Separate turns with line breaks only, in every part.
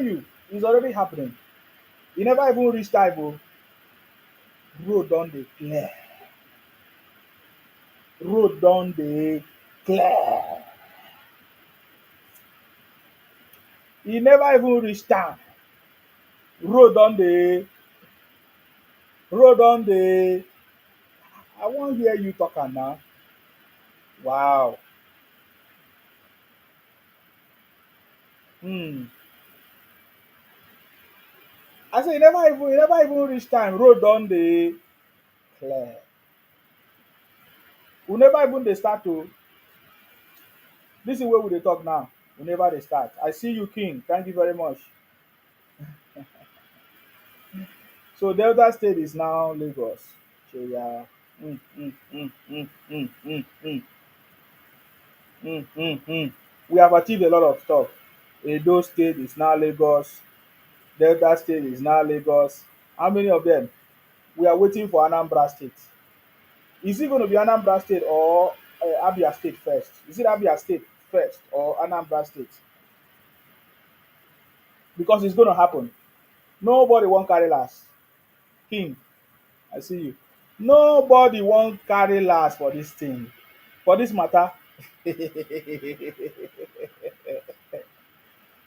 tell you, it's already happening. E never even reach time o, road don dey clear, road don dey clear. E never even reach time, road don dey, road don dey. I wan hear you talk am now. Wow. um I say e never even reach time, road don dey clear. We never even dey start o. Dis thing wey we dey talk now, we never dey start. I see you king, thank you very much. So Delta State is now Lagos. Oya, we have achieved a lot of stuff. Edo State is now Lagos, Delta State is now Lagos. How many of them? We are waiting for Anambra State. Is it going to be Anambra State or Abia State first? Is it Abia State first or Anambra State? Because it's going to happen. Nobody wan carry last. King, I see you. Nobody wan carry last for this thing, for this matter.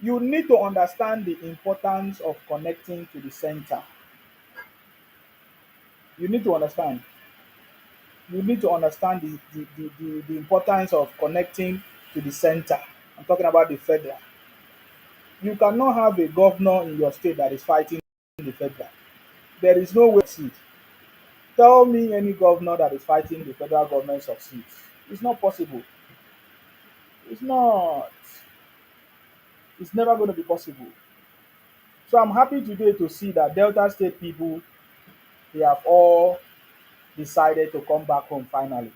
You need to understand the importance of connecting to the center. You need to understand. You need to understand the importance of connecting to the center. I'm talking about the federal. You cannot have a governor in your state that is fighting the federal. There is no way to succeed. Tell me any governor that is fighting the federal government succeeds. It's not possible. It's not. It's never going to be possible. So I'm happy today to see that Delta State people, they have all decided to come back home finally.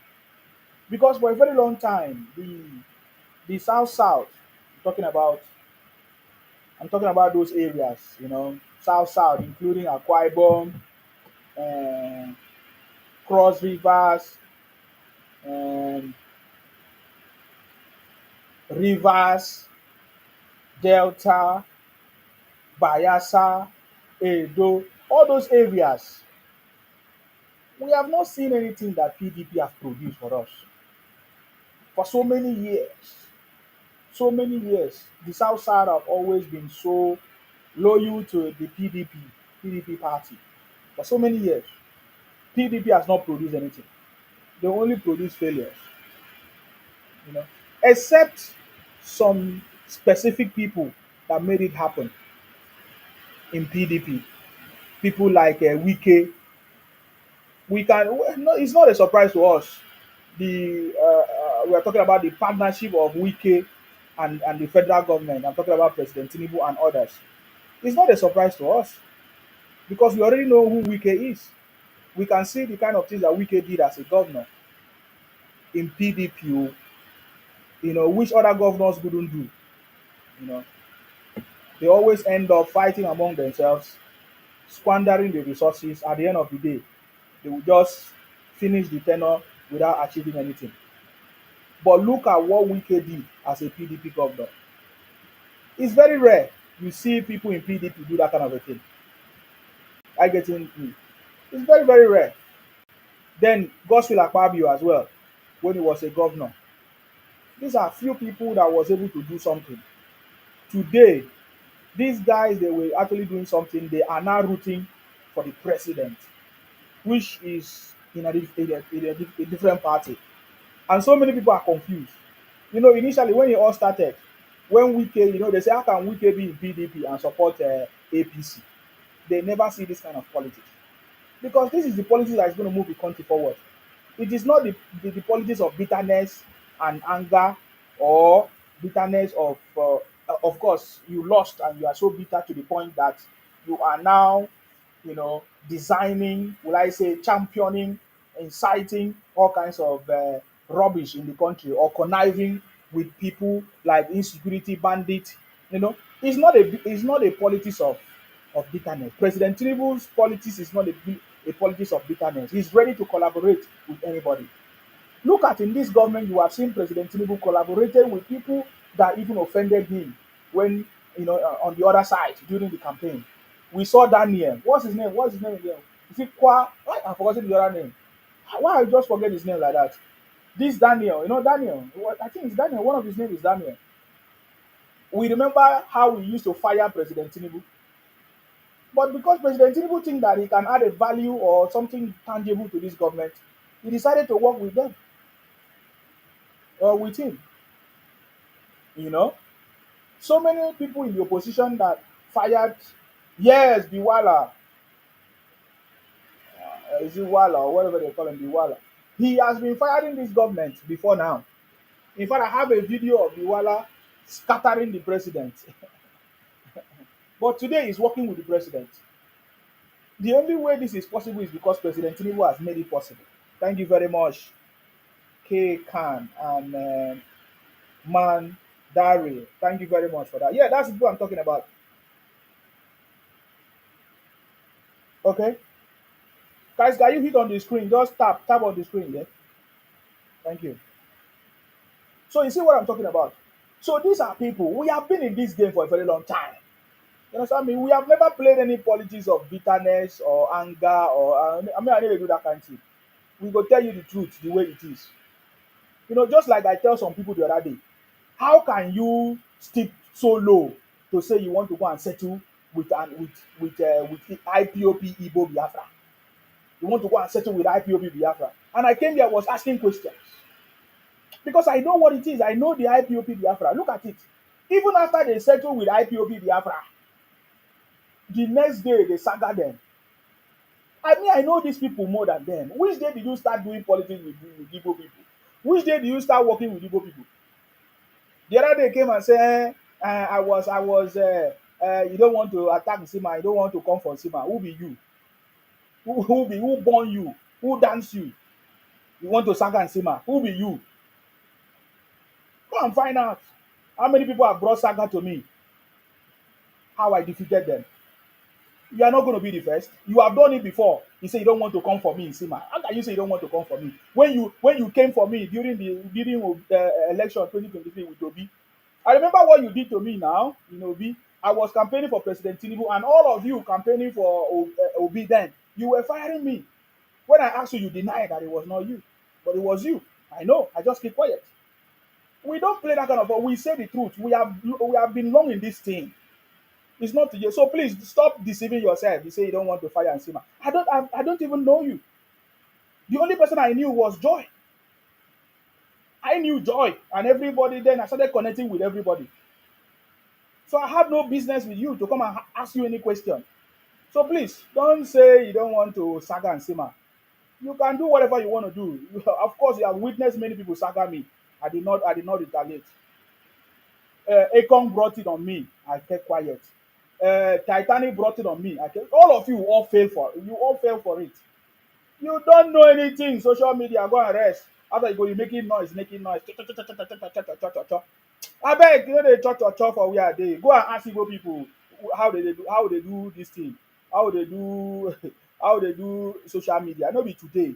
Because for a very long time, the South South, I'm talking about I'm talking about those areas, South South, including Akwa Ibom, um, Cross Rivers, um, Rivers, Delta, Bayelsa, Edo, all those areas. We have not seen anything that PDP has produced for us for so many years. So many years. The South Side have always been so loyal to the PDP party for so many years. PDP has not produced anything. They only produce failures, you know, except some specific people that made it happen in PDP. People like Wike. We can no, it's not a surprise to us. We are talking about the partnership of Wike and the federal government. I'm talking about President Tinubu and others. It's not a surprise to us because we already know who Wike is. We can see the kind of things that Wike did as a governor in PDP, which other governors couldn't do. You know, they always end up fighting among themselves, squandering the resources. At the end of the day, they will just finish the tenure without achieving anything. But look at what Wike did as a PDP governor. It's very rare you see people in PDP do that kind of a thing. I get in. It's very, very rare. Then Godswill Akpabio as well, when he was a governor. These are few people that was able to do something. Today, these guys they were actually doing something. They are now rooting for the president, which is in a different party. And so many people are confused. Initially when it all started, when Wike, they say, how can Wike be in PDP and support APC? They never see this kind of politics. Because this is the politics that is going to move the country forward. It is not the politics of bitterness and anger, or bitterness of course, you lost and you are so bitter to the point that you are now, designing, will I say, championing, inciting all kinds of rubbish in the country, or conniving with people like insecurity bandits. It's not a politics of bitterness. President Tinubu's politics is not a politics of bitterness. He's ready to collaborate with anybody. Look at in this government, you have seen President Tinubu collaborated with people that even offended him when on the other side during the campaign. We saw Daniel. What's his name? What's his name again? Is it Kwa? Why I forgot the other name. Why I just forget his name like that? This Daniel, Daniel. I think it's Daniel. One of his name is Daniel. We remember how we used to fire President Tinubu, but because President Tinubu think that he can add a value or something tangible to this government, he decided to work with them or with him. You know, so many people in the opposition that fired, yes, Biwala, is it Wala or whatever they call him, Biwala. He has been firing this government before now. In fact, I have a video of Biwala scattering the president. But today he's working with the president. The only way this is possible is because President Tinubu has made it possible. Thank you very much, K Khan and Man Dari. Thank you very much for that. Yeah, that's what I'm talking about. Okay. Guys, can you hit on the screen? Just tap on the screen there. Thank you. So you see what I'm talking about? So these are people, we have been in this game for a very long time. You understand me? We have never played any politics of bitterness or anger or I never do that kind of thing. We go tell you the truth the way it is. Just like I tell some people the other day, how can you stoop so low to say you want to go and settle with IPOP Igbo Biafra? You want to go and settle with IPOP Biafra? And I came here was asking questions because I know what it is. I know the IPOP Biafra. Look at it. Even after they settle with IPOP Biafra, the next day they saga them. I know these people more than them. Which day did you start doing politics with Igbo people? Which day did you start working with Igbo people? The other day came and said, you don't want to attack Sima, you don't want to come for Sima. Who be you? Who born you? Who dance you? You want to saga and Sima? Who be you? Go and find out how many people have brought saga to me, how I defeated them. You are not going to be the first. You have done it before. You say you don't want to come for me in Sima. How can you say you don't want to come for me when you came for me during the election 2023 with Obi? I remember what you did to me now in Obi. I was campaigning for President Tinubu, and all of you campaigning for Obi then. You were firing me. When I asked you, you denied that it was not you, but it was you. I know. I just keep quiet. We don't play that kind of. But we say the truth. We have been long in this thing. It's not you. So please stop deceiving yourself. You say you don't want to fire Nsima. I don't even know you. The only person I knew was Joy. I knew Joy, and everybody. Then I started connecting with everybody. So I have no business with you to come and ask you any question. So please don't say you don't want to saga Nsima. You can do whatever you want to do. Of course, you have witnessed many people saga me. I did not retaliate. Akon brought it on me. I kept quiet. Titanic brought it on me. All of you all fail for it. You all fail for it. You don't know anything. Social media, go and rest. After you go, you making noise. I beg, they chop for where they go and ask Igbo people how they do this thing, how they do how they do social media. Not be today.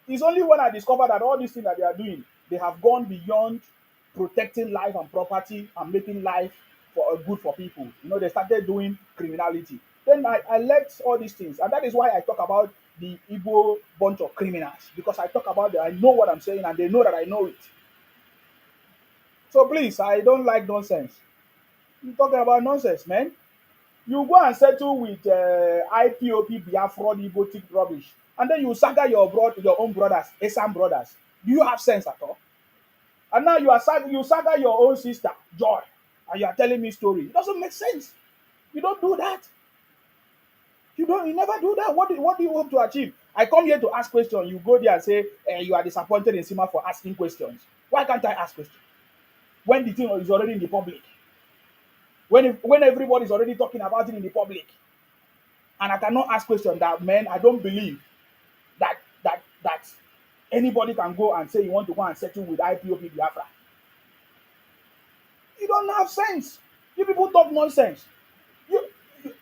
It's only when I discovered that all these things that they are doing, they have gone beyond protecting life and property and making life good for people. They started doing criminality. Then I left all these things, and that is why I talk about the Igbo bunch of criminals, because I talk about it. I know what I'm saying, and they know that I know it. So please, I don't like nonsense. You're talking about nonsense, man. You go and settle with IPOP, Biafra, Igbo rubbish, and then you saga your own brothers, Esam brothers. Do you have sense at all? And now you saga your own sister, Joy, and you are telling me story. It doesn't make sense. You don't do that. You never do that. What do you hope to achieve? I come here to ask questions. You go there and say you are disappointed in Sima for asking questions. Why can't I ask questions when the thing is already in the public? When everybody is already talking about it in the public, and I cannot ask questions that, man, I don't believe that anybody can go and say you want to go and settle with IPOP Biafra. You don't have sense. You people talk nonsense. You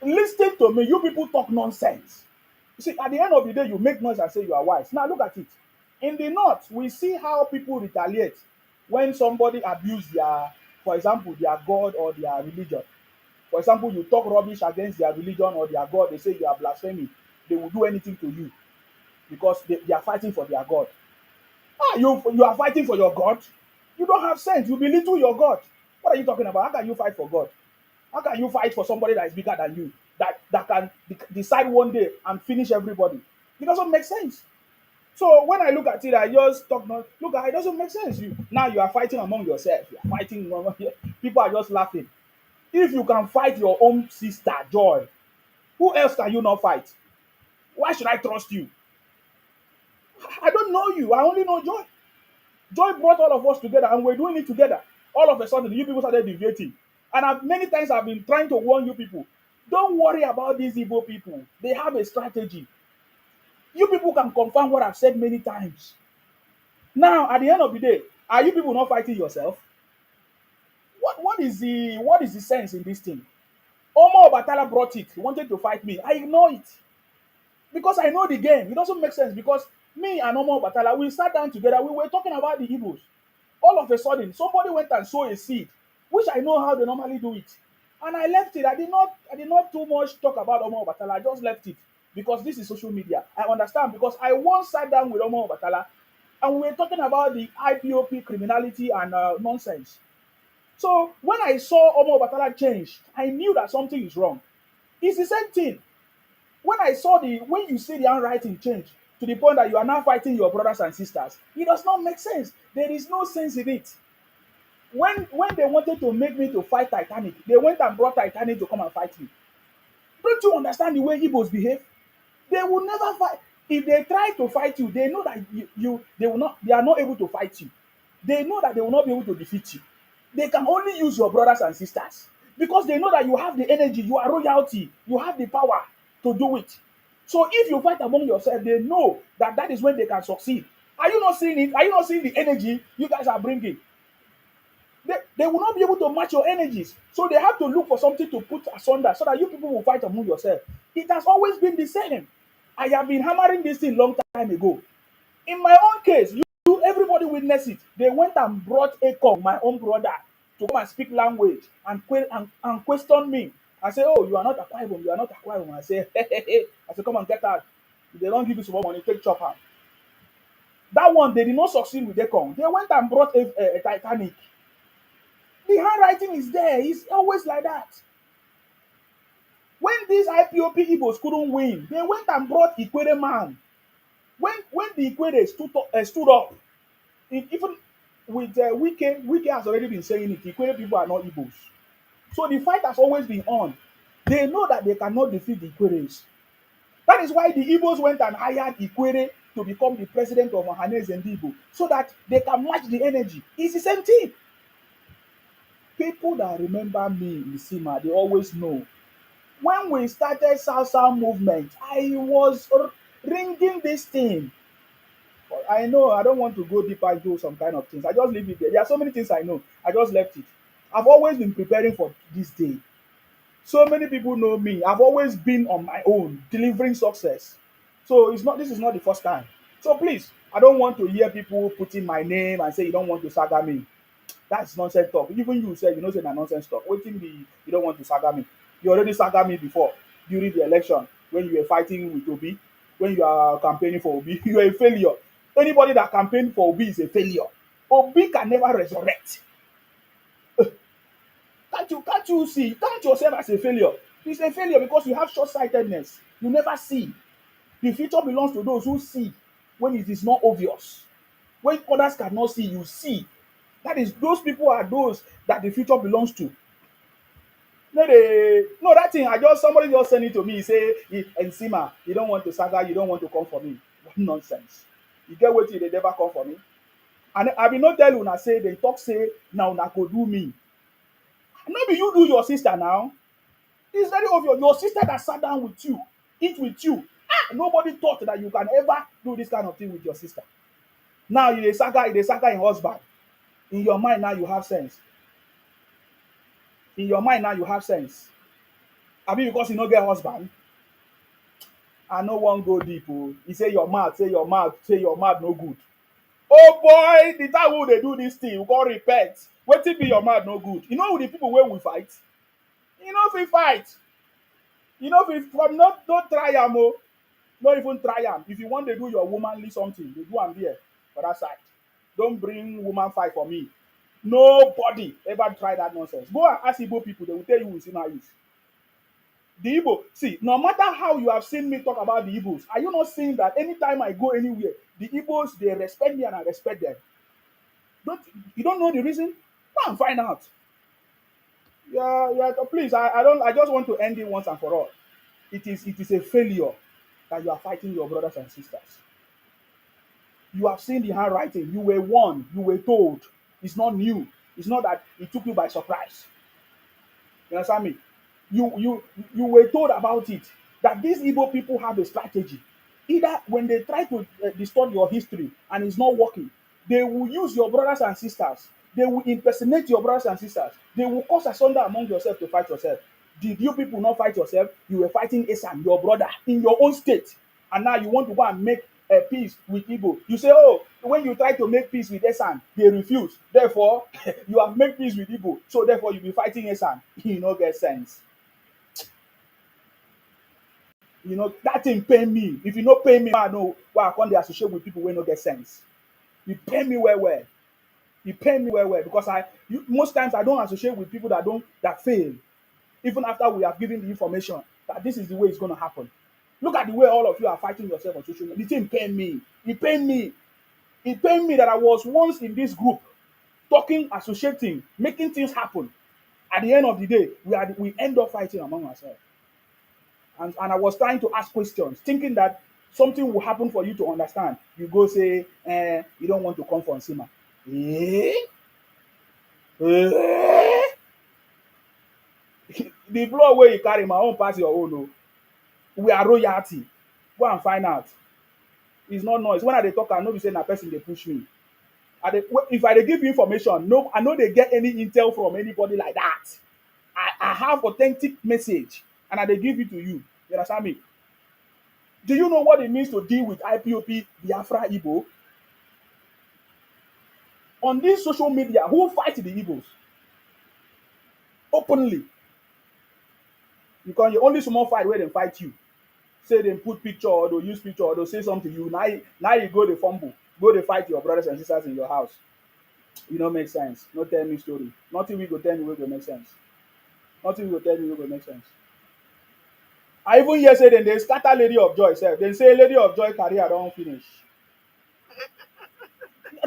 listen to me. You people talk nonsense. You see, at the end of the day, you make noise and say you are wise. Now look at it. In the north, we see how people retaliate when somebody abuse for example, their God or their religion. For example, you talk rubbish against their religion or their God, they say you are blaspheming. They will do anything to you because they are fighting for their God. Ah, you are fighting for your God? You don't have sense. You belittle your God. What are you talking about? How can you fight for God? How can you fight for somebody that is bigger than you, that can decide one day and finish everybody? It doesn't make sense. So when I look at it, I just talk not look at it doesn't make sense. You are fighting among yourself. You are fighting people are just laughing. If you can fight your own sister, Joy, who else can you not fight? Why should I trust you? I don't know you. I only know Joy. Joy brought all of us together and we're doing it together. All of a sudden, you people started deviating. And many times I've been trying to warn you people, don't worry about these Igbo people. They have a strategy. You people can confirm what I've said many times. Now, at the end of the day, are you people not fighting yourself? What is the sense in this thing? Omo Obatala brought it. He wanted to fight me. I ignore it because I know the game. It doesn't make sense because me and Omo Obatala, we sat down together. We were talking about the Igbos. All of a sudden, somebody went and sowed a seed, which I know how they normally do it. And I left it. I did not too much talk about Omo Obatala. I just left it because this is social media. I understand because I once sat down with Omo Obatala and we were talking about the IPOP criminality and nonsense. So when I saw Omo Obatala change, I knew that something is wrong. It's the same thing. When you see the handwriting change to the point that you are now fighting your brothers and sisters, it does not make sense. There is no sense in it. When they wanted to make me to fight Titanic, they went and brought Titanic to come and fight me. Don't you understand the way Igbos behave? They will never fight. If they try to fight you, they know that they are not able to fight you. They know that they will not be able to defeat you. They can only use your brothers and sisters because they know that you have the energy, you are royalty, you have the power to do it. So if you fight among yourself, they know that that is when they can succeed. Are you not seeing it? Are you not seeing the energy you guys are bringing? They will not be able to match your energies. So they have to look for something to put asunder so that you people will fight among yourself. It has always been the same. I have been hammering this thing long time ago. In my own case, everybody witnessed it. They went and brought Akon, my own brother, to come and speak language and question me. I say, oh, you are not Akwa Ibom, you are not Akwa Ibom. I say, hey. I say, come and get out. If they don't give you some more money, take chop am. That one, they did not succeed with Akon. They went and brought a Titanic. The handwriting is there. It's always like that. When these IPOP Igbos couldn't win, they went and brought Ikwere man. When the Ikwere stood up, even with Wike has already been saying it, Ikwere people are not Igbos. So the fight has always been on. They know that they cannot defeat the Ikweres. That is why the Igbos went and hired Ikwere to become the president of Ohanese and Igbo so that they can match the energy. It's the same thing. People that remember me in Sima, they always know. When we started Salsa movement, I was ringing this thing. I know I don't want to go deeper into some kind of things. I just leave it there. There are so many things I know. I just left it. I've always been preparing for this day. So many people know me. I've always been on my own, delivering success. So this is not the first time. So please, I don't want to hear people putting my name and say you don't want to saga me. That's nonsense talk. Even you said you know say na nonsense talk. Wetin be you don't want to saga me? You already saga me before during the election when you were fighting with Obi, when you are campaigning for Obi. You are a failure. Anybody that campaign for Obi is a failure. Obi can never resurrect. Can't you see? Count yourself as a failure. It's a failure because you have short-sightedness. You never see. The future belongs to those who see when it is not obvious. When others cannot see, you see. That is, those people are those that the future belongs to. No, that thing, somebody just sent it to me, say, Enzima, you don't want to saga, you don't want to come for me. What nonsense. You get wetin they never come for me. And I bin no tell una say, they talk say, now una go do me. No be you do your sister now. It's very obvious. Your sister that sat down with you, eat with you. Nobody thought that you can ever do this kind of thing with your sister. Now you dey saga in husband. In your mind now you have sense. In your mind now you have sense. Abi because you no get husband? I no wan go deep o. He say your mouth no good. Oh boy, the time wey we dey do this thing, we come repent. Wetin be your mouth no good? You know who the people wey we fight? You know if we fight, you know if from not don't try am oh, not even try am. If you want to do your womanly something, you do am there for that side. Don't bring woman fight for me. Nobody ever try that nonsense. Go and ask Igbo people, they will tell you who is in our use. The Igbo, see, no matter how you have seen me talk about the Igbos, are you not seeing that anytime I go anywhere, the Igbos they respect me and I respect them? Don't you don't know the reason? Go and find out. Yeah, yeah. Please, I don't. I just want to end it once and for all. It is a failure that you are fighting your brothers and sisters. You have seen the handwriting. You were warned. You were told. It's not new. It's not that it took you by surprise. You understand me? You were told about it that these Igbo people have a strategy. Either when they try to distort your history and it's not working, they will use your brothers and sisters. They will impersonate your brothers and sisters. They will cause asunder among yourself to fight yourself. Did you people not fight yourself? You were fighting Esan, your brother, in your own state, and now you want to go and make a peace with Igbo. You say, oh, when you try to make peace with Esan, they refuse. Therefore, you have made peace with Igbo. So therefore, you be fighting Esan. You no get sense. You know that thing pain me. If you no pay me, I know why I can't dey associate with people wey no get sense. You pay me well well. You pay me well well because most times I don't associate with people that fail even after we have given the information that this is the way it's going to happen. Look at the way all of you are fighting yourself on social media. The thing pain me. It pain me. It pain me that I was once in this group talking, associating, making things happen. At the end of the day, we end up fighting among ourselves. And I was trying to ask questions, thinking that something will happen for you to understand. You go say, you don't want to come from Sima. Eh? Eh? The blood where you carry my own pass your own. Oh. We are royalty. Go and find out. It's not noise. When I dey talk, I know be say na person dey push me. If I dey give you information, no, I know they get any intel from anybody like that. I have authentic message and I dey give it to you. You understand me? Do you know what it means to deal with IPOP Biafra Igbo? On this social media, who fight the Igbos? Openly. Because you only small fight where they fight you. Say they put picture or they use picture or they say something to you. Now you go to fumble. Go to fight your brothers and sisters in your house. You know make sense. No tell me story. Nothing we go tell me will make sense. Nothing we go tell me will make sense. I even hear say then they scatter Lady of Joy sef. They say Lady of Joy career don finish.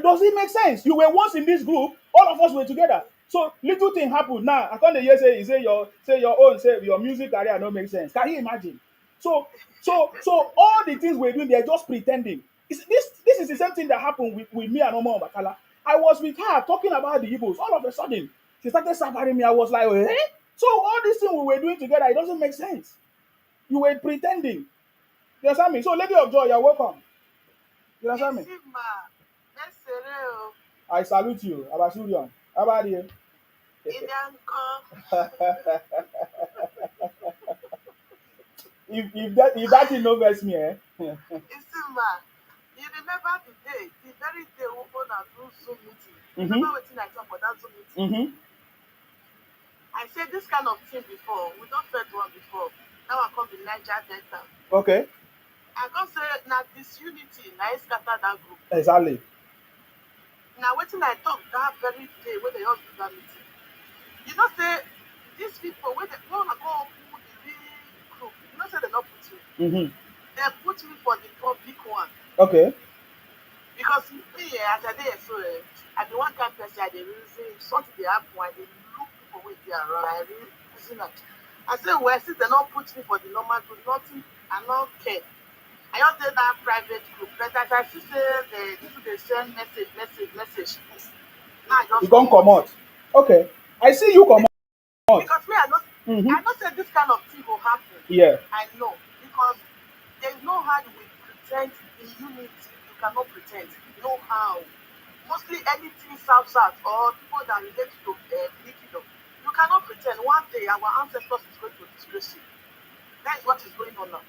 Does it make sense? You were once in this group, all of us were together. So little thing happen now. I can't hear say your music career no make sense. Can you imagine? So all the things we're doing, they're just pretending. This is the same thing that happened with me and Oma Bakala. I was with her talking about the Igbos. All of a sudden, she started suffering me. I was like, eh? So all these things we were doing together, it doesn't make sense. You were pretending. You understand me? So Lady of Joy, you're welcome. You understand me? I salute you, Abasurion. How about you? if that thing no vex me, eh?
You remember the day, the very day we go and do Zoom meeting. Remember what I talk about that Zoom meeting? I said this kind of thing before. We don't fed one before. Now I come the Niger Delta.
Okay.
I can say now disunity, now I scatter that group.
Exactly.
Now waiting I talk that very day when they all do that meeting. You know say these people when they want to go put the real group, you know say they not put me. They put me for the public one.
Okay.
Because me as I dey so I be one kind of person I dey reason if something dey happen I dey look people wey dey around I really reason am. I say well since they not put me for the normal group nothing I no care. I just dey that private group but as I see say the people dey send message. Now I just
you come comot. Okay. I see you comot.
Because me I know say this kind of thing go happen.
Yeah.
I know because there is no how you will pretend in unity. You cannot pretend. No how. Mostly anything south or people that relate to Nikido. You cannot pretend one day our ancestors is going to disgrace you. That is what is going on now.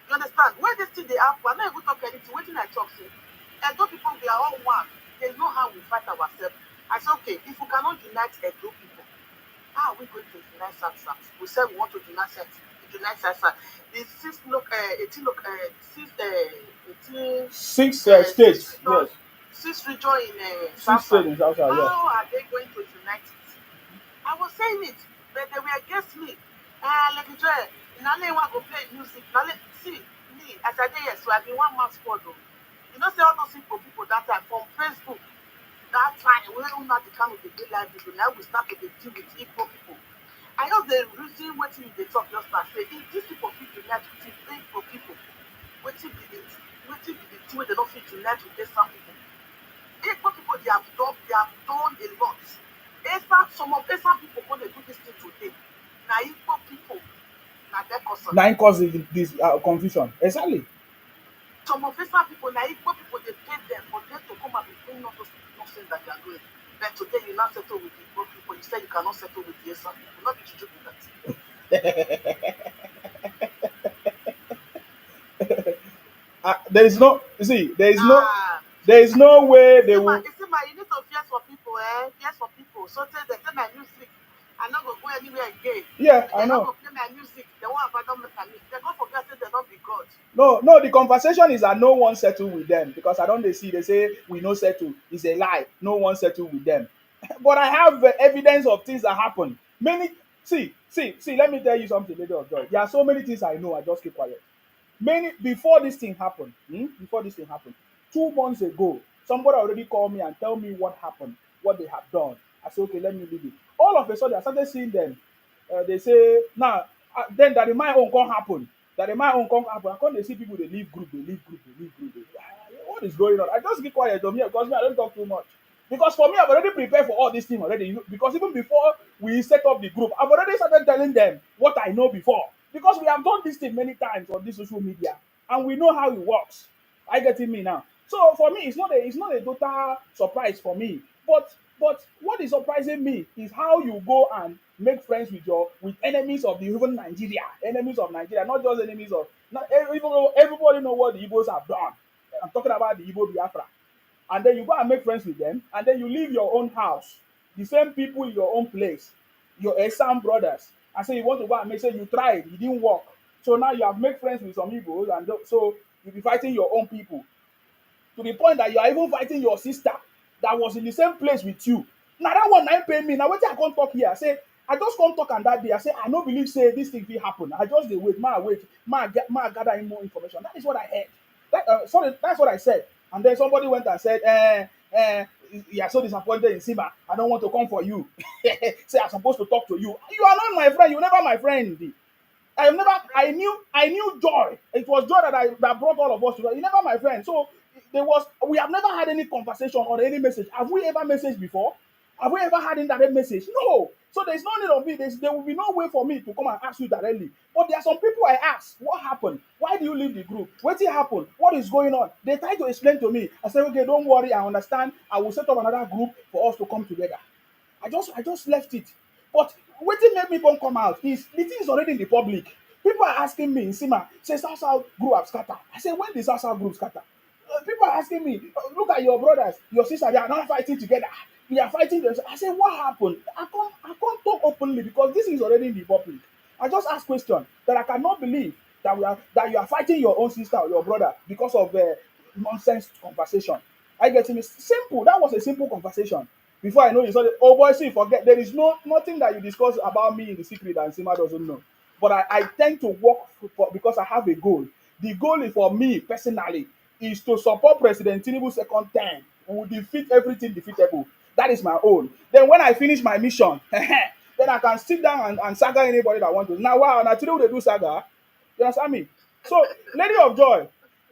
You understand? When this thing they happen, I not even talk anything. Waiting I talk say, Edo people we are all one. They know how we fight ourselves. I say okay, if we cannot unite Edo people, How are we going to unite South? We said we want to unite South. The six look, 18 look, six, 18,
Six
six
states,
region,
yes,
six region in
six
South.
states in South, yeah.
How are they going to unite it? I was saying it, but they were against me. Let me try. Nale want to play music. Nale, see me as I did yes, so I been one man squad. Oh. You know, say all those people that time from Facebook. That time when we not the kind of the day live video, now we start to dey deal with Igbo people. I know the reason wetin you dey talk just now say if these people fit unite with Igbo people, wetin be the thing wey dem no fit unite with Esan people? Igbo people they have done a lot. Esan some of Esan people wey dey do this thing today na Igbo people na dem cause am.
Now it cause this confusion. Exactly.
Some of Esan people na Igbo people dey pay them for them to come and be doing all those nonsense that they are doing. But today you now settle with the Igbo people, you say you cannot settle with the Esan people. Not be juju be that.
There is no, you see,
Ah,
there is no way they will.
you see my, you need to fear for people, eh? Fear for people. So tell them, play my music. I not go anywhere again.
Yeah,
If
I
they not
know.
go play my music, they won't abandon my music. They don't forget that they don't be God.
No, no, the conversation is that no one settle with them because I don't they see they say we no settle. It's a lie. No one settle with them. But I have evidence of things that happen. Many see. Let me tell you something, lady of joy. There are so many things I know. I just keep quiet. Many before this thing happened, before this thing happened, 2 months ago, somebody already called me and tell me what happened, what they have done. I said, okay, let me leave it. All of a sudden, I started seeing them. They say now, then that in my own can happen. That in my own can happen. I can't they see people they leave group, they leave group, they leave group. What is going on? I just keep quiet on me because me, I don't talk too much. Because for me, I've already prepared for all this thing already. Because even before we set up the group, I've already started telling them what I know before. Because we have done this thing many times on this social media, and we know how it works. I getting me now. So for me, it's not a total surprise for me. But what is surprising me is how you go and make friends with enemies of the even Nigeria, enemies of Nigeria, not just enemies of not even though everybody know what the Igbos have done. I'm talking about the Igbo Biafra, and then you go and make friends with them, and then you leave your own house, the same people in your own place, your Esam brothers, and say you want to go and make, say you tried, it didn't work. So now you have made friends with some Igbos, and so you be fighting your own people to the point that you are even fighting your sister that was in the same place with you. Now that one na pay me. Now wetin I come talk here? I say I just come talk on that day. I say I no believe say this thing fit happen. I just dey wait, ma gather in more information. That is what I heard. Sorry, that's what I said. And then somebody went and said, you are so disappointed in Sima. I don't want to come for you. Say I'm supposed to talk to you. You are not my friend. You never my friend. I have never. I knew joy. It was joy that brought all of us together. You never my friend. So there was. We have never had any conversation or any message. Have we ever messaged before? Have we ever had indirect message? No. So there's no need of me. There will be no way for me to come and ask you directly. But there are some people I ask, what happened? Why do you leave the group? What did happen? What is going on? They try to explain to me. I say, okay, don't worry. I understand. I will set up another group for us to come together. I just left it. But wetin make me come out is the thing is already in the public. People are asking me, Sima, say South group have scatter. I say, when the South group scatter? People are asking me, look at your brothers, your sisters, they are not fighting together. We are fighting themselves. I say, what happened? I can't talk openly because this is already in the public. I just ask question that I cannot believe that you are fighting your own sister or your brother because of nonsense conversation. I get it. Simple. That was a simple conversation. Before I know you saw it, oh boy, see, forget there is nothing that you discuss about me in the secret that Sima doesn't know. But I tend to work because I have a goal. The goal is for me personally is to support President Tinubu's second term. We will defeat everything defeatable. That is my own. Then when I finish my mission, then I can sit down and saga anybody that want to. Now, wow, now Tinubu they do saga. You understand me? So, Lady of Joy,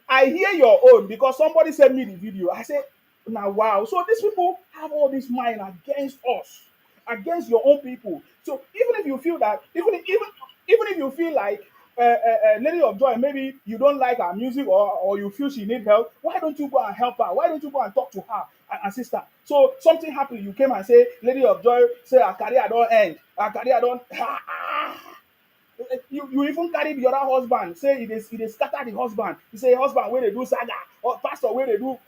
I hear your own because somebody sent me the video. I say, now wow. So these people have all this mind against us, against your own people. So even if you feel that, even if you feel like Lady of Joy, maybe you don't like her music or you feel she need help, why don't you go and help her? Why don't you go and talk to her and assist her? So something happened, you came and say, Lady of Joy, say her career don't end, her career don't. You even carry the other husband say e dey scatter the husband. You say husband wey dey do saga or pastor wey dey do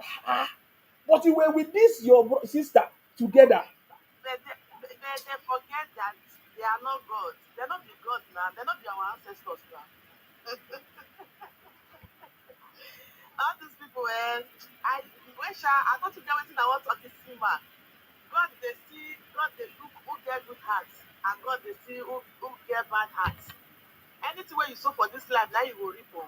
but you were with this your sister together.
But they forget that. They are not gods. They're not the gods now. They're not be our ancestors now. All these people, I wish I don't think everything I want to see, man. God they see, God they look who get good hearts, and God they see who get bad hearts. Anything where you sow for this life, now you will reap. Oh.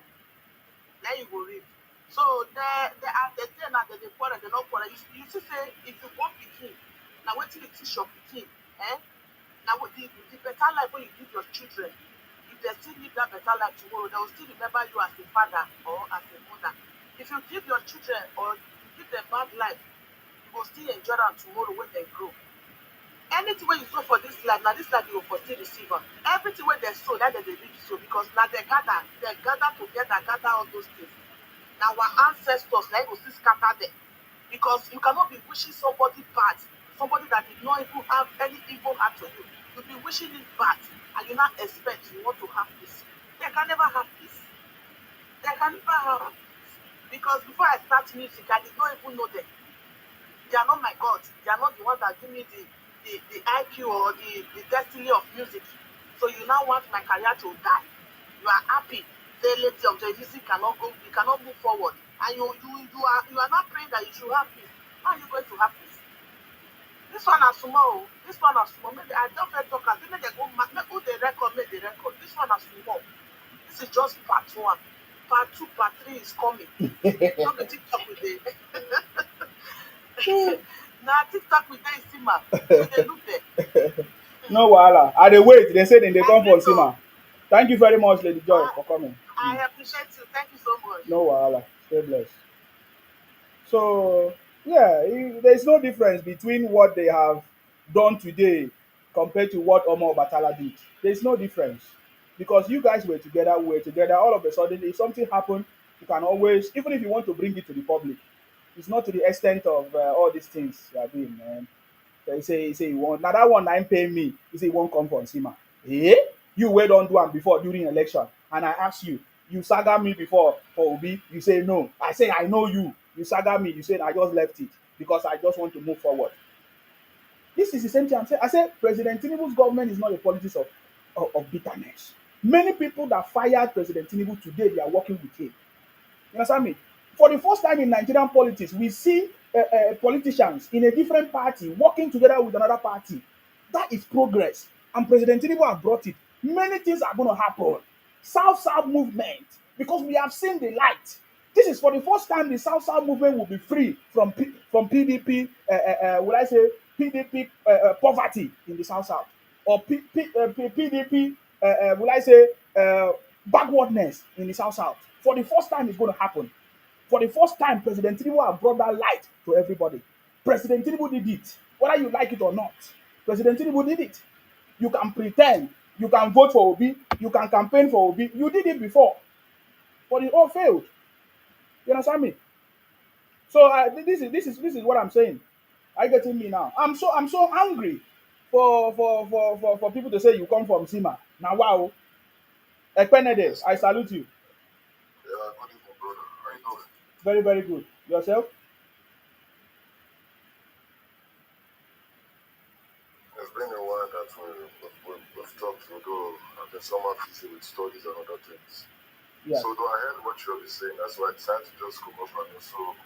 Now you will reap. So they are the day now they quarrel, they not quarrel. You see say if you want pikin, now wait till you teach your pikin, eh? Now the better life when you give your children, if they still live that better life tomorrow, they will still remember you as a father or as a mother. If you give your children or you give them bad life, you will still enjoy them tomorrow when they grow. Anything wey you sow for this life na this life you go for still receive am. Everything wey dem sow na dem dey reap so because na dem gather together gather all those things. Na our ancestors na im go still scatter dem because you cannot be wishing somebody bad, somebody that did not even have any evil heart to you. You be wishing it bad and you now expect you want to have peace. Dem can never have peace. Dem can never have peace because before I start music I did not even know dem. They are not my God. They are not the ones that give me the IQ or the destiny of music. So you now want my career to die. You are happy. Say later of the music cannot go, you cannot move forward. And you are not praying that you should have peace. How are you going to have peace? This one is small. This one is small. Maybe I don't talk as maybe they go make who they record, make the record. This one is small. This is just part one. Part two, part three is coming. Not the TikTok with the na TikTok with dey Sima. We dey look there.
No wahala. I dey wait. They say they come for
Agree to.
Sima. Thank you very much, Lady Joy,
I,
for coming.
I appreciate you. Thank you so much.
No wahala. Stay blessed. So yeah, there's no difference between what they have done today compared to what Omo Batala did. There's no difference because you guys were together, we were together. All of a sudden, if something happened, you can always, even if you want to bring it to the public, it's not to the extent of all these things you are doing, man. He say you want now that one nine pay me. He say he won't come from Sima. Eh? You wait on do am before during election, and I ask you, you saga me before for Obi. You say no. I say I know you. You saga me. You say I just left it because I just want to move forward. This is the same thing I'm saying. I say President Tinubu's government is not a politics of bitterness. Many people that fired President Tinubu today, they are working with him. You understand me? For the first time in Nigerian politics, we see politicians in a different party working together with another party. That is progress. And President Tinubu has brought it. Many things are going to happen. South South movement, because we have seen the light. This is for the first time the South South movement will be free from PDP, will I say PDP poverty in the South South, or PDP, will I say backwardness in the South South. For the first time, it's going to happen. For the first time, President Tinubu has brought that light to everybody. President Tinubu did it, whether you like it or not. President Tinubu did it. You can pretend, you can vote for Obi, you can campaign for Obi. You did it before, but it all failed. You understand me? So this is what I'm saying. Are you getting me now? I'm so angry for people to say you come from Sima. Now wow, Ekpenede,
Yes.
I salute you.
Yeah, good evening, brother. How you doing?
Very, very good. Yourself?
It's been a while that we've talked, although I've been somewhat busy with studies and other things.
Yeah.
So, though I heard what you have been saying, that's why I decided to just come up and also,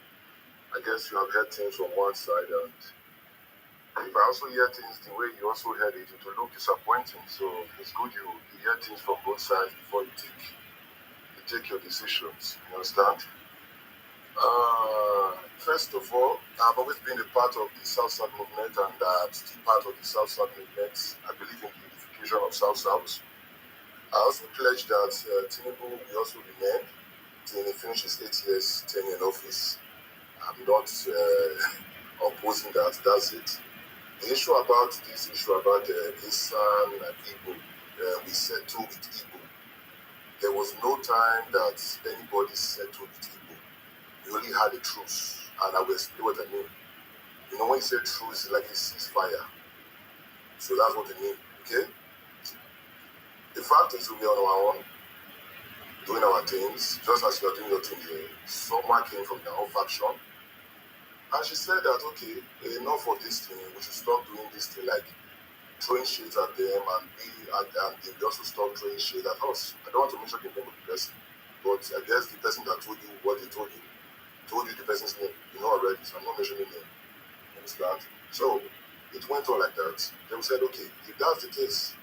I guess you have heard things from one side, and if I also hear things the way you also heard it, it will look disappointing. So, it's good you hear things from both sides before you take your decisions. You understand? First of all, I've always been a part of the South South movement, and still part of the South South movement. I believe in the unification of South South. I also pledge that Tinubu will also remain till he finishes 8 years tenure in office. I'm not opposing that. That's it. The issue about this issue about Isan and Igbo, we settled with Igbo. There was no time that anybody settled with Igbo. We only had a truce, and I will explain what I mean. You know, when you say truce, it's like a ceasefire. So that's what I mean, okay? The fact is, we are on our own, doing our things, just as you are doing your thing here. Someone came from their own faction, and she said that, okay, enough of this thing, we should stop doing this thing like throwing shades at them, and they will also stop throwing shade at us. I don't want to mention the name of the person, but I guess the person that told you what they told you the person's name. You know already, so I'm not mentioning name. You understand? So it went on like that. They said, okay, if that's the case,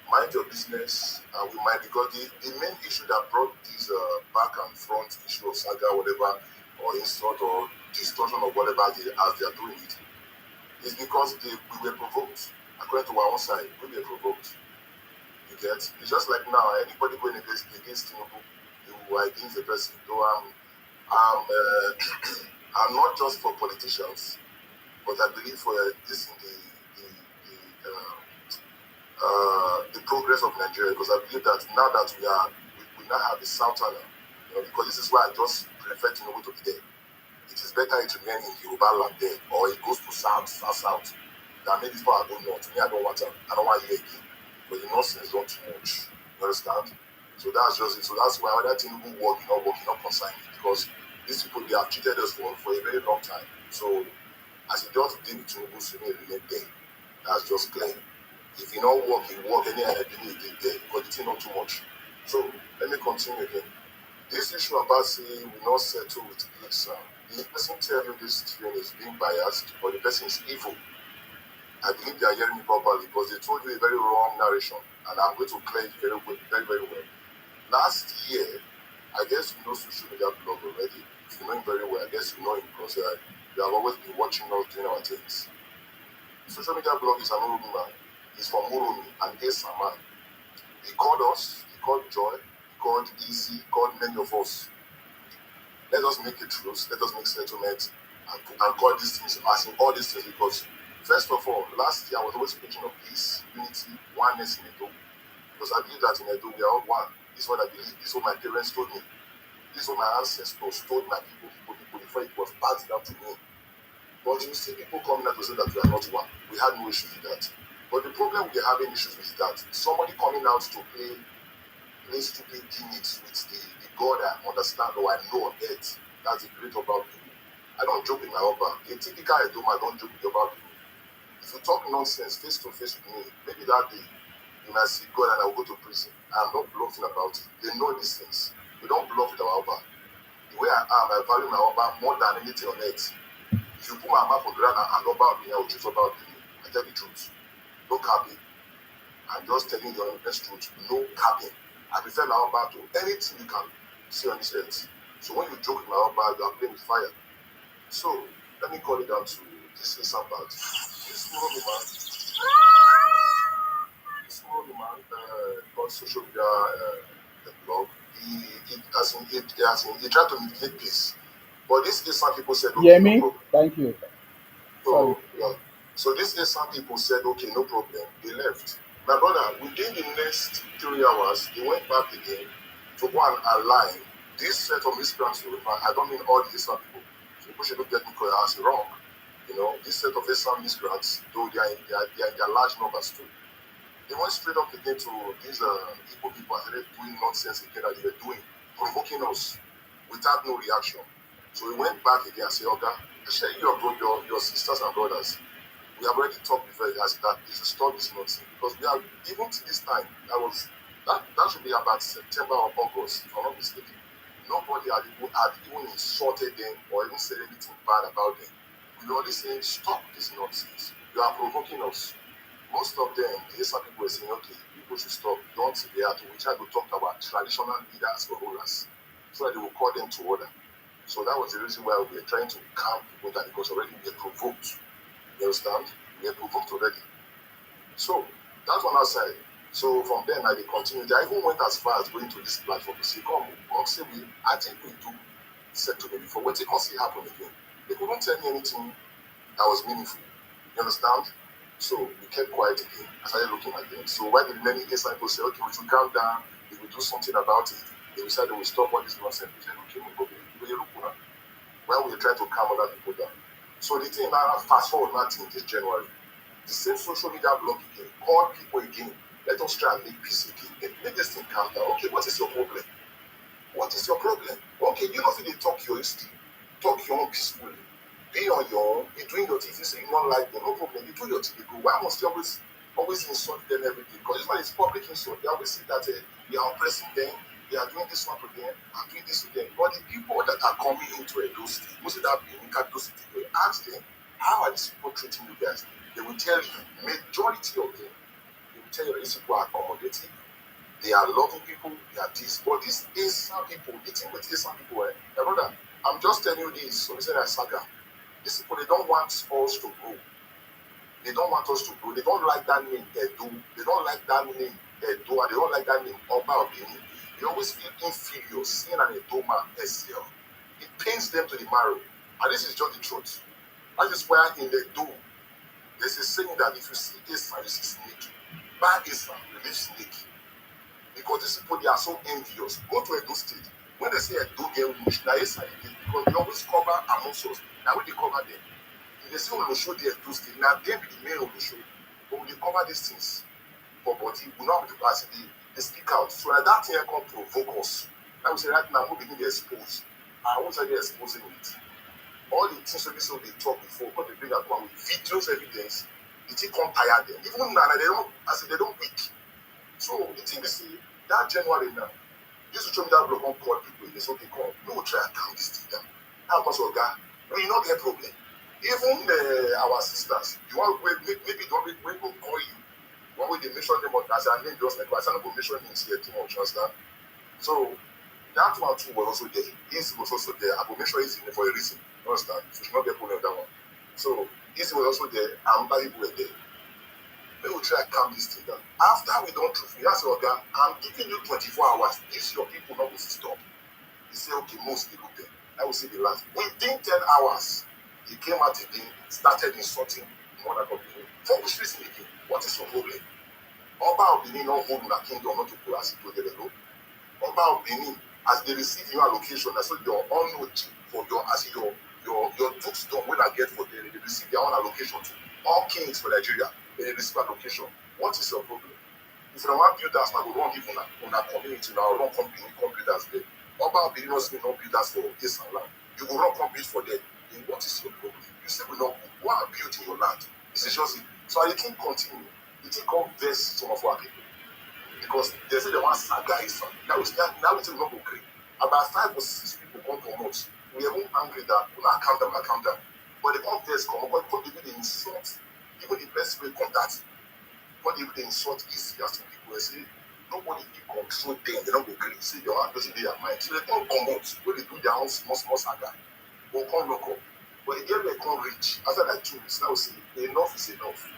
mind your business, and we mind, because the main issue that brought this back and front issue of saga, whatever, or insult or distortion or whatever as they are doing it, is because we were provoked. According to our own side, we were provoked. You get? It's just like now, anybody going against Tinubu, you are against the person. So I'm not just for politicians, but I believe for this in the progress of Nigeria, because I believe that now that we now have a southerner, because this is why I just prefer Tinubu to be there. It is better it remain in Yoruba land there, or it goes to south. That maybe for I go north. Me, I don't want to. I don't want to hear again. But the nonsense don't too much. You understand? So that's just it. So that's why other Tinubu work, not concern me, because these people, they have cheated us for a very long time. So as you just deal with Tinubu, you may remain there. That's just clear. If you don't work, you work any other day there, because it's not too much. So let me continue again. This issue about saying we not settle with peace, the person telling you this thing is being biased, or the person is evil. I believe they are hearing me properly, because they told you a very wrong narration, and I'm going to clear it very, very well. Last year, I guess you know social media blog already. If you know him very well, I guess you know him because you have always been watching us doing our things. Social media blog is an Oromi man. He's from Oromi, and he's a man. He called us, he called Joy, he called Easy, he called many of us. Let us make a truce, let us make settlement, and call these things, as in all these things, because first of all, last year I was always preaching of peace, unity, oneness in Edo, because I believe that in Edo we are all one. This is what I believe, this is what my parents told me, this is what my ancestors told my people before it was passed down to me. But you see people coming out to say that we are not one. We had no issues with that. But the problem we are having issues with is that somebody coming out to play stupid gimmicks with the God I understand or I know on earth. That's the great about people. I don't joke with my Oba. A typical Edoma, I don't joke with about people. If you talk nonsense face to face with me, maybe that day you might see God and I will go to prison. I'm not bluffing about it. They know these things. We don't bluff with our Oba. The way I am, I value my Oba more than anything on earth. If you put my mouth on ground and Oba me, I will choose about me. I tell the truth. No capping. I'm just telling you the honest truth. No capping. I prefer my Oba to anything you can see on this earth. So when you joke with my Oba, you are playing with fire. So let me call it down to this is about this Oromi man on social media blog. He tried to mitigate peace. But this is some people said, okay,
Hear
no
me?
problem.
Thank you. Sorry.
So, yeah. So this is some people said, okay, no problem. They left. My brother, within the next 3 hours, they went back again to go and align this set of miscreants. I don't mean all the Islam people. So people should not get me because I wrong. This set of Islam miscreants, though they are in their large numbers too. They went straight up again to these Igbo people and started doing nonsense again that they were doing, provoking us without no reaction. So we went back again and said, okay, share your sisters and brothers. We have already talked before as that they should stop this nonsense, because we have, even to this time, that should be about September or August, if I'm not mistaken. Nobody had even insulted them or even said anything bad about them. We were only saying, stop this nonsense. You are provoking us. Most of them, some people were saying, okay, people should stop. Don't react. We try to talk about traditional leaders or rulers so that they will call them to order. So that was the reason why we were trying to calm people down, because already we were provoked. You understand? We were provoked already. So that's on our side. So from then I continued. I even went as far as going to this platform to say, come, say I think we do said to me before. What you can see happen again? They couldn't tell me anything that was meaningful. You understand? So we kept quiet again. I started looking at them. So why did many disciples say, okay, we should calm down, we will do something about it. They decided they will stop all this nonsense. We said, okay, no problem. When we try to calm other people down. So the thing now, fast forward now till this January, the same social media blog again, call people again. Let us try and make peace again. Make this thing calm down. Okay, what is your problem? What is your problem? Okay, you know if they talk your history, talk your own peacefully. Be on your own, be doing your thing. If you say you don't like them, no problem. You do your thing, you go. Why must you always always insult them every day. Because this one is public insult. They always say that we are oppressing them, we are doing this one to them, and doing this to them. But the people that are coming into a those state, most of that being capital city, we ask them, how are these people treating you guys? They will tell you, majority of them, they will tell you these people are accommodating. They are loving people, they are this. But these Asian people, the thing with Asian people, my brother, I'm just telling you this, so listen as saga. These people, they don't want us to grow. They don't want us to grow. They don't like that name, Edo. They don't like that name, Edo. And they don't like that name, Oba Obini. They always feel inferior, seeing an Edo man, SL. It pains them to the marrow. And this is just the truth. That is why in the Edo, there's a saying that if you see Asa, you see snake. By Asa, you leave snake. Because these people, they are so envious. Go to Edo State. When they say Edo get rich, now Asa, because they always cover amongst us. Now when they cover them, if they say Olosho they Edo State, now they be the main Olosho. But when they cover these things, for body, we not have the capacity, they speak out. So like that thing can provoke us. Now we say right now, we begin to expose. I won't say they're exposing it. All the things we talk before, but they bring up with videos, evidence, the thing can't tire them. Even now, they don't, I say they don't weak. So the thing is, that January now, this social media blog won't call people, they say, okay, come, we will try and calm this thing down. How much of that? We not get problem. Even our sisters, the one maybe the one we will call you, one way they mention them as I name just like I said, not mention him here too much, understand? So that one too was also there. This was also there. I will mention his name for a reason. You understand? So you should not get problem with that one. So this was also there, and other people were there. We will try to calm this thing down. After we don't truth, we ask Oga, I'm giving you 24 hours. This your people not going to stop. He said, okay, most people there. I will say the last. Within 10 hours, he came out again, started insulting mother company. For which reason again? What is your problem? Oba Obini not hold una kingdom not to go as it will go. Oba Obini, as they receive your allocation, that's what your own for your as your dukes done when I get for them, they receive their own allocation too. All kings for Nigeria, they receive allocation. What is your problem? If you don't want builders, now we don't give on our community now, run company builders there. Oba Obini not say no builders for this and land. You will run companies for them. Then what is your problem? You say we not go and build in your land. This is just it. So I think continue. You think come verse some of our people. Because they say they want saga is now we say we not go agree. About 5 or 6 people come from us. We are even angry that we not calm down. But the come verse come up, but even the insult, even the best way contact, but even the insult easy as some people say, nobody can control them, they don't go agree. See your hand doesn't their mind. So they come out when they do their own small saga. We'll come look up. But the game they come reach after like 2 weeks, now we say enough is enough.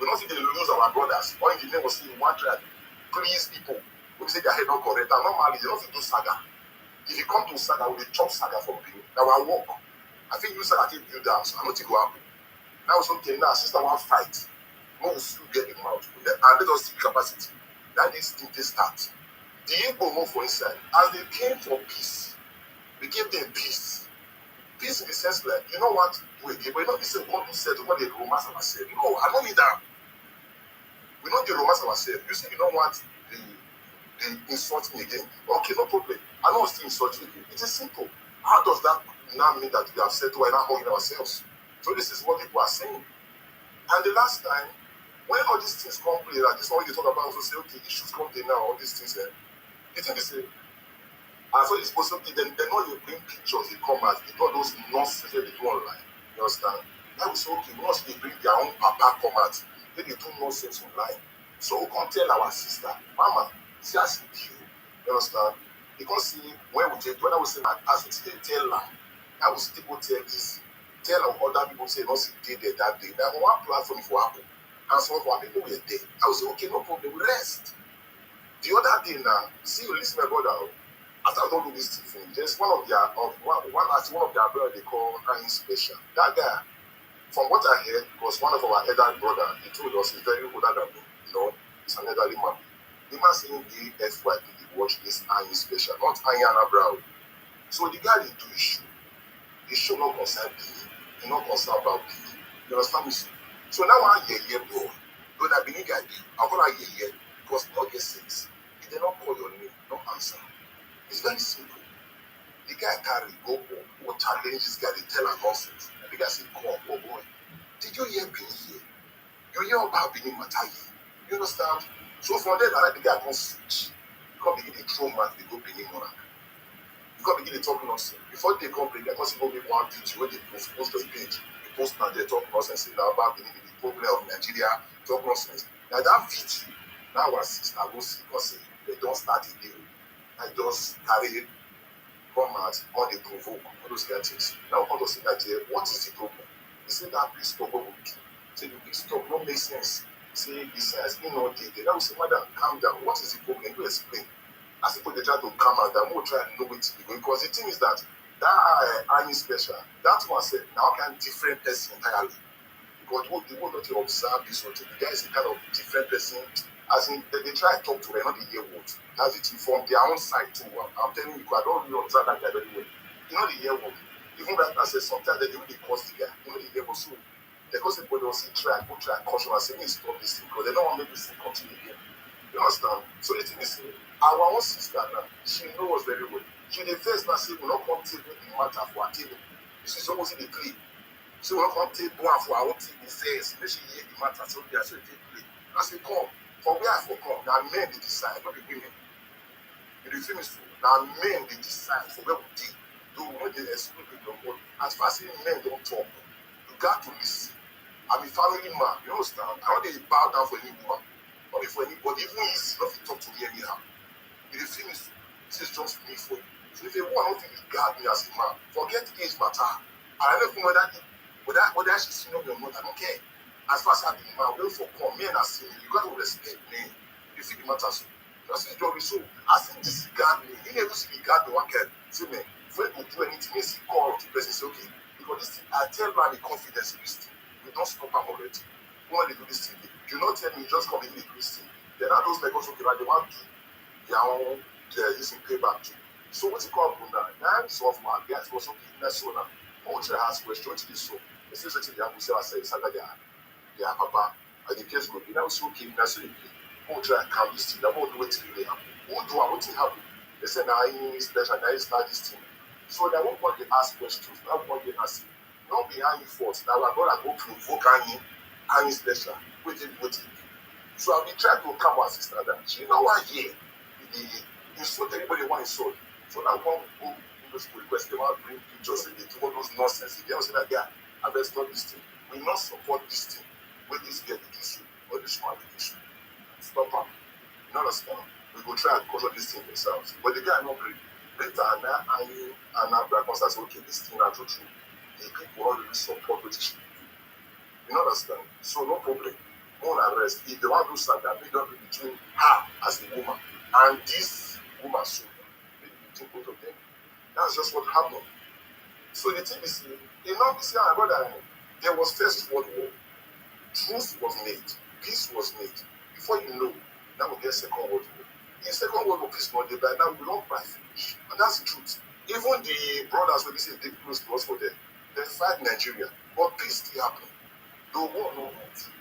We're not going to lose our brothers. Or in the name of saying one try please people. We say their head not correct. And normally they don't do saga. If you come to saga, we chop saga from people. Now I walk. I think you said I think build down. So I'm not going to happen. Now it's okay. Now sister want fight. We will still get him out. And let us see capacity. That is thing they start. The Igbo move for inside. As they came for peace, we gave them peace. Peace in the sense like, you know what, we give, but you know, this is what we said, what they romance ourselves. No, I don't need that. We don't get romance ourselves. You say you don't want the insult me again. Okay, no problem. I don't still insult you again. It is simple. How does that now mean that we have said we're not hugging ourselves? So this is what people are saying. And the last time, when all these things come play, like this one you talk about, also say, okay, issues come there now, all these things, the thing is, and so it's supposed to be, then they know you bring pictures, they come out, they do all those nonsense that they do online. You understand? Now we say, okay, once they bring their own papa come out, then they do nonsense online. So we can't tell our sister, Mama, see as you do. You understand? Because see, when we take, when I was saying that, as we tell her, I will still go tell this, tell other people say, not see day there that day. Now one platform for Apple, and some of our people were there. I will say, okay, no problem, we rest. The other day now, see, you listen, my brother. After I don't do this thing, there's one of their brother they call special. That guy, from what I heard, was one of our elder brother. He told us he's very older than me. You know, he's an elderly man. The man saying the FYP, they watch this Iron special, not Iron Brow. So the guy they do his show. The show not concern me. He not concern about me. You understand me? So now I hear bro. But I believe I do. I'm gonna hear because not get sense. If they not call your name, no answer. It's very simple. The guy carry go or challenge this guy, they tell her nonsense. And the guy say, come on, oh boy. Did you hear Benin here? You hear about Benin matter here? You understand? So from there, I like the guy can switch. You can't begin to throw mouth, they go Benin monarch. You can't begin to talk nonsense. Before they come bring, they can't go make one video where they post the page. The post now they talk nonsense. Say now about Benin, the problem of Nigeria, talk nonsense. Now that video, now our sister go see because they don't start a deal. I just carry come out or they provoke all those kind of things. Now come to see that here, what is the problem? He said that big stop what we do. Say the big stop not make sense. Say besides, you know, they now say, madam, calm down. What is the problem? You explain. As people they try to come out, they're more trying to know what to be going. Because the thing is that army special, that one said now can different person entirely. Because what the one that you observe this one, the guy is a kind of different person. As in, they try to talk to them, not the hear what. That's it from their own side too. I'm telling you, I don't really observe that guy very well. You know the hear what. Even that I said sometimes they really cause the guy. You know the hear what. So because the body also try, go try caution and say, me stop this thing because they don't want to make this thing continue again. You understand? So the thing is, our own sister now, she knows very well. She the first now say, we not come take the matter for her table. She's almost in the plea. So we come take one for our TV first. Make she hear the matter. So they are so take play. I say, come. For where I for come, now men they decide, not the women. You the film is true. Now men they decide for where we did. Though when they exclude people, but as far as men don't talk, you got to listen. I'm a family man, you understand? I don't dey bow down for any woman, not for anybody, even if not to talk to me anyhow. You the film is this is just me for you. So if a woman don't think regard me as a man, forget age matter. And I don't know whether she's senior or not, I don't care. As far as I be man, well for come, men are senior, you got to respect men. You see the matter so. Just as Johnny so as in disregard me, he never see regard me one can say man, if we do anything, he see call to person say okay. Because this thing, I tell man the confidence in this thing. We don't stop am already. When they do this thing, you not tell me you just come in the Christian. Then all those Lagos okay, like they want to their own using payback too. So what's it called now? Now so of my guys was okay in that so now. Oh, has question to this so. It's just actually I will say I say Saga their papa and the case go be now so okay in that so oh try come this thing, that won't do it really happen. What do I want to happen? They say now in special now start this thing. So they won't want to ask questions, now want to ask not behind you first. Now we're gonna go provoke any special. Waiting. So I've been trying to come our sister that she know why here. The insult everybody want insult. So now one go in those request they want to bring pictures and they do all those nonsense. They don't say that guy, I best stop this thing. We not support this thing. When this get the issue or this one the issue. Stop them. You know understand? We go try and caution this thing themselves. But the guy not great. Later now and now black monster say okay this thing are true. The people already support what it you understand? So no problem. Won't arrest. If they want to do something, they don't be between her as a woman and this woman so maybe between both of them. That's just what happened. So the thing is, you know, see, I got that there was First World War, truce was made, peace was made. Before you know, now we get Second World War. In Second World War, peace not there, but now we don't buy finish. And that's the truth. Even the brothers when they say they close to us for them, they fight Nigeria, but peace still happening. No war, no war.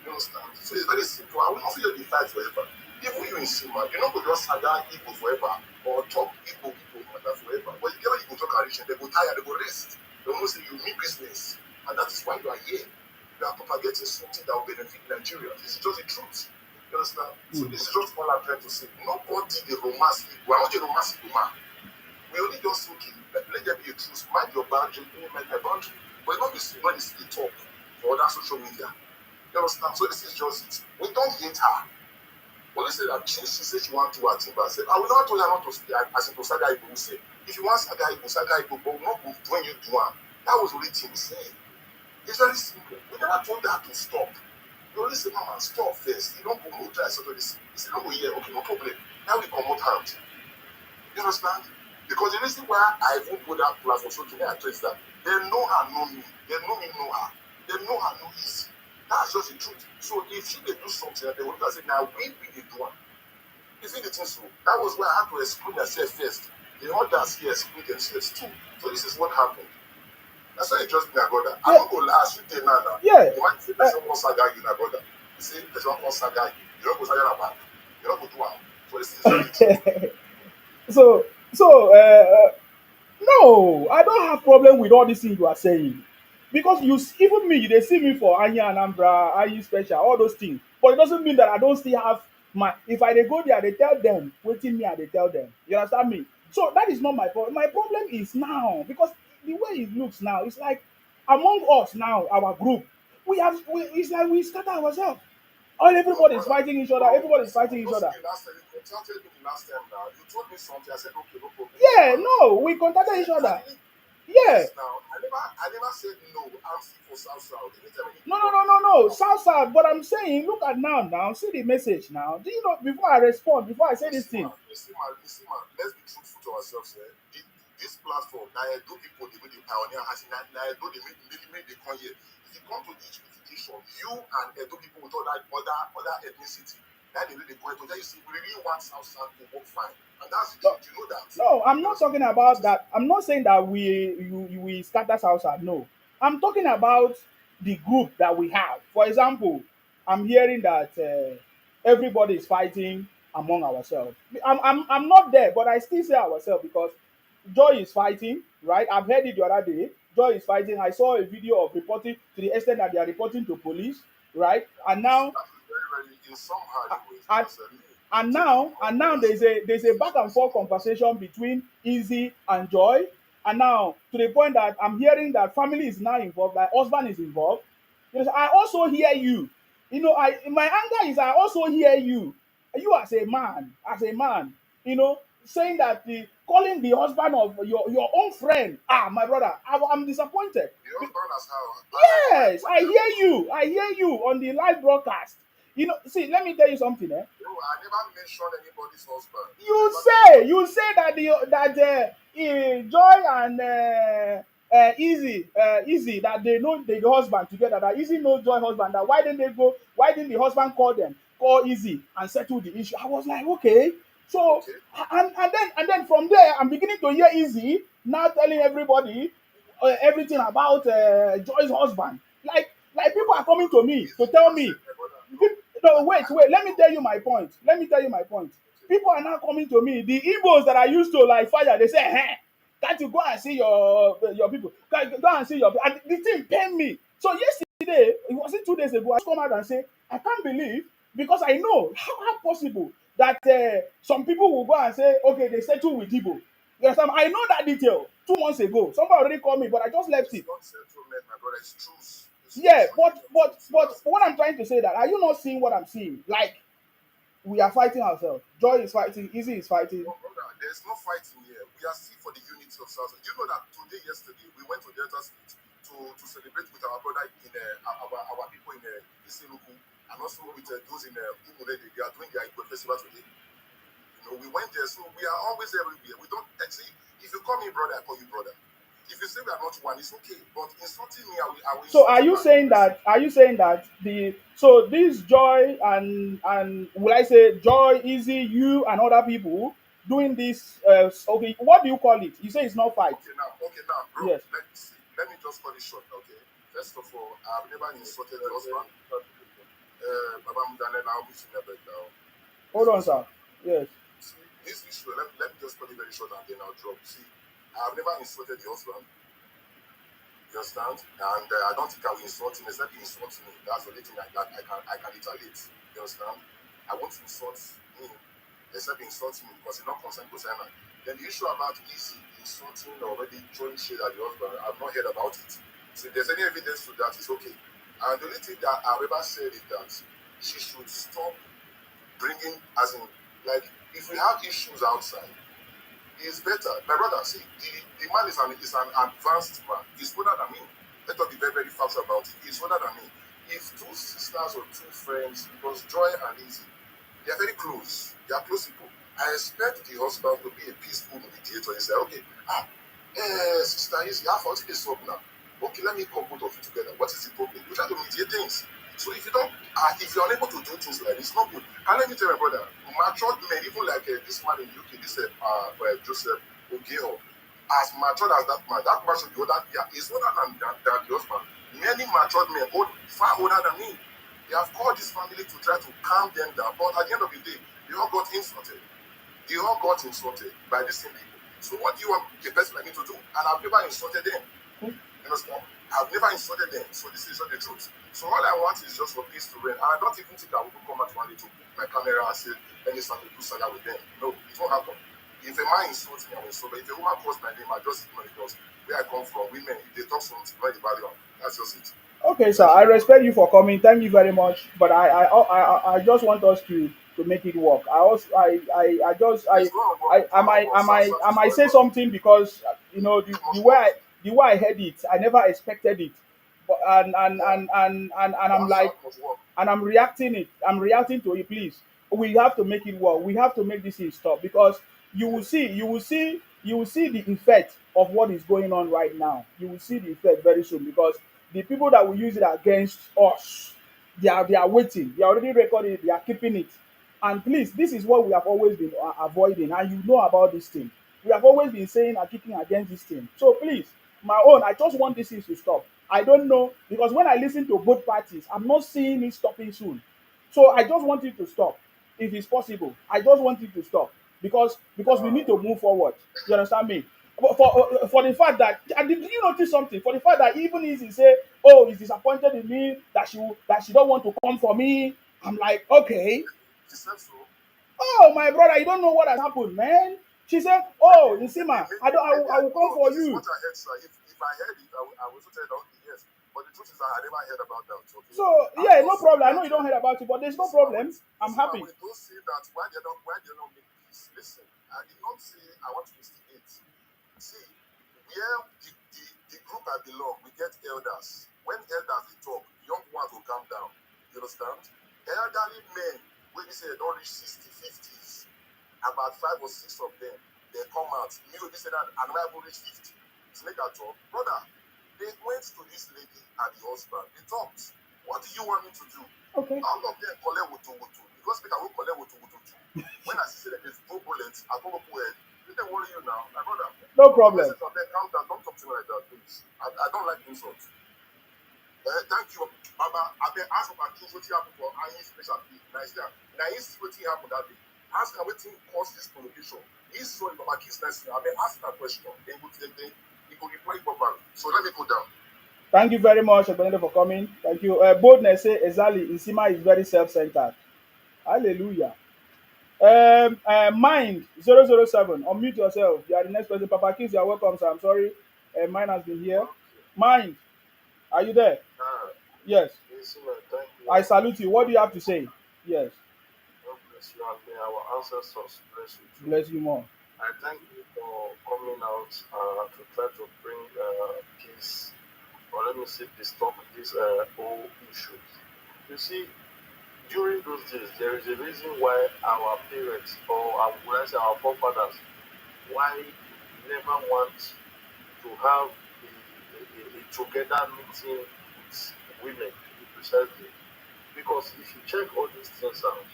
You understand? So it's very simple. I will not feel the fight forever. Even you in Sima, you know, go just saga Igbo forever or talk Igbo matter forever. But you get when you go talk Arishan, they go tired, they go rest. They will say you mean business. And that is why you are here. You are propagating something that will benefit Nigeria. This is just the truth. You understand? So this is just all I'm trying to say. Nobody the romance Igbo. I want you to romance Igbo man. We only just okay, let there be a truth. Mind your boundary, mind my boundary. But not be when it's the talk for other social media. You understand? So this is just it. We don't hate her. But let's say that she said she want to do her thing, but I said, I will not tell her not to speak as in to Saga Igbo will say. If you want Saga Igbo, but not when you do her. That was the only thing he said. It's very simple. We never told her to stop. You only say, Mama, stop first. You don't go no try sort of this. He said, no, yeah, okay, no problem. Now we come out hand. You understand? Because the reason why I even put that platform so to me, I trace that they know her, know me. They know me, know her. They know her, know easy. That's just the truth. So if she dey do something, they will look and say, now we be the one. You see the thing so? That was why I had to exclude myself first. The others here exclude themselves too. So this is what happened. That's why you just be a brother. I'm
Yeah,
not going to ask you there now.
yeah.
You might say, person wants saga you, na brother. You see, person wants saga you. You don't go saga na back. You don't go do one. So this is the truth.
So no, I don't have problem with all these things you are saying because even me, they see me for Anya Anambra, IU Special, all those things. but it doesn't mean that I don't still have my. If I dey go there, they tell them waiting me, I they tell them. You understand me? So that is not my problem. My problem is now because the way it looks now, it's like among us now, our group, it's like we scatter ourselves. All
But
everybody is
brother,
fighting each other.
bro,
Everybody is
listen,
fighting
you
each
see
other.
me last time, you contacted me the last time now. You told me something. I said, okay, no problem.
Yeah, no, we contacted each
I
other.
didn't,
Yeah,
yes, now, I never said no. I'm still for South South. Anytime
no,
anything
no,
wrong
no,
with
no,
you,
no.
now,
South South. But I'm saying, look at now. See the message now. Do you know before I respond, before I say this
listen,
thing?
man, listen, man, listen, man. Let's be truthful to ourselves. Eh? This platform, now, I do people, they the pioneer, as in, now, I do they come here. If you come to this unification, you and Edo people with other ethnicity, that they really point to, then you see, we really want South South to work fine. And that's the
No,
truth. You know that.
no, I'm
You
not
understand?
talking
It
about
is
that. I'm not saying that we scatter South South. No, I'm talking about the group that we have. For example, I'm hearing that everybody is fighting among ourselves. I'm not there, but I still say ourselves because Joy is fighting, right? I've heard it the other day. Joy is fighting. I saw a video of reporting to the extent that they are reporting to police, right? And now,
that is very, very in somehow anyways,
and
because me,
and
taking
now
the
and now
context,
there's a back and forth conversation between Easy and Joy, and now to the point that I'm hearing that family is now involved, like husband is involved. Because I also hear you. I my anger is I also hear you as a man, saying that the calling the husband of your own friend. My brother, I'm disappointed.
the husband has how, and I
Yes,
what did I do?
I hear you on the live broadcast. See, let me tell you something.
No, I never mentioned anybody's husband. I
You
never
say
mentioned
you say that Joy and Easy that they know the husband together. That Easy knows Joy husband. That why didn't they go? Why didn't the husband call Easy and settle the issue? I was like, okay. So
okay.
and then from there, I'm beginning to hear Easy now telling everybody everything about Joy's husband. Like people
Brother,
are coming to me
easy
to tell
never
me.
said my brother. No,
No, wait, wait. Let me
no.
tell you my point. Let me tell you my point.
Okay.
People are now coming to me. The Igbos that I used to like fire, they say, hey, can't you go and see your people? Can't you go and see your and the thing pain me. So yesterday, it wasn't 2 days ago, I come out and say, I can't believe because I know how possible that some people will go and say, okay, they settle with Igbo. You understand? I know that detail 2 months ago. Somebody already called me, but I just left
It's
it.
not settlement, my brother. It's truth. It's
Yeah,
truth.
but
It's
but
truth.
but
That's it.
what I'm trying to say that are you not seeing what I'm seeing? Like we are fighting ourselves. Joy is fighting. Easy is fighting.
No, brother, there's no fighting here. We are still for the unity of South. Do you know that today, yesterday, we went to Delta State to celebrate with our brother in our people in Iseluku and also with those in Umulede. They are doing their Igbo festival today. We went there, so we are always everywhere. We don't see if you call me brother, I call you brother. If you say we are not one, it's okay. But insulting me, I will
So
insult you back.
are you saying that the so this Joy and will I say Joy, Easy, you and other people doing this? Okay, what do you call it? You say it's not fight.
Okay, now, bro,
Yes.
let me see. Let me just cut it short, okay? First of all, I've never insulted the husband. Baba Mudane now, we should never now.
Hold on, sir. Yes.
See, this issue, let me just cut it very short and then I'll drop. See, I've never insulted the husband. You understand? And I don't think I will insult him, except he insults me. That's the only thing I can retaliate. You understand? I won't insult him, except he insults me because he's not concerned to Simon. Then the issue about easy insulting or already throwing shade at the husband, I've not heard about it. So if there's any evidence to that, it's okay. And the only thing that I've ever said is that she should stop bringing, as in, like, if we have issues outside, it's better. My brother, see, the man is an advanced man. He's older than me. Let us be very, very factual about it. He's older than me. If two sisters or two friends, because Joy and Easy, they are very close. They are close people. I expect the husband to be a peaceful mediator and say, okay, sister Easy, how far this up now? Okay, let me come both of you together. What is the problem? You try to mediate things. So if you don't, if you're unable to do things like this, it's not good. And let me tell my brother, matured men, even like this man in the UK, this Joseph Ogeho, as matured as that man should be older. Yeah, he's older than the husband. Many matured men, far older than me. They have called this family to try to calm them down, but at the end of the day, they all got insulted. They all got insulted by the same people. So what do you want a person like me to do? And I've never insulted them. You understand? I've never insulted them, so this is not the truth. So all I want is just for peace to reign. And I don't even think I will come out one day to put my camera and say, let me start to do saga with them. No, it won't happen. If a man insults me, I will insult. But if a woman calls my name, I just ignore it because where I come from, women, if they talk something, not the value. That's just it.
Okay, sir. I respect you for coming. Thank you very much. But I just want us to make it work. I also I just
It's not about,
I
it's not about South
I
is for
might say
everybody.
something because
Too much work.
the way I heard it, I never expected it. But
Yeah.
and I'm
That
like
South must work.
and I'm reacting to it. Please, we have to make it work. We have to make this thing stop because
Yes.
you will see the effect of what is going on right now. You will see the effect very soon because the people that will use it against us, they are waiting. They are already recording it. They are keeping it. And please, this is what we have always been avoiding. And you know about this thing. We have always been saying and kicking against this thing. So please, my own, I just want this thing to stop. I don't know because when I listen to both parties, I'm not seeing it stopping soon. So I just want it to stop if it's possible. I just want it to stop because we need to move forward. You understand me? For the fact that and did you notice something? For the fact that even if he say, "Oh, he's disappointed in me that she don't want to come for me," I'm like, okay.
She said so.
Oh, my brother, you don't know what has happened, man. She said, "Oh, Nsima, I will come
No,
for
this is
you."
what I heard, sir. If I heard it, I will also tell you that, okay, yes. But the truth is that I never heard about that, okay?
So
I'm
yeah,
not
no
saying
problem. I know
that,
you don't hear about it, but there's no
Isima, wait.
problem. I'm
Isima,
happy.
wait. Don't say that. Why they don't make peace? Listen, I did not say I want to instigate. See, where the group I belong, we get elders. When elders they talk, young ones will calm down. You understand? Elderly men, when they say they don't reach 60, 50s, about 5 or 6 of them, they come out. Me will be saying that and I will reach 50. To make a talk. Brother, they went to this lady and the husband. They talked. What do you want me to do?
Okay.
All of them collect wutu wutu. Because make I will collect wutu wutu too. When I see that there's no bullets, I come up with it. They worry you now. My brother.
No
Don't come
problem.
message on there, calm down. Don't talk to me like that, please. I don't like insults. Thank you, Baba. I've been asked about things what happened for any special day. Nigeria. Now, he's what happened that day. Ask her what thing caused this provocation. He's so in Baba King's nice. I've been asked that question. Then he could reply properly. So let me go down.
Thank you very much, Ebenezer, for coming. Thank you. Boldness say exactly. Isima is very self-centered. Hallelujah. Mind 007. Unmute yourself. You are the next person. Papa Kids, you are welcome, sir. I'm sorry. Mine has been here.
Okay.
Mind, are you there? Yes.
Thank you.
I salute you. What do you have to say? Yes.
God bless you and may our ancestors bless you too.
Bless you more.
I thank you for coming out to try to bring peace, or let me say, stop this whole issue. You see, during those days, there is a reason why our parents, or would I say our forefathers, why they never want to have a together meeting with women, precisely. Because if you check all these things out,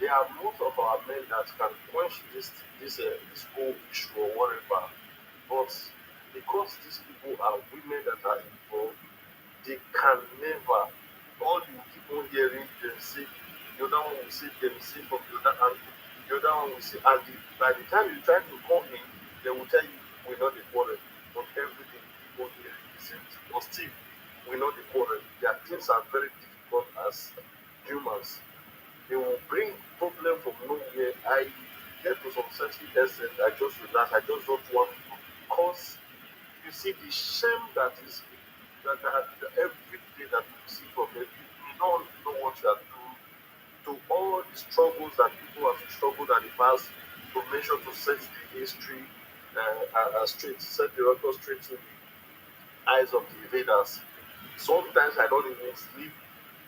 there are most of our men that can quench this whole issue or whatever. But because these people are women that are involved, they can never. All you keep on hearing them say, the other one will say them say from the other angle, the other one will say, and by the time you try to come in, they will tell you we're not the quarrel. But everything you keep on hearing the same thing. But still, we're not the quarrel. Their things are very difficult as humans. They will bring problem from nowhere. I get to some certain extent, I just relax. I just don't want to cause you see the shame that is that every day that you see from them, you don't know what you are doing to all the struggles that people have struggled at the past to make sure to set the history straight, set the record straight to the eyes of the invaders. Sometimes I don't even sleep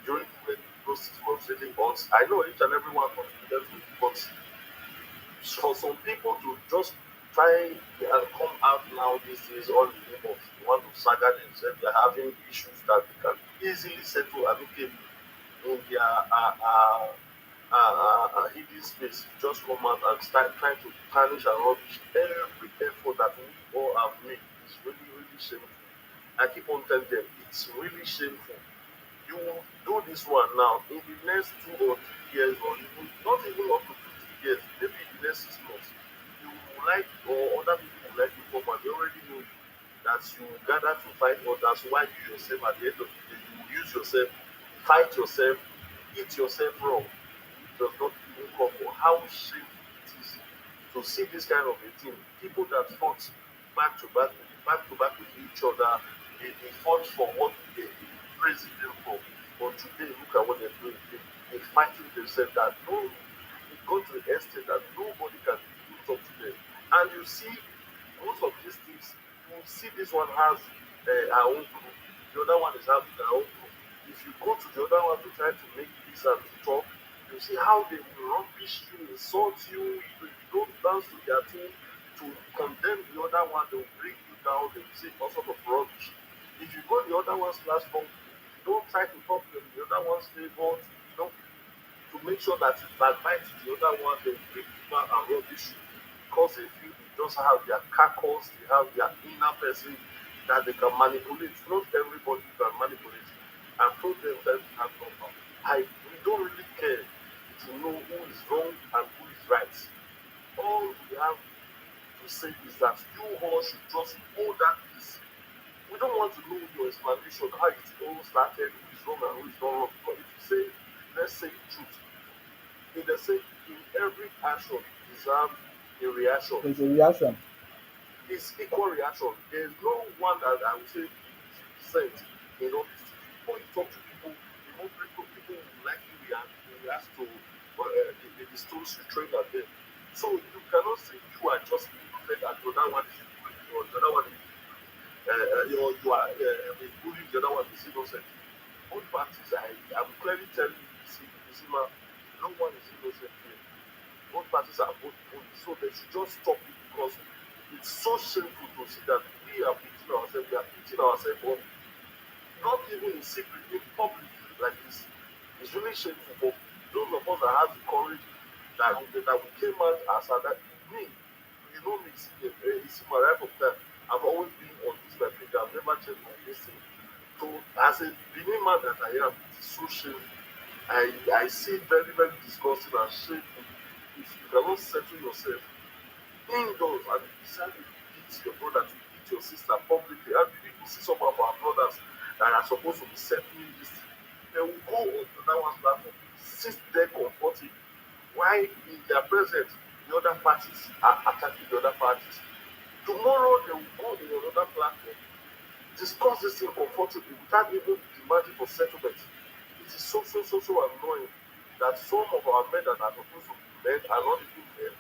during when those things were sitting, but I know each and every one contributed to it. But for some people to just try and come out now these days all the name of they want to saga themselves, they're having issues that they can easily settle amicably in their hidden space. Just come out and start trying to tarnish and rubbish every effort that we all have made. It's really, really shameful. I keep on telling them it's really shameful. You will do this one now in the next 2 or 3 years, or even not even up to 2 3 years, maybe in the next 6 months. You will like, or other people will like you come and they already know you. that you gather to fight others while you yourself at the end of the day you will use yourself, fight yourself, eat yourself raw. It does not even come for how shameful it is to see this kind of a thing. People that fought back to back with each other, they fought for what they praised them for. But today, look at what they're doing. They're fighting themselves that no, it got to the extent that nobody can even talk to them. And you see, most of these things, you see this one has her own group, the other one is having her own group. If you go to the other one to try to make peace and to talk, you see how they will rubbish you, insult you, you don't dance to their tune, to condemn the other one, they will bring you down, they will say all sort of rubbish. If you go the other one's platform, you don't try to talk to them, the other one's favor, to make sure that you backbite the other one, they will bring you down and rubbish you. Because they feel they just have their carcass, they have their inner person that they can manipulate. Not everybody can manipulate. I told them that have no we don't really care to know who is wrong and who is right. All we have to say is that you all should just hold that peace. We don't want to know your explanation, how it all started, who is wrong and who is not wrong. Because if you say, let's say the truth, in the same, in every action deserves a reaction.
There's a reaction.
It's equal reaction. There's no one that I would say 50% in all these things. When you talk to people, the more people will likely react to the stories you train at them. So you cannot say you are just innocent and the other one is or the other one is you are bullying the other one is innocent. Both parties, I'm clearly telling you, see, man, no one is innocent here. Both parties are both bullies. So they should just stop it because it's so shameful to see that we are beating ourselves up, not even in secret, in public like this. It's really shameful for those of us that have the courage that we came out as that me, you know me, it's my life of time. I've always been on this my page, I've never changed my destiny. So as a beginning man that I am, it's so shameful. I see it very, very disgusting and shameful if you cannot settle yourself indoors and you decide to beat your brother, to beat your sister publicly. And people see some of our brothers that are supposed to be settling this thing. They will go on to that one's platform, sit there comforting, while in their presence, the other parties are attacking the other parties. Tomorrow they will go in another platform, discuss this thing comfortably without even demanding for settlement. It is so annoying that some of our men that are supposed to be men are not even men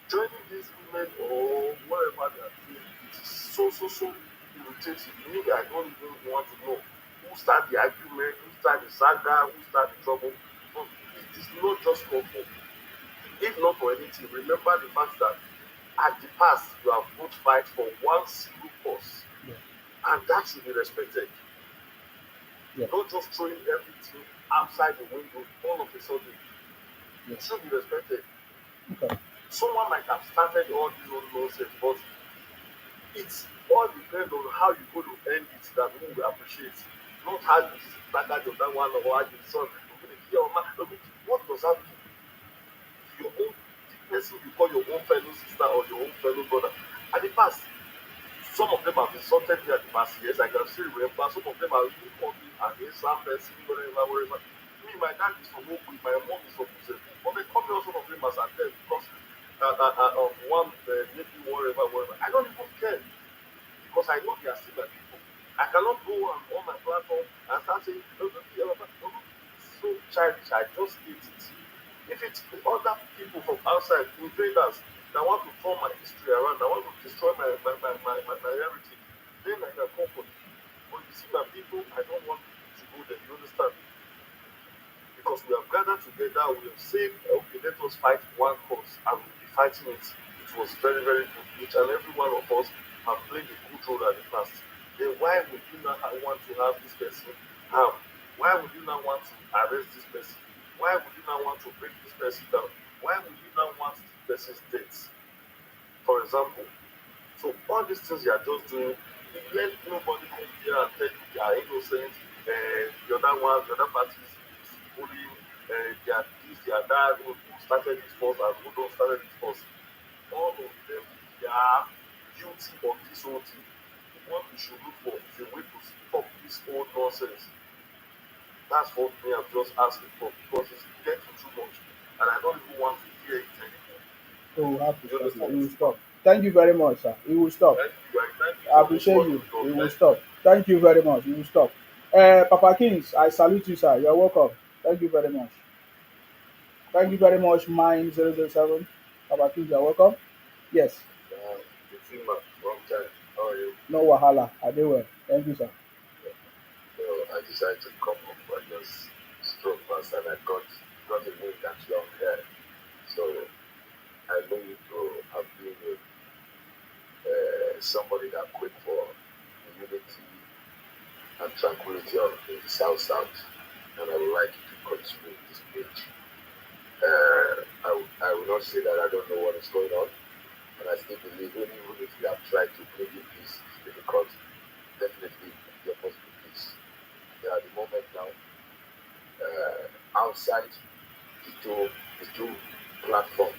joining these women or whatever they are doing. It is so irritating. Me, I don't even want to know who start the argument, who start the saga, who start the trouble. But it is not just comfort. If not for anything, remember the fact that at the past you have both fight for one single cause,
Yeah.
and that should be respected.
Yeah.
Not just throwing everything outside the window all of a sudden.
Yeah.
It should be respected.
Okay.
Someone might have started all this own nonsense, but it's all depends on how you go to end it that we will appreciate. Not how you started on that one or how you saw. What does that mean? Your own the person you call your own fellow sister or your own fellow brother. At the past, some of them have insulted me at the past. Yes, I can still remember. Some of them have even called me an Islam person, whatever. Me, my dad is from Oakwood, my mom is from Muslim. But they call me all sort of them as at them because of one, maybe whatever. I don't even care because I know they are still my people. I cannot go on my platform and start saying, no, it's so childish. I just hate it. If it's other people from outside, invaders, that want to turn my history around, that want to destroy my heritage, then I can come for you. But you see, my people, I don't want to go there. You understand? Because we have gathered together, we have said, okay, let us fight one cause, and we'll be fighting it. It was very, very good. Each and every one of us have played a good role at the past. Then why would you not want to have this person harm? Why would you not want to arrest this person? Why would you not want to break this person down? Why would you not want this person's death? For example, so all these things you are just doing, let nobody come here and tell you they are innocent, the other party is bullying, they are this, they are that, who started it first and who don't started it first. All of them, they are guilty of this whole thing. what we should look for is a way to stop this old nonsense. That's what me I'm just asking for because it's getting too much, and I don't even want to hear it anymore.
So we'll have to
You
stop it.
understand?
It will stop. Thank you very much, sir. It will stop.
Thank you
I
for this
appreciate you.
wonderful
It
talk.
will
Thank
stop. Thank you very much. It will stop. Papa Kings, I salute you, sir. You're welcome. Thank you very much. Thank you very much, Mine 007. Papa Kings, you're welcome. Yes.
you. It's in my long time. How are you?
No wahala. I do well. Thank you, sir.
So I decided to come up and just stroke past, and I got away that long hair. So I know you to have been with somebody that quit for the unity and tranquility of the South South, and I would like you to continue this page. I will not say that I don't know what is going on, and I still believe even if you have tried to bring in peace, it's difficult. Definitely, there must be peace. There are the moment now outside the two platform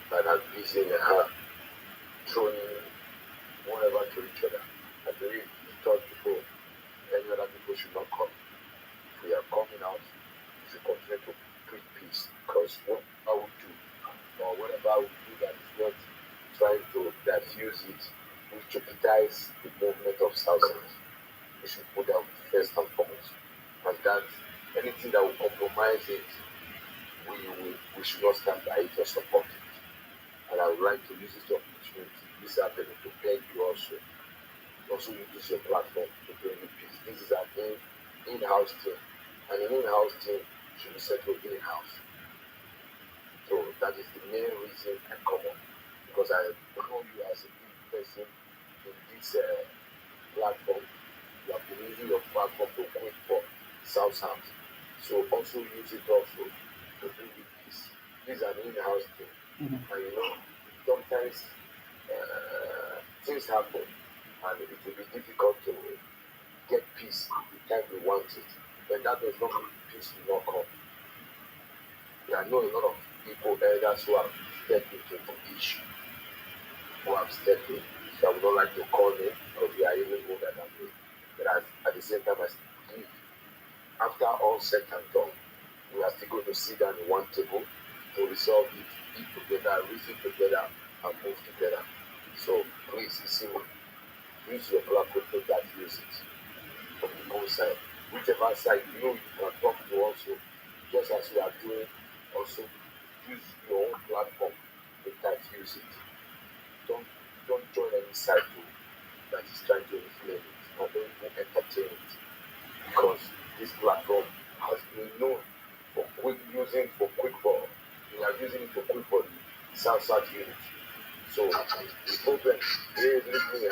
that are busy in her throwing whatever to each other. I believe we told people any other people should not come. If we are coming out, we should continue to preach peace because what I would do or whatever we do that is not trying to diffuse it, we jeopardize the movement of thousands. We should put that first and foremost. And that anything that will compromise it, we should not stand by it or support it. And I would like to use this opportunity, this happening to beg you also use your platform to bring you peace. This is an in-house thing. And an in-house thing should be settled in-house. So that is the main reason I come on. Because I know you as a big person in this platform. You have been using your platform to quit for South South. So also use it also to bring you peace. This is an in-house thing.
Mhm.
And sometimes things happen and it will be difficult to get peace the time we want it. But that does not mean peace will not come. I know a lot of people, elders who have stepped into the issue, who have stepped in. So I would not like to call them because they are even older than me. But at the same time, I believe after all said and done, we are still going to sit down in one table to resolve it, eat together, reason together, and move together. So please, you see, use your platform to that use it from the both side. Whichever side you know you can talk to also, just as you are doing, also use your own platform to that use it. Don't don't join any side group that is trying to inflame it or don't even entertain it because this platform has been known for quick using for quick for we are using it for quick for the South South unit. So the problem is leave me.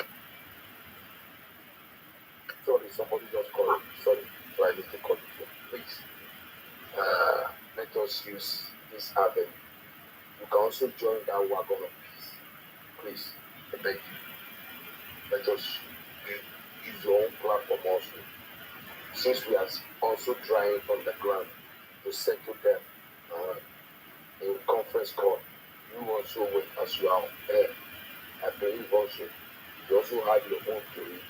Sorry, somebody just called me. Sorry, so I need to call you. Please, let us use this avenue. You can also join that wagon of peace. Please, I beg you. Let us use your own platform also. Since we are also trying on the ground to settle them in conference call, you also wait as you are there. I believe also you also have your own to it.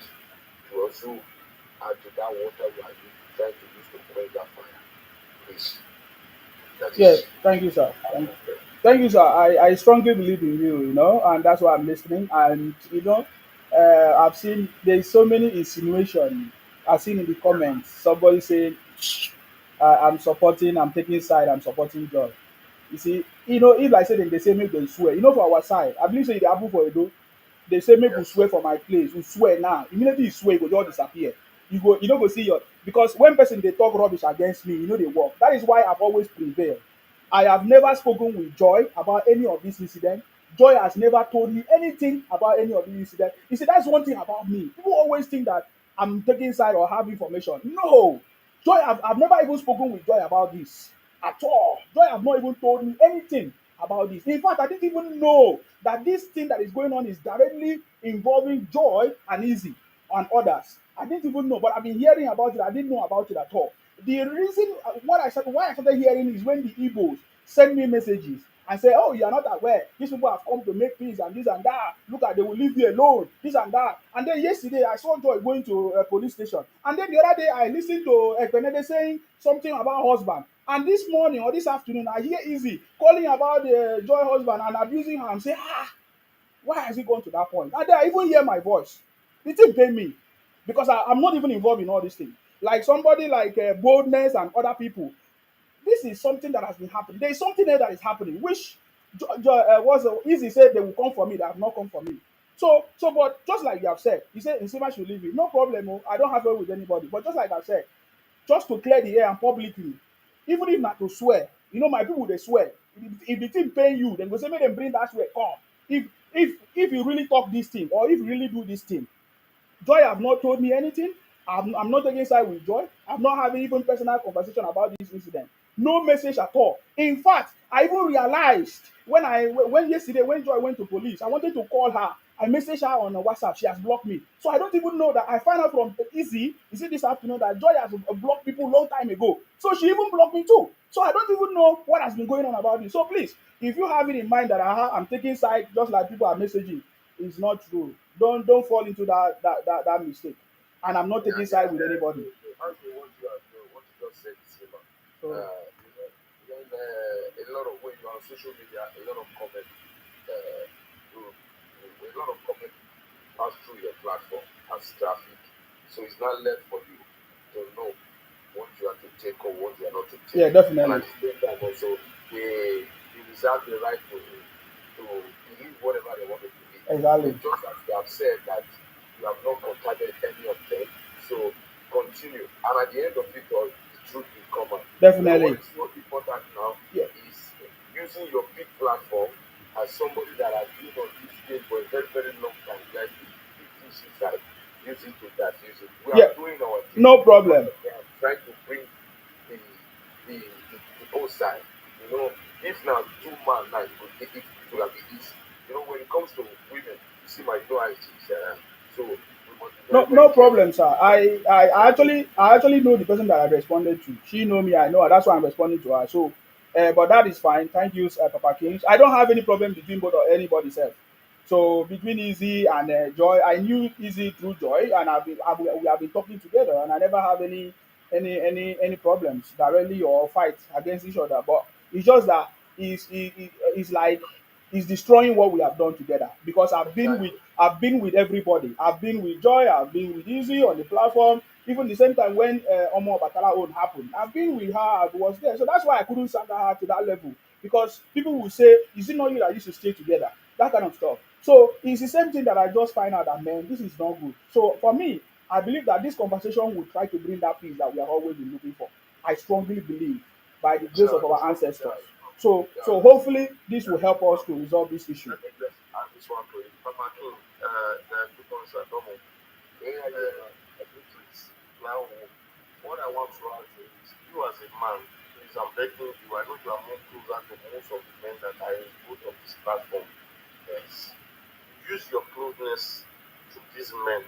You also add to that water you are trying to use to quench that fire. Please, that
Yes.
is
Thank you, sir. Thank you, sir. I strongly believe in you, and that's why I'm listening. And, I've seen there's so many insinuation. I've seen in the comments somebody saying, I'm taking side, I'm supporting John. You see, if I say them, they say make them swear. For our side, I believe say they happen for Edo. They say make we
yes.
swear for my place. We swear now. Immediately you swear, you go just disappear. You don't go see your because when person they talk rubbish against me, they work. That is why I've always prevailed. I have never spoken with Joy about any of this incident. Joy has never told me anything about any of this incident. You see, that's one thing about me. People always think that I'm taking side or have information. No, Joy, I've never even spoken with Joy about this at all. Joy have not even told me anything about this. In fact, I didn't even know that this thing that is going on is directly involving Joy and Easy and others. I didn't even know, but I've been hearing about it. I didn't know about it at all. The reason why I started hearing is when the Igbos send me messages and say, oh, you are not aware. These people have come to make peace and this and that. Look at, they will leave you alone, this and that. And then yesterday, I saw Joy going to a police station. And then the other day, I listened to Ekpenede saying something about husband. And this morning or this afternoon, I hear Easy calling about the Joy husband and abusing her and say, why has it gone to that point? And then I even hear my voice. The thing pain me because I'm not even involved in all these things. Like somebody like Boldness and other people, this is something that has been happening. There is something there that is happening, which was Easy said they will come for me, that have not come for me. But just like you have said, he said Nsima should leave it. No problem. Oh, I don't have it with anybody. But just like I said, just to clear the air and publicly, even if not to swear, my people they swear. If the thing pay you, then go say make them bring that swear. Come. If you really talk this thing or if you really do this thing, Joy have not told me anything. I'm not taking side with Joy. I'm not having even personal conversation about this incident. No message at all. In fact, I even realized when yesterday when Joy went to police, I wanted to call her. I messaged her on WhatsApp. She has blocked me. So I don't even know that. I find out from Easy, is it this afternoon, that Joy has blocked people long time ago. So she even blocked me too. So I don't even know what has been going on about this. So please, if you have it in mind that I'm taking side just like people are messaging, it's not true. Don't fall into that mistake. And I'm not taking side with anybody.
Actually, what you just said is similar.
So
When a lot of when you're on social media, a lot of comments, a lot of comments pass through your platform as traffic. So it's not left for you to know what you are to take or what you are not to take.
yeah,
And
definitely.
at the same time, also, they reserve the right to believe whatever they want to believe.
Exactly.
Just as they have said that you have not contacted any of them. So continue. And at the end of it all, the truth will come out. So what
Definitely.
is so important now
Yeah.
is using your big platform as somebody that has been on this game for a very, very long time. Like big issues like use it to that, use it. We
Yeah.
are doing our thing.
No problem.
We are trying to bring the both side. If now two man now you could take it to be easy. When it comes to women, you see my no eyes so we must be very,
No
very careful.
problem, sir. I actually know the person that I responded to. She know me, I know her. That's why I'm responding to her. So but that is fine. Thank you, Papa Kings. I don't have any problem between both or anybody self. So between Easy and Joy, I knew Easy through Joy, and we have been talking together, and I never have any problems directly or fight against each other. But it's just that it's like it's destroying what we have done together because
Exactly.
I've been with everybody. I've been with Joy. I've been with Easy on the platform. Even the same time when Omo Batala own happened, I've been with her. I was there, so that's why I couldn't stand her to that level because people will say, "Is it not you that used to stay together?" That kind of stuff. So it's the same thing that I just find out that man, this is not good. So for me, I believe that this conversation will try to bring that peace that we have always been looking for. I strongly believe by the grace of
Yeah,
our ancestors.
yeah, yeah.
So hopefully this will help us to resolve this issue.
Let me just add this one to it. Papa King, the people are normal. Please, now, what I want to ask you is, you as a man, please, I'm begging you, I know you are more closer to most of the men that are in both of this platform. Please, use your closeness to these men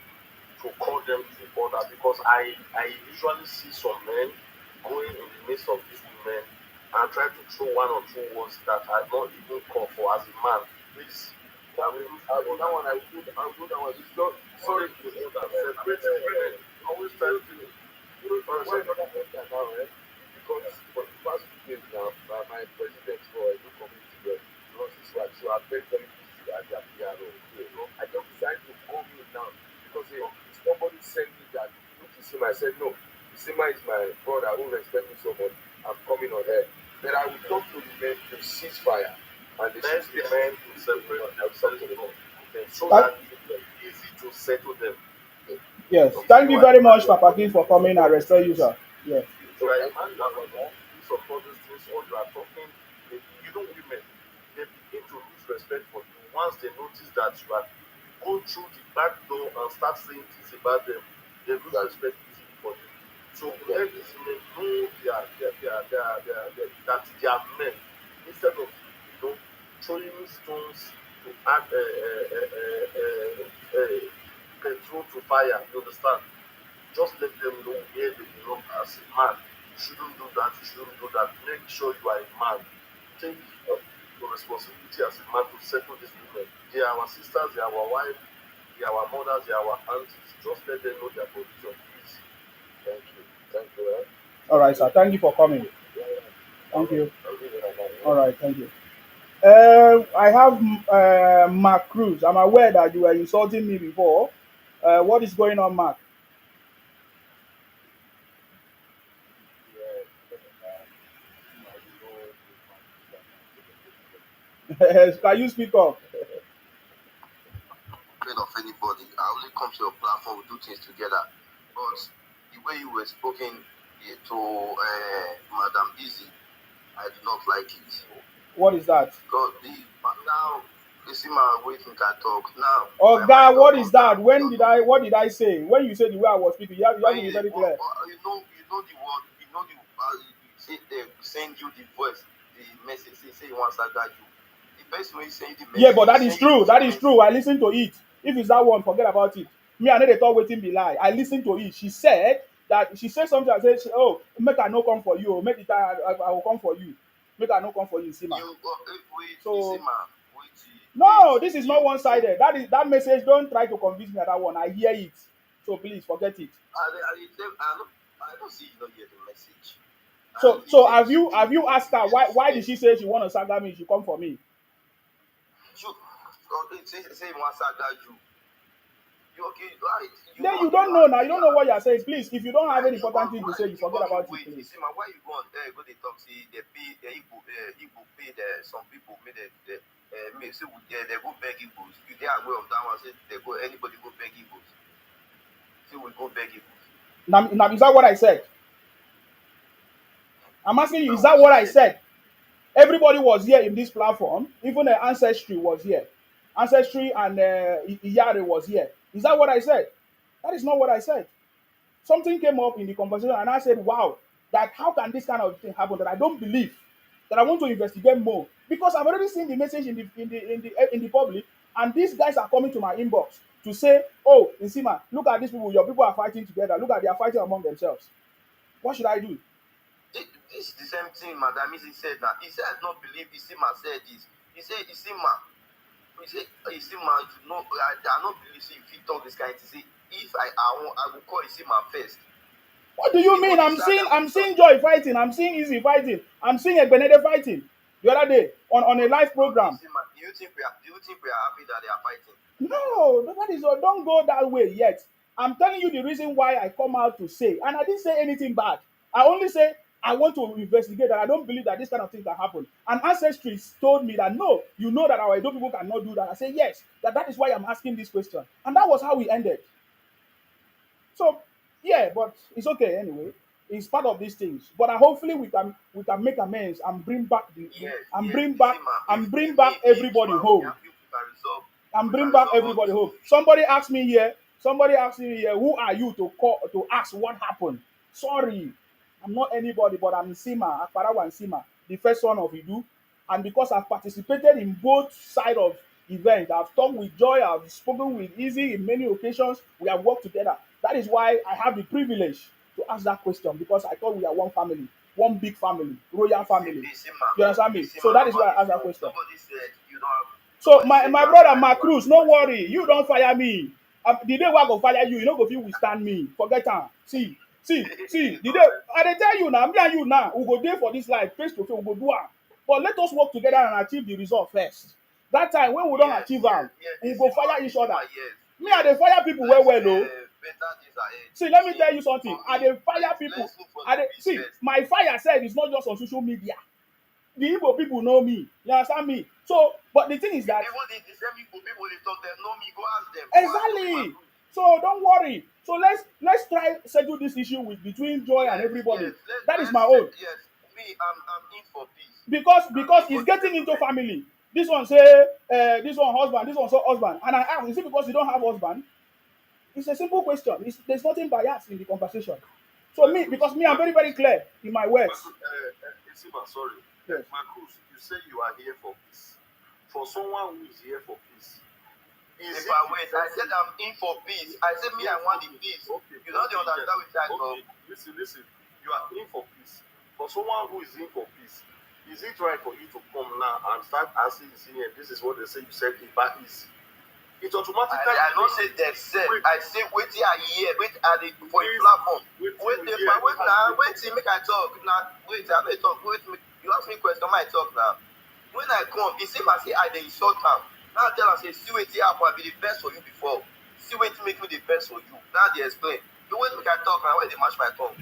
to call them to order because I usually see some men going in the midst of these women and try to throw one or two words that I don't even call for as a man. Please, that one I will do that one. It's not sorry to say that separate women. Always try to why not that now, eh? Because for the past 2 days now, my president for a new community here lost his wife. So I'm very, very busy as a PRO. I just decided to call me now because somebody sent me that look Isima. I said no. Isima is my brother who respects me so much. I'm coming on there. Then I will talk to the men to cease fire. And the men to separate themselves so
Thank,
that it will be easy to settle them.
yes.
You see
Thank you
why?
very much, Papa King, for coming. I respect you, sir. Yeah.
So I man that was all you support these things or you are talking, women, they begin to lose respect for you once they notice that you are go through the back door and start saying things about them, they lose respect easily for you. So let these men know that they are men instead of throwing stones to add petrol to fire. You understand? Just let them know where they belong as a man. You shouldn't do that, you shouldn't do that. Make sure you are a man. Take responsibility as a man to settle these women. They are our sisters, they are our wives, they are our mothers, they are our aunties. Just let them know their position, please. Thank you. Thank you. Eh?
All right, sir. Thank you for coming.
Yeah,
Thank you.
I'll leave it at that.
All right, thank you. I have Mark Cruz. I'm aware that you were insulting me before. What is going on, Mark?
Yeah.
Can you speak up?
Afraid of anybody. I only come to your platform, we do things together. But the way you were spoken to Madam Easy, I do not like it.
What is that?
Because now, you see my waiting can talk. Now,
Oh
my
God,
mind don't
what is
come
that?
down.
When did I? What did I say? When you said the way I was speaking, you have to be very clear.
You know the word, you know the say they send you the voice, the message. Say you want to you. The best way send you the message.
Yeah, but that is
send you
true.
the
That is
message.
true. I listened to it. If it's that one, forget about it. Me, I know they thought waiting be lie. I listened to it. She said something. I said, "Oh, make I no come for you. Make it. I will come for you. Make I no come for you, Sima."
You wait,
So
man,
no, this is not one-sided. That message. Don't try to convince me of that one. I hear it. So please forget it.
I don't see you don't hear the message.
So have you asked her why did she say she want to saga me? She come for me.
Say one saga you. You okay? Right?
Then you don't know now. You don't know what you are saying. Please, if you don't have any important thing to say, you forget about it,
wait,
please.
see, man, why you go on there? Go they talk. See, they pay the Igbo pay some people made the say they go beg Igbos. You they are aware of that one. Say they go anybody go beg Igbos. See, we go beg Igbos.
Now, is that what I said? I'm asking you, is
Now,
that
what
what
you
I
said?
said? Everybody was here in this platform. Even the ancestry was here. Ancestry and Iyare was here. Is that what I said? That is not what I said. Something came up in the conversation, and I said, "Wow, that how can this kind of thing happen? That I don't believe. That I want to investigate more because I've already seen the message in the public, and these guys are coming to my inbox to say, "Oh, Nsima, look at these people. Your people are fighting together. Look at they are fighting among themselves. What should I do?"
This is the same thing Madam Izzy said now. He said, I don't believe Isima said this. He said, Isima, you know, I don't believe if he talk this kind of thing. If I will call Isima first.
What do you mean? I'm seeing Joy fighting. I'm seeing Easy fighting. I'm seeing Egbenede fighting the other day on a live program.
Isima, do you think we are happy that they are fighting?
No, that is don't go that way yet. I'm telling you the reason why I come out to say, and I didn't say anything bad. I only say I want to investigate that I don't believe that this kind of thing can happen. And ancestries told me that no, you know that our Edo people cannot do that. I say yes, that is why I'm asking this question. And that was how we ended. So yeah, but it's okay anyway. It's part of these things. But hopefully we can make amends and bring back and bring back
Isima,
and bring
me,
back everybody home.
we can resolve.
And
We can
bring back
resolve all
everybody
this
home.
issue.
Somebody asked me here, who are you to ask what happened? Sorry, I'm not anybody, but I'm Sima, Akparawa and Sima, the first son of Idu. And because I've participated in both sides of events, I've talked with Joy, I've spoken with Easy in many occasions, we have worked together. That is why I have the privilege to ask that question, because I thought we are one family, one big family, royal family. You understand me? So that is why I asked that question.
Nobody said you don't have.
So my brother Mark Cruz, no worry, you don't fire me. The day wey I go fire you, you no go fit withstand me. Forget am. See. The day I dey tell you now, me and you now, we go dey for this life face to face, we go do am. But let us work together and achieve the result first. That time when we don achieve am, we go fire each other. Me, I dey fire people well o. See, let me tell you something. I dey fire people. See, my fire sef is not just on social media. The Igbo people know me. You understand me? So, but the thing is that
Even the same Igbo people they talk, them know me. Go ask them.
exactly. So don't worry. So let's try settle this issue with between Joy and everybody. That is my own.
Yes, me, I'm in for peace.
Because it's getting into family. This one say this one husband, this one say husband, and I ask, is it because you don't have husband? It's a simple question. There's nothing biased in the conversation. So because I'm very very clear in my words.
Sorry.
Yes.
Marcus, you say you are here for peace. For someone who is here for peace. I said I'm in for peace. I said me, I want the peace. Okay. You don't understand what I talk. Listen. You are in for peace. For someone who is in for peace, Is it right for you to come now and start asking the senior, this is what they say you said it back is it automatically
I don't say that said.
wait,
I say wait till I hear, wait at the for a platform.
wait till
Wait
we
the
hear.
wait now, wait till make I talk. Now wait, I may talk, wait me. You ask me question, I talk now. When I come, it seems as say I dey insult am. Now I tell am say see wetin happen, I be the best for you before. See wetin make me the best for you. Now they explain. You wait make I talk now, when they match my tongue.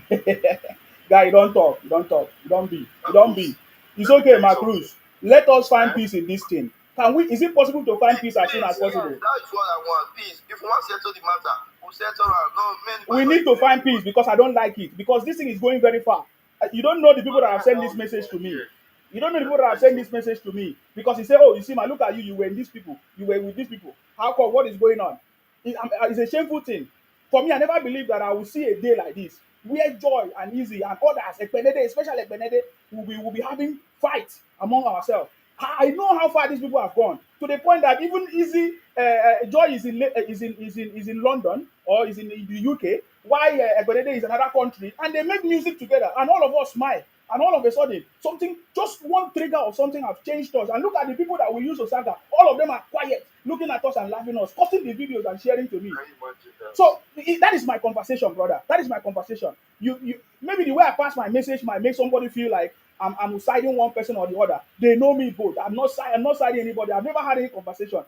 Guy, you don't talk. You don't talk. You don't be. You don't
Cruz,
be. It's
let me
okay,
tell you something.
Macruz. Let us find
Eh?
peace in this thing. Can we? Is it possible to find peace as soon
Peace,
as
yes,
possible?
that is what I want. Peace. If we want to settle the matter, we'll settle am. No, many
We need to find peace because I don't like it. Because this thing is going very far. You don't know the people that have sent this message to me. You don't know the
Let
people
me
that
tell
have
you
sent this
something.
message to me because he said, "Oh, you see, man, look at you. You were in these people. You were with these people. How come? What is going on?" It's a shameful thing. For me, I never believed that I will see a day like this where Joy and Easy and others, Ekpenede, especially Ekpenede, will be having fights among ourselves. I know how far these people have gone to the point that even Easy, Joy is in London or is in the UK, while Ekpenede is in another country, and they make music together, and all of us smile. And all of a sudden, something, just one trigger of something has changed us. And look at the people that we use Osaka. All of them are quiet, looking at us and laughing at us, cutting the videos and sharing to me.
Can you imagine that?
So that is my conversation, brother. That is my conversation. You maybe the way I pass my message might make somebody feel like I'm siding one person or the other. They know me both. I'm not siding anybody. I've never had any conversation.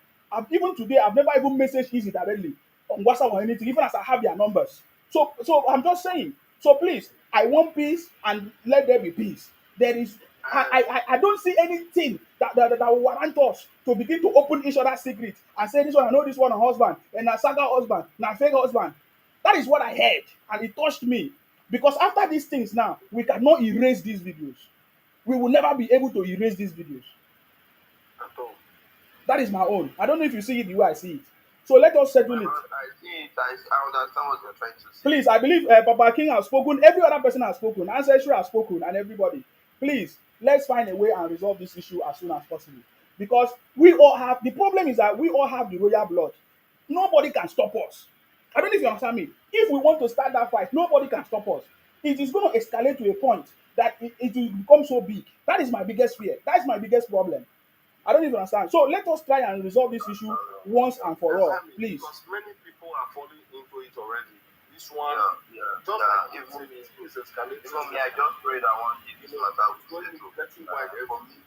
Even today, I've never even messaged Easy directly on WhatsApp or anything, even as I have their numbers. So I'm just saying. So please, I want peace and let there be peace. There is I don't see anything that will warrant us to begin to open each other's secrets and say this one I know this one a husband and a saga husband, na fake husband. That is what I heard and it touched me because after these things now we cannot erase these videos. We will never be able to erase these videos.
At all.
That is my own. I don't know if you see it the way I see it. So let us settle it.
I see it. I understand what you're trying to say.
Please, I believe Papa King has spoken, every other person has spoken, Ancestry has spoken, and everybody. Please, let's find a way and resolve this issue as soon as possible. Because we all have, the problem is that we all have the royal blood. Nobody can stop us. I don't know if you understand me. If we want to start that fight, nobody can stop us. It is going to escalate to a point that it will become so big. That is my biggest fear. That is my biggest problem. I don't even understand. So let us try and resolve this issue once and for all,
Exactly,
please.
because many people are falling into it already. This one, just like
Even me,
it's escalating.
even me, I just prayed I want this matter
It's
will
going to
settle.
be getting wide
For
every
me,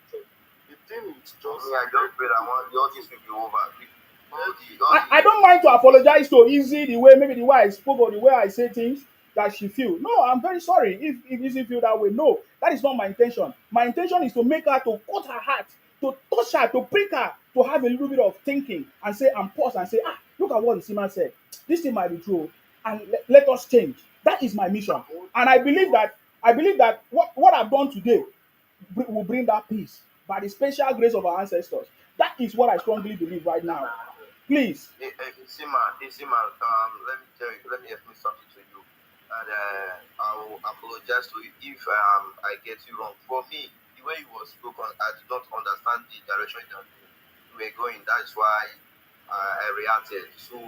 the thing is
for
just
me, I just prayed I want all this will be over.
I don't mind to apologize to Izzy maybe the way I spoke or the way I say things that she feel. No, I'm very sorry if Izzy feel that way. No, that is not my intention. My intention is to make her to cut her heart, to touch her, to prick her, to have a little bit of thinking and say and pause and say, look at what the Seaman said. This thing might be true, and let us change. That is my mission, and I believe that what I've done today will bring that peace by the special grace of our ancestors. That is what I strongly believe right now. Please.
Let me tell you, let me explain something to you, and I will apologize to you if I get you wrong. For me, the way you was spoken, I did not understand the direction that you were going. That's why I reacted. So,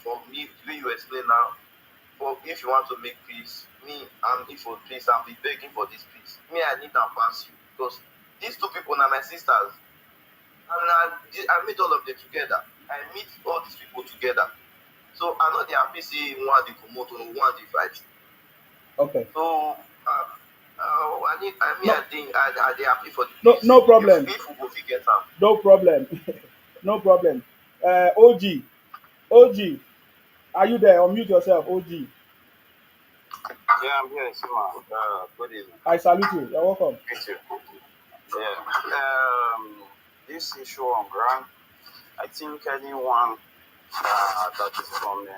for me, the way you explain now, for if you want to make peace, me, I'm in for peace. I'm be begging for this peace. Me, I need to advance you because these two people are my sisters. And I meet all of them together. I meet all these people together. So I know they are busy one the promote or one the fight.
Okay.
So
No,
I think they happy for the
no,
peace.
no problem.
If we go get them.
No problem. No problem. OG, are you there? Unmute yourself, OG.
Yeah, I'm here, Sima. Good evening.
I salute you. You're welcome.
Thank you. Yeah. This issue on ground, I think anyone that is from the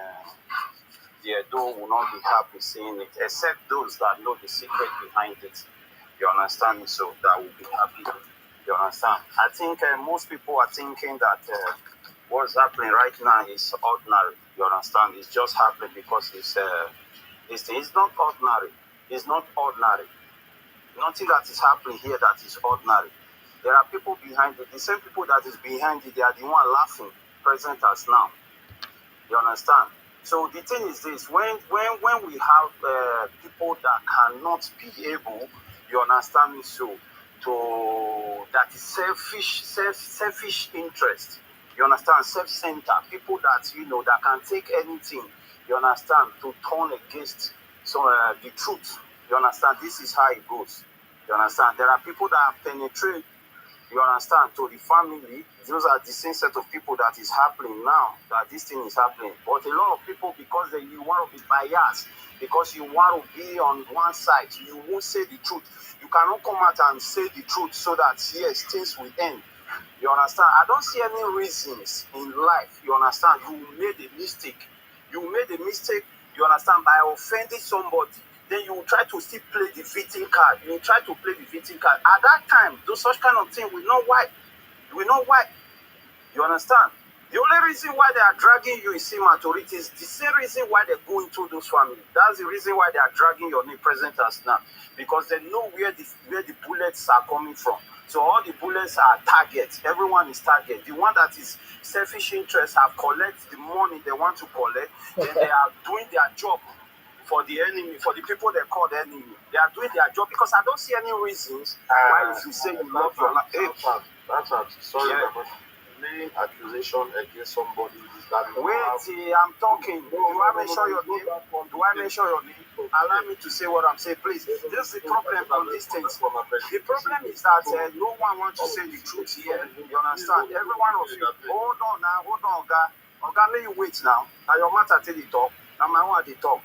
Edo will not be happy seeing it, except those that know the secret behind it. You understand me? So that will be happy. You understand? I think most people are thinking that what's happening right now is ordinary. You understand? It's just happening because it's not ordinary. It's not ordinary. Nothing that is happening here that is ordinary. There are people behind it. The same people that is behind it, they are the one laughing present as now. You understand? So the thing is this: when we have people that cannot be able, you understand me? So that is selfish interest. You understand? Self-centered people that that can take anything. You understand? To turn against the truth. You understand? This is how it goes. You understand? There are people that penetrate, you understand, to the family. Those are the same set of people that is happening now, that this thing is happening. But a lot of people, because you want to be biased, because you want to be on one side, you won't say the truth. You cannot come out and say the truth so that, yes, things will end. You understand? I don't see any reasons in life. You understand? You made a mistake. You understand, by offending somebody. Then you will try to still play the victim card. You will try to play the victim card. At that time, those such kind of thing will not wipe. Will not wipe. You understand? The only reason why they are dragging you in same authority is the same reason why they go into those families. That's the reason why they are dragging your name present as now. Because they know where the bullets are coming from. So all the bullets are targets. Everyone is target. The one that is selfish interest have collect the money they want to collect. Then they are doing their job for the enemy, for the people they call the enemy. They are doing their job because I don't see any reasons why if you say you love your life.
That's sorry, yeah. Laying accusation against somebody that
wait, I'm talking. Do I mention your name? Do I mention your name? Allow me to say what I'm saying, please. This is the problem on these things. The problem is that no one wants to say the truth here. You understand? Every one of you. Hold on, Oga. Oga, may you wait now. Now your matter till the talk. Now my own at the talk.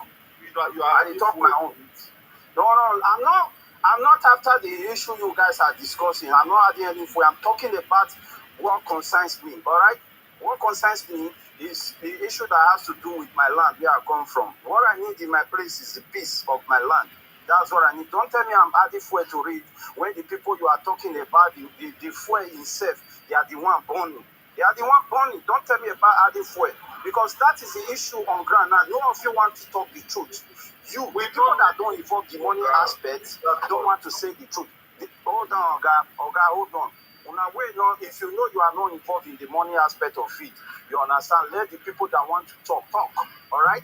I talk my own. No, I'm not after the issue you guys are discussing. I'm not adding any info. I'm talking about what concerns me. All right? What concerns me is the issue that has to do with my land, where I come from. What I need in my place is the peace of my land. That's what I need. Don't tell me I'm adding fuel to read when the people you are talking about, the fuel itself, they are the one burning. They are the one burning. Don't tell me about adding fuel. Because that is the issue on ground now. No of you want to talk the truth. People that don't involve the money aspect don't want to say the truth. Hold on, Oga, hold on. Wait, no, if you know you are not involved in the money aspect of it, you understand, let the people that want to talk. All right?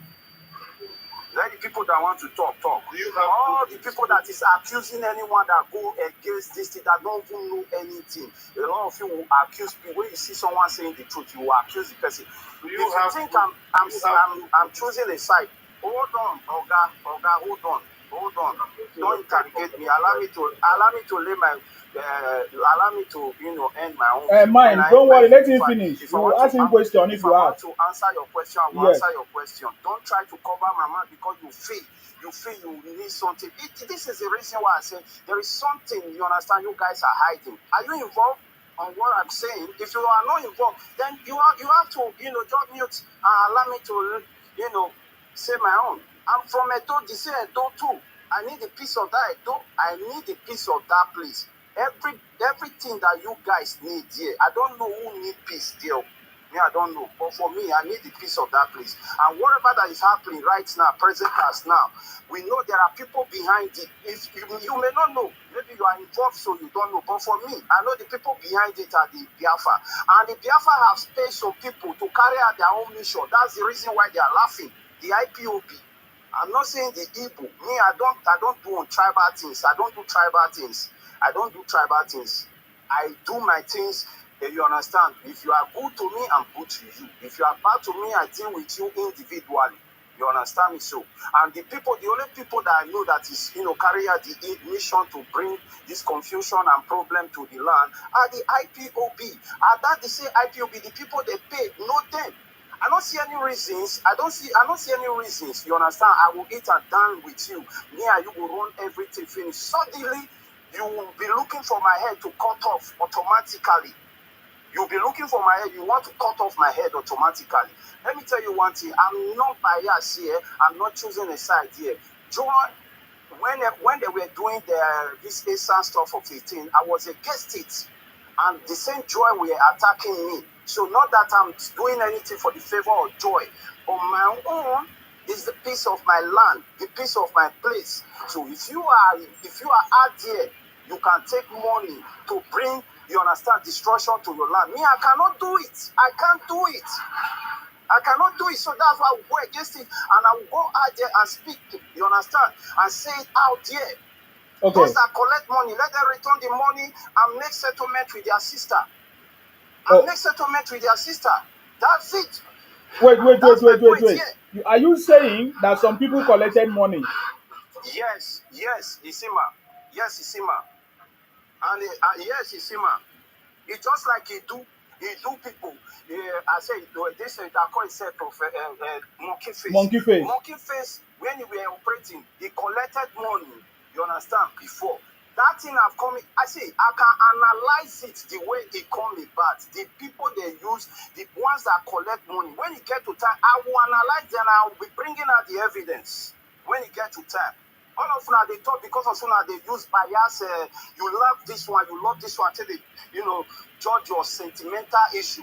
Let the people that want to talk. All the people that is accusing anyone that go against this thing, that don't even know anything. A lot of you will accuse people. When you see someone saying the truth, you will accuse the person. If you think I'm choosing a side, hold on, Oga, hold on. Don't interrogate me. Allow me to lay my allow me to end my own.
Mine, don't worry, let him finish. You will ask him question if you
want
ask.
to answer your question, I will answer your question. Don't try to cover my mouth because you feel you need something. This is the reason why I say there is something, you understand, you guys are hiding. Are you involved on what I'm saying? If you are not involved, then you have to drop mute and allow me to say my own. I'm from Edo, they say Edo too. I need a piece of that Edo. I need a piece of that place. Everything that you guys need here, I don't know who need peace there. Me, I don't know. But for me, I need the peace of that place. And whatever that is happening right now, present as now, we know there are people behind it. If you may not know, maybe you are involved so you don't know. But for me, I know the people behind it are the Biafra. And the Biafra have space some people to carry out their own mission. That's the reason why they are laughing. The IPOB. I'm not saying the Igbo. Me, I don't do tribal things. I don't do tribal things. I do my things. You understand? If you are good to me, I'm good to you. If you are bad to me, I deal with you individually. You understand me? So, and the only people that I know that is, carry out the mission to bring this confusion and problem to the land are the IPOB. And that they say IPOB, the people they pay, not them. I don't see any reasons. I don't see any reasons. You understand? I will eat and dine with you. Me and you will run everything finish. Suddenly, you will be looking for my head to cut off automatically. You'll be looking for my head. You want to cut off my head automatically. Let me tell you one thing. I'm not biased here. I'm not choosing a side here. Joy, when they were doing this ASAN stuff of 18, I was against it. And the same joy were attacking me. So not that I'm doing anything for the favor of joy. On my own is the peace of my land, the peace of my place. So if you are out there, you can take money to bring, you understand, destruction to your land. Me, I cannot do it. I can't do it. I cannot do it. So that's why I will go against it. And I will go out there and speak, you understand, and say it out there.
Okay.
Those that collect money, let them return the money and make settlement with their sister.
Oh,
That's it.
wait, wait, wait,
That's my
wait, wait,
point
wait.
here.
Are you saying that some people collected money?
Yes, Isima. Yes, Isima. And yes, Isima. It's just like he do people. I say this I call itself of monkey face.
Monkey face.
Monkey face. When we were operating, he collected money. You understand? Before that thing have come. I say I can analyze it the way it come about. The people they use, the ones that collect money. When it get to time, I will analyze them. I will be bringing out the evidence when it get to time. All of una they talk because of una they use bias. You love this one, you love this one. Till they, judge your sentimental issue.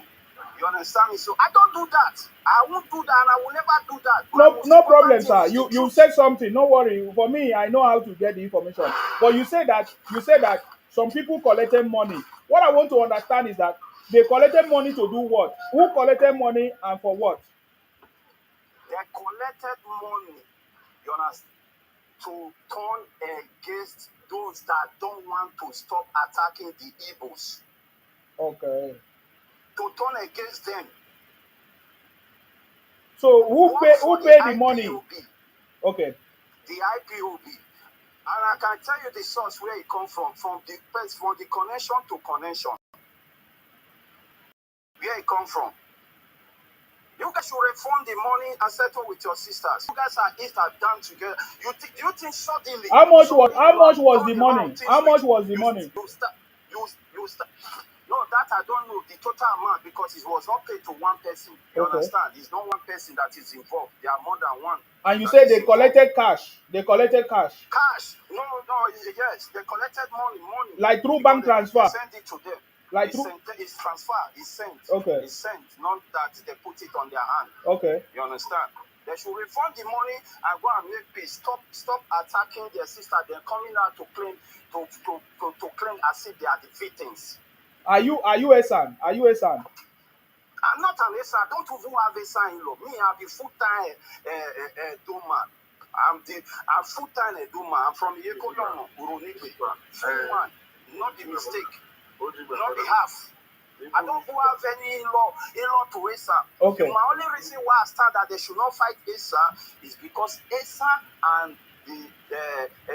You understand me? So I don't do that. I won't do that, and I will never do that. My
No,
most
no
important
problem,
thing
sir.
is the
You
truth.
said something. No worry. For me, I know how to get the information. But you said that some people collected money. What I want to understand is that they collected money to do what? Who collected money and for what?
They collected money. You understand? To turn against those that don't want to stop attacking the Igbos.
Okay.
To turn against them.
So who
Work
pay
for
who
the
paid the money?
IPOB.
Okay.
The IPOB. And I can tell you the source where it come from the connection to connection. Where it come from. You guys should refund the money and settle with your sisters. You guys are east and down together. You think suddenly
How much was the money? How much was the money?
you start. No, that I don't know the total amount because it was not paid to one person. You
Okay.
understand? It's not one person that is involved. There are more than one.
And you
that
said
is
they
involved.
collected cash. They collected cash.
Cash. No, yes. They collected money.
Like through
Because
bank
they
transfer.
sent it to them.
Like through.
It's transfer. It's sent.
Okay.
It's sent. Not that they put it on their hand.
Okay.
You understand? They should refund the money and go and make peace. Stop attacking their sister. They're coming out to claim to claim as if they are the victims.
Are you a son? Are you a son?
I'm not an ESA. I don't even have a sign law. Me, I'm the full-time doorman. I'm full-time doorman. I'm from Yekoyono, Uronigwe. Full one. Not the mistake. Not the half. I don't have any law to ESA.
Okay.
My only reason why I stand that they should not fight ESA is because ESA and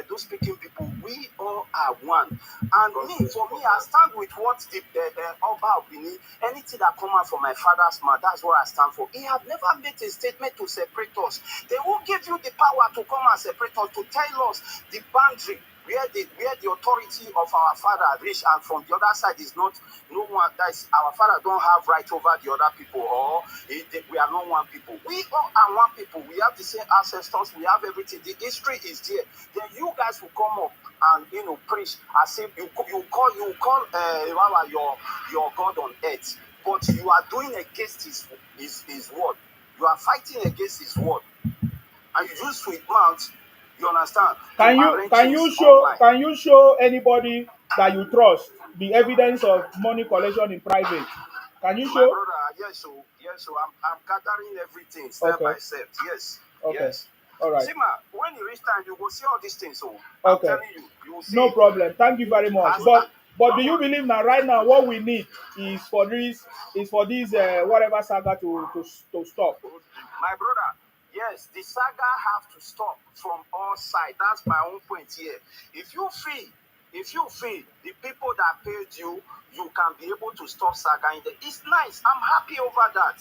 those speaking people, we all are one. And for me, I stand with what the Oba Obini, anything that come out from my father's mouth, that's what I stand for. He have never made a statement to separate us. They will give you the power to come and separate us, to tell us the boundary where the authority of our father reach, and from the other side is not no one. That is, our father don't have right over the other people, or we are not one people. We all are one people. We have the same ancestors. We have everything. The history is there. Then you guys will come up and preach as if you call your God on earth, but you are doing against his word. You are fighting against his word, and you use sweet mouth. You understand?
Can you show anybody that you trust the evidence of money collection in private? Can you
My
show?
brother, yes, so I'm gathering everything step by step. Yes,
Okay.
yes.
All right.
See, man, when you reach time, you will see all these things. So I'm
Okay.
telling you, you will see.
No problem. Thank you very much.
As-
But do you believe now, right now, what we need is for this whatever saga to stop?
My brother, yes, the saga have to stop from all sides. That's my own point here. If you feel the people that paid you, you can be able to stop saga in there. It's nice. I'm happy over that.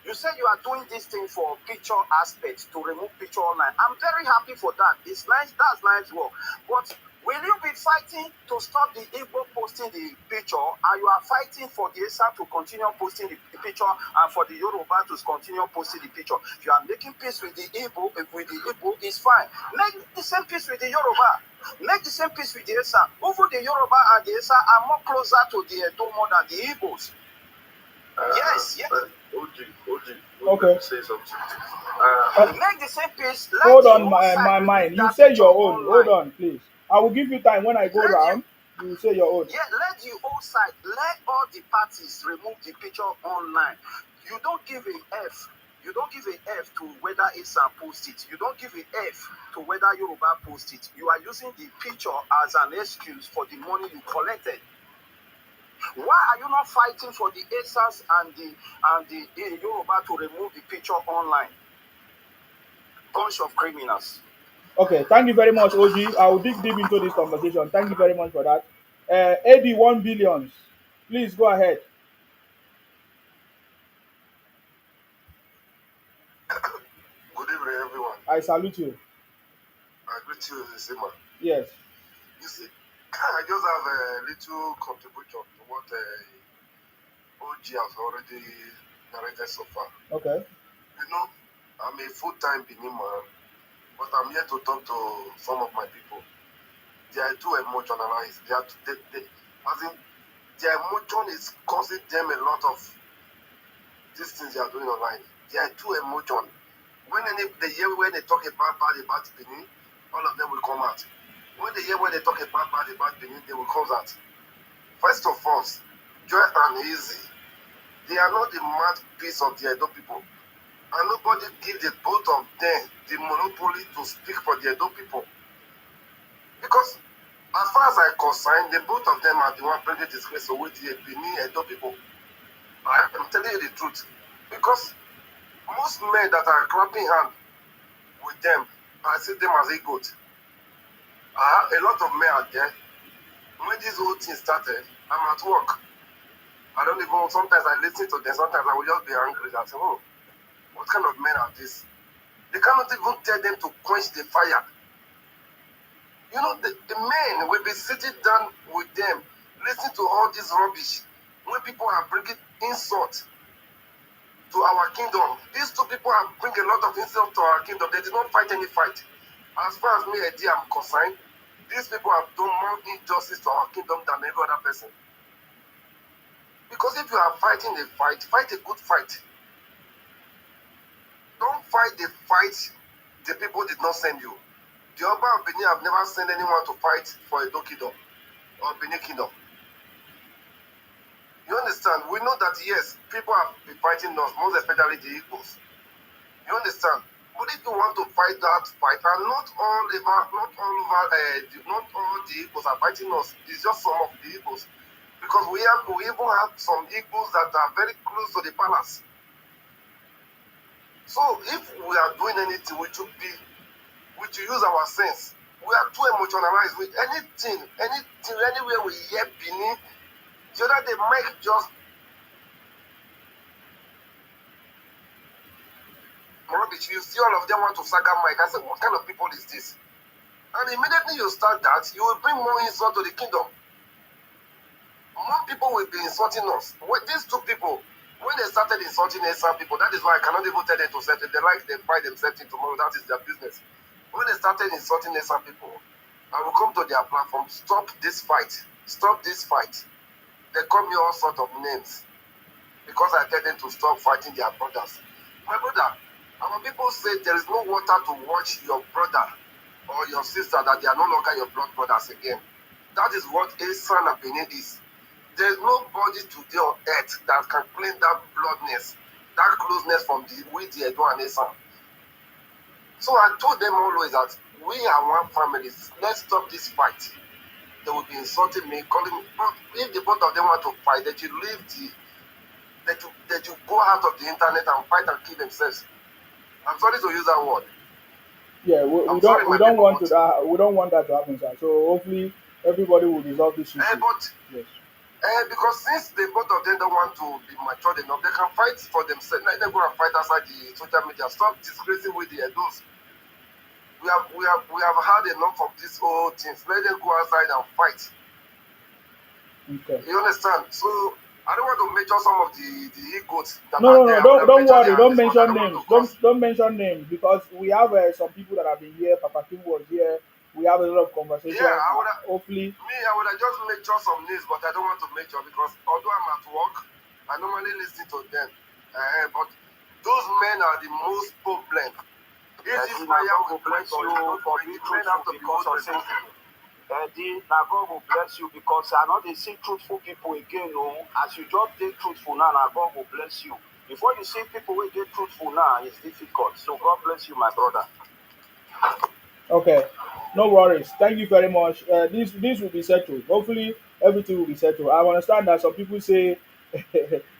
You said you are doing this thing for picture aspect, to remove picture online. I'm very happy for that. It's nice. That's nice work. But will you be fighting to stop the Igbo posting the picture, and you are fighting for the ESA to continue posting the picture, and for the Yoruba to continue posting the picture? If you are making peace with the Igbo, it's fine. Make the same peace with the Yoruba. Make the same peace with the ESA. Even the Yoruba and the ESA are more closer to the Edo more than the Igbos. Yes.
Okay.
Say something.
Make the same peace.
Hold on, my mind. You say your own. Hold on, please. I will give you time when I go round. You will say your own.
Yeah, let the whole side, let all the parties remove the picture online. You don't give a F. You don't give a F to whether Asa post it. You don't give a F to whether Yoruba post it. You are using the picture as an excuse for the money you collected. Why are you not fighting for the Asas and the Yoruba to remove the picture online? Bunch of criminals.
Okay, thank you very much, OG. I will dig deep into this conversation. Thank you very much for that. AD 1 billions. Please go ahead.
Good evening, everyone.
I salute you.
I greet you, Settima.
Yes.
You see, I just have a little contribution to what OG has already narrated so far.
Okay.
You know, I'm a full-time Benin man, but I'm here to talk to some of my people. They are too emotionalized. As in, their emotion is causing them a lot of these things they are doing online. They are too emotional. They hear when they talk about Benin, all of them will come out. When they talk about Benin, they will come out. First of all, Joy and Easy, they are not the mouthpiece of the Edo people. And nobody give the both of them the monopoly to speak for the Edo people. Because as far as I concern, the both of them are the one bringing disgrace with the Benin Edo people. I am telling you the truth. Because most men that are clapping hand with them, I see them as egots. A lot of men are there. When this whole thing started, I'm at work. I don't even, sometimes I listen to them, sometimes I will just be angry. I say, oh, what kind of men are these? They cannot even tell them to quench the fire. You know, the men will be sitting down with them, listening to all this rubbish. When people are bringing insult to our kingdom, these two people are bringing a lot of insult to our kingdom. They did not fight any fight. As far as me, Eddie, I'm concerned, these people have done more injustice to our kingdom than every other person. Because if you are fighting a fight, fight a good fight. Don't fight the fight the people did not send you. The Oba of Benin have never sent anyone to fight for a kingdom or Benin kingdom. You understand? We know that yes, people have been fighting us, most especially the Igbos. You understand? But if you want to fight that fight, and not all the Igbos are fighting us. It's just some of the Igbos, because we even have some Igbos that are very close to the palace. So if we are doing anything, we should use our sense. We are too emotionalized with anything, anywhere we hear Benin. The other day, Mike just rubbish. You see all of them want to saga Mike. I said, what kind of people is this? And immediately you start that, you will bring more insult to the kingdom. More people will be insulting us. These two people, when they started insulting some people, that is why I cannot even tell them to settle. They fight themselves in tomorrow. That is their business. When they started insulting some people, I will come to their platform. Stop this fight. Stop this fight. They call me all sorts of names because I tell them to stop fighting their brothers. My brother, our people say there is no water to wash your brother or your sister, that they are no longer your blood brothers again. That is what Esan and Benin is. There is nobody today on earth that can claim that bloodness, that closeness from with the Edo and Esan. So I told them always that we are one family. Let's stop this fight. They will be insulting me, calling me. If the both of them want to fight, they should go out of the internet and fight and kill themselves. I'm sorry to use that word.
Yeah, we don't want that to happen, sir. So hopefully everybody will resolve this issue. Yes.
Because since the both of them don't want to be matured enough, they can fight for themselves. Let them go and fight outside the social media. Stop disgracing with the Edos. We have had enough of these whole things. Let them go outside and fight.
Okay.
You understand? So I don't want to mention some of the egos that
no,
are there.
Don't worry. Don't mention names. Don't mention names, because we have some people that have been here. Papa King was here. We have a lot of conversation.
Yeah,
hopefully.
I would have just mentioned some names, but I don't want to mention because although I'm at work, I normally listen to them. But those men are the most problem. If this fire will bless you for being truthful because of something.
Eddie, now God will bless you, because I know they see truthful people again. Oh, as you just take truthful now, God will bless you. Before you see people will get truthful now, it's difficult. So God bless you, my brother.
Okay, no worries. Thank you very much. This will be settled. Hopefully, everything will be settled. I understand that some people say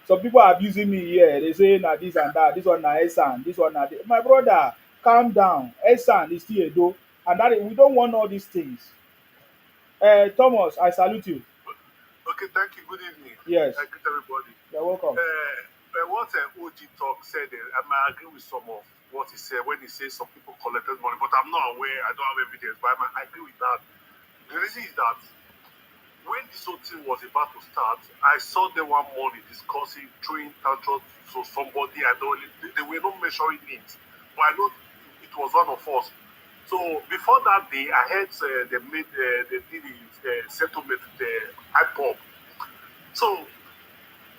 some people are abusing me here. They say na this and that. This one na Esan. This one na my brother. Calm down. Esan is still a do, and we don't want all these things. Thomas, I salute you.
Okay, thank you. Good evening.
Yes,
I greet everybody.
you're welcome.
What OG talk said, I might agree with some of what he said when he says some people collected money, but I'm not aware. I don't have evidence, but I agree with that. The reason is that when this whole thing was about to start, I saw them one morning discussing throwing tantrums to somebody. I don't really, they were not measuring it, but I know it was one of us. So before that day, I heard they did the settlement with the IPOP. So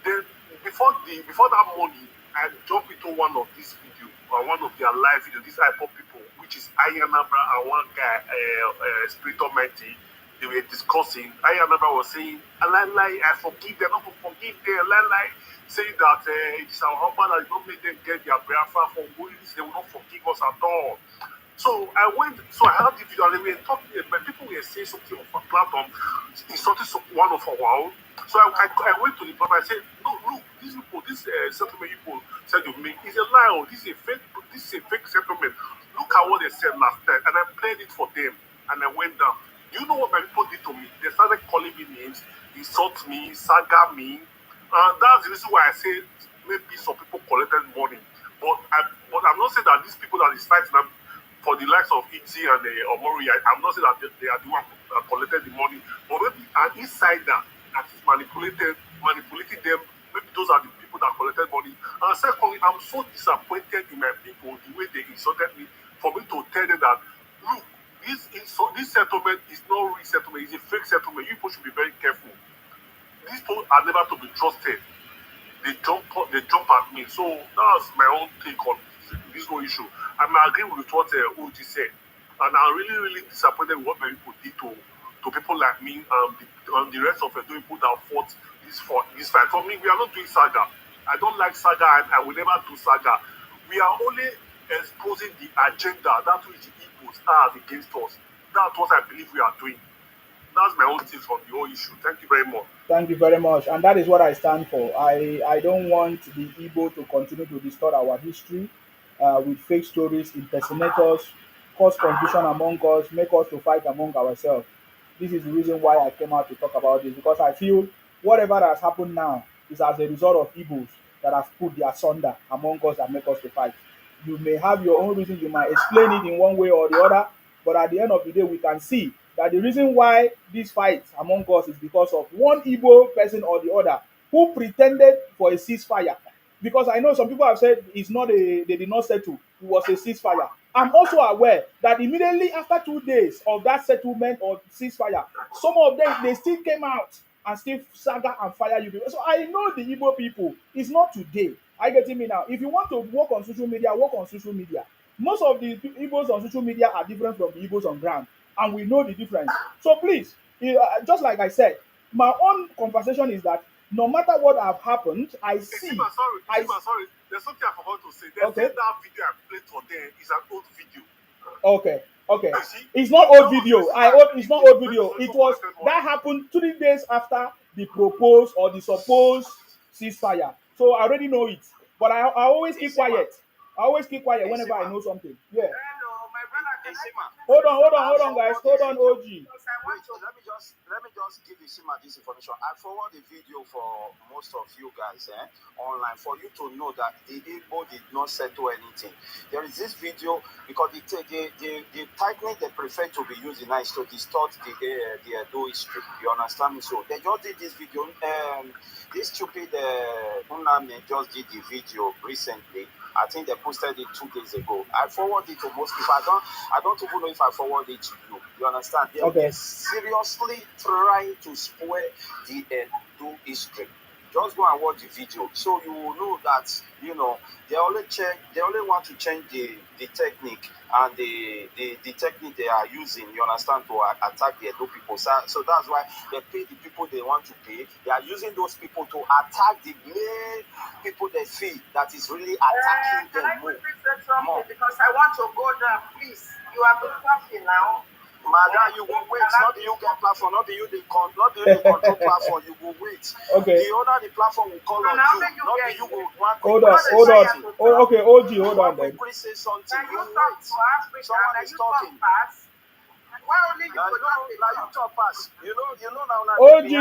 then before that morning, I jumped into one of these videos or one of their live videos. These IPOP people, which is Ayanabra and one guy, Spirit Almighty, they were discussing. Ayanabra was saying, I forgive them, not to forgive them. Saying that it's our husband that don't make them get their Biafra from Willis, they will not forgive us at all. So I had the video and they were talking, but people were saying something on a platform, insulting one of our own. So I went to the platform and said, no, look, these people, this settlement people said you make is a lie, this is a fake settlement. Look at what they said last time. And I played it for them and I went down. You know what my people did to me? They started calling me names, insult me, saga me. And that's the reason why I say maybe some people collected money. But I'm not saying that these people that is fighting them for the likes of E.T. and Omori, I'm not saying that they are the one that collected the money, but maybe an insider that is manipulating them, maybe those are the people that collected money. And secondly, I'm so disappointed in my people, the way they insulted me, for me to tell them that, look, this settlement is not real settlement, it's a fake settlement. You people should be very careful. These people are never to be trusted. They jump at me. So that's my own take on this whole issue. I'm agreeing with what OG said. And I'm really, really disappointed with what my people did to people like me and the rest of the people that fought this fight. For me, we are not doing saga. I don't like saga and I will never do saga. We are only exposing the agenda that which the Igbos have against us. That's what I believe we are doing. That's my own take on the whole issue. Thank you very much.
Thank you very much. And that is what I stand for. I don't want the Igbo to continue to distort our history with fake stories, impersonators, cause confusion among us, make us to fight among ourselves. This is the reason why I came out to talk about this because I feel whatever has happened now is as a result of Igbos that have put the asunder among us and make us to fight. You may have your own reason, you might explain it in one way or the other, but at the end of the day, we can see that the reason why this fight among us is because of one Igbo person or the other who pretended for a ceasefire. Because I know some people have said it's not they did not settle, it was a ceasefire. I'm also aware that immediately after 2 days of that settlement or ceasefire, some of them they still came out and still saga and fire you people. So I know the Igbo people. It's not today. I get me now. If you want to work on social media, work on social media. Most of the Igbos on social media are different from the Igbos on ground, and we know the difference. So please, just like I said, my own conversation is that no matter what have happened, I see.
Sorry. There's something I forgot to say. They
Okay.
said that video I played for them is an old video.
Okay.
You see?
It's not old video. It's not old video.
When
It was that happened 3 days after the proposed or the supposed ceasefire. So I already know it. But I always keep quiet. I always keep quiet whenever I know something. Yeah.
Hello, my brother.
Hold on, guys. Hold on, OG.
Let me just give you Shima this information. I forward the video for most of you guys online for you to know that the Igbo did not settle anything. There is this video because the technique they prefer to be using now is to distort the Edo history. You understand me? So they just did this video. This stupid Uname just did the video recently. I think they posted it 2 days ago. I forwarded it to most people. I don't even know if I forwarded it to you. You understand? They're seriously trying to spoil the Edo history. Just go and watch the video, so you will know that they only want to change the technique and the technique they are using. You understand, to attack the Edo people. So that's why they pay the people they want to pay. They are using those people to attack the main people they feel that is really attacking
Can I
them more.
quickly say something? Because I want to go down, please. You have been talking now.
Madam, you go wait. Not the you get platform, not the you the control platform. You go wait.
Okay.
The owner the platform will call on you. Not the you go one
Hold on, hold on. Oh, okay, OG, hold on then.
quickly say something.
Can
You
you talk
wait.
to Africa?
Someone
Can
is
you talk
talking.
fast? Why only you
Now
go just dey
you
talk?
talk pass. You know now.
OG,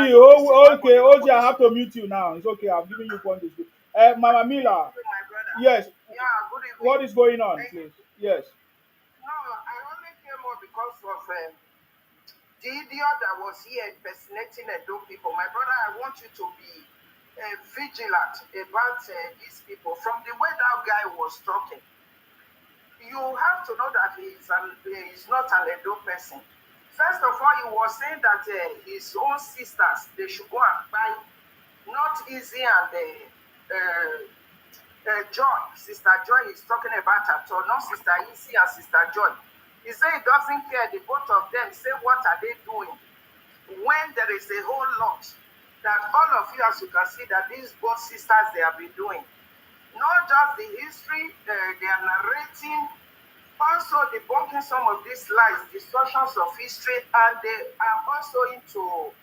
okay, OG, I have to mute you now. It's okay, I'm giving you point to speak. Mama Mila,
Thank you, my brother.
yes,
Yeah, good evening.
what is going on,
Thank you.
please? Yes.
No, I only came up because of the idiot that was here impersonating Edo people. My brother, I want you to be vigilant about these people. From the way that guy was talking, you have to know that he is not an Edo person. First of all, he was saying that his own sisters, they should go and buy not easy and Joy. Sister Joy is talking about her, so not Sister Easy and Sister Joy. He said he doesn't care. The both of them say, what are they doing? When there is a whole lot that all of you, as you can see, that these both sisters, they have been doing. Not just the history, they are narrating, also debunking some of these lies, distortions of history, and they are also into,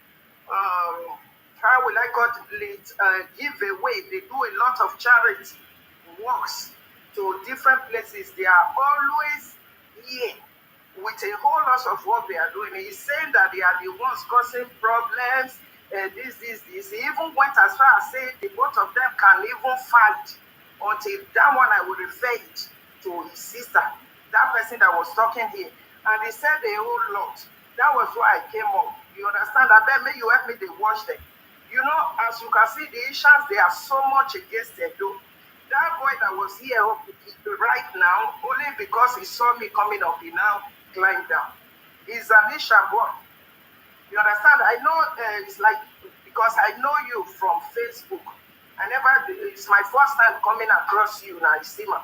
how will I call it, giveaway. They do a lot of charity works to different places. They are always here with a whole lot of what they are doing. He's saying that they are the ones causing problems, this. He even went as far as saying the both of them can even fight. Until that one, I will refer it to his sister, that person that was talking here. And he said a whole lot. That was why I came up. You understand? I bet may you help me to watch them. You know, as you can see, the Asians, they are so much against Edo. That boy that was here right now, only because he saw me coming up, he now climbed down. He's an Asian boy. You understand? I know it's like, because I know you from Facebook. It's my first time coming across you now, Settima,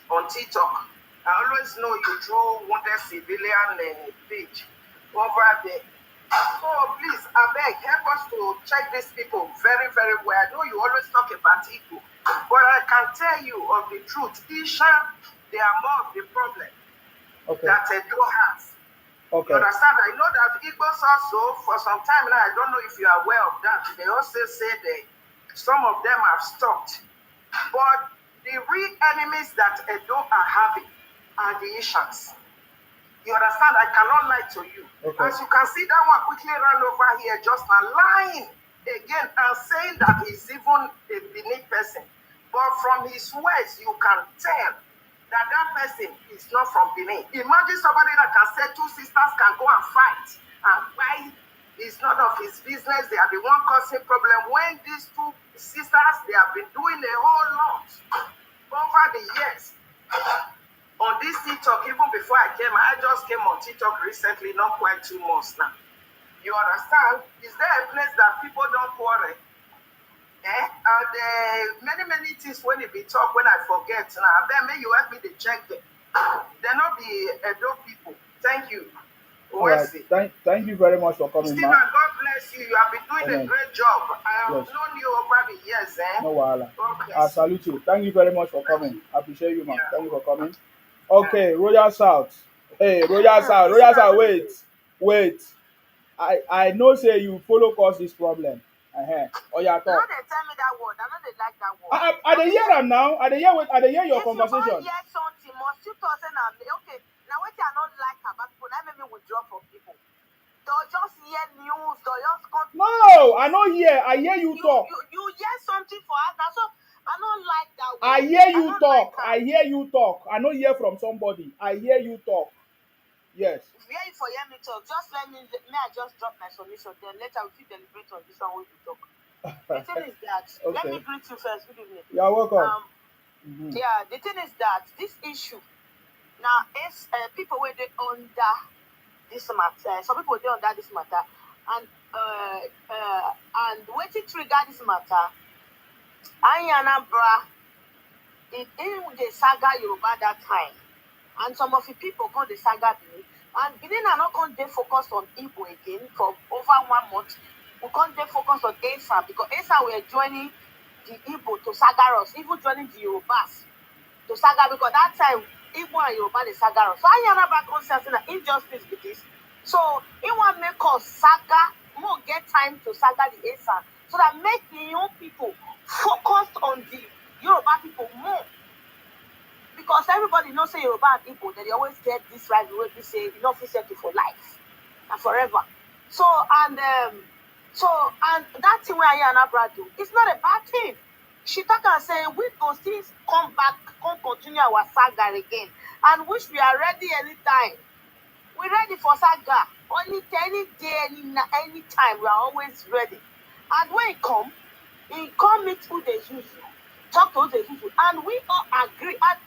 on TikTok. I always know you through Wanted Civilian page over there. So please, I beg, help us to check these people very, very well. I know you always talk about Igbo, but I can tell you of the truth. Isha, they are more of the problem that Edo has.
Okay.
You understand? I know that Igbos also, for some time now, I don't know if you are aware of that, they also say that some of them have stopped. But the real enemies that Edo are having are the Ishans. You understand? I cannot lie to you.
Okay.
As you can see, that one quickly ran over here, just lying again and saying that he's even a Benin person. But from his words, you can tell that that person is not from Benin. Imagine somebody that can say two sisters can go and fight and why it's none of his business. They are the one causing problem. When these two sisters, they have been doing a whole lot over the years. On this TikTok, even before I just came on TikTok recently, not quite 2 months now. You understand? Is there a place that people don't quarrel? And many things when it be talk, when I forget now, then may you help me to check them. They're not the Edo people. Thank you.
All right. Thank you very much for coming,
Stephen, God bless you. You have been doing a great job. I have known you over the years.
No wahala. I salute you. Thank you very much for coming. I appreciate you, man. Thank you for coming. Okay, Royal South. Hey, Royal South. Royal South, wait. I know say you follow cause this problem. Oh yeah, talk.
No, they tell me that word. I know they like that word.
I dey hear am now. I dey hear your conversation.
If you hear something, must you talk say na okay. Now what I not like about people, that make me withdraw from people. They'll just hear news, they'll just come.
No, I don't hear. I hear you talk.
You hear something for us. That's all. I don't like that word.
I hear you talk. I hear you talk. I don't hear from somebody. I hear you talk. Yes.
If you hear me talk, just let me. May I just drop my submission? Then later we will deliberate on this one when we talk. The thing is that let me greet you first. Good evening.
You're welcome.
Yeah, the thing is that this issue now is people where they under this matter. Some people they under this matter. and wetin trigger this matter, Anambra, in the saga Yoruba that time, and some of the people call the saga Benin, and Benin are not going to focus on Igbo again for over 1 month. We can't focus on Asa because Asa were joining the Igbo to saga us, even joining the Yorubas to saga, because that time Igbo and Yoruba they saga us. So Anambra concept na injustice with this. So he want make us saga more, get time to saga the Asa, so that make the young people focus on the Yoruba people more. Because everybody knows say Yoruba and Igbo, they always get this right way to say you not settle for life and forever. So and that thing where Anambra do, it's not a bad thing. She talk and say we go still come back, come continue our saga again, and which we are ready anytime. We ready for saga any day, any time. We are always ready. And when he come meet who they use, talk to who they use, and we all agree. And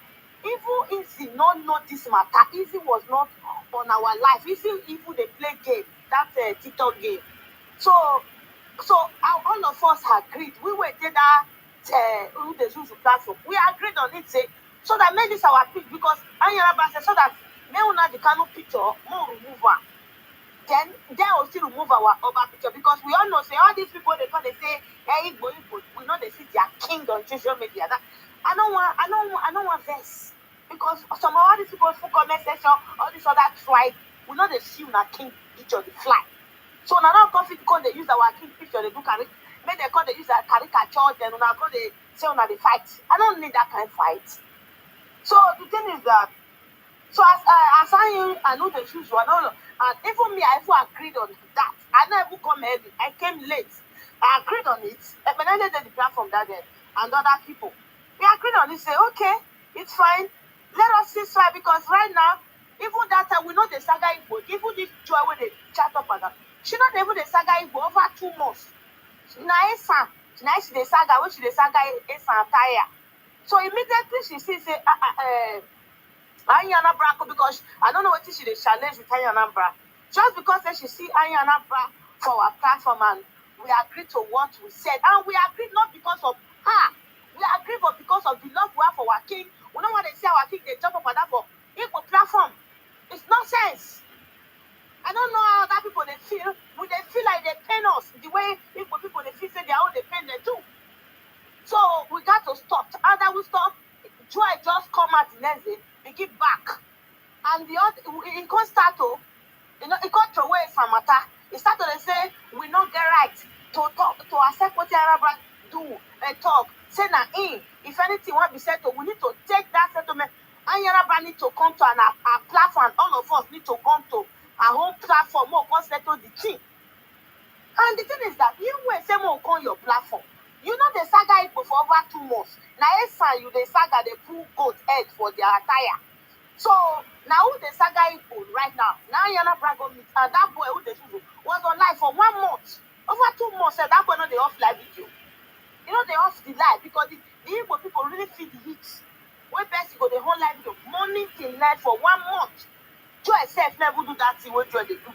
even if he not know this matter, Easy was not on our life. Even they play game, that TikTok game. So all of us agreed. We were there that who they use platform. We agreed on it, say, so that made this our pick, because Anyanaba said so that may we not the Kano picture more remove her. Then will still remove our other picture, because we all know say all these people they say hey Igbo, we know they see their king on social media. That I don't want this, because some of all these people who comment section, all this other tribe, we know they see una king picture the fly. So now conflict because they use our king picture, they do carry, make they call they use a caricature, then una go they say una they fight. I don't need that kind of fight. So the thing is that, so as I know the shoes one, and even me, I even agreed on that. I never come early. I came late. I agreed on it. But I did the platform that day, and other people. We agreed on it. Say, okay, it's fine. Let us see try, because right now, even that time we know the saga Igbo. Even this joy when they chat up and that, she not even the saga Igbo over 2 months. Now she the saga, which the saga Esa entire. So immediately she sees say Anyanabra, because I don't know what she did challenge with Anyanabra. Just because she see Anyanabra for our platform, and we agree to what we said. And we agreed not because of her. We agreed but because of the love we have for our king. We don't want to see our king they jump up on that for equal platform. It's nonsense. I don't know how other people they feel. Would they feel like they pain us the way people they feel say they are all the pain they do? So we got to stop. And that we stop. Joy just come out the next day. They give back, and the other it can't start to, it can't throw away some matter. It started to say we not get right to talk to accept what the Arab do and talk. Say na if anything want be settled, we need to take that settlement. And Arab need to come to our platform. All of us need to come to our own platform. More can settle the thing. And the thing is that you will say more on your platform. You know the saga Igbo for over 2 months. Now you the saga they pull goat head for their attire. So now who the saga Igbo right now? Now Yana Brago meet and that boy who they was on live for 1 month. Over 2 months, that boy not the off live video. You know they off the live because the Igbo people really feel the heat. When best you go the whole live video morning till night for 1 month. Joy self never do that thing what Joy they do.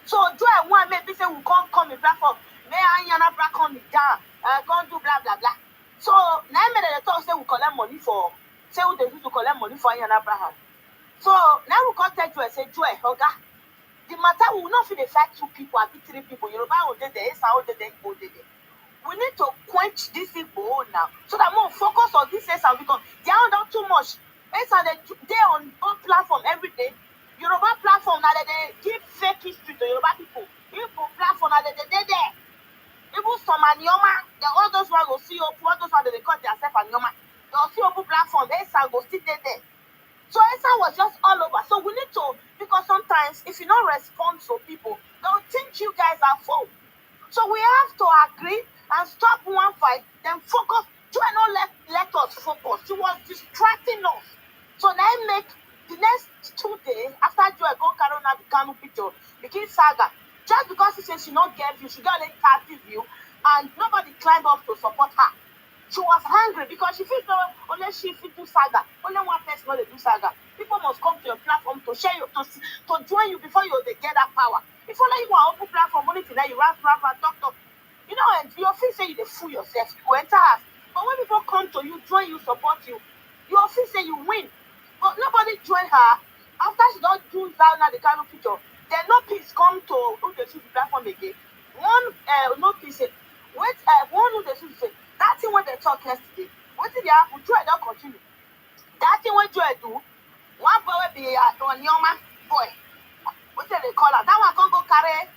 So Joy one maybe say we can't come in platform. May Yana Brago come down. Can't do blah blah blah. So now they talk say we collect money for, say we they use to collect money for Ian Abraham. So now we contact you and say, Joy, okay, the matter we will not feel the fact 2 people, I be 3 people. Yoruba will do the Esa will do the Igbo do the. We need to quench this Igbo now, so that more focus on this Esa, because they are not too much. Esa they on platform every day. Yoruba platform now they give fake history to Yoruba people. Igbo platform now they there. Even some Anyoma, all those ones go see up, all those ones they call themselves Anyoma. They'll see up platform, Esa go still there. So Esa was just all over. So we need to, because sometimes if you don't respond to people, they'll think you guys are fool. So we have to agree and stop one fight, then focus. Joy not let us focus. She was distracting us. So now make the next 2 days after Joy go carry on the Kanu picture, begin saga. Just because she says she not get view, she got a 30 view, and nobody climbed up to support her. She was angry because she feels only she fit do saga. Only one person will do saga. People must come to your platform to share you, to join you before you they get that power. If you like one open platform, only thing that you rap, talk. You know, and you feel say you dey fool yourself, you go enter house. But when people come to you, join you, support you, you feel say you win. But nobody join her. After she don't do that now the kind of picture, then no peace come to who they choose the platform again. One no peace say, wait, one who they choose say, that thing when they talk yesterday, what did they happen? Joy don't continue. That thing when Joy do, one boy will be on Yoma boy. What do they call her? That one can't go carry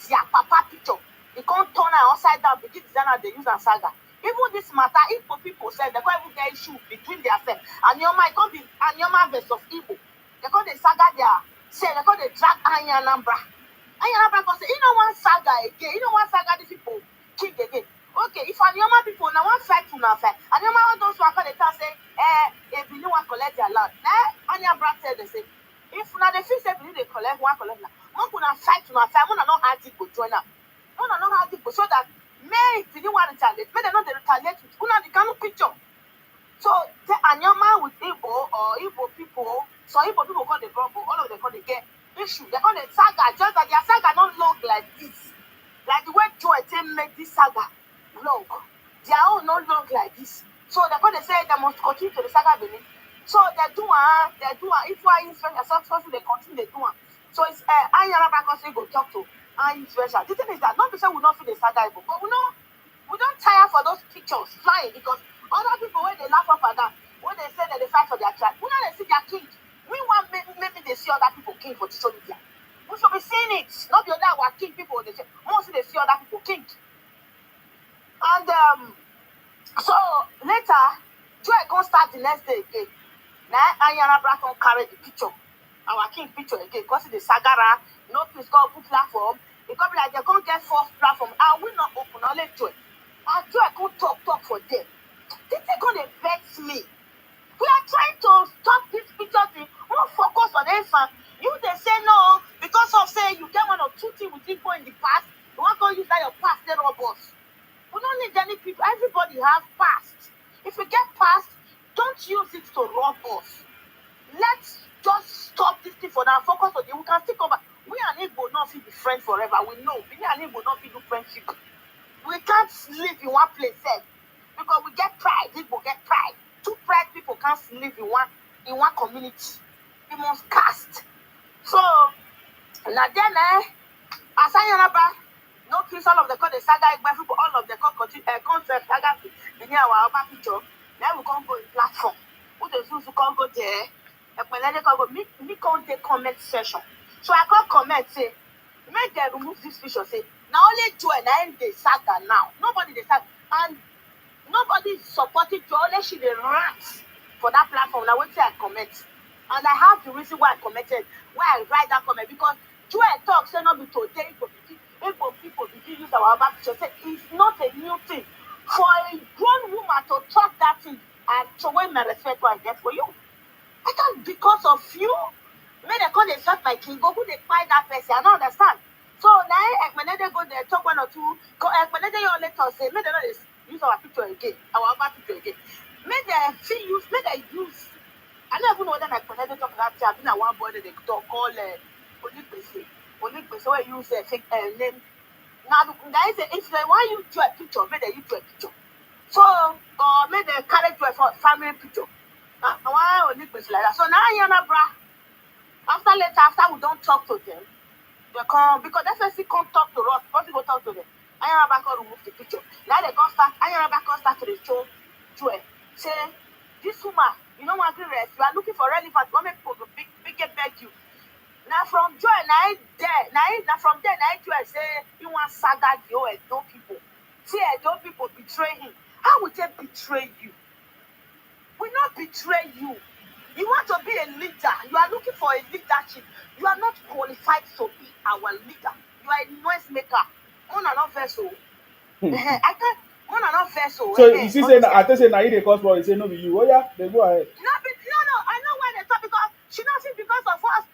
their papa picture. They can't turn her upside down, begin designer they use and saga. Even this matter, Igbo people said they can't even get issue between themselves. And Yoma, it can't be Anyoma versus Igbo. They can't they saga their say they can't they drag Anyanambra. Anyanambra can say, you know one saga again, you know one saga these people kill again. Okay, if Anyoma people now one fight to now fight, Anyoma want those one call the town say, if you want collect their land. Anyanambra said they say, if now they feel say they collect one collect now, one could not fight to now fight, one not hard to join up. One not hard to so that may if you want to retaliate, may they not retaliate with one the kind of picture. So the Anyama with Igbo or Igbo people, so Igbo people call the bubble, all of them call the get issue. They call the saga, just that their saga not long like this. Like the way Joy made this saga long. Their own not long like this. So they call they say they must continue to the saga beneath. So they do if you are in special successful, they continue they do one. So it's Anyama because go talk to and special. The thing is that not because we not feel the saga, but we don't tire for those pictures flying because other people when they laugh up at that, when they say that they fight for their tribe, we don't see their king. We want maybe they see other people king for social media. We should be seeing it. Not the other our king people they say mostly they see other people king. And so later, Joy gonna start the next day again. Now Anyanabra can carry the picture. Our king picture again, because the Sagara, no please go open platform. It can be like they can't get fourth platform. And we not open only Joy. And Joy can't talk for them. This is gonna vex me. We are trying to stop this picture thing. We won't focus on infant. You they say no because of say you get one or two things with people in the past. You want to use that your past they rob us. We don't need any people. Everybody have past. If we get past, don't use it to rob us. Let's just stop this thing for now. Focus on it. We can still come back. We and Igbo not be friends forever. We know. We and Igbo not be do friendship. We can't live in one place because we get pride. Igbo get pride. Two pride people can't live in one community. We must cast. So now then as I no peace all of the call the saga all of the concept saga in our upper picture. Now we can't go in platform. Who the who can't go there? And when they can go me can't take comment session. So I can't comment say make them remove this picture say now only Joy and the saga now. Nobody the saga and nobody is supporting Joy, only she the rants for that platform. Now wait till I comment. And I have the reason why I commented, why I write that comment because Joy talk say not be today Igbo people begin use our back picture. Say it's not a new thing. For a grown woman to talk that thing and show my respect what I get for you. I can't because of you. May they call insult my king, go who they find that person. I don't understand. So now when they go there, talk one or two, when they later say, may they not use our picture again, our back picture again. May they use, I don't even know whether like when they talk about I've been at one boy that they talk call Only where use a fake name. Now guys if they want you to a picture, may they use a picture. So may they carry to a family picture. Why only like that? So now Yanabra after we don't talk to them, they come because they first can't talk to us, because we go talk to them. Yanabra can remove the picture. Now they can start to the show Joy. Say this woman, you know what, you are looking for relevant, what make people big beg you. Now from Joy, now from there, now Joy say you want saga the Edo people. See Edo people betray him. How would they betray you? We not betray you. You want to be a leader. You are looking for a leadership. You are not qualified to be our leader. You are a noise maker. One and not vessel. I can't. One and not vessel.
So you see, say I tell say now you dey cause for. You say no be you. Oh yeah, they go ahead.
No. I know why they talk because she not see because of us.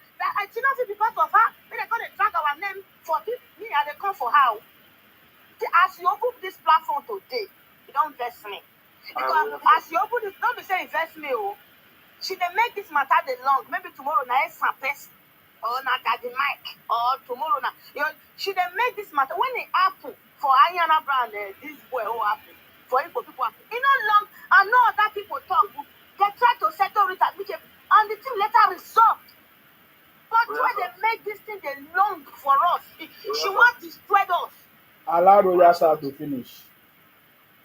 She not see because of her. When they gonna drag our name for this, me and they come for her. As you open this platform today, you don't invest me. Because as you open this, don't be saying invest me. Oh, she dey make this matter the long. Maybe tomorrow na some person. or na Daddy Mike, or tomorrow na. You know, she dey make this matter when it happen for Ayana Brand, this boy who happen for Igbo people happen. You know, long and no other people talk. They try to settle it amicably, and the thing later resolved. But when they make this thing they long for us, she want to destroy us.
Allow Royal Sir to finish.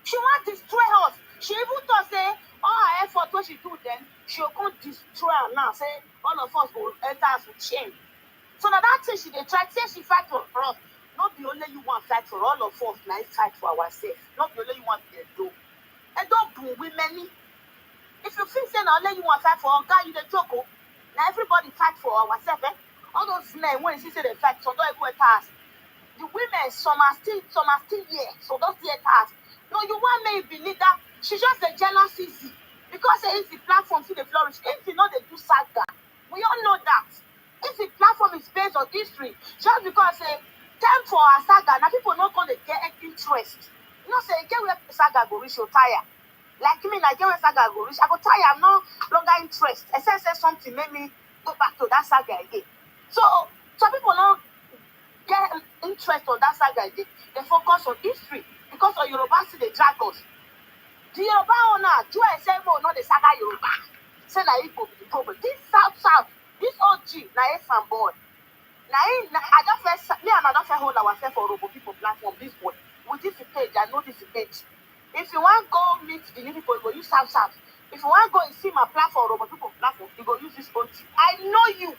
She want to destroy us. She even thought say all her effort what she do then she will come destroy her now. Say all of us will enter us with shame. So now that thing she dey try say she fight for us. Not be only you want fight for all of us, now fight for ourselves. Not be only you want to do. And don't do with many. If you think say now only you want fight for God, you dey joke. Now everybody fight for ourselves. Eh? All those men when you see say they fight, so don't even task. The women, some are still here, so don't see task. No, you want me believe that she just a jealous easy because it's the platform see the flourish. If you know they do saga, we all know that. If the platform is based on history, just because time for a saga, now people not gonna get interest. You know, say get where saga go reach your tire. Like me, I get where saga go reach. I go tire, I'm no longer interest. I say something, make me go back to that saga again. So some people don't get interest on that saga again. They focus on history because of Yoruba see they drag us. The Yoruba owner, do I say more not the saga Yoruba? Say na Igbo be the problem. This South, this OG, na a fan boy. I don't first me and I don't hold ourselves for Robo people platform this boy. With this page, I know this page. If you want go meet the new people, you go use South. If you want go and see my platform, Robo people platform, you go use this OG. I know you,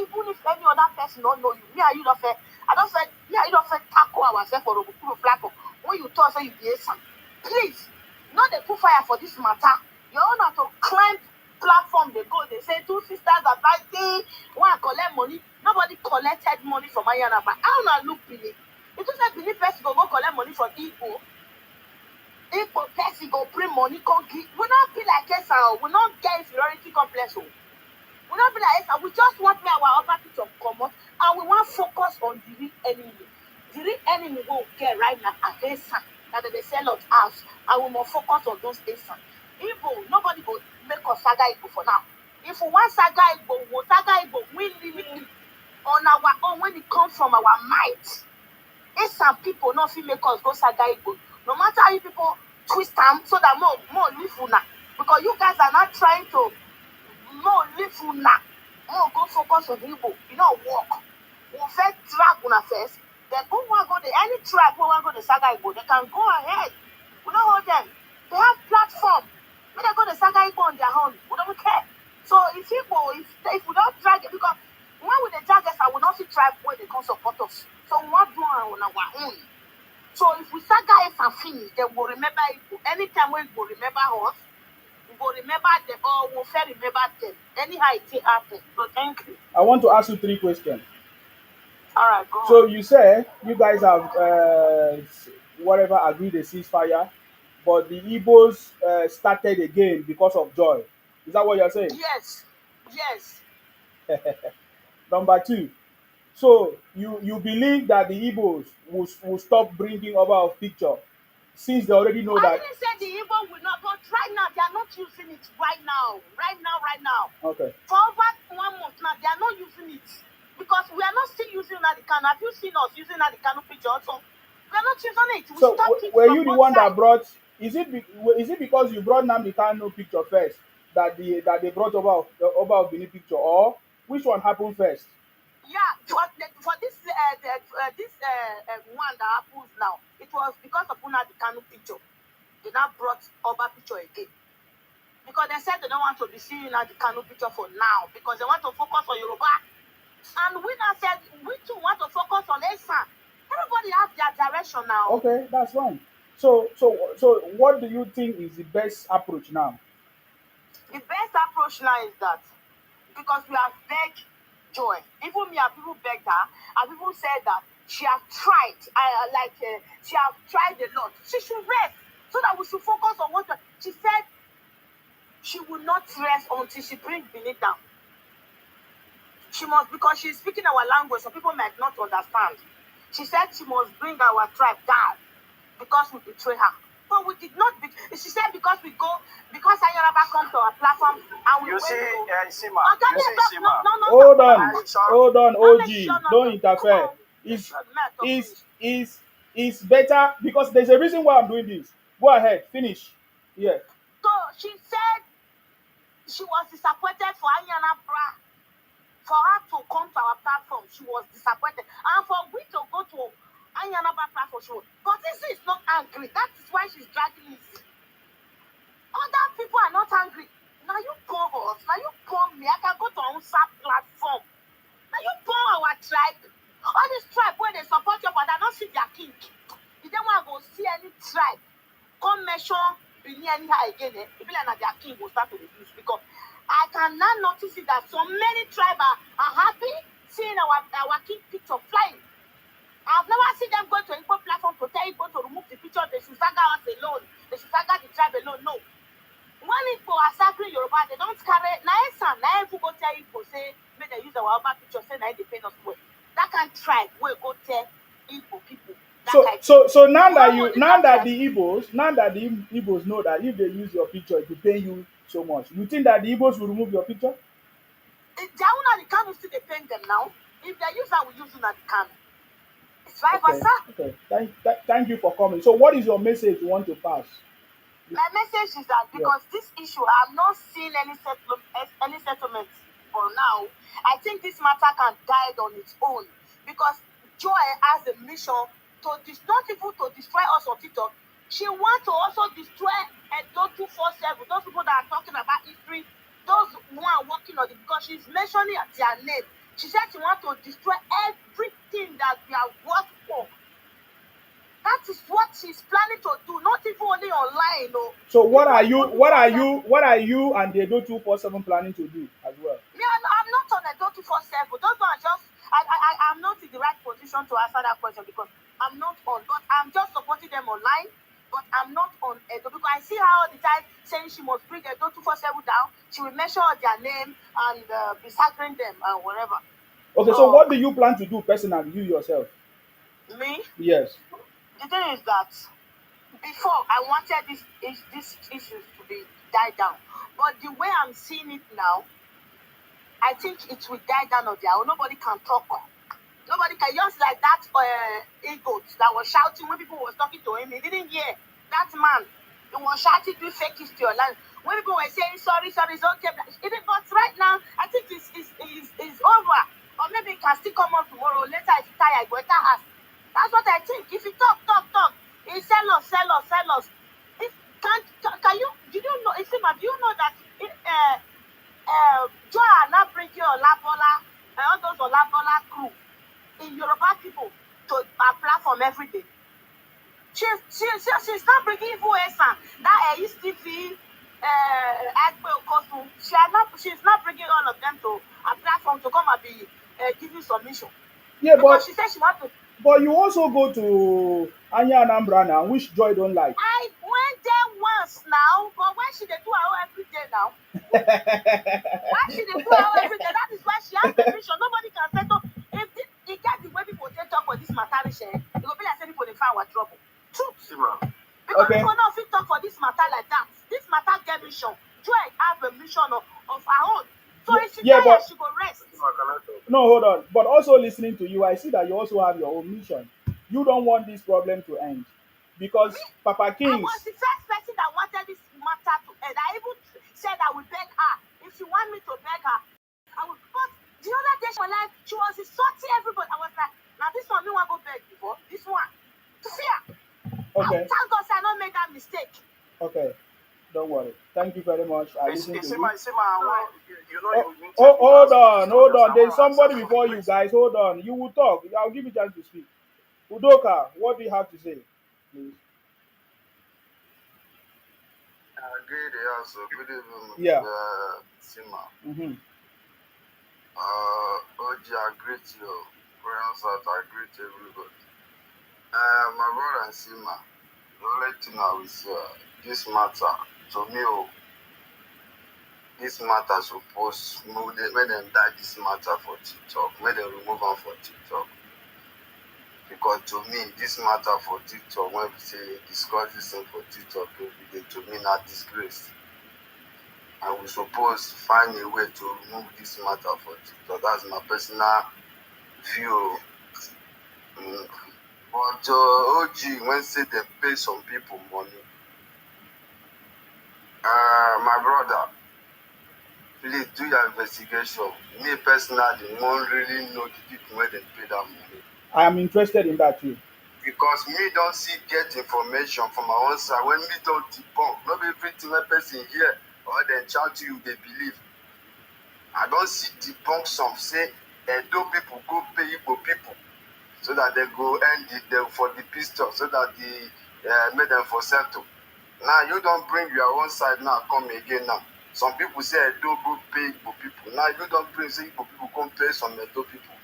even if any other person don't know you, me and you don't fair. Me and you don't fair tackle ourselves for Robo people platform. When you talk, say you be some. Please, not they put fire for this matter. You all have to climb platform they go. They say two sisters are fighting. One collect money. Nobody collected money from Ayana. But how not look Billy? It just like Billy person go collect money from Igbo. Igbo person go bring money. We not be like Esa. We not get inferiority complex. We not be like Esa. We just want me our upper picture come out, and we want focus on the real enemy. The real enemy we will get right now at Esa. That they sell us house, and we must focus on those Esa. Igbo, nobody go make us saga Igbo for now. If we want saga Igbo, we limit on our own when it comes from our might. If some people not feel make us go saga Igbo, no matter how you people twist them so that more live una. Because you guys are not trying to more live una. More go focus on Igbo. You know work. We first drag una first. Then who want go the any tribe who want go the saga Igbo, they can go ahead. We don't hold them. They have platform. When they go the saga Igbo on their own, we don't care. So if Igbo, if we don't drag it, because when we the drag us, I will not see tribe where they come support us. So we want to do on our own. So if we saga us and finish, then we'll remember Igbo. Anytime we will remember us, we will remember them or we'll fair remember them. Anyhow it happen. So thank you.
I want to ask you 3 questions.
All right, go
So
on.
you say you guys have whatever agreed a ceasefire, but the Igbos started again because of joy. Is that what you're saying?
Yes.
Number 2. So you believe that the Igbos will stop bringing over of picture since they already know
I
that.
didn't say the Igbo will not, but right now they are not using it. Right now.
Okay.
For over 1 month now, they are not using it because we are not still using Nadikano. Have you seen us using Nadikano picture also? We are not using it. We
So
stopped it
were
from
you the
one
one
side.
that brought? Is it because you brought Nnamdi Kanu picture first that they brought over of Benin picture, or which one happened first?
Yeah, for this one that happens now, it was because of Nadikano picture. They now brought Oba picture again. Because they said they don't want to be seeing Nadikano picture for now because they want to focus on Yoruba. And we now said we too want to focus on Esa. Everybody has their direction now.
Okay, that's fine. So what do you think is the best approach now?
The best approach now is that because we have begged Joy, even me and people begged her, and people said that she has tried, she has tried a lot. She should rest so that we should focus on what she said. She will not rest until she brings Benin down. She must, because she's speaking our language, so people might not understand. She said she must bring our tribe down because we betray her. but we did not. She said because Ayaraba come to our platform and we
You
went
see,
to.
Sima,
Okay,
you see,
no,
Sima,
no, no,
Hold
no,
on,
no,
sorry.
hold on,
no, make sure
OG,
not
don't
to. Come
interfere.
on, make
Is
sure the man talk
is
finish.
is better because there's a reason why I'm doing this. Go ahead, finish. Yeah.
So she said she was disappointed for Ayanabra. For her to come to our platform, she was disappointed. And for we to go to Ayanabra platform, she was. But this is not angry. That is why she's dragging it. Other people are not angry. Now you pour us. Now you pour me. I can go to Unsa platform. Now you pour our tribe. All this tribe where they support you, but they don't see their king. If they want to go see any tribe, come measure Benin anyhow again, it be like that their king will start to reduce. Because I can now notice it that so many tribes are happy seeing our king picture flying. I've never seen them go to Igbo platform to tell Igbo to remove the picture. They should saga us alone. They should saga the tribe alone. No. When Igbo are sacring Yoruba, they don't carry. Now, if go tell Igbo, say, may they use our Yoruba picture, say, now they pay us well. That can tribe will go tell Igbo people.
So now that the Igbos know that if they use your picture, it will pay you so much. You think that the Igbos will remove your picture?
If they are the can, still they pay them now. If they use that, we use that the can. It's vice versa.
Okay. Thank you for coming. So what is your message you want to pass?
My message is that because this issue, I have not seen any settlement for now. I think this matter can die on its own because Joy has a mission to not even to destroy us on TikTok. She wants to also destroy those 247, those people that are talking about history, those who are working on it because she's mentioning their name. She said she wants to destroy everything that we have worked for. That is what she's planning to do, not even only online. No.
So what are you and the Edo 247 planning to do as well?
Me, I'm not on Edo 247. Those are just I'm not in the right position to answer that question because I'm not on, but I'm just supporting them online. But I'm not on Edo because I see her all the time saying she must bring Edo 247 down. She will mention their name and be sacring them and whatever.
Okay, so what do you plan to do personally, you yourself?
Me?
Yes.
The thing is that before I wanted this issues to be died down, but the way I'm seeing it now, I think it will die down on their own. Nobody can talk. Nobody can. Just like that eagle that was shouting when people was talking to him, he didn't hear that man. He was shouting, "Do fake history online." When people were saying sorry, it's okay. But right now, I think it's over. Or maybe it can still come on tomorrow. Later, if you tired, go enter us. That's what I think. If you talk, he sell us. If can you? Did you know? Isima, do you know that Joy are not bringing Olabola and all those Olabola crew in Yoruba people to our platform every day? She's not bringing even Esan, that East TV, Agbe Okosu. She's not bringing all of them to our platform to come and be giving submission.
Yeah,
because she said she wants to.
But you also go to Anya Anambra now, which Joy don't like.
I went there once now, but when she dey do her own every day now. Why she dey do her own every day? That is why she has the vision. Nobody can settle. If he get the way people dey talk for this matter, it go be like say people dey find our trouble. Truth. Because people no fit talk for this matter like that. This matter get mission. Joy have a mission of her own. So if she tired, she go rest.
No, hold on. But also listening to you, I see that you also have your own mission. You don't want this problem to end. Because Papa Kings.
I was the first person that wanted this matter to end. I even said I would beg her. If she want me to beg her, I would. But the other day, she was insulting everybody. I was like, now this one, me want to go beg before. This one. To fear.
Okay.
Thank God I not make that mistake.
Okay. Don't worry. Thank you very much. I listen to you.
Hold
on. There's somebody before you guys. Hold on. You will talk. I'll give you a chance to speak. Udoka, what do you have to say, please?
Good also. Good evening.
Yeah.
Sima. OG, I greet you. Korean South, I greet everybody. My brother and Sima, the only thing I will say, this matter, to me, this matter supposed when them die this matter for TikTok, when they remove them for TikTok. Because to me, this matter for TikTok, when we say discuss this thing for TikTok every day, to me na disgrace. And we suppose find a way to remove this matter for TikTok. That's my personal view. Mm. But OG, when say they pay some people money, my brother, please do your investigation. Me personally won't really know the people where they pay that money.
I am interested in that too.
Because me don't see get information from my own side. When me don't debunk, not everything one person hear or then chat to you, they believe. I don't see debunk some say Edo people go pay Igbo people so that they go end it for the pistol, so that the make them for settle. Now you don't bring your own side now come again now. Some people say Edo go pay Igbo people. Now you don't bring say Igbo people come pay some Edo people.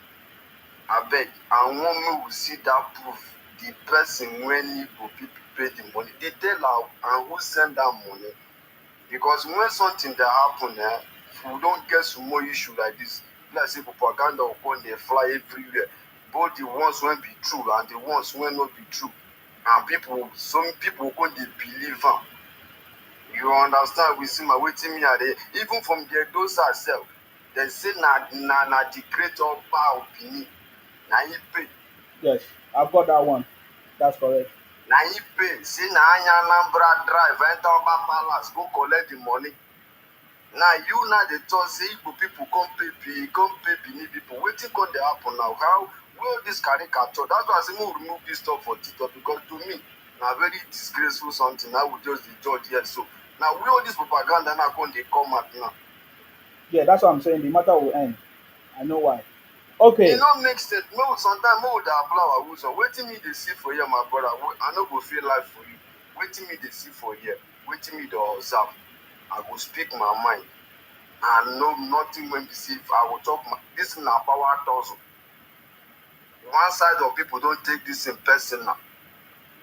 I beg, and one me will see that proof. The person when Igbo people pay the money, they tell her and who send that money. Because when something that happen, we don't get some more issue like this. Like say propaganda upon they fly everywhere. Both the ones when be true and the ones when not be true. And people, some people go they believe them. You understand? We see my waiting me at even from the those herself. They say na the creator power opinion. Na he pay.
Yes, I've got that one. That's correct.
Na he pay. Say na anya Anambra drive enter Oba Palace go collect the money. Now you now dey talk say Igbo people come pay Benin people. Wetin come dey happen now? How will this caricature? That's why I say we remove this stuff for TikTok because to me na very disgraceful something. I would just dey judge here. So now we all this propaganda now dey come out now.
Yeah, that's what I'm saying. The matter will end. I know why.
E
Okay.
no make sense. Sometimes we dey apply our wisdom. Wetin me dey see for here, my brother? I no go feel life for you. Wetin me dey see for here? Wetin me dey observe? I go speak my mind. And no nothing when be see if I will talk this na power tussle. One side of people don't take this in personal.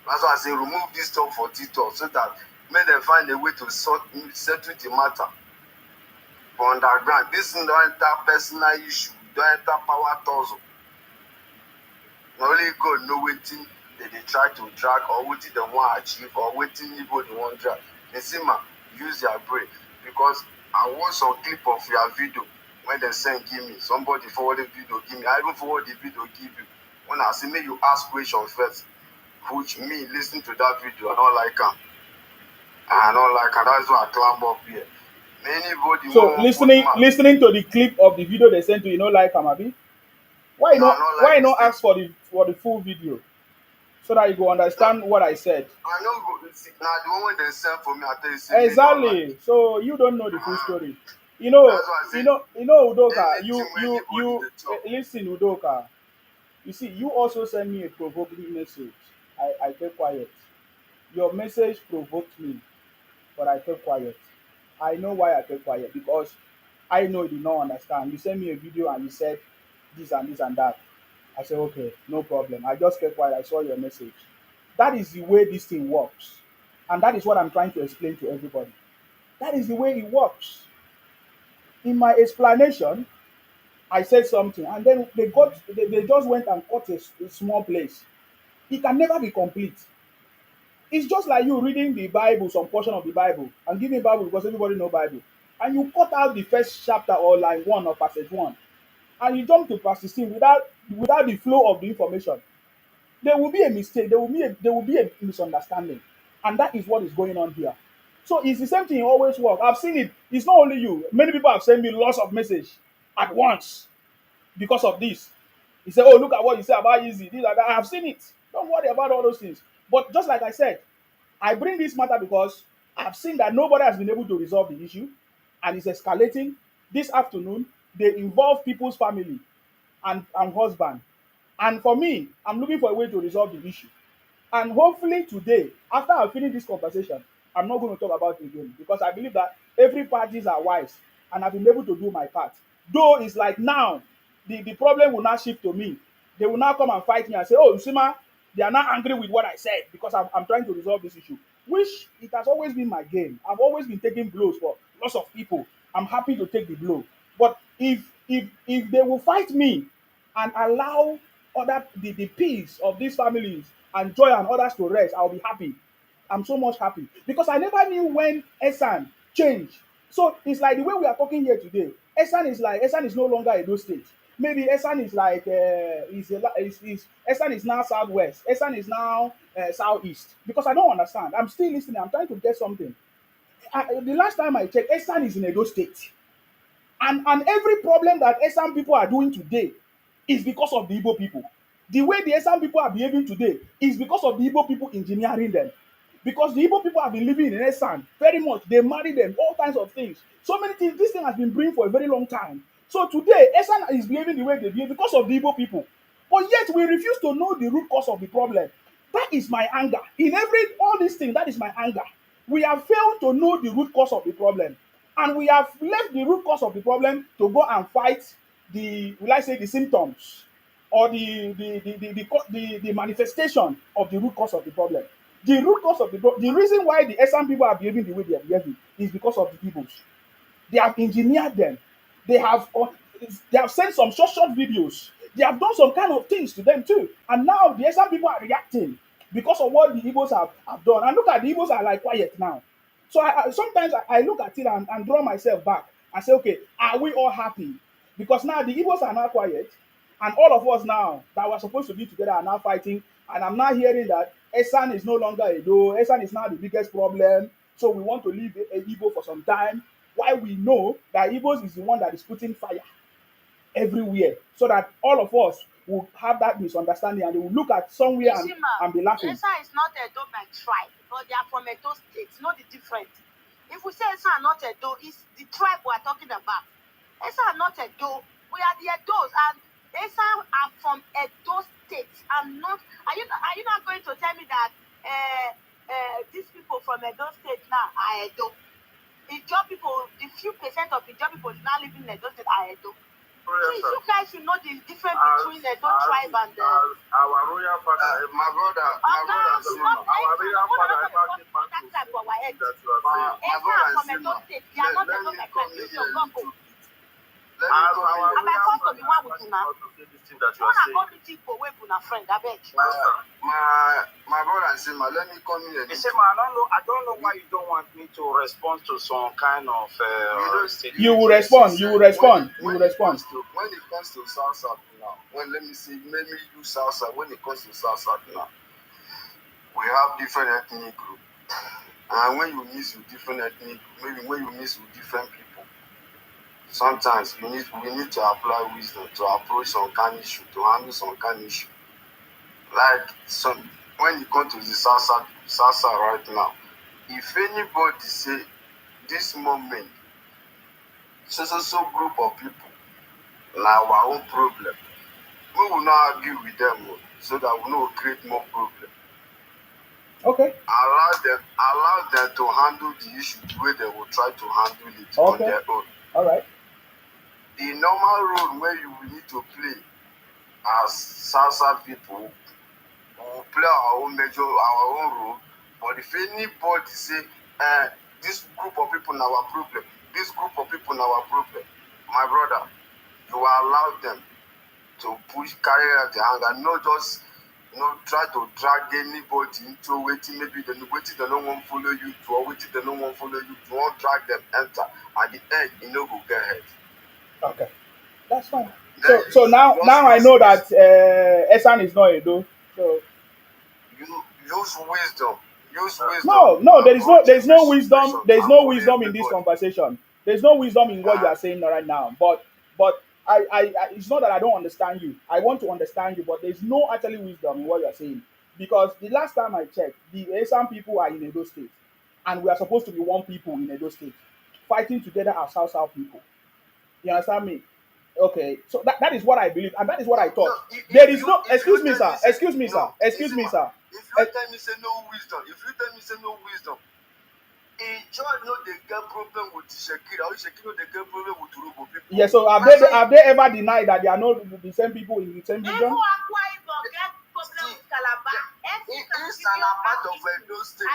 That's why I say remove this stuff for TikTok so that may them find a way to settle the matter. For underground, this don't enter personal issue, don't enter power tussle. Not only God know waiting that they try to drag or waiting they want to achieve or waiting people they want to drag. They see man, use their brain because I watch some clip of your video when they send give me. Somebody forward the video, give me. I even forward the video, give you. When I say, may you ask questions first, which me listen to that video, I don't like them. I don't like them. That's why I climb up here. Anybody
So
want put mouth?
listening to the clip of the video they sent to you, know, like Amabi.
No, I don't
Why
like this
not
thing.
ask for the full video so that you go
No,
understand what I said?
I know go see. Now the one when they send for me, I tell you, say me don't like.
Exactly. So you don't know the full
Uh,
story.
that's why I say
Udoka.
anything when anybody they talk.
Listen, Udoka. You see, you also send me a provoking message. I kept quiet. Your message provoked me, but I kept quiet. I know why I kept quiet because I know you did not understand. You sent me a video and you said this and that. I said, okay, no problem. I just kept quiet. I saw your message. That is the way this thing works. And that is what I'm trying to explain to everybody. That is the way it works. In my explanation, I said something, and then they just went and cut a small place. It can never be complete. It's just like you reading the Bible, some portion of the Bible, and giving Bible because everybody know Bible, and you cut out the first chapter or line one or passage one, and you jump to passage 16 without the flow of the information. There will be a mistake. There will be a misunderstanding, and that is what is going on here. So it's the same thing. It always work. I've seen it. It's not only you. Many people have sent me lots of message at once because of this. He said, "Oh, look at what you say about easy. This and that." I have seen it. Don't worry about all those things. But just like I said, I bring this matter because I've seen that nobody has been able to resolve the issue, and it's escalating. This afternoon, they involve people's family and husband. And for me, I'm looking for a way to resolve the issue. And hopefully today, after I finish this conversation, I'm not going to talk about it again because I believe that every parties are wise and I've been able to do my part. Though it's like now, the problem will now shift to me. They will now come and fight me and say, oh, Usima, they are not angry with what I said because I'm trying to resolve this issue. Which it has always been my game. I've always been taking blows for lots of people. I'm happy to take the blow. But if they will fight me and allow the peace of these families and joy and others to rest, I'll be happy. I'm so much happy because I never knew when Esan changed. So it's like the way we are talking here today. Esan is no longer Edo State. Maybe Esan is like Esan is now southwest. Esan is now southeast. Because I don't understand. I'm still listening. I'm trying to get something. The last time I checked, Esan is in Edo State. And every problem that Esan people are doing today is because of the Igbo people. The way the Esan people are behaving today is because of the Igbo people engineering them. Because the Igbo people have been living in Esan very much. They marry them, all kinds of things. So many things. This thing has been brewing for a very long time. So today, Esan is behaving the way they behave because of the Igbo people. But yet we refuse to know the root cause of the problem. That is my anger. In all these things, that is my anger. We have failed to know the root cause of the problem. And we have left the root cause of the problem to go and fight will I say, the symptoms or the manifestation of the root cause of the problem. The root cause of the reason why the Esan people are behaving the way they are behaving is because of the Igbos. They have engineered them. They have uh, they have sent some short videos. They have done some kind of things to them too. And now the Esan people are reacting because of what the Igbos have done. And look at the Igbos are like quiet now. So sometimes I look at it and draw myself back and say, okay, are we all happy? Because now the Igbos are now quiet, and all of us now that were supposed to be together are now fighting. And I'm now hearing that Esan is no longer Edo. Esan is now the biggest problem. So we want to leave Igbo for some time. Why we know that Igbos is the one that is putting fire everywhere, so that all of us will have that misunderstanding and they will look at somewhere
You see, ma,
and be laughing.
Esa is not Edo by tribe, but they are from Edo State. Know the difference. If we say Esa are not Edo, it's the tribe we are talking about. Esa are not Edo. We are the Edos, and Esa are from Edo State. I'm not. Are you not going to tell me that these people from Edo State now are Edo? Ijaw people, the few percent of Ijaw people now living in Edo State are Edo. Please, you guys should know the difference between Edo tribe and
our royal father, my brother,
not
our royal father ever came back
that type of our head.
my brother
From Edo State, they are not Edo like that.
let
So
me
go.
come let me come
And
in.
my first to be one with you now.
Thing that you
When
are
I
saying.
come meet you for wave una friend, I beg.
My brother and Sima, let me come here.
You see, man, I don't know why you don't want me to respond to some kind of statement.
You will respond. You will respond. You will respond.
When it comes to South now, let me use South, when it comes to South now, we have different ethnic groups. And when you mix with different ethnic, maybe when you mix with different people, sometimes we need to apply wisdom to approach some kind of issue, to handle some kind of issue. Like when you come to the South right now, if anybody say this moment, so group of people, now our own problem, we will not argue with them so that we will not create more problem.
Okay.
Allow them to handle the issue the way they will try to handle it on their own.
All right.
The normal role where you will need to play as South people, we will play our own role. But if anybody say, this group of people now our problem, this group of people now our problem, my brother, you allow them to carry out the anger, not just try to drag anybody into waiting. Maybe they don't want to follow you to, or waiting they don't want to follow you to, or drag them enter. At the end, you know go get ahead.
Okay, that's fine. So now I know that Esan is not Edo. So
you use wisdom.
No, there is no wisdom. There is no wisdom in this conversation. There's no wisdom in what you are saying right now. But I it's not that I don't understand you. I want to understand you, but there's no actually wisdom in what you are saying. Because the last time I checked, the Esan people are in Edo State, and we are supposed to be one people in Edo State, fighting together as South people. You understand me? Okay, so that is what I believe, and that is what I thought. There is no. Excuse me, sir. Excuse me, sir. Excuse me, sir.
If you tell me say no wisdom, a judge know they get problem with Shekira, or Shekira they get problem with Urubu people.
Yeah, so have they ever denied that they are not the same people in the same region?
It's an part of Edo State,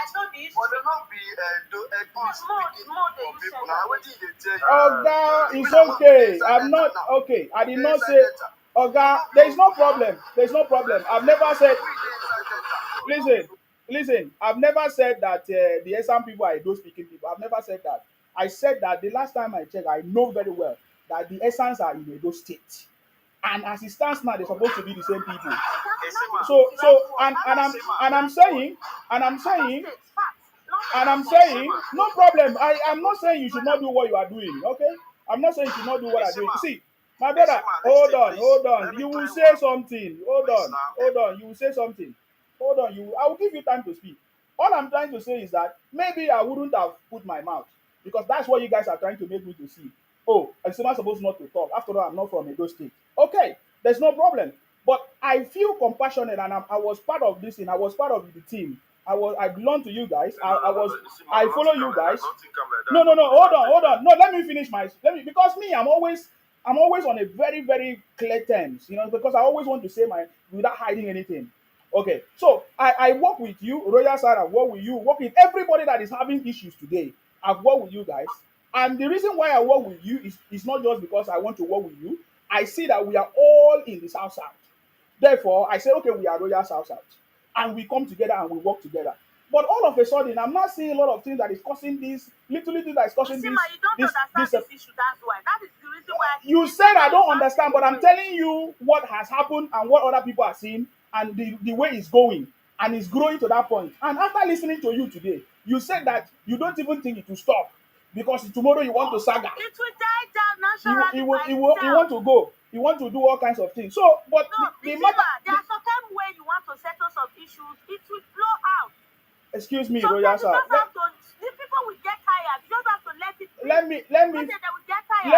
but they not be ethnic speaking for people. Now, what did they tell you?
Oh, that is okay. I'm not okay. I did not say. Oga, there is no problem. There is no problem. I've never said. Listen, listen. I've never said that the Esan people are those speaking people. I've never said that. I said that the last time I checked, I know very well that the Esans are in Edo State, and as it stands now, they're supposed to be the same people. And I'm saying, and I'm saying, and I'm saying, no problem. I'm not saying you should not do what you are doing, okay? I'm not saying you should not do what I'm doing. See, my brother, hold on, hold on. You will say something. Hold on, hold on. You will say something. Hold on. I will give you time to speak. All I'm trying to say is that maybe I wouldn't have put my mouth because that's what you guys are trying to make me to see. Oh, I'm still not supposed not to talk. After all, I'm not from Edo State. Okay, there's no problem. But I feel compassionate, and I was part of this thing. I was part of the team. I belong to you guys. I follow you guys. No, no, no. Hold on, hold on. No, let me finish because me, I'm always on a very, very clear terms, because I always want to say my without hiding anything. Okay, so I work with you, Royal Side. I work with you, work with everybody that is having issues today. I've worked with you guys, and the reason why I work with you is not just because I want to work with you. I see that we are all in the South South. Therefore, I say, okay, we are Royal South South, and we come together and we work together. But all of a sudden, I'm not seeing a lot of things that is causing this, little thing that is causing
See,
this.
ma, you don't understand this issue. That's why. That is the reason why.
You said I don't understand, but I'm telling you what has happened and what other people are seeing and the way it's going. And it's growing to that point. And after listening to you today, you said that you don't even think it will stop because tomorrow you want to saga.
It will die down
You,
naturally
you,
by
you, you want
itself.
to go. You want to do all kinds of things. So, but
No,
the
see,
matter.
ma, there are certain way you want to settle some issues. It will blow out.
Excuse me, Royal
Sometimes you
sir.
just have to. The people will get tired. You just have to let it be.
Let me
They will get tired.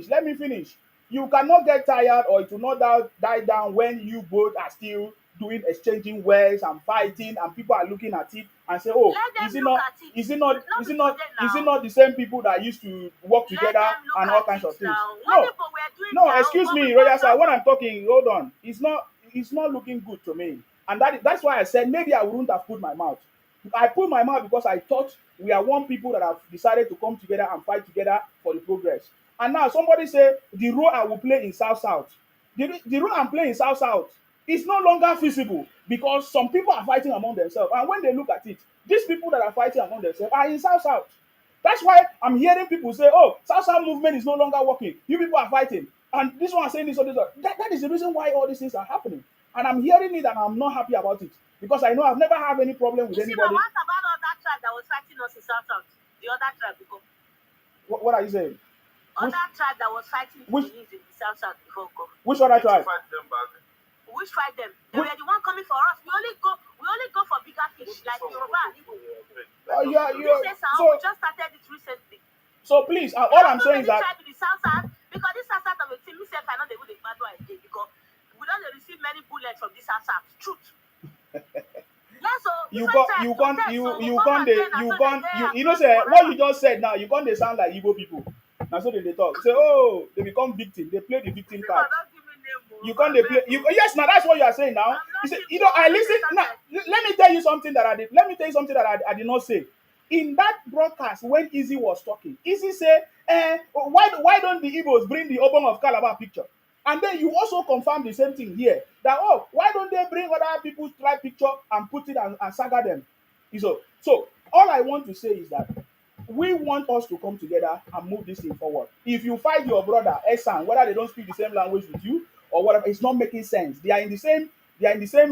let me finish. You cannot get tired or it will not die down when you both are still doing exchanging words and fighting and people are looking at it and say, oh,
Let them
is it
look
not
at it.
is it not
Not
is
be
it not
today
is it
now.
not the same people that used to work
Let
together
them look
and all
at
kinds
it
of things?
now. What
No,
people were doing
no,
their own,
excuse
but
me,
we
Royal
just
sir. When
don't.
I'm talking, hold on. It's not looking good to me. And that's why I said maybe I wouldn't have put my mouth. I put my mouth because I thought we are one people that have decided to come together and fight together for the progress. And now somebody say the role I will play in South South. The role I'm playing in South South is no longer feasible because some people are fighting among themselves. And when they look at it, these people that are fighting among themselves are in South South. That's why I'm hearing people say, oh, South South movement is no longer working. You people are fighting. And this one saying this or this. That is the reason why all these things are happening. And I'm hearing it and I'm not happy about it. Because I know I've never had any problem with
You see, but
anybody.
what about all that tribe that was fighting us in South South? The other tribe before.
What are you saying?
Other tribe that was fighting
which
Benin in the South South before come.
Which other tribe?
Fight them back.
Which fight them? They
Which-
were the one coming for us. We only go for bigger fish like Yoruba and Igbo. This
so
we just started it recently.
so please, all
There are
I'm
so
saying
many
is that
tribes in the South South because this South South of a team, myself, I know they would bad again because we don't receive many bullets from this South South. Truth. Yeah, so
you
different
can't you
tribes
can't
protest,
you
so we
you
come
can't
and
they
then and
you
so
can't
they
you
are
you know
close
say what
forever.
you just said now you can't they sound like Igbo people. Now so they talk. Say oh they become victim. They play the victim
See,
card.
don't give me name,
You can't they play. Yes, now that's what you are saying now.
I'm
You
not
say
Igbo.
you know I
Don't
listen
say
now.
something like
Let me tell you something that I did. Let me tell you something that I did not say. In that broadcast when Izzy was talking, Izzy said, why don't the Igbos bring the Obong of Calabar picture? And then you also confirm the same thing here that oh why don't they bring other people's tribe picture and put it and saga them? So all I want to say is that we want us to come together and move this thing forward. If you fight your brother Esan, whether they don't speak the same language with you or whatever, it's not making sense. They are in the same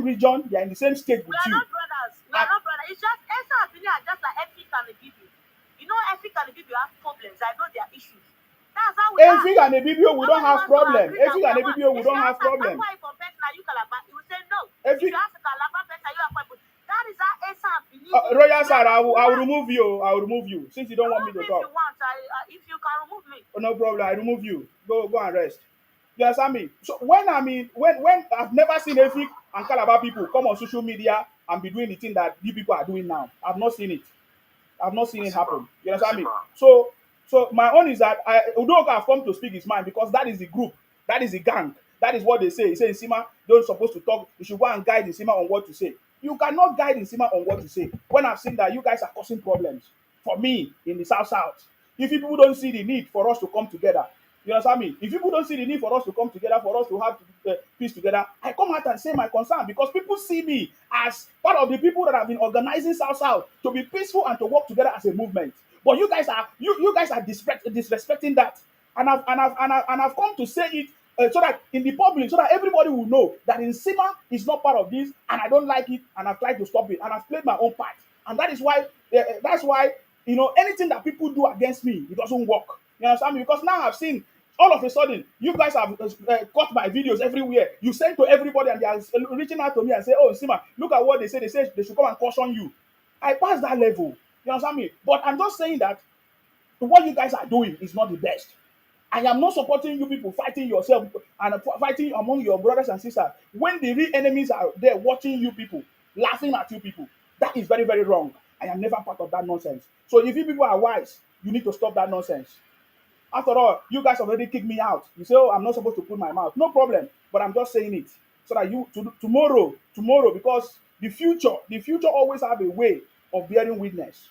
region, they are in the same state
we
with
are
you.
not brothers. We are not brothers. It's just Esther and Billy are just like Epic and the Bibi. You know, Epic and the Bibi have problems. I know their issues. That's how we are.
Efik and Ebibio, we don't
Nobody
have
wants to
problem.
agree that
Efik
we
and
are one.
Ebibio, we
If
don't
you
have
ask an
problem.
Akwa Ibom person, are you Calabar? He will say no. If
Efik,
you ask a Calabar person, are you Akwa Ibom? That is how Esther and Billy.
Royal sir, I will remove you. I will remove you since you don't want me
Remove
to
me if you
talk.
want. If you can remove me.
Oh, no problem. I remove you. Go and rest. You understand me? So when I've never seen Efik and Calabar people come on social media and be doing the thing that you people are doing now. I've not seen it. I've not seen it happen. You understand me? So my own is that Udoka have come to speak his mind because that is the group, that is the gang, that is what they say. He say Nsima don't supposed to talk. You should go and guide Nsima on what to say. You cannot guide Nsima on what to say. When I've seen that you guys are causing problems for me in the South South. If you people don't see the need for us to come together, You understand me? If people don't see the need for us to come together, for us to have peace together, I come out and say my concern because people see me as part of the people that have been organizing South to be peaceful and to work together as a movement. But you guys are disrespecting that, and I've come to say it so that in the public, so that everybody will know that Nsima is not part of this, and I don't like it, and I've tried to stop it, and I've played my own part, and that's why anything that people do against me, it doesn't work. You understand me? Because now I've seen all of a sudden you guys have got my videos everywhere. You send to everybody, and they are reaching out to me and say, "Oh, Nsima, look at what they say. They say they should come and caution you." I passed that level. You understand me? But I'm just saying that what you guys are doing is not the best. I am not supporting you people fighting yourself and fighting among your brothers and sisters when the real enemies are there watching you people, laughing at you people. That is very, very wrong. I am never part of that nonsense. So if you people are wise, you need to stop that nonsense. After all, you guys already kicked me out. You say, "Oh, I'm not supposed to put my mouth." No problem. But I'm just saying it so that tomorrow, because the future always have a way of bearing witness.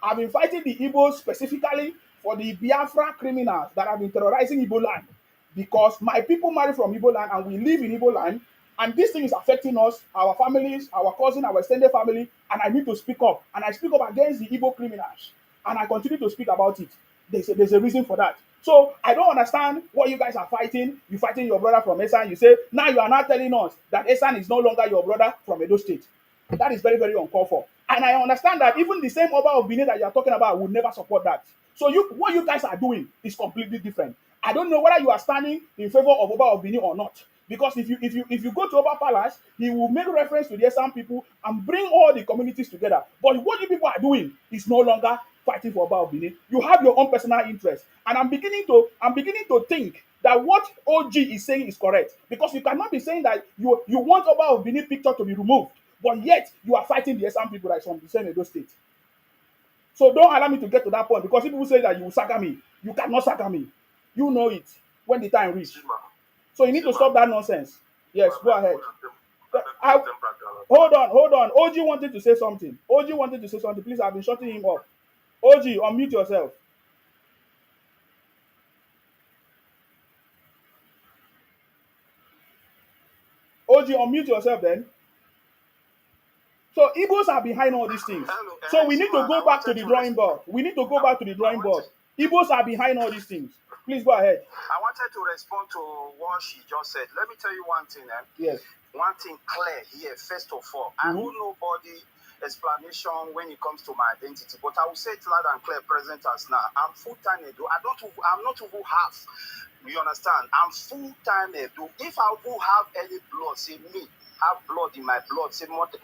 I've been fighting the Igbos specifically for the Biafra criminals that have been terrorizing Igbo land, because my people marry from Igbo land and we live in Igbo land, and this thing is affecting us, our families, our cousin, our extended family, and I need to speak up. And I speak up against the Igbo criminals, and I continue to speak about it. There's a reason for that. So I don't understand what you guys are fighting. You're fighting your brother from Esan. You say now you are not telling us that Esan is no longer your brother from Edo State. That is very, very uncalled for. And I understand that even the same Oba of Benin that you are talking about would never support that. So what you guys are doing is completely different. I don't know whether you are standing in favor of Oba of Benin or not. Because if you go to Oba Palace, he will make reference to the Esan people and bring all the communities together. But what you people are doing is no longer fighting for Oba of Benin. You have your own personal interest. And I'm beginning to think that what OG is saying is correct. Because you cannot be saying that you want Oba of Benin picture to be removed, but yet you are fighting the Esan people that is from the same Edo State. So don't allow me to get to that point, because people say that you will saga me. You cannot saga me. You know it when the time reach. So you need to stop that nonsense. Yes, go ahead. Hold on. OG wanted to say something. Please, I've been shutting him up. OG, unmute yourself. OG, unmute yourself then. So Igbos are behind all these things. So we need to go back to the drawing board. Igbos are behind all these things. Please go ahead.
I wanted to respond to what she just said. Let me tell you one thing.
Yes.
One thing clear here, first of all. I owe nobody explanation when it comes to my identity, but I will say it loud and clear present as now. I'm full-time Edo. I'm not even half. You understand? I'm full-time Edo. If I will have any blood, say me, have blood in my blood, say mother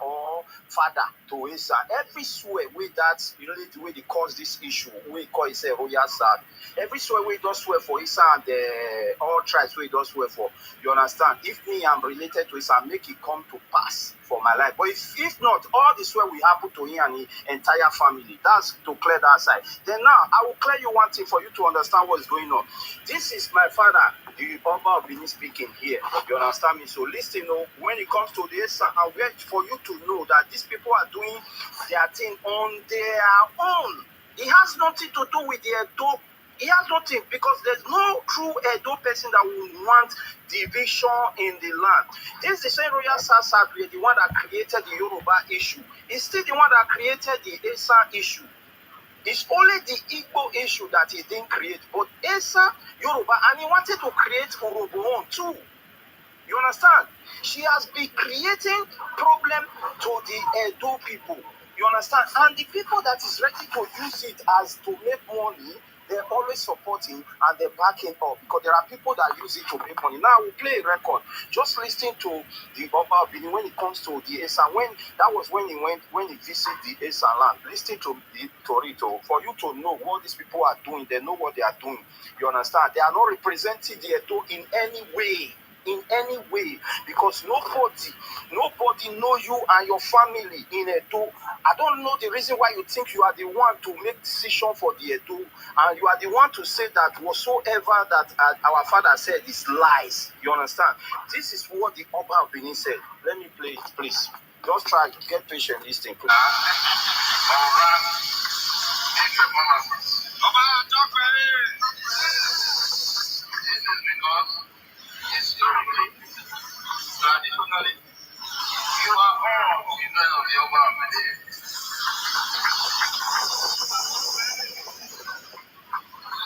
or father to Esa. Every swear with that, the way they cause this issue, we call it a royal sad. Every swear we don't swear for Esa and all tribes we don't swear for. You understand? If me I'm related to Esa, make it come to pass for my life. But if not, all this swear will happen to him and his entire family. That's to clear that side. Then now I will clear you one thing for you to understand what is going on. This is my father, the Oba of Benin speaking here. You understand me? So listen, when it comes to this, I wait for you to know that these people are doing their thing on their own. It has nothing to do with the Edo. It has nothing, because there's no true Edo person that will want division in the land. This is the same Royal Sasagri, the one that created the Yoruba issue. It's still the one that created the Esa issue. It's only the Igbo issue that he didn't create. But Esa, Yoruba, and he wanted to create Urubon too. You understand? She has been creating problem to the Edo people. You understand? And the people that is ready to use it as to make money, they're always supporting and they're backing up, because there are people that use it to make money. Now we play a record. Just listening to the Oba Benin when it comes to the Esa, when he visited the Esa land, listening to the Torito, for you to know what these people are doing, they know what they are doing. You understand? They are not representing the Edo in any way. Because nobody know you and your family in Edo. I don't know the reason why you think you are the one to make decision for the Edo, and you are the one to say that whatsoever that our father said is lies. You understand? This is what the Oba of Benin said. Let me play it, please. Just try to get patient this thing, please.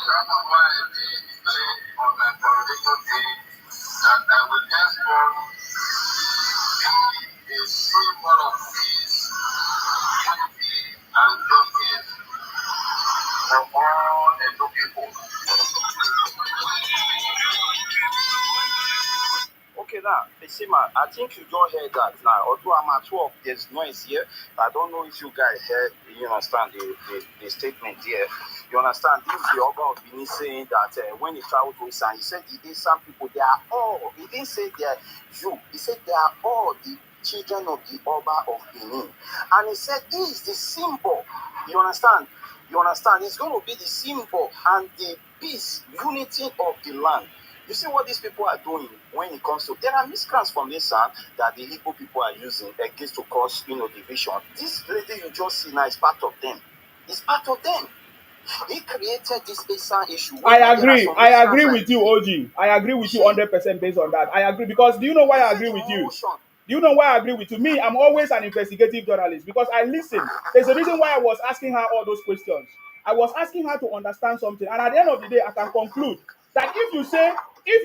That was why I declared on my coronation day that I will henceforth be a symbol of peace, unity, and justice for all Edo people.
Okay, now, Pesima, I think you don't hear that now. Although I'm at work, there's noise here. I don't know if you guys heard, you understand the statement here. You understand? This is the Oba of Benin saying that when he traveled to Isan, he said the Isan people, they are all, he didn't say they are you, he said they are all the children of the Oba of Benin. And he said, he is the symbol. You understand? You understand? It's going to be the symbol and the peace, unity of the land. You see what these people are doing when it comes to, there are miscreants from this side that the Igbo people are using against to cause, division. This lady you just see now is part of them. It's part of them. He created this Esan issue.
I agree with you, OG. I agree with you 100% based on that. I agree because do you know why I agree with you? Do you know why I agree with you? Me, I'm always an investigative journalist because I listen. There's a reason why I was asking her all those questions. I was asking her to understand something, and at the end of the day, I can conclude that if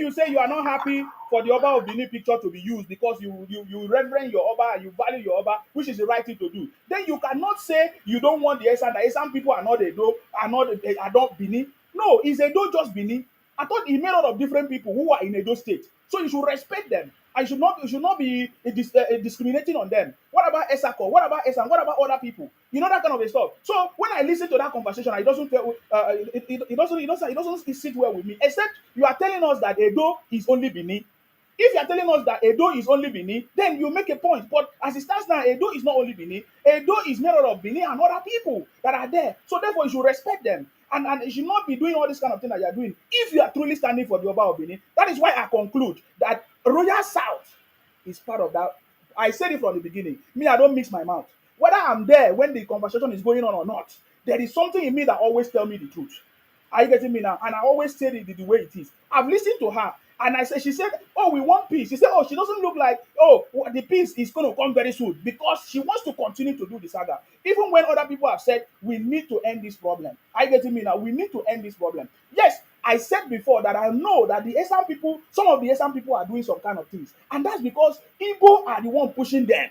you say you are not happy for the Oba of Benin picture to be used because you reverend your Oba and you value your Oba, which is the right thing to do, then you cannot say you don't want the Esan. The Esan people are not Edo, are not Benin. No, is Edo just Benin? I thought he made out of different people who are in Edo State, so you should respect them. I should not be discriminating on them. What about Esako? What about Esan? What about other people? You know that kind of a stuff. So when I listen to that conversation, it doesn't sit well with me. Except you are telling us that Edo is only Benin. If you are telling us that Edo is only Benin, then you make a point. But as it stands now, Edo is not only Benin. Edo is made out of Benin and other people that are there. So therefore, you should respect them. And you should not be doing all this kind of thing that you are doing. If you are truly standing for the Oba of Benin, that is why I conclude that Royal South is part of that. I said it from the beginning. Me, I don't mix my mouth. Whether I'm there when the conversation is going on or not, there is something in me that always tell me the truth. Are you getting me now? And I always say it the way it is. I've listened to her and she said, oh, we want peace. She said, oh, she doesn't look like, oh, the peace is going to come very soon because she wants to continue to do the saga. Even when other people have said, we need to end this problem. Are you getting me now? We need to end this problem. Yes, I said before that I know that the Esan people, some of the Esan people are doing some kind of things. And that's because Igbo are the one pushing them.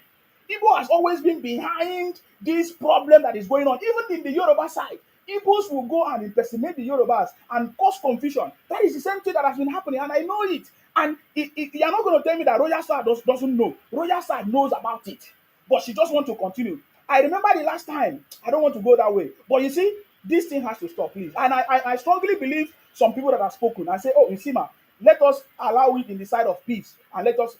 Igbo has always been behind this problem that is going on. Even in the Yoruba side, Igbos will go and impersonate the Yorubas and cause confusion. That is the same thing that has been happening, and I know it. And you're not going to tell me that Royal Side doesn't know. Royal Side knows about it, but she just wants to continue. I remember the last time. I don't want to go that way, but you see, this thing has to stop, please. And I strongly believe some people that have spoken and say, oh, Isima, let us allow it in the side of peace and let us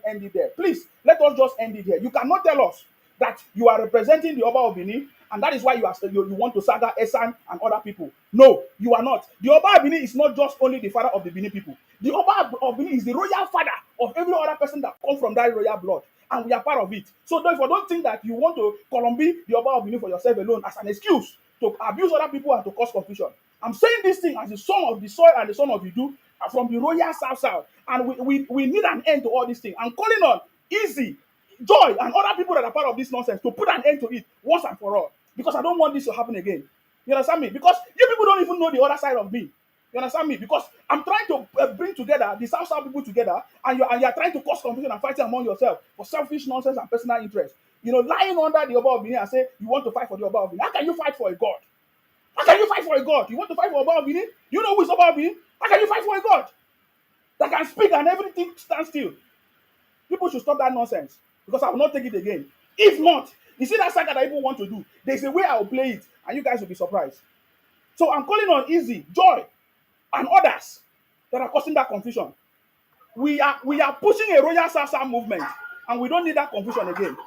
end it there. Please, let us just end it here. You cannot tell us that you are representing the Oba of Benin and that is why you want to saga Esan and other people. No, you are not. The Oba of Benin is not just only the father of the Benin people. The Oba of Benin is the royal father of every other person that comes from that royal blood, and we are part of it. So therefore, don't think that you want to Colombi the Oba of Benin for yourself alone as an excuse to abuse other people and to cause confusion. I'm saying this thing as the son of the soil and the son of Idu from the royal South, and we need an end to all these things. I'm calling on Easy, Joy, and other people that are part of this nonsense to put an end to it once and for all. Because I don't want this to happen again. You understand me? Because you people don't even know the other side of me. You understand me? Because I'm trying to bring together the South people together, and you're trying to cause confusion and fighting among yourself for selfish nonsense and personal interest. Lying under the Oba of Benin and say you want to fight for the Oba of Benin. How can you fight for a God? How can you fight for a God? You want to fight for Oba of Benin? You know who is Oba of Benin? How can you fight for a God that can speak and everything stand still? People should stop that nonsense because I will not take it again. If not, you see that saga that people want to do, there's a way I will play it and you guys will be surprised. So I'm calling on Easy, Joy, and others that are causing that confusion. We are pushing a Royal Salsa movement and we don't need that confusion again.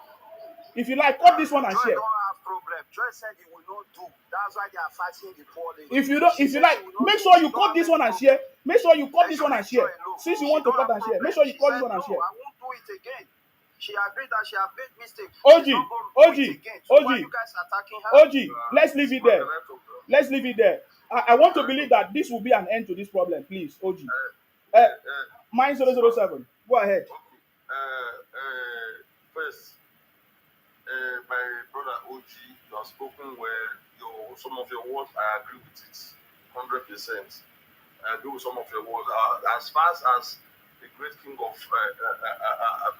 If you like, cut this one and share.
Don't have problem. Joy said he will not do. That's why they are fighting the poor lady.
If you like, make sure you cut this one and share. Make sure you cut this one and share. Since you want to cut and share, make sure you cut this one and share.
I won't do it again. She agreed that she has made mistake.
OG, let's leave it there. Let's leave it there. I want to believe that this will be an end to this problem, please, OG. Mine 007. Go ahead.
First,
my brother OG, you have spoken well. Some of your words, I agree with it, 100%. I agree with some of your words. As far as the great king of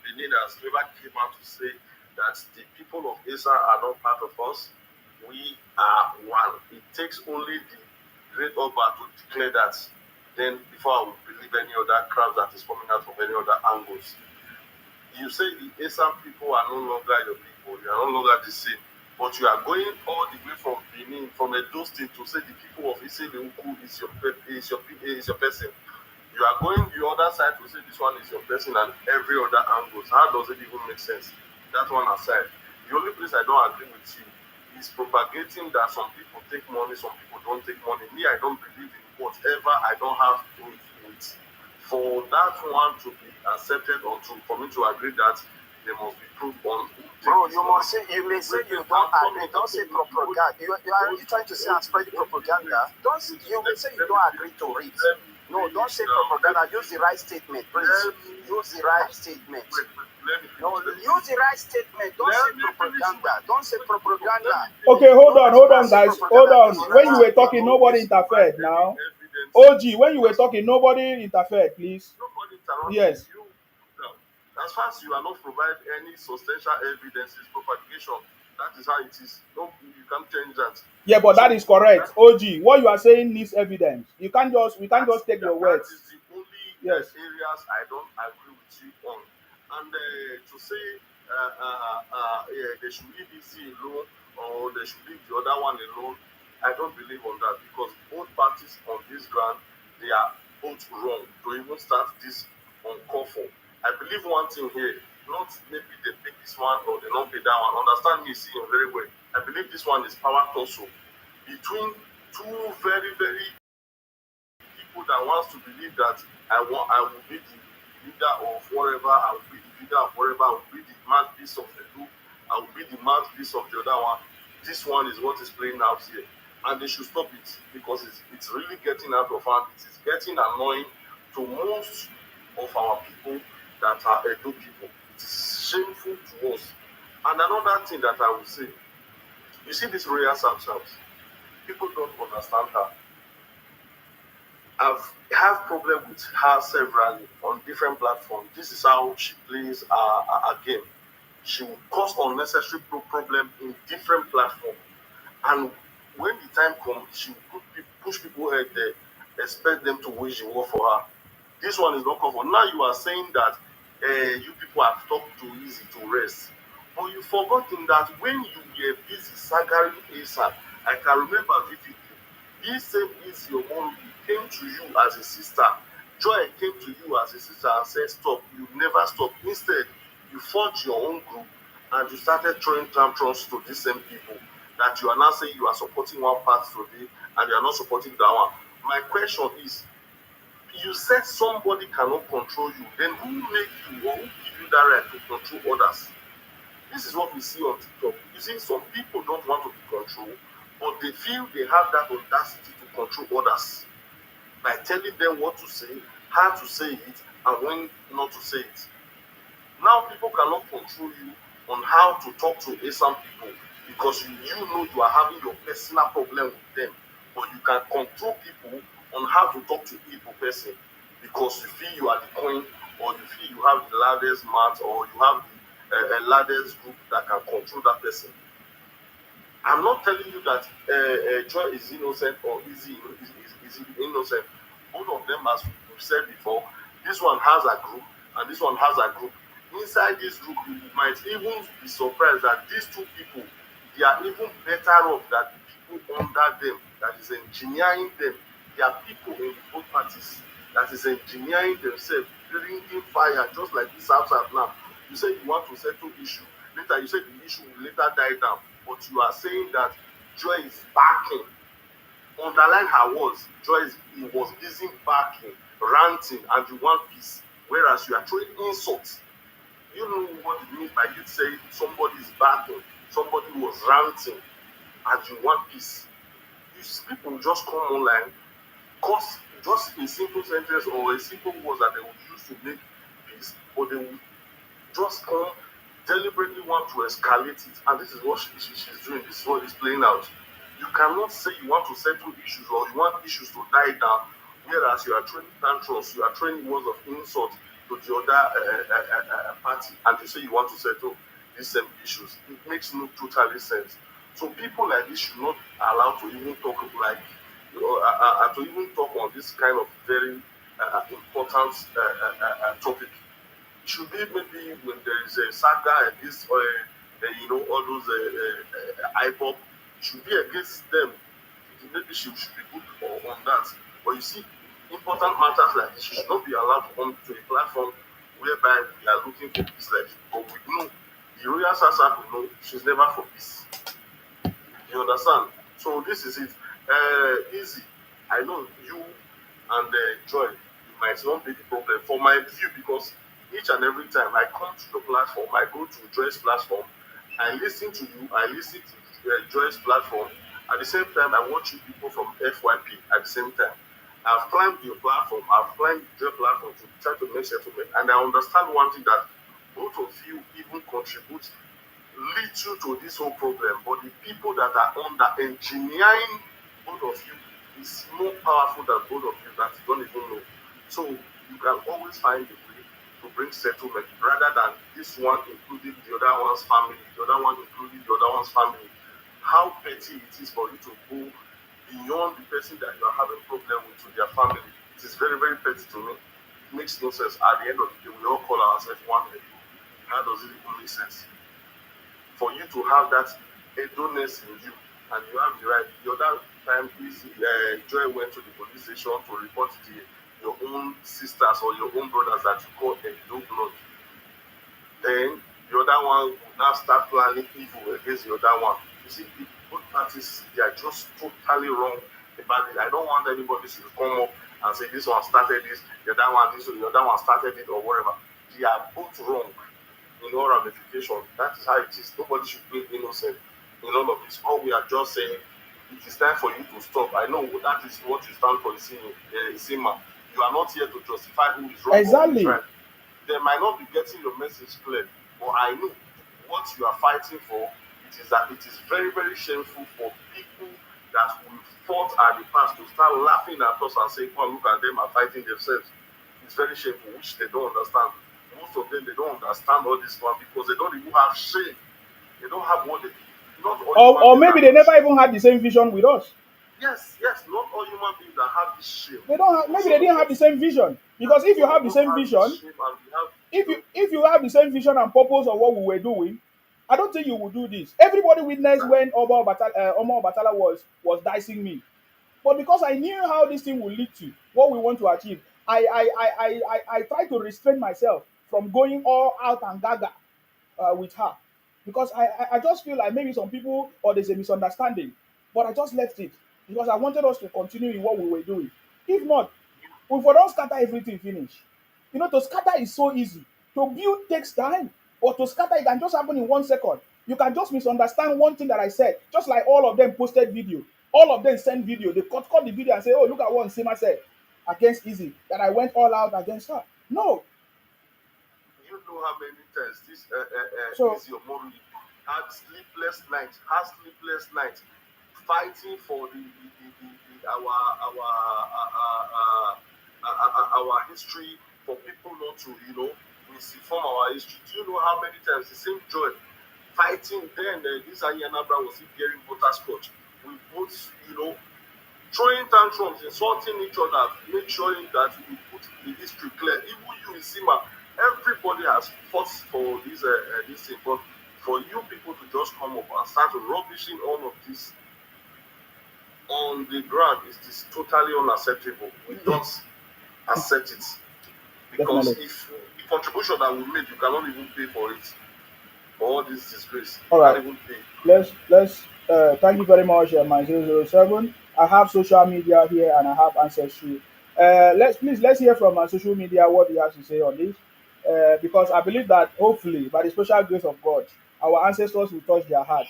Benin has never came out to say that the people of Asa are not part of us, we are one. It takes only the great Oba to declare that. Then, before I would believe any other crowd that is coming out from any other angles, you say the Asian people are no longer your people, you are no longer the same. But you are going all the way from Benin, from Edo State, to say the people of Iseleuku is your person. You are going the other side to say this one is your person and every other angle. So how does it even make sense? That one aside. The only place I don't agree with you is propagating that some people take money, some people don't take money. Me, I don't believe in whatever I don't have proof with. For that one to be accepted or for me to agree that there must be proof on who
Bro,
takes
you
money.
must say, you may say you don't agree. Don't say propaganda. Are you trying to say I'm spreading propaganda? You may say you don't agree to it. No, don't say propaganda. Use the right statement, please. Use the right statement. No, use the right statement. Don't say propaganda. Don't say propaganda.
Okay, hold on, guys. Hold on. When you were talking, nobody interfered now. OG, when you were talking, nobody interfered, please.
Nobody interrupt
Yes.
you. No. As far as you are not providing any substantial evidence, it's propagation. That is how it is. No, you can't change that.
Yeah, but that
So,
is correct. OG, what you are saying needs evidence. We can't just take your words.
That is the only
Yes.
areas I don't agree with you on. And to say yeah, they should leave EC alone or they should leave the other one alone, I don't believe on that because both parties on this ground, they are both wrong to even start this uncalled for. I believe one thing here, not maybe they pick this one or they don't pick that one. Understand me, see very well. I believe this one is power tussle between two very, very people that wants to believe that I will be the leader of whatever, I will be the leader of whatever, I will be the mouthpiece of the group, I will be the mouthpiece of the other one. This one is what is playing out here. And they should stop it because it's really getting out of hand. It is getting annoying to most of our people that are Edo people. It is shameful to us. And another thing that I will say, you see this Royal Samsams, people don't understand her. I've had problem with her severally on different platforms. This is how she plays a game. She will cause unnecessary problem in different platforms. And when the time comes, she will push people ahead there, expect them to wage war for her. This one is not covered. Now you are saying that you people have talked too easy to rest. But you forgotten that when you were busy sagaring ASAP, I can remember vividly, this same Easy Omonbi came to you as a sister. Joy came to you as a sister and said, stop. You never stop. Instead, you forged your own group and you started throwing tantrums to these same people that you are now saying you are supporting one part today and you are not supporting that one. My question is, you said somebody cannot control you, then who make you or who give you that right to control others? This is what we see on TikTok. You see, some people don't want to be controlled, but they feel they have that audacity to control others by telling them what to say, how to say it, and when not to say it. Now people cannot control you on how to talk to some people because you know you are having your personal problem with them, but you can control people on how to talk to people person because you feel you are the coin or you feel you have the loudest mouth or you have the loudest group that can control that person. I'm not telling you that Joy is innocent or is innocent. Both of them, as we've said before, this one has a group and this one has a group. Inside this group, you might even be surprised that these two people, they are even better off than the people under them that is engineering them. There are people in both parties that is engineering themselves, bringing fire, just like this outside now. You say you want to settle issue. Later, you say the issue will later die down. But you are saying that Joy is backing. Underline her words. Joy he was busy backing, ranting, and you want peace. Whereas you are throwing insults. You know what it means by you saying somebody is backing, somebody was ranting, and you want peace. These people just come online, cause just a simple sentence or a simple word that they would use to make peace, but they will just come
deliberately want to escalate it, and this is what she's doing. This is what is playing out. You cannot say you want to settle issues or you want issues to die down, whereas you are throwing tantrums, you are throwing words of insult to the other party, and you say you want to settle these same issues. It makes no totally sense. So people like this should not be allowed to even talk like to even talk on this kind of very important topic. It should be maybe when there is a saga against all those IPOP, it should be against them. Maybe she should be good on that. But you see, important matters like this, she should not be allowed to come to a platform whereby we are looking for peace like this. But we know, the Royal Sasa will know she's never for peace. You understand? So this is it. Easy. I know you and Joy, you might not be the problem. For my view, because each and every time I come to your platform, I go to Joy's platform, I listen to you, I listen to Joy's platform. At the same time, I watch you people from FYP at the same time. I've climbed your platform, I've climbed your platform to try to make settlement. And I understand one thing that both of you even contribute little to this whole problem, but the people that are under engineering both of you is more powerful than both of you that you don't even know. So you can always find a way to bring settlement rather than this one including the other one's family, the other one including the other one's family. How petty it is for you to go beyond the person that you are having problem with to their family. It is very, very petty to me. It makes no sense. At the end of the day, we all call ourselves one people. How does it even make sense? For you to have that edo-ness in you, and you have the right. The other time, Joy went to the police station to report your own sisters or your own brothers that you call edo blood. Then the other one will now start planning evil against the other one. You see, both parties, they are just totally wrong about it. I don't want anybody to come up and say this one started this, the other one this, the other one started it, or whatever. They are both wrong in all ramifications. That is how it is. Nobody should be innocent in all of this. All we are just saying, it is time for you to stop. I know that is what you stand for, Sima. You are not here to justify who is wrong or who is
Exactly.
right. They might not be getting your message clear, but I know what you are fighting for. It is that it is very, very shameful for people that we fought at the past to start laughing at us and saying, "Come, look at them are fighting themselves." It's very shameful, which they don't understand. Most of them, they don't understand all this one because they don't even have shame. They don't have what they not all
Or
human beings
maybe
that
they
have
never
shame.
even had the same vision with us.
Yes, yes, not all human beings that have this shame.
They don't have,
But
maybe
some
they
of
didn't have the
us,
same vision. Because if you
some
have
of
the
us
same
have this
vision,
shame and we have,
if you have the same vision and purpose of what we were doing, I don't think you would do this. Everybody witnessed
exactly.
when Omar Batala was dicing me. But because I knew how this thing will lead to, what we want to achieve, I try to restrain myself from going all out and gaga with her. Because I just feel like maybe some people, or there's a misunderstanding. But I just left it because I wanted us to continue in what we were doing. If not, if we don't scatter everything finish. To scatter is so easy. To build takes time. But to scatter, it can just happen in 1 second. You can just misunderstand one thing that I said. Just like all of them posted video. All of them sent video. They cut the video and say, oh, look at what Sima said against Easy. That I went all out against her. No.
You know how many times this
So
is your mom had sleepless nights, fighting for our history, for people not to misinform our history. Do you know how many times the same Joy fighting then this Ayanabra was bearing butterscotch? We both throwing tantrums, insulting each other, make sure that we put the history clear. Even you, Isima, everybody has fought for this thing, but for you people to just come up and start rubbishing all of this on the ground is totally unacceptable. We don't accept it because
definitely.
if the contribution that we made, you cannot even pay for it. For all this disgrace,
All
you can't
right.
even pay.
Let's thank you very much, my 007. I have social media here and I have ancestry. Let's hear from my social media what he has to say on this. Because I believe that hopefully by the special grace of God, our ancestors will touch their heart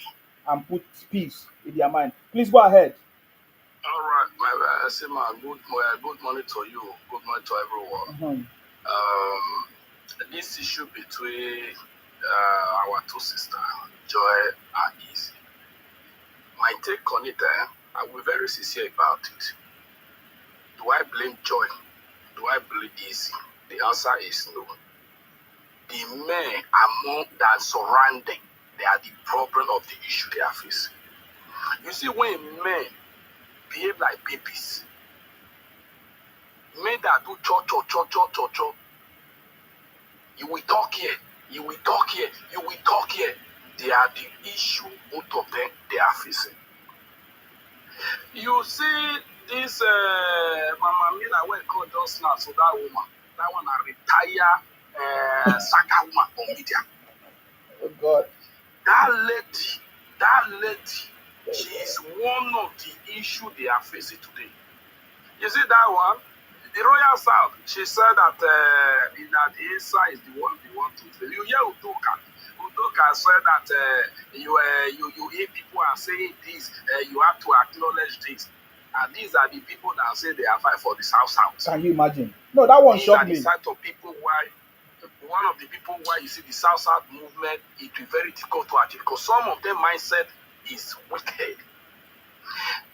and put peace in their mind. Please go ahead.
All right, my Sima, good morning to you. Good morning to everyone.
Mhm.
This issue between
our two sisters, Joy and Easy. My take on it, I will be very sincere about it. Do I blame Joy? Do I blame Easy? The answer is no. The men among that surrounding, they are the problem of the issue they are facing. You see, when men behave like babies, men that do cho, you will talk here, you will talk here, you will talk here. They are the issue both of them they are facing. You see this Mama Mila when called just now, so that woman, that one a retired Saka woman on media.
Oh God.
That lady, she is one of the issue they are facing today. You see that one? The Royal South, she said that that the ASA is the one they want to fail. You hear Udoka. Udoka said that you hear people are saying this, you have to acknowledge this. And these are the people that say they are fighting for the South.
Can you imagine? No, that one
These
shocked
are the
me.
side of people why one of the people why you see the South movement, it will be very difficult to achieve because some of their mindset is wicked.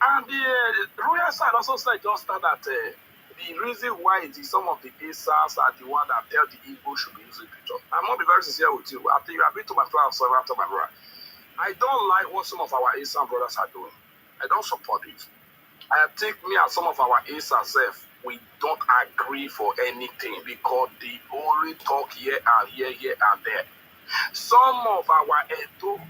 And the Royal side also said just now that the reason why it is some of the ASAs are the one that tell the Igbo should be using picture. I'm not be very sincere with you. I think I've been to my class several times, my brother. I don't like what some of our ASA brothers are doing. I don't support it. I think me and some of our ASAs, we don't agree for anything because they only talk here and there. Some of our Edo,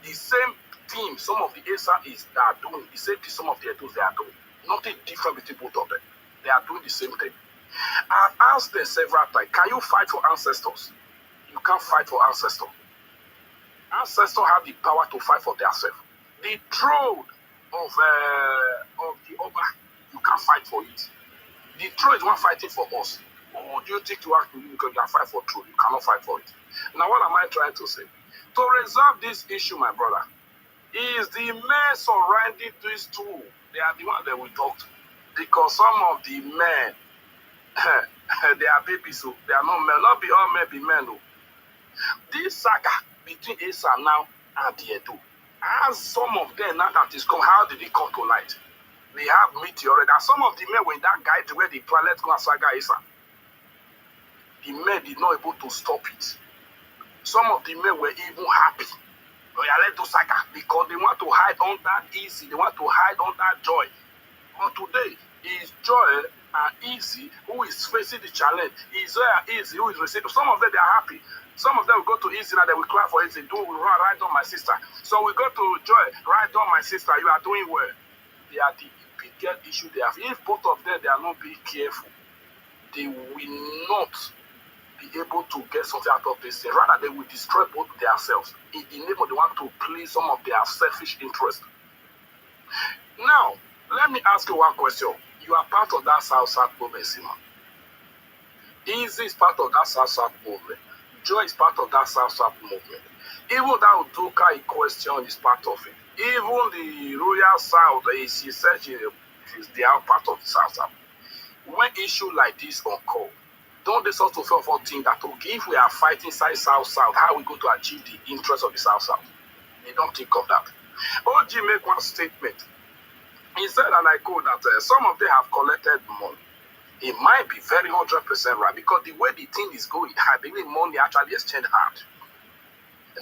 the same thing some of the ASA are doing, the same thing some of the Edos they are doing. Nothing different between both of them. They are doing the same thing. I've asked them several times, can you fight for ancestors? You can't fight for ancestors. Ancestors have the power to fight for themselves. The throne of the Oba, you can't fight for it. The throne is one fighting for us. Or do you think you have to do because you can fight for truth? You cannot fight for it. Now, what am I trying to say? To resolve this issue, my brother, is the men surrounding these two. They are the ones that we talk to. Because some of the men, they are babies, so they are not men. Not be all men be men. No. This saga between Asa now and the Edo, as some of them now that is come, how did they come to light? They have meteor, and some of the men were in that guide where the planet go and saga Asa. The men did not able to stop it. Some of the men were even happy. Because they want to hide on that easy, they want to hide on that joy. But today is joy and easy who is facing the challenge. Is joy and easy who is receiving. Some of them they are happy. Some of them will go to easy and they will cry for easy. Do we run right on my sister? So we go to joy, right on my sister. You are doing well. They are the biggest issue they have. If both of them they are not being careful, they will not be able to get something out of this thing. Rather, they will destroy both themselves in the name of the one to please some of their selfish interests. Now, let me ask you one question. You are part of that South movement, Sima. Easy is part of that South movement. Joy is part of that South movement. Even that Udoka question is part of it. Even the Royal South, she said they are part of the South. When issue like this occur, don't they sort of think that, okay, if we are fighting inside South, how are we going to achieve the interest of the South? They don't think of that. OG make one statement. He said, and I quote, that some of them have collected money. It might be very 100% right because the way the thing is going, I believe money actually exchange hard.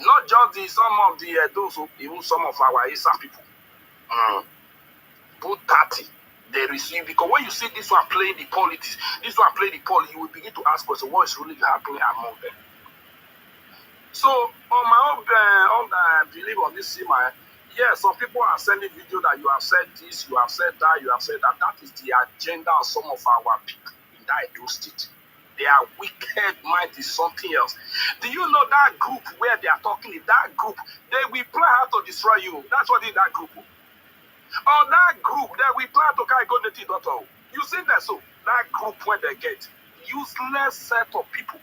Not just some of the those who, even some of our ASA people. Put 30. They receive because when you see this one playing the politics, this one playing the politics, you will begin to ask questions what is really happening among them. So on my own belief on this Sima, yes, some people are sending video that you have said this, you have said that, you have said that. That is the agenda of some of our people in that Edo state. Their wicked mind is something else. Do you know that group where they are talking? That group, they will plan how to destroy you. That's what in that group. On that group, that we plan to carry go native daughter. You see that so that group when they get useless set of people.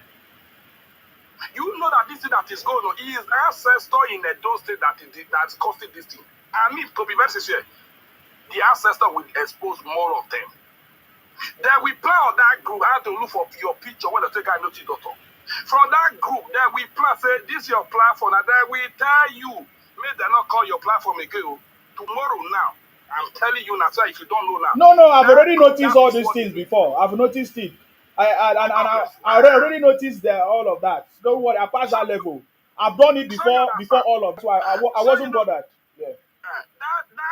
You know that this thing that is going on is ancestor in Edo state that's causing this thing. I mean, to be very sincere, the ancestor will expose more of them. Then we plan on that group how to look for your picture when they take out native daughter. From that group, then we plan, say, this is your platform, and then we tell you, may they not call your platform again. Tomorrow now, I'm telling you now, sir, if you don't know now.
No, I've
that
already
group,
noticed
that
all
is
these
what they
things
need.
before. I've noticed it.
God bless you.
I already noticed all of that. Don't worry, I passed that level. I've done it
So you
before
understand?
all of. So I
So
wasn't bothered. Yeah.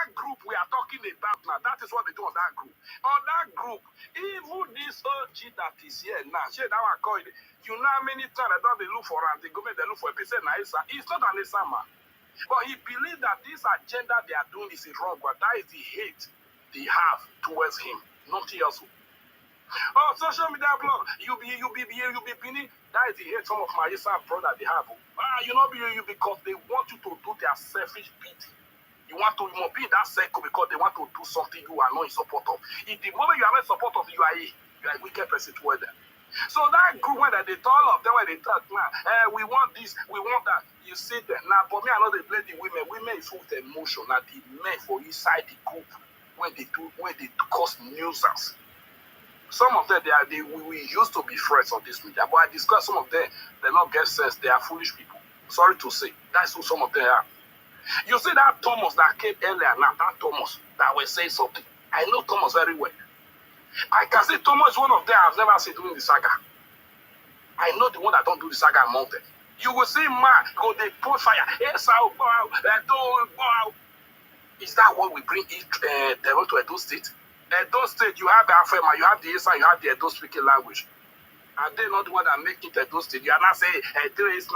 that group we are talking about now, that is what they do on that group. On that group, even this OG that is here now, shey that one call it, you know how many times I don't they look for and they go make they look for a person na Isa. It's not an Isa man. But he believes that this agenda they are doing is wrong, but that is the hate they have towards him, nothing else. Oh, social media blog, you be pinning. That is the hate some of my Isa brother they have. You know, you because they want you to do their selfish pity. You must be in that circle because they want to do something you are not in support of. If the moment you are not in support of, you are a wicked person toward them. So that group when they all of them when they talk now, we want this, we want that. You see them now. For me, I know they blame the women. Women is full of emotion. Now the men for inside the group when they cause nuisance. Some of them we used to be friends on this media, but I discussed some of them. They not get sense. They are foolish people. Sorry to say, that's who some of them are. You see that Thomas that came earlier now, that Thomas that was saying something. I know Thomas very well. I can say Thomas is one of them I've never seen doing the saga. I know the one that don't do the saga among them. You will see man go they put fire. Yes, I'll go out. Don't go out. Is that what we bring Devon to Edo State? Edo State, you have the Afema, you have the Esa, you have the Edo speaking language. Are they not the one that make it Edo State? You are not saying Edo is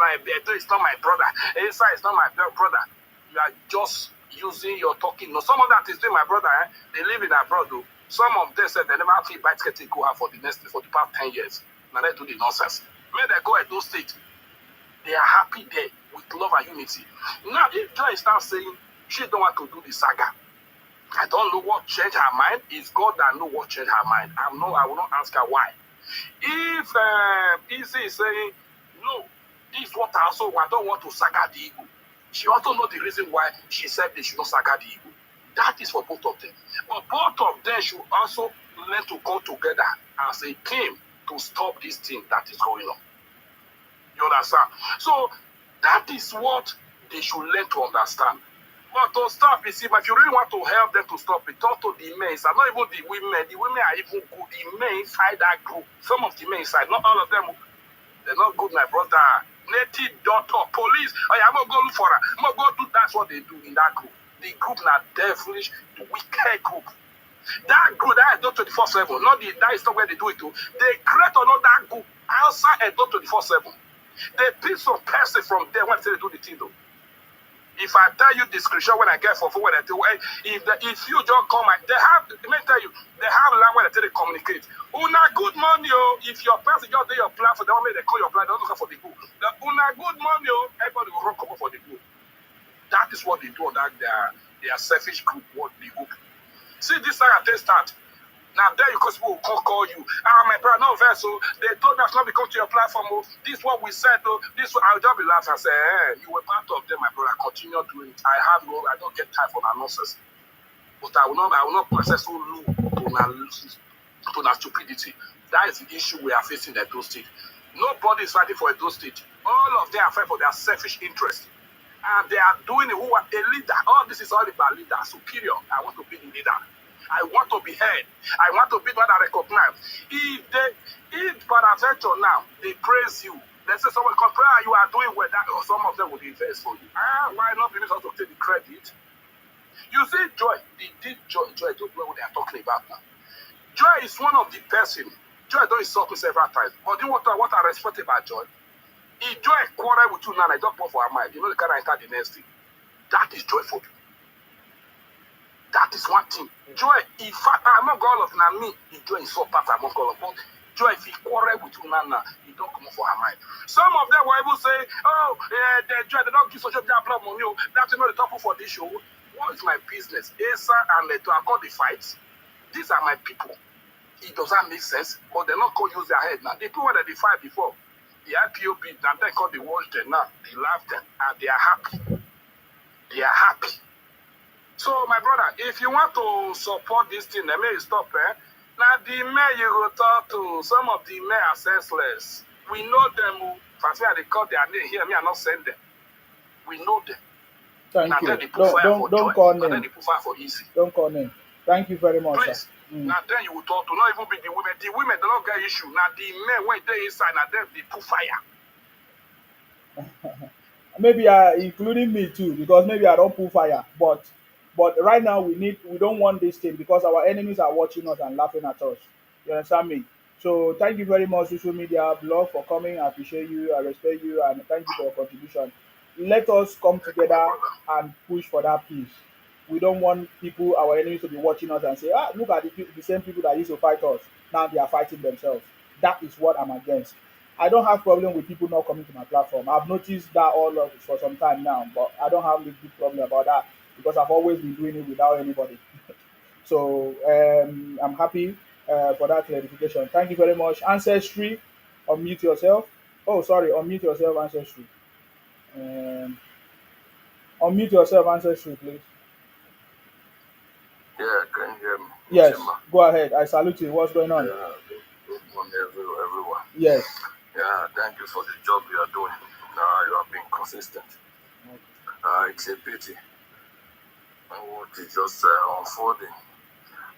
not my brother. Esa is not my brother. You are just using your talking. No, some of that is doing my brother. They live in abroad though. Some of them said they never feel bite getting go out for the past 10 years. Now they do the nonsense. May they go at those states. They are happy there with love and unity. Now if Joy starts saying she don't want to do the saga, I don't know what changed her mind. It's God that know what changed her mind. I will not ask her why. If PC is saying no, this is what I also I don't want to saga the ego. She also knows the reason why she said they should not saga the ego. That is for both of them. But both of them should also learn to come together as a team to stop this thing that is going on. You understand? So that is what they should learn to understand. But to stop, you see, but if you really want to help them to stop it, talk to the men inside, not even the women. The women are even good. The men inside that group, some of the men inside, not all of them, they're not good, my brother. Native daughter, police. Oh, yeah, I'm going to go look for her. I'm going to go do that's what they do in that group. The group not devilish, wicked group. That group, that is not 24/7. Not that is not where they do it too. They create another group outside and not 24/7. They pick some person from there when they do the thing though. If I tell you the scripture when I get for when I do, if you just come and let me tell you, they have language that they communicate. Una good morning, oh. If your person just do your plan for them, they call your plan, they don't look for the group. Una good morning, oh. Everybody will run come for the group. That is what they do. That their selfish group, what the group. See this thing at they start. Now there you people will call you. My brother, no vessel. They told us not to come to your platform. Oh. This is what we said. Oh. This I'll just be laughing and say, you were part of them, my brother. Continue doing it. I don't get time for my nonsense. But I will not process so low to that stupidity. That is the issue we are facing at those states. Nobody is fighting for those states. All of them are fighting for their selfish interest. And they are doing it who are a leader. All this is all about leader, superior. I want to be the leader. I want to be heard. I want to be one that recognized. If peradventure now they praise you, they say someone compare you are doing well, that or some of them will invest for you. Why not be able to take the credit? You see, Joy, the deep Joy, don't know what they are talking about now. Joy is one of the person. Joy don't insult me several times. But you know what I respect about Joy? If Joy quarrel with you now, I don't put for her mind. You know the kind of enter the next thing. That is Joy for you. That is one thing. Joy, in fact, among all of me, if Joy is so part among all of us. Joy, if he quarrel with you now, he don't come for her mind. Some of them will even say, Joy, they don't give social media blood money. That's not the topic for this show. What is my business? Asa and to accord the fights. These are my people. It doesn't make sense, but they're not going to use their head now. The people that they fight before, the IPOB, and then call the watch them now. They laugh them, and they are happy. They are happy. So, my brother, if you want to support this thing, then may you stop. Now, the men you will talk to, some of the men are senseless. We know them. Transfer they call their name here. Me, I not send them. We know them.
Thank
Now then
you.
they put
Don't
fire
don't
for
don't
joy.
call
Now then
name.
they put fire for easy.
Don't call name. Thank you very much, sir.
Please. Now then you will talk to not even be the women. The women do not get issue. Now the men when they inside, now them they put fire.
Maybe including me too, because maybe I don't pull fire. But right now we don't want this thing because our enemies are watching us and laughing at us. You understand me? So thank you very much, social media blog, for coming. I appreciate you, I respect you, and thank you for your contribution. Let us come
Thank you, my
together
brother.
and push for that peace. We don't want people, our enemies, to be watching us and say, look at the same people that used to fight us. Now they are fighting themselves. That is what I'm against. I don't have problem with people not coming to my platform. I've noticed that all of for some time now, but I don't have a big problem about that because I've always been doing it without anybody. So I'm happy for that clarification. Thank you very much. Ancestry, unmute yourself. Oh, sorry, unmute yourself, Ancestry. Um, unmute yourself, Ancestry, please.
Yeah, can you hear me?
Yes,
Settima.
go ahead. I salute you. What's going on?
Yeah, good morning, everyone.
Yes.
Yeah, thank you for the job you are doing. You have been consistent. It's a pity. What is just unfolding.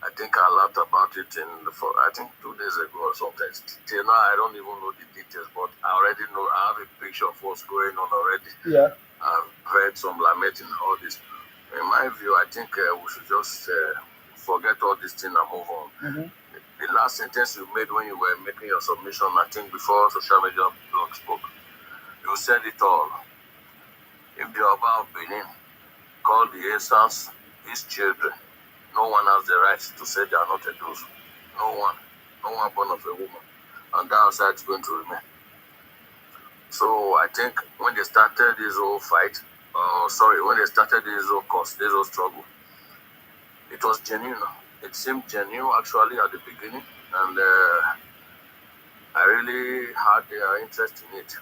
I think I laughed about it I think 2 days ago or something. Till now, I don't even know the details, but I already know. I have a picture of what's going on already.
Yeah.
I've heard some lamenting all this. In my view, I think we should just forget all this thing and move on.
Mm-hmm.
The last sentence you made when you were making your submission, I think before social media blog spoke, you said it all. If the Oba of Benin called the Esans his children, no one has the right to say they are not a those. No one born of a woman. And that outside is going to remain. So I think when they started this whole fight, when they started this whole cause, this whole struggle, it was genuine. It seemed genuine actually at the beginning, and I really had their interest in it.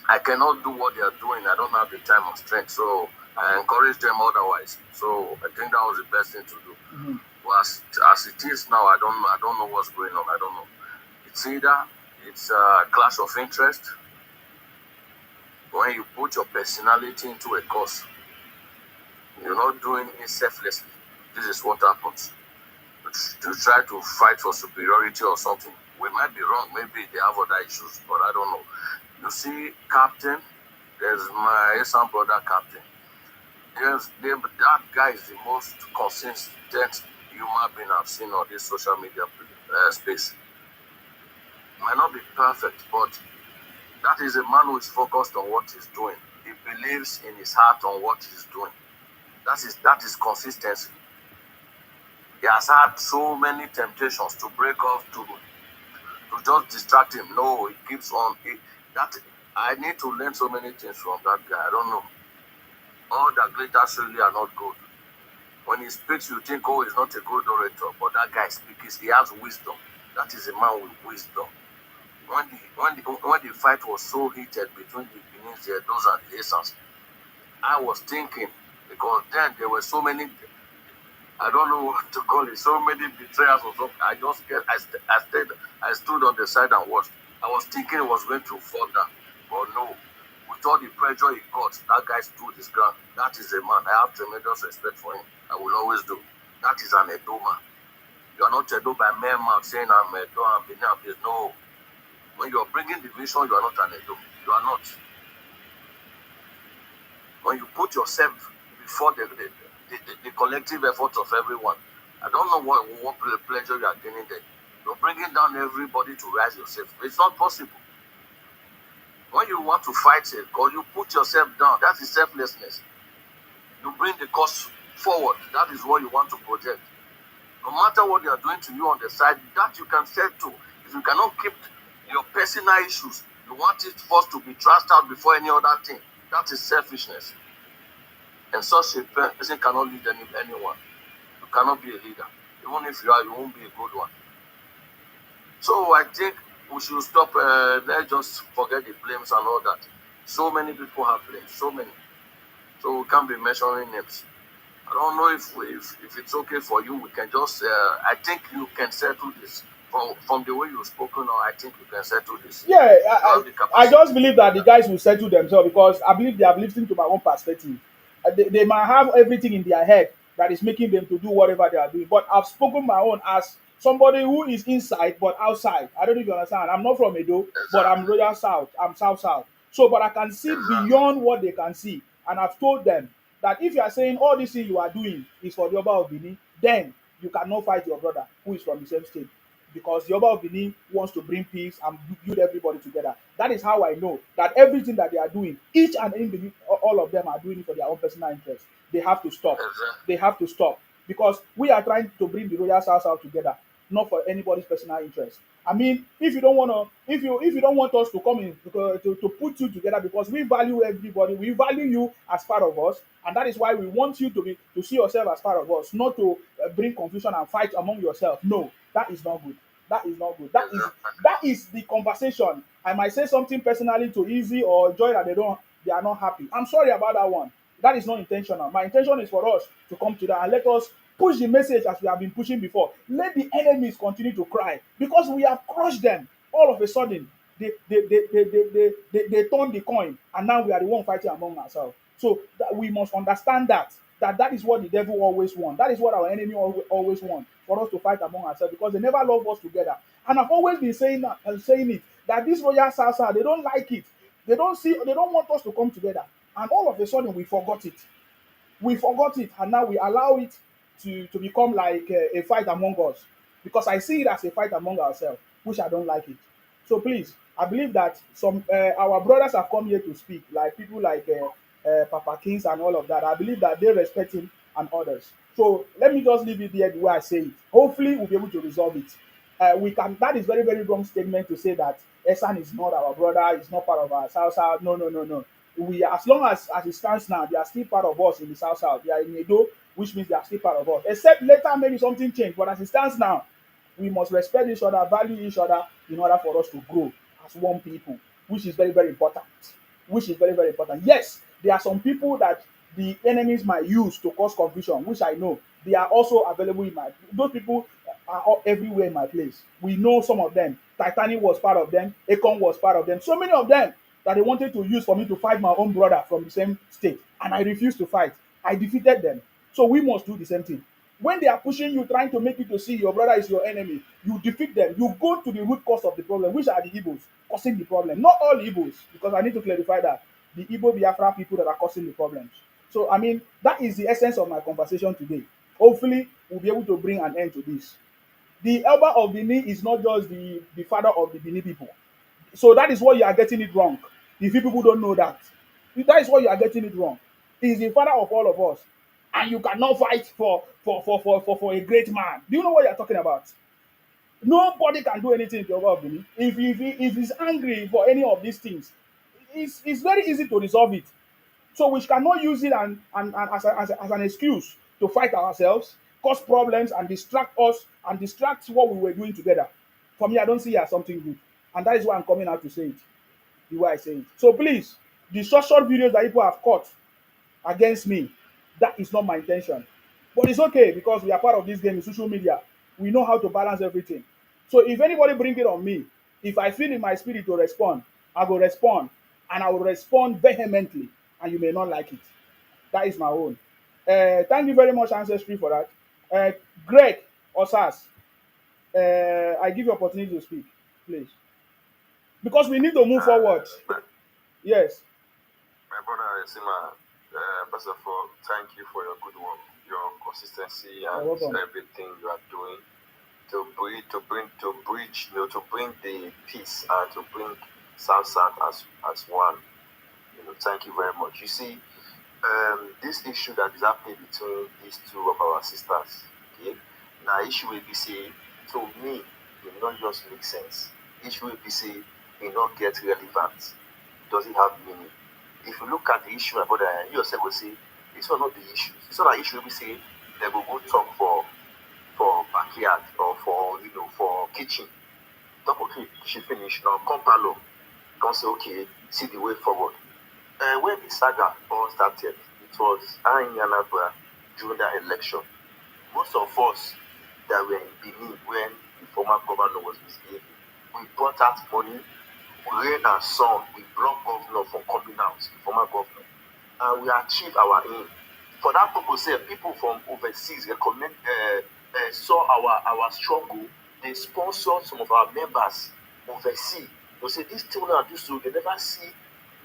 I cannot do what they are doing. I don't have the time or strength, so I encourage them otherwise. So I think that was the best thing to do.
Mm-hmm.
Well, as it is now, I don't know what's going on. I don't know. It's either it's a clash of interest when you put your personality into a cause. You're not doing it selflessly. This is what happens. To try to fight for superiority or something. We might be wrong. Maybe they have other issues, but I don't know. You see, Captain, there's my son brother, Captain. That guy is the most consistent human being I've seen on this social media space. Might not be perfect, but that is a man who is focused on what he's doing. He believes in his heart on what he's doing. That is consistency. He has had so many temptations to break off, to just distract him. No, he keeps on. I need to learn so many things from that guy. I don't know. All that glitters really are not good. When he speaks, you think, oh, he's not a good orator, but that guy speaks. He has wisdom. That is a man with wisdom. When the fight was so heated between the Benin, those and the Essence, I was thinking, because then there were so many, I don't know what to call it, so many betrayals or something. I stood on the side and watched. I was thinking it was going to fall down, but no. With all the pressure he got, that guy stood his ground. That is a man. I have tremendous respect for him. I will always do. That is an Edo man. You are not Edo by mere mouth saying I'm Edo and Benin. No. When you are bringing division, you are not an Edo. You are not. When you put yourself before the collective effort of everyone, I don't know what pleasure you are gaining there. You're bringing down everybody to rise yourself. It's not possible. When you want to fight a cause, you put yourself down. That is selflessness. You bring the cause forward. That is what you want to project. No matter what they are doing to you on the side, that you can settle. If you cannot keep your personal issues, you want it first to be trashed out before any other thing. That is selfishness. And such a person cannot lead anyone. You cannot be a leader. Even if you are, you won't be a good one. So I think we should stop. Let's just forget the blames and all that. So many people have blames. So many. So we can't be mentioning names. I don't know if it's okay for you. We can just. I think you can settle this
from the way you've spoken, I think we can settle this.
Yeah,
You have the
I
capacity
just
to
believe
do
that the
that.
guys will settle themselves because I believe they have listened to my own perspective. They might have everything in their head that is making them to do whatever they are doing. But I've spoken my own as somebody who is inside but outside. I don't know if you understand. I'm not from Edo, but I'm
Exactly.
Royal South. I'm South South. So, but I can see
Exactly.
beyond what they can see. And I've told them that if you are saying all this thing you are doing is for the Oba of Benin, then you cannot fight your brother who is from the same state because the Oba of Benin wants to bring peace and build everybody together. That is how I know that everything that they are doing, each and individual, all of them are doing it for their own personal interest. They have to stop.
Exactly.
They have to stop because we are trying to bring the Royal South together, not for anybody's personal interest. I mean, if you don't want to, if you don't want us to come in to put you together because we value everybody, we value you as part of us, and that is why we want you to see yourself as part of us, not to bring confusion and fight among yourself. No, that is not good. That is not good.
Exactly.
That is the conversation. I might say something personally to Easy or Joy that they are not happy. I'm sorry about that one. That is not intentional. My intention is for us to come together and let us push the message as we have been pushing before. Let the enemies continue to cry because we have crushed them. All of a sudden, they turn the coin, and now we are the one fighting among ourselves. So that we must understand that is what the devil always wants. That is what our enemy always want for us to fight among ourselves because they never love us together. And I've always been saying that and saying it that this royal salsa they don't like it. They don't want us to come together. And all of a sudden we forgot it. We forgot it, and now we allow it to become like a fight among us because I see it as a fight among ourselves, which I don't like it. So please, I believe that some our brothers have come here to speak, like people like Papa Kings and all of that. I believe that they respect him and others. So let me just leave it there the way I say it. Hopefully, we'll be able to resolve it. We can. That is very very wrong statement to say that Esan is not our brother, is not part of our South South. No, no, no, no. We are, as long as it stands now, they are still part of us in the South South. They are in Edo, which means they are still part of us. Except later maybe something changed, but as it stands now, we must respect each other, value each other in order for us to grow as one people, which is very very important. Which is very very important. Yes, there are some people that the enemies might use to cause confusion, which I know they are also available in my. Those people are all everywhere in my place. We know some of them. Titanic was part of them. Akon was part of them. So many of them that they wanted to use for me to fight my own brother from the same state, and I refused to fight. I defeated them. So we must do the same thing. When they are pushing you, trying to make you to see your brother is your enemy, you defeat them. You go to the root cause of the problem, which are the Igbos causing the problem. Not all Igbos, because I need to clarify that the Igbo Biafra people that are causing the problems. So I mean that is the essence of my conversation today. Hopefully, we'll be able to bring an end to this. The Elba of Benin is not just the father of the Benin people. So that is what you are getting it wrong. If you people don't know that, that is what you are getting it wrong. He is the father of all of us, and you cannot fight for a great man. Do you know what you are talking about? Nobody can do anything to your Benin. If he's angry for any of these things, it's very easy to resolve it. So we cannot use it and as an excuse to fight ourselves, cause problems, and distract us and distract what we were doing together. For me, I don't see it as something good. And that is why I'm coming out to say it the way I say it. So please, the short videos that people have caught against me, that is not my intention. But it's okay because we are part of this game in social media. We know how to balance everything. So if anybody bring it on me, if I feel in my spirit to respond, I will respond, and I will respond vehemently, and you may not like it. That is my own. Thank you very much, Ancestry, for that. Greg Osas, I give you opportunity to speak, please, because we need to move forward.
My,
Yes.
my brother Sima, first of all, thank you for your good work, your consistency,
You're
and
welcome.
everything you are doing to bridge, to bring the peace and to bring South South as one. Thank you very much. You see, this issue that is happening between these two of our sisters, okay? Now, issue will be say, to me, it not just make sense. Issue will be say, it not get relevant. Does it have meaning? If you look at the issue about you yourself will say, it's not the issue. It's not an issue will be say, they will go talk for backyard or for kitchen. Talk okay, kitchen finish now, come parlor. Come say, okay, see the way forward. When the saga all started, it was in Anambra during that election. Most of us that were in Benin when
the former governor was misbehaving. We brought out money, rain and sun, we blocked governor from coming out, the former governor. And we achieved our aim. For that purpose, people from overseas saw our struggle. They sponsored some of our members overseas. They say this thing will do so. They never see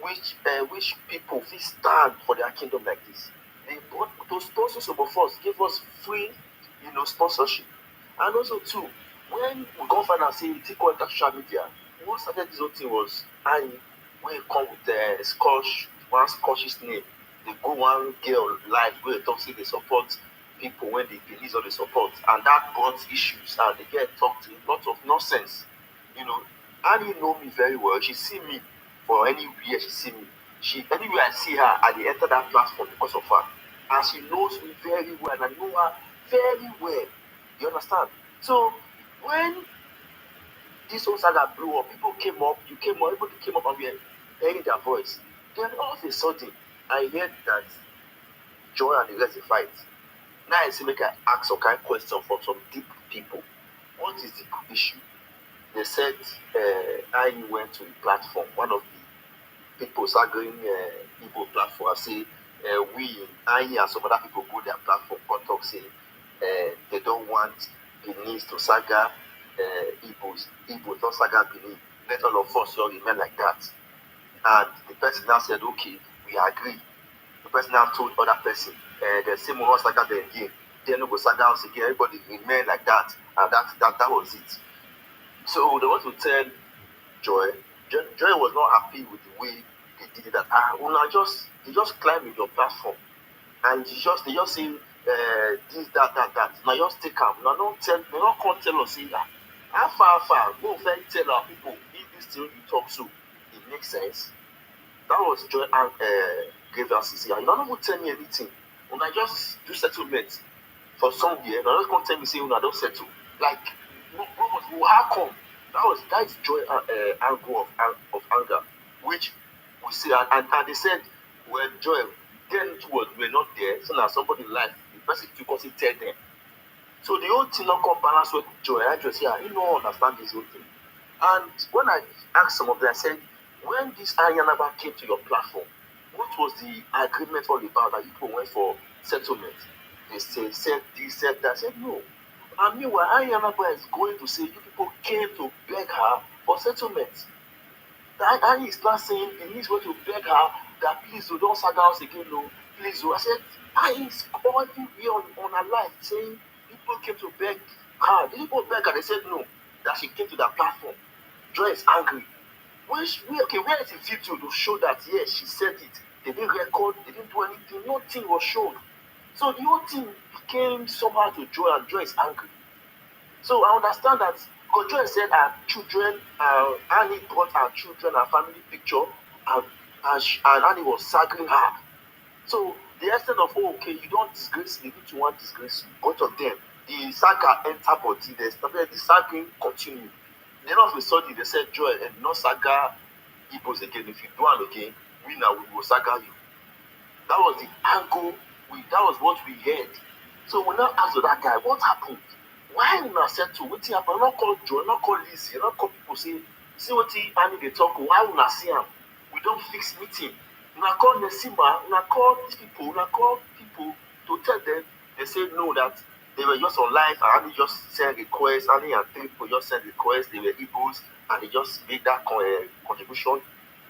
which people will stand for their kingdom like this. They brought those sponsors of us, gave us free, sponsorship. And also too, when we go find out say it equal social media, what started this whole thing was I when it come with one Scottish name, they go one girl live where they talk say they support people when they release all the support, and that brought issues and they get talked to a lot of nonsense. You know, Annie know me very well. She see me for anywhere she see me. She anywhere I see her, I dey enter that platform because of her. And she knows me very well and I know her very well. You understand? So when this whole saga blew up, people came up, everybody came up and we were hearing their voice. Then all of a sudden, I heard that Joy and the rest dey fight. Now I say make I ask some kind question from some deep people. What is the issue? They said I went to the platform, one of the people starting Igbo platform, say we, I and some other people go their platform, but talk say they don't want Benin to saga Igbo don't saga Benin. Let all of us all remain like that. And the person now said, okay, we agree. The person now told other person, the same one saga them again. Then no go saga us again. Everybody remain like that, and that was it. So they want to tell Joy. Joy was not happy with the way they did it. That they just climb in your platform, and they just say this, that. Now just take them. Now they don't come tell us say that. How far, go and tell our people if this thing you talk so, it makes sense. That was Joy and grievances here. You don't even tell me anything. When I just do settlement for somewhere, you don't come tell me say I don't settle. Like, how come? That is Joy angle of anger, which we see, and they said, well, Joy, then towards we're not there, so now somebody life, the person to cause it tell them. So the whole thing not come balance with Joy. I just say, you don't understand this whole thing. And when I asked some of them, I said, when this Ayanaba came to your platform, what was the agreement all about that you people went for settlement? They said this, said that. I said, no. And meanwhile, Ayanaba is going to say, you people came to beg her for settlement. That Annie is not saying he needs to beg her that please don't saga us again, no. Please, I said, Annie is already on her life saying people came to beg her. The people beg her, they said no, that she came to that platform. Joy is angry. Where is the video to show that yes, she said it? They didn't record, they didn't do anything, nothing was shown. So the whole thing became somehow to Joy, and Joy is angry. So I understand that because Joy said her children, Annie brought her children, her family picture, and Annie was sagging her. So the extent of okay, you don't disgrace me, you want disgrace you, both of them. The saga enter body, the sagging continued. Then all of a sudden they said, Joy, and no saga Igbos again. If you do it again, we will saga you. That was the angle. That was what we heard. So we now ask that guy, what happened? Why we not settle? What happened? Not call Joy, not call Lizzie, not call people say, see what Annie they talk. Why we not see him? We don't fix meeting. We not call Nesima. We not call these people. We not call people to tell them. They say no that. They were just on live and Annie just sent requests. Annie and three people just sent requests. They were Igbos and they just made that contribution.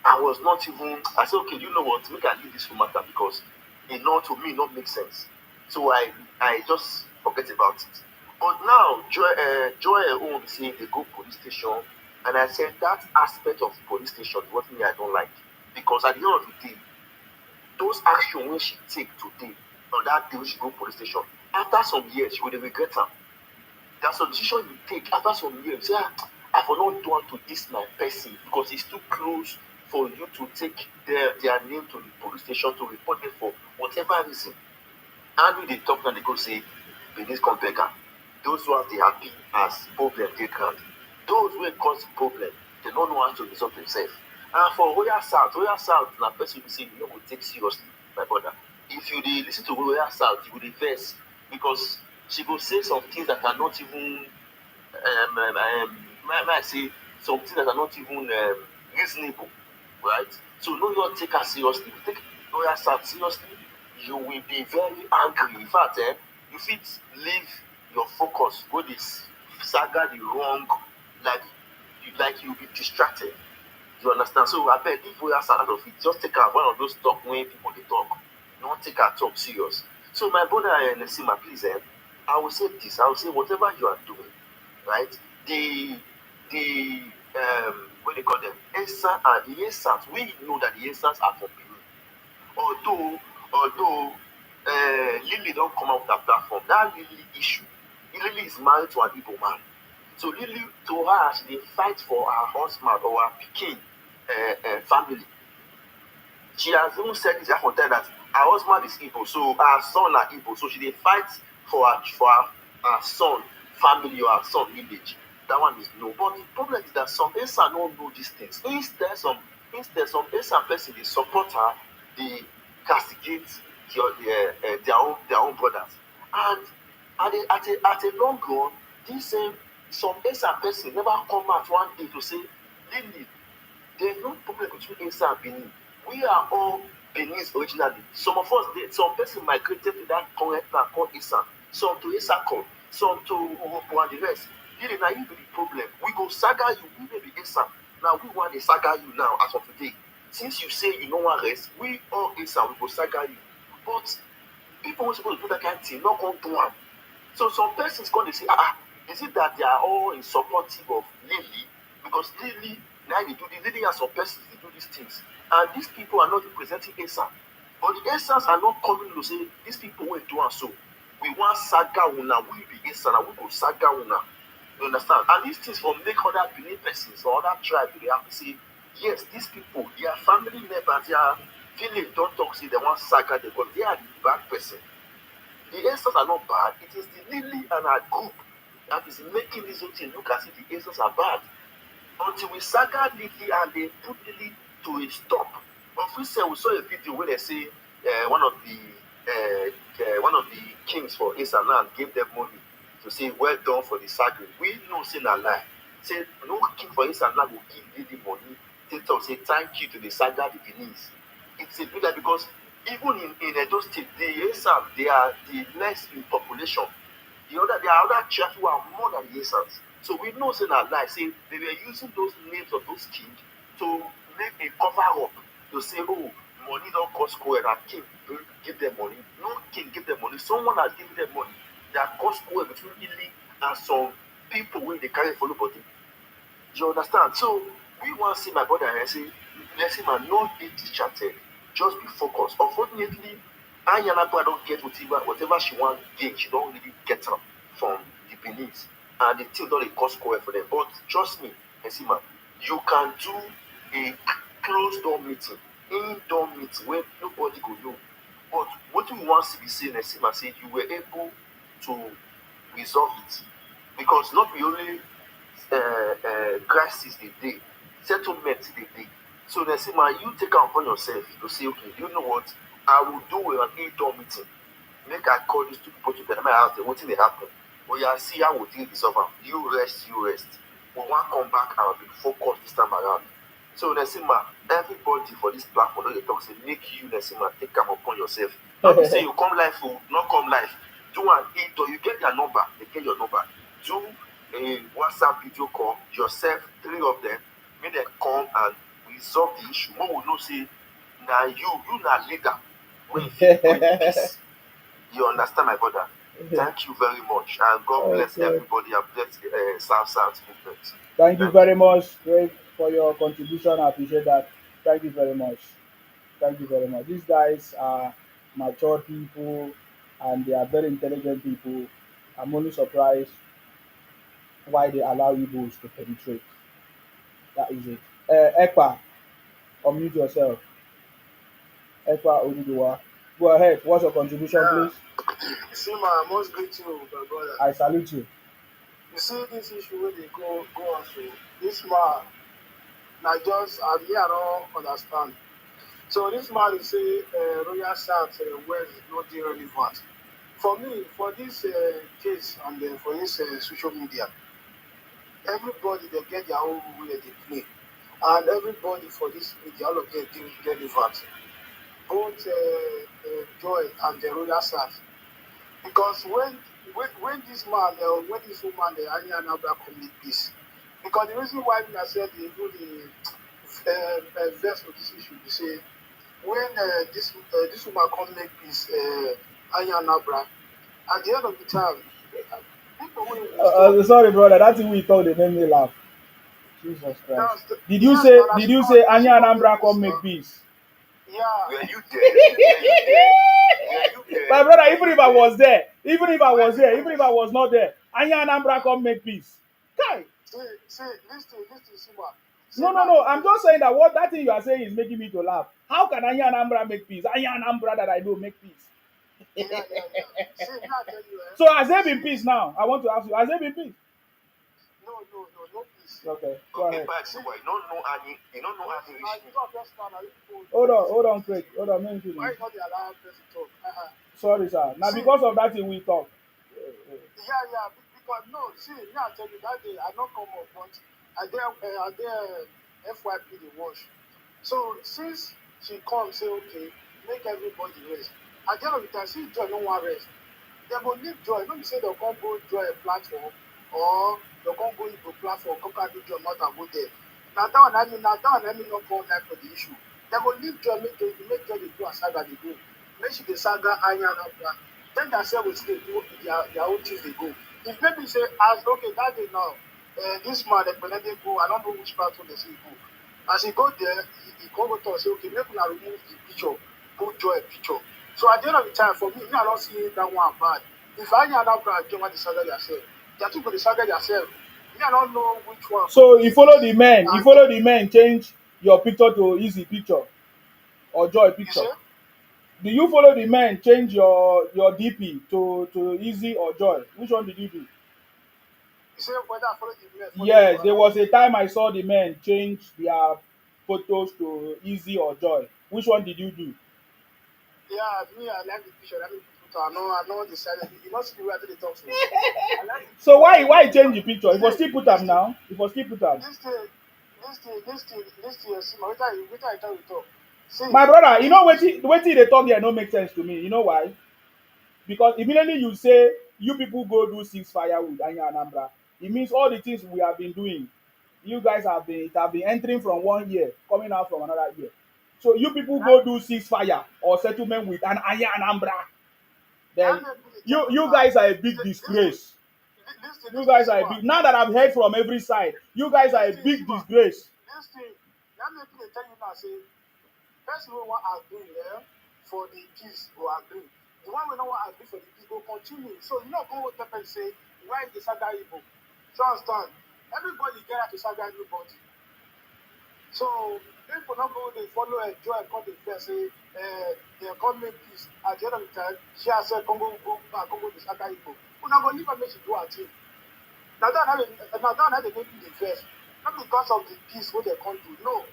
I was not even. I said, okay, you know what? Make I leave this for matter because it not to me not make sense. So I just forget about it. But now Joy own saying they go police station, and I said that aspect of police station is what me I don't like because at the end of the day, those actions when she take today on that day when she go police station. After some years, you will regret them. There's some decision you take after some years. Say, I will not do to this my person because it's too close for you to take their name to the police station to report them for whatever reason. And when they talk and they go say, Benin come beggar. Those ones they happy as problem they can't. Those who cause problem, they don't know how to resolve themselves. And for Royal South na person will say you know will take seriously, my brother. If you listen to Royal South, you will verse because she will say some things that are not even might say some things that are not even reasonable, right? So no you take her seriously. If you take lawyer side seriously, you will be very angry. In fact, you fit leave your focus, go this saga the wrong, like you'll be distracted. You understand? So I beg if we are out of it, just take out one of those talk when people they talk. Don't take our talk serious. So my brother Nesima, please, I will say this. I will say whatever you are doing, right? The the what they call them, ESA and the ESAs, we know that the ESAs are from Benin. Although Lily don't come out with that platform, that Lily issue, Lily is married to an Igbo man. So Lily, to her, she dey fight for her husband or her pikin family. She has even said this one time that her husband is Igbo, so her son are Igbo, so she dey fight for her son family or her son village. That one is no. But the problem is that some Esa don't know these things. Instead some Esa person dey support her, dey castigate their own brothers. And at a long run, this same some Esa person never come out one day to say, Lily, there's no problem between Esa and Benin. We are all Benin's originally. Some of us, some person migrated to that current land called Esa. Some to Isakon, some to Uropo and the rest. Really, now you be the problem. We go saga you, we may be Esa. Now we want to saga you now as of today. Since you say you don't want rest, we all Esa, we go saga you. But people were supposed to do that kind of thing, not going to one. So some persons come to say, is it that they are all in supportive of Lily? Because Lily, now they do this, Lily and some persons, they do these things. And these people are not representing ESA. But the ESAs are not coming to say, these people will do and so. We want saga una, we be ESA, we go saga una. You understand? And these things will make other Benin persons or other tribes, they have to say, yes, these people, their family members, their village don't talk, say they want saga, because they are the bad person. The Aces are not bad. It is the Lily and her group that is making this whole thing look as if the Aces are bad. Until we saga Lily and they put Lily to a stop. But we saw a video where they say one of the kings for Asa land gave them money to say well done for the saga. We know say na lie. Say no king for Asa land will give Lily money. They talk say thank you to the saga the Beninese. It's a bit because even in Edo State, the Esans, they are the less in population. There are other tribes who are more than the Esans. So we know say na lie, say they were using those names of those kings to make a cover up to say, oh, money don't cost square and king give them money. No king give them money. Someone has given them money that cost square between Ili and some people when they carry follow body. You understand? So we want to see my brother and say, let's see man, no be distracted. Just be focused. Unfortunately, Anyanapa don't get whatever she wants gain, she don't really get them from the Beninese. And the thing don't cost square for them. But trust me, Nesima, you can do a closed door meeting, indoor meeting where nobody go know. But what you want to be saying, Nesima said you were able to resolve it. Because not be only crisis the day, settlement the day. So Nesima, you take it upon yourself to say, okay, you know what? I will do an indoor meeting. Make I call these two people together. I ask them what they happen. Oh yeah, see how we deal this over. You rest. We want to come back and be focused this time around. So Nesima, everybody for this platform, they talk say make you Nesima take them upon yourself. Don't say you come live, not come live. Do an indoor. You get their number. They get your number. Do a WhatsApp video call yourself, 3 of them. Make them come and resolve the issue. More will know say now you na leader when you fit bring peace. You understand, my brother? Thank you very much, and God bless
Okay.
everybody and bless South movement.
Thank you
Thank you.
very much, Greg, for your contribution. I appreciate that. Thank you very much. Thank you very much. These guys are mature people and they are very intelligent people. I'm only surprised why they allow Igbos to penetrate. That is it. Ekpa, unmute yourself. Ekpa Oduduwa. Go ahead. What's your contribution,
Yeah.
please?
See, man, I must greet you, my brother.
I salute you.
You see this issue where they go on through. This man, I don't understand. So this man is say Royal South West is not relevant. For me, for this case and for this social media, everybody they get their own role wey they play, and everybody for this media all of them dey relevant, both Joy and the royal side. Because when this man when this woman Annie Anambra come make peace, because the reason why I said they do the verse of this issue be say when this woman come make peace, Annie Anambra, at the end of the time, people will stop.
Sorry, brother. That thing we thought they made me laugh. Jesus Christ.
That's the,
Did you
yes,
say?
now
Did
she
you
come
say
she
Anya
come make
Anambra
peace
come make
now.
peace?
Yeah.
Were you there? Were you there? Were you there?
My brother,
Were
even
you
if I
there?
was there, even if I
When
was
the
there, even if I
prince,
was not there, Anya Anambra come make peace. Kai.
See, listen, Sima. See,
No, no,
now
no.
tell
I'm
you
just
this.
saying that what that thing you are saying is making me to laugh. How can Anya Anambra make peace? Anya Anambra that I know make peace.
Yeah. See, now tell you,
So has there been peace
since
now? I want to ask you, has there been peace?
no peace.
Okay, go
okay,
ahead.
back
See,
to why you don't know any, you don't know any
now
reach
you
me.
don't just stand now. You people
Hold on,
listen
Craig.
to
Hold
me.
on, let me
Why
finish.
you not dey allow person talk?
Sorry, sir. Now
See,
because of that thing we talk.
yeah. Because no, see, me I tell you that day I not come up, but I there FYP the wash. So since she come say okay, make everybody rest. At the end of the time, see Joy no one rest. They go leave Joy. No be say they come go join a platform or they come go into platform, come carry Joy matter go there. Now that one I mean not come like for the issue. They go leave Joy, make Joy dey do as saga dey go. Make she dey saga Anya and Abra. Then themselves will still do their own things they go. If maybe say as okay that day now, this man the Benedict go, I don't know which platform they say go. As he go there, he come go talk say okay, make una remove the picture, put Joy picture. So at the end of the time, for me I don't see that one bad. If I hear that brand, join what the saga yourself. They are two for the saga yourself. Me, I don't know which one
So
be
you follow
this.
the men, you
And
follow the men change your picture to easy picture or joy
you
picture.
say,
Do you follow the men change your DP to easy or joy? Which one did you do?
you say whether I follow the men, follow you.
Yes,
I
there
don't
was a
follow
time I saw the men change their photos to easy or joy. Which one did you do?
you. Yeah, me, I like the picture. Let me put I know the side. You know, see the way I do the talk. So I like the
So
picture. Let me
why
put
change the picture? If was
see,
still put
this
them
thing,
now. If was still put them.
this thing, see, wait I tell you talk. See,
My brother, you know
this,
what they talk here no make sense to me. You know why? Because immediately you say you people go do ceasefire with Anya Anambra, it means all the things we have been doing, you guys have been entering from one year, coming out from another year. So you people
that,
go do ceasefire or settlement with an Anya Anambra,
that
then
make me tell you
you
now.
guys are a big
This thing,
disgrace. You
this thing,
guys
see
are a
what?
big now that I've heard from every side, you guys are
This
a
thing, see
big
what?
disgrace.
This thing, that make me tell you now, say, person wey wan agree for the peace go agree. The one wey no wan agree for the peace go continue. So you no go tell person say why you dey saga Igbo. So understand? Everybody get out to saga everybody. So people no go dey follow enjoy come dey fear say dem come make peace. At the end of the time, she herself come go back come go dey saga Igbo. Una go leave am make she do her thing. Na that dey make me dey vex. Not because of the peace wey dem come do. No.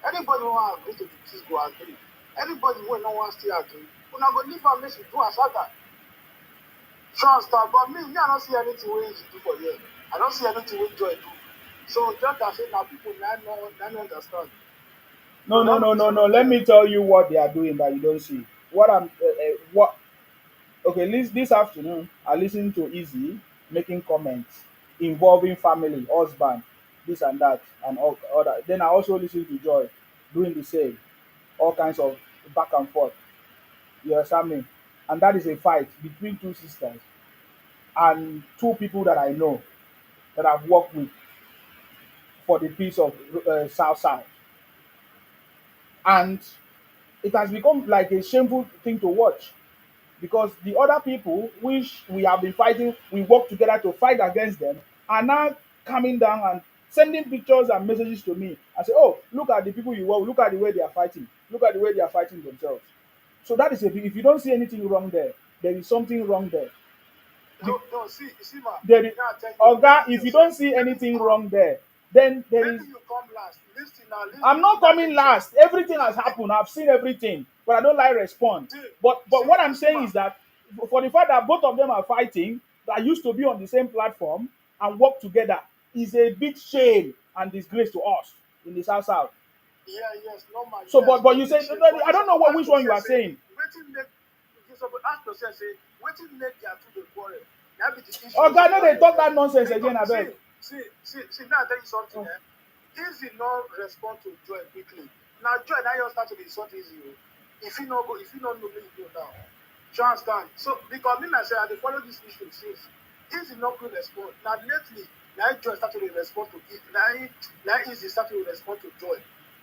Anybody wey wan agree to the peace go agree. Anybody wey no wan still agree, una go leave am make she do as other. Trust am, but me I no see anything wey she do for here. I no see anything wey Joy do. So just that say na people na no understand.
No,
So
no,
that
no,
make me
no,
say
no. Let
okay.
me tell you what they are doing that you don't see. What okay, this afternoon I listened to Easy making comments involving family, husband, this and that, and all other. Then I also listened to Joy doing the same, all kinds of back and forth. You understand me? And that is a fight between two sisters and two people that I know that I've worked with for the peace of South South, and it has become like a shameful thing to watch because the other people which we have been fighting, we work together to fight against them, are now coming down and sending pictures and messages to me and say, "Oh, look at the people you work. Look at the way they are fighting. Look at the way they are fighting themselves." So that is a big. If you don't see anything wrong there, there is something wrong there. The,
No, see ma,
there is,
now I tell you,
Oga,
listen
if you
yourself.
don't see anything wrong there, then there is.
Maybe you come last. Listen now,
I'm
listen
not
that
coming
make sense.
last. Everything has happened. I've seen everything, but I don't like respond.
See,
But what I'm
see
saying
ma,
is that for the fact that both of them are fighting, that used to be on the same platform and work together. is a big shame and disgrace to us in the South South.
Yeah, yes, normal.
So,
Yes,
but you say I don't know which one you are saying.
Waiting make you suppose ask yourself say waiting make their two dey quarrel. That be the issue.
Oh God, no, they talk that nonsense again, I beg.
See, now I tell you something. Easy not respond to joy quickly. Now joy now you start to be insult easy. If you not go, if you not know, make you go down. You understand? So because me myself, I dey follow this issue since. Easy not go respond. Now lately, now joy start to dey respond to it. Now easy start to respond to joy.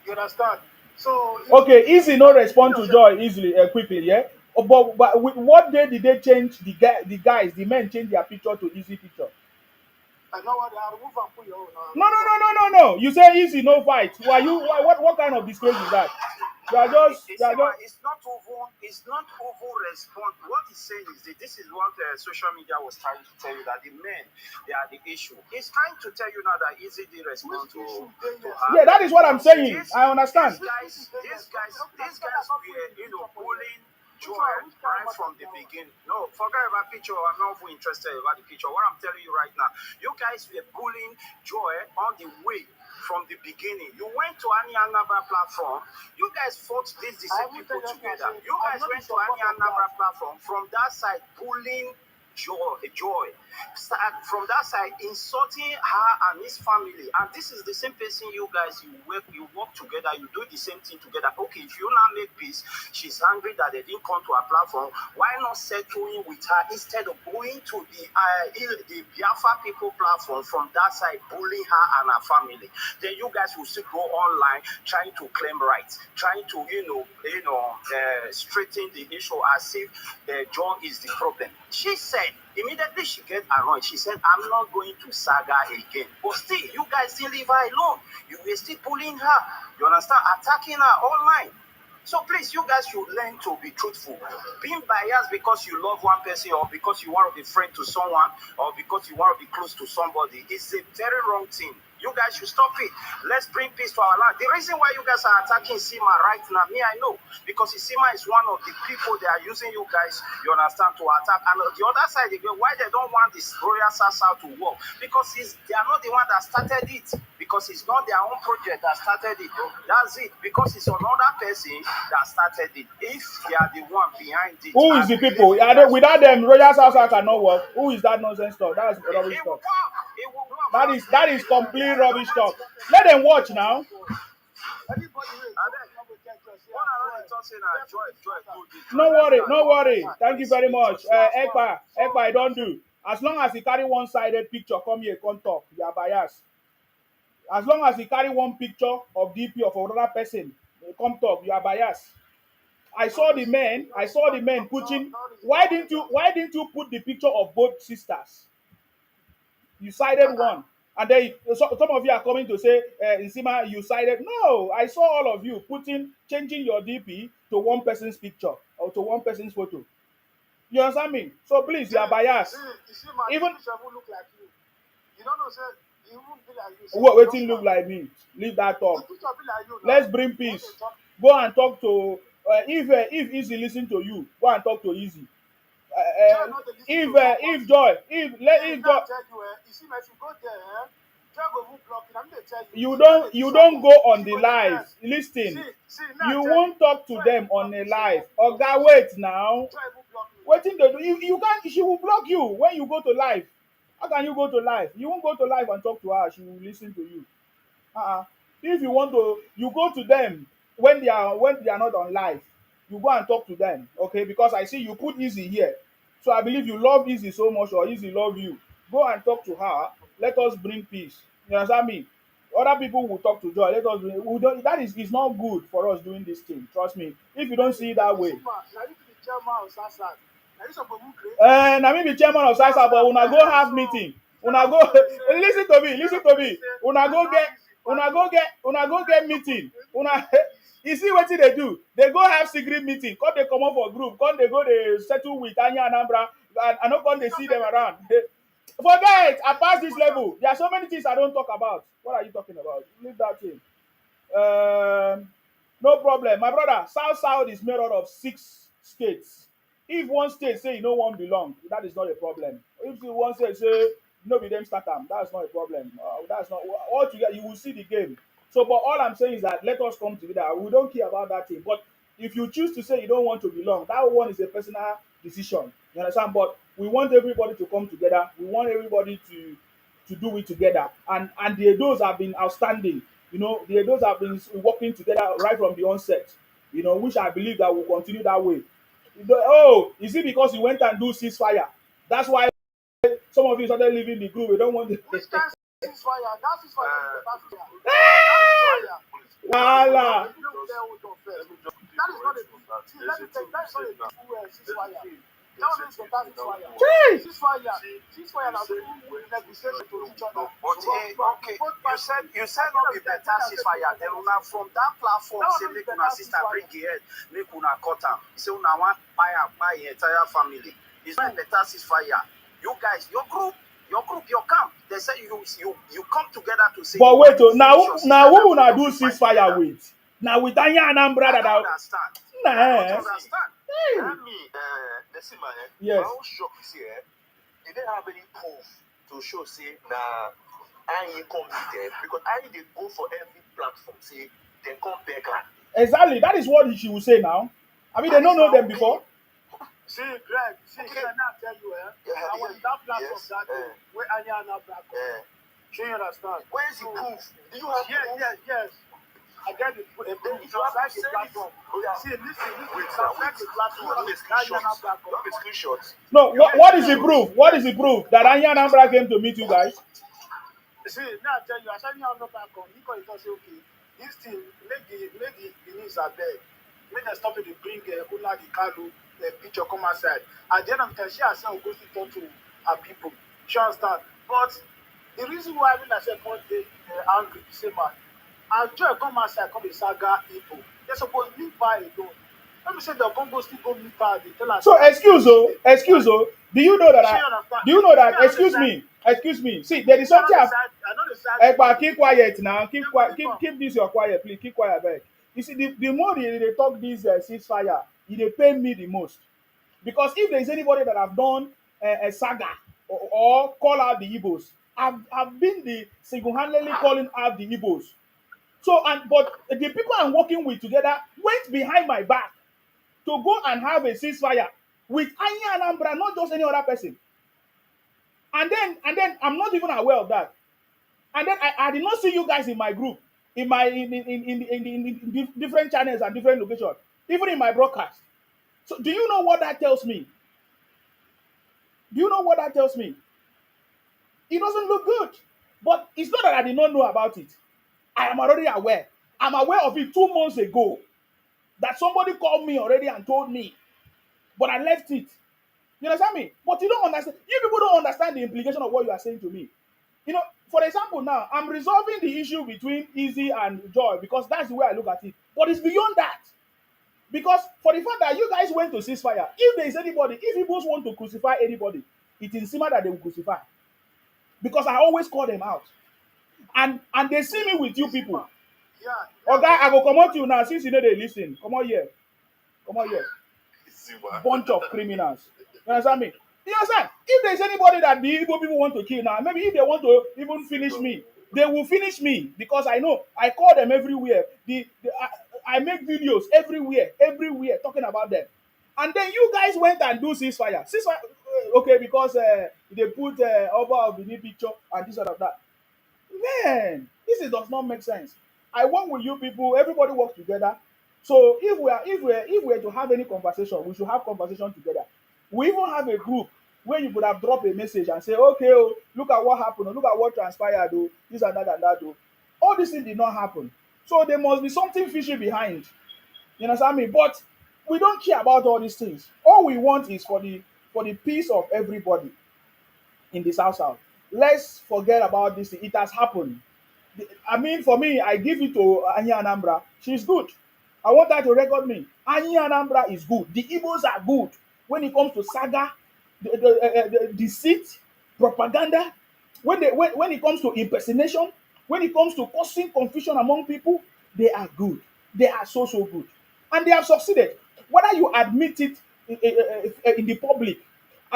You understand? So
Okay, easy no respond to joy easily quickly, yeah. But what day did they change the men change their picture to easy picture?
I know what I remove and put your own.
No. You say easy no fight. Why you? What kind of disgrace is that? You are just.
It's not even respond. What he's saying is that this is what social media was trying to tell you, that the men, they are the issue. He's trying to tell you now that easy they respond to her.
Yeah, that is what I'm saying. I understand.
These guys were, pulling joy right from the beginning. No, forget about picture. I'm not even interested about the picture. What I'm telling you right now, you guys were pulling joy on the way from the beginning. You went to any Anambra platform. You guys fought these same people together. You guys went to any Anambra platform from that side pulling joy. From that side, insulting her and his family. And this is the same person you guys, you work together, you do the same thing together. Okay, if you now make peace, she's angry that they didn't come to her platform. Why not settling with her instead of going to the Biafra people platform from that side, bullying her and her family? Then you guys will still go online trying to claim rights, trying to, straighten the issue as if John is the problem. She said, immediately she get annoyed. She said, I'm not going to saga again. But still, you guys still leave her alone. You were still pulling her. You understand? Attacking her online. So please, you guys should learn to be truthful. Being biased because you love one person or because you want to be friend to someone or because you want to be close to somebody is a very wrong thing. You guys should stop it. Let's bring peace to our land. The reason why you guys are attacking Sima right now, me, I know. Because Sima is one of the people they are using you guys, you understand, to attack. And on the other side, again, why they don't want this Royal Sasa to work? Because they are not the one that started it. Because it's not their own project that started it. That's it. Because it's another person that started it. If they are the one behind it.
Who is the people? Without them, Royal Sasa cannot work. Who is that nonsense talk? That's rubbish talk. That is complete rubbish talk. Let them watch now. No worry. Thank you very much. Ekpa, I don't do. As long as you carry one-sided picture, come here, come talk. You are biased. As long as you carry one picture of DP of another person, come talk. You are biased. I saw the men putting. Why didn't you put the picture of both sisters? You cited one. And then some of you are coming to say, Nsima, you cited. No, I saw all of you changing your DP to one person's picture or to one person's photo. You understand me? So please, you are biased. Even
look like you. You don't know, sir. You won't be like you.
What waiting look like me? Leave that talk. Let's bring peace. Go and talk to. If Easy listen to you, go and talk to Easy. If Joy, you don't go on the live. Listen, you won't talk to them on a live. Oga, wait now. Waiting to do. You can't. She will block you when you go to live. How can you go to live? You won't go to live and talk to her. She will listen to you. If you want to, you go to them when they are not on live. You go and talk to them, okay? Because I see you put Easy here, so I believe you love Easy so much, or Easy love you. Go and talk to her. Let us bring peace. You understand me? Other people will talk to Joy. Let us bring. We don't. That is, it's not good for us doing this thing. Trust me. If you don't see it that way. I mean, be chairman of SASA, but una go have meeting. Una go listen to me. Una go get meeting. You see what they do? They go have secret meeting. Come they come up for group. Come they go they settle with Anya and Ambra. I know come they see them around. Forget. I pass this level. There are so many things I don't talk about. What are you talking about? Leave that thing. No problem, my brother. South is made out of 6 states. If one state say you no one belong, that is not a problem. If one state say no be them start am. That's not a problem. That's not all together. You will see the game. So, but all I'm saying is that let us come together. We don't care about that thing. But if you choose to say you don't want to belong, that one is a personal decision. You understand? But we want everybody to come together. We want everybody to do it together. And the those have been outstanding. You know, the those have been working together right from the onset. You know, which I believe that will continue that way. Oh, is it because you went and do ceasefire? That's why some of you started leaving the group. We don't want to.
Which kind of ceasefire? That ceasefire is the ceasefire. That ceasefire.
Voila.
That is not a see, let me tell you, that is not a true ceasefire. That one is a bad ceasefire.
Jeez.
Ceasefire has two negotiation to each other.
But okay, you said not be better ceasefire. Then una from that platform say make una sister bring the head, make una cut am. Say una want buy the entire family. It's not a better ceasefire. You guys, your group, your camp. They say you come together to say.
But wait, oh, now who una do ceasefire with? Now with Anya Anambra that
I don't understand.
Nah.
I don't understand.
Nesima,
Yes.
my own shock is here. They didn't have any proof to show, say, nah, I ain't come with them. Because I they go for every platform, say, they come back.
Exactly. That is what she will say now. I mean, they don't know them before.
See, Greg, can I tell you, I was that platform that day, where Anya Anambra come. Do you understand?
Where is the proof? Do you have proof?
Yes. I get it. It's outside the platform. See, listen, it's outside the platform.
You have a screenshot.
No, what is the proof? What is the proof that Anya Anambra came to meet you guys?
See, now I tell you, as Anya Anambra come, he can say, okay, this thing, make the Benin's are there. Make them stop it to bring Una the Kalu picture come outside. At the end of the time, she herself will go to talk to her people. She understand. But the reason why I said one day angry, say man, and Joy come outside, come the saga Igbo. They're supposed to leave her alone. Let me say the Congo still go meet her. They tell her.
So excuse oh. Do you know that? Excuse me. See, there is something. Ekpa, keep quiet now. Keep this your quiet, please. Keep quiet, back. You see, the more they talk this ceasefire, they pay me the most. Because if there is anybody that have done a saga or call out the Igbos, I've been the single-handedly calling out the Igbos. So, but the people I'm working with together went behind my back to go and have a ceasefire with Anya Anambra, not just any other person. And then I'm not even aware of that. And then I did not see you guys in my group, in different channels and different locations, even in my broadcast. So do you know what that tells me? Do you know what that tells me? It doesn't look good. But it's not that I did not know about it. I am already aware. I'm aware of it 2 months ago. That somebody called me already and told me. But I left it. You understand me? But you don't understand. You people don't understand the implication of what you are saying to me. You know, for example, now, I'm resolving the issue between Easy and Joy because that's the way I look at it. But it's beyond that. Because for the fact that you guys went to ceasefire, if there is anybody, if people want to crucify anybody, it is Sima that they will crucify. Because I always call them out. And they see me with you people.
Yeah.
Okay, I go come out to you now since you know they listen. Come on here. Bunch of criminals. You understand me? You understand? If there's anybody that the Igbo people want to kill now, maybe if they want to even finish me, they will finish me because I know I call them everywhere. I make videos everywhere talking about them. And then you guys went and do ceasefire. Okay, because they put over of the new picture and this and that. Man, does not make sense. I work with you people. Everybody works together. So if we're to have any conversation, we should have conversation together. We even have a group where you could have dropped a message and say, okay, oh, look at what happened, or look at what transpired, oh, this and that, oh. All these things did not happen. So there must be something fishy behind. You understand me? But we don't care about all these things. All we want is for the peace of everybody in the South. Let's forget about this. It has happened. I mean, for me, I give it to Anya Anambra. She's good. I want her to record me. Anya Anambra is good. The Igbos are good. When it comes to saga, the deceit, propaganda, when it comes to impersonation, when it comes to causing confusion among people, they are good. They are so good. And they have succeeded. Whether you admit it in the public,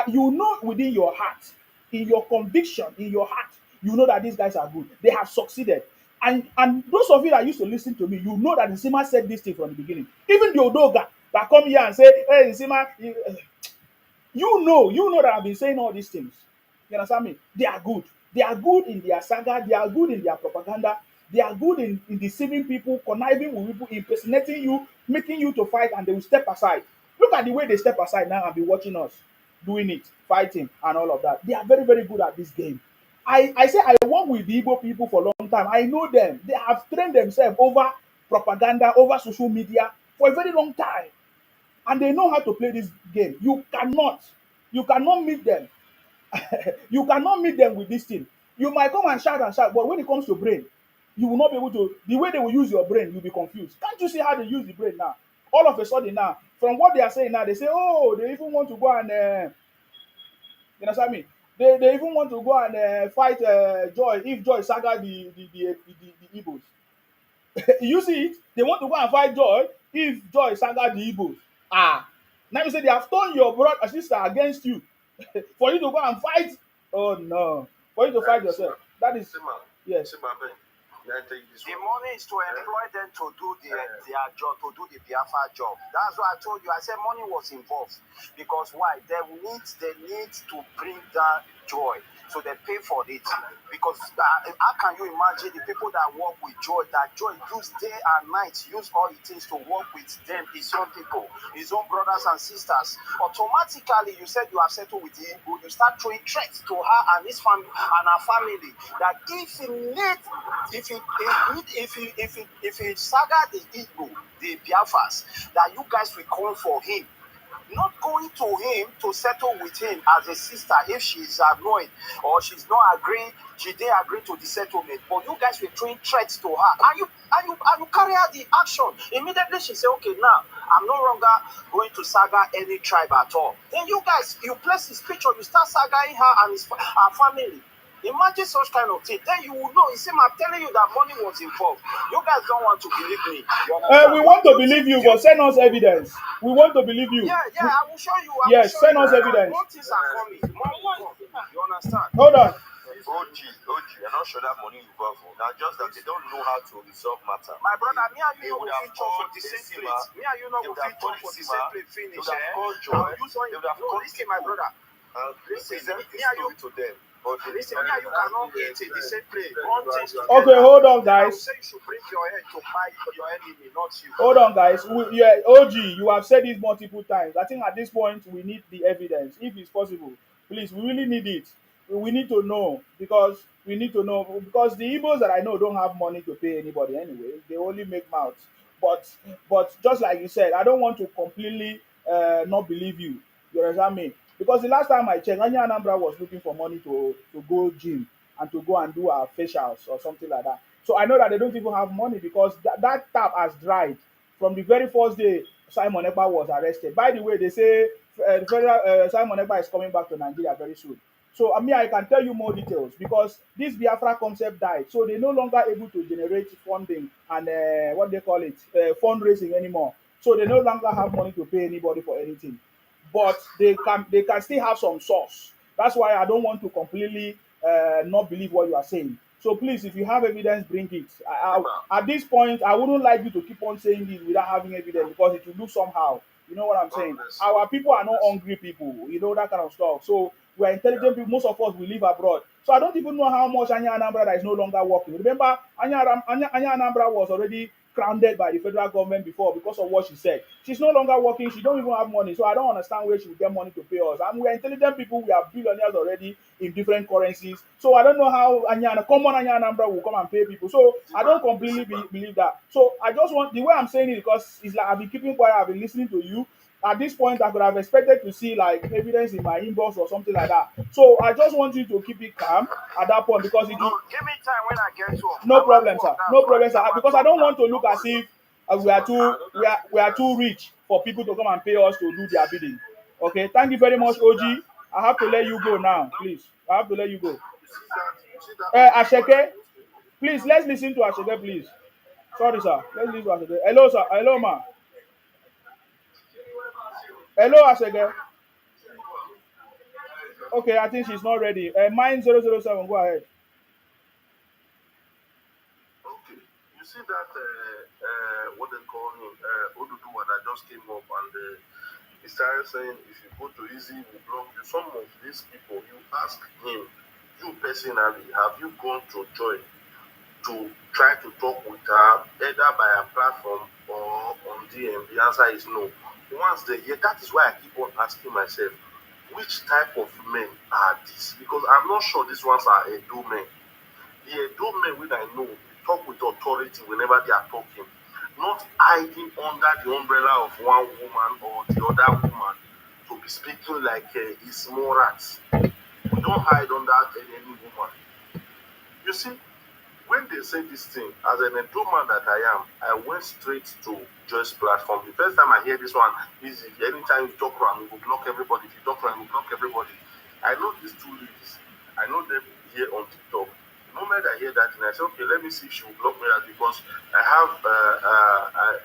you know within your heart in your conviction, in your heart, you know that these guys are good. They have succeeded. And those of you that used to listen to me, you know that Nsima said this thing from the beginning. Even the Odoga that come here and say, hey, Nsima, you know that I've been saying all these things. You understand me? They are good. They are good in their saga. They are good in their propaganda. They are good in deceiving people, conniving with people, impersonating you, making you to fight, and they will step aside. Look at the way they step aside now and be watching us doing it, fighting, and all of that. They are very, very good at this game. I say I work with the Igbo people for a long time. I know them. They have trained themselves over propaganda, over social media for a very long time, and they know how to play this game. You cannot meet them. You cannot meet them with this thing. You might come and shout, but when it comes to brain, you will not be able to. The way they will use your brain, you'll be confused. Can't you see how they use the brain now? All of a sudden now, from what they are saying now, they say, oh, they even want to go and, you understand me? They even want to go and fight Joy if Joy saga the Igbos. You see it? They want to go and fight Joy if Joy saga the Igbos. Ah, now you say they have turned your brother and sister against you for you to go and fight. Oh no, for you to fight yourself. That is
Sima,
yes.
Sima, Ben, may I tell you this
The
one?
money is to employ them to do their job, to do the Biafra job. That's why I told you. I said money was involved because why? They need to bring that joy, so they pay for it. Because how can you imagine the people that work with joy? That joy use day and night, use all it is to work with them, his own people, his own brothers and sisters. Automatically, you said you have settled with him, you start throwing threats to her and his family and her family. That if he need if he saga the Igbo, the Biafras, that you guys will come for him, not going to him to settle with him as a sister if she is annoyed or she's not agreeing, she didn't agree to the settlement, but you guys were throwing threats to her, and you carry out the action. Immediately she said, okay, now I'm no longer going to saga any tribe at all. Then you guys, you place his picture, you start sagaing her and her family. Imagine such kind of thing. Then you will know. You see, I'm telling you that money was involved. You guys don't want to believe me.
We want to believe you, but send us evidence. We want to believe you.
Yeah, I will show you.
Yes, send us
That
evidence.
more things are coming. More will come. You understand?
Hold on.
OG, you're not sure that money involved. Now, just that they don't know how to resolve matter.
My brother, me and
They
you
would
know
have
fit talk for
called
the same
Settima,
plate. Me and you know
they
go
would
fit
have
talk
called
for the
Settima,
same plate
they
finish.
would have called
I
Joy,
will use one.
they would have
No,
called
listen, my
people
brother.
and
Listen,
present
me
this
and you.
story to them. But they
Listen, me and you cannot eat in the same plate. One thing together.
Okay, hold on,
Then I will
guys.
say you should bring your head to fight your enemy, not you.
Hold on, guys. OG, you have said this multiple times. I think at this point we need the evidence, if it's possible. Please, we really need it. We need to know because the Igbos that I know don't have money to pay anybody anyway. They only make mouths. But just like you said, I don't want to completely not believe you. You understand me? Because the last time I checked, Anya Anambra was looking for money to go gym and to go and do our facials or something like that. So I know that they don't even have money because that tap has dried from the very first day Simon Ekpa was arrested. By the way, they say the federal Simon Ekpa is coming back to Nigeria very soon. So I can tell you more details because this Biafra concept died. So they're no longer able to generate funding and what they call it, fundraising anymore. So they no longer have money to pay anybody for anything. But they can still have some source. That's why I don't want to completely not believe what you are saying. So please, if you have evidence, bring it. At this point, I wouldn't like you to keep on saying this without having evidence because it will look somehow. You know what I'm saying? Our people are not hungry people, that kind of stuff. So we are intelligent people. Most of us we live abroad. So I don't even know how much Anya Anambra that is no longer working. Remember, Anya Anambra was already grounded by the federal government before because of what she said. She's no longer working. She don't even have money. So I don't understand where she will get money to pay us. And we are intelligent people. We are billionaires already in different currencies. So I don't know how common Anya Anambra will come and pay people. So I don't completely believe that. So I just want the way I'm saying it because it's like I've been keeping quiet. I've been listening to you. At this point, I could have expected to see like evidence in my inbox or something like that. So I just want you to keep it calm at that point because it
No,
will.
give me time when I get to.
No problem, sir. No problem, sir. Because I don't want to look as if we are too rich for people to come and pay us to do their bidding. Okay, thank you very much, OG. I have to let you go now, please. I have to let you go. Asheke, please let's listen to Asheke, please. Sorry, sir. Let's listen to Asheke. Hello, sir. Hello, ma. Hello, Asheke. Okay, I think she's not ready. Mine 007. Go ahead.
Okay. You see that, what they call him, Oduduwa that just came up and he started saying, if you go to Easy, we block you. Some of these people, you ask him, you personally, have you gone to Joy to try to talk with her, either by a platform or on DM? The answer is no. Once they hear, that is why I keep on asking myself, which type of men are these? Because I'm not sure these ones are Edo men. The Edo men wey I know talk with authority whenever they are talking, not hiding under the umbrella of one woman or the other woman to be speaking like it's more rats. We don't hide under any woman. You see, when they say this thing, as an Edo man that I am, I went straight to Joy's platform. The first time I hear this one is if anytime you talk around, you will block everybody. If you talk around, you will block everybody. I know these two ladies. I know them here on TikTok. The moment I hear that, and I say, okay, let me see if she will block me out because I have,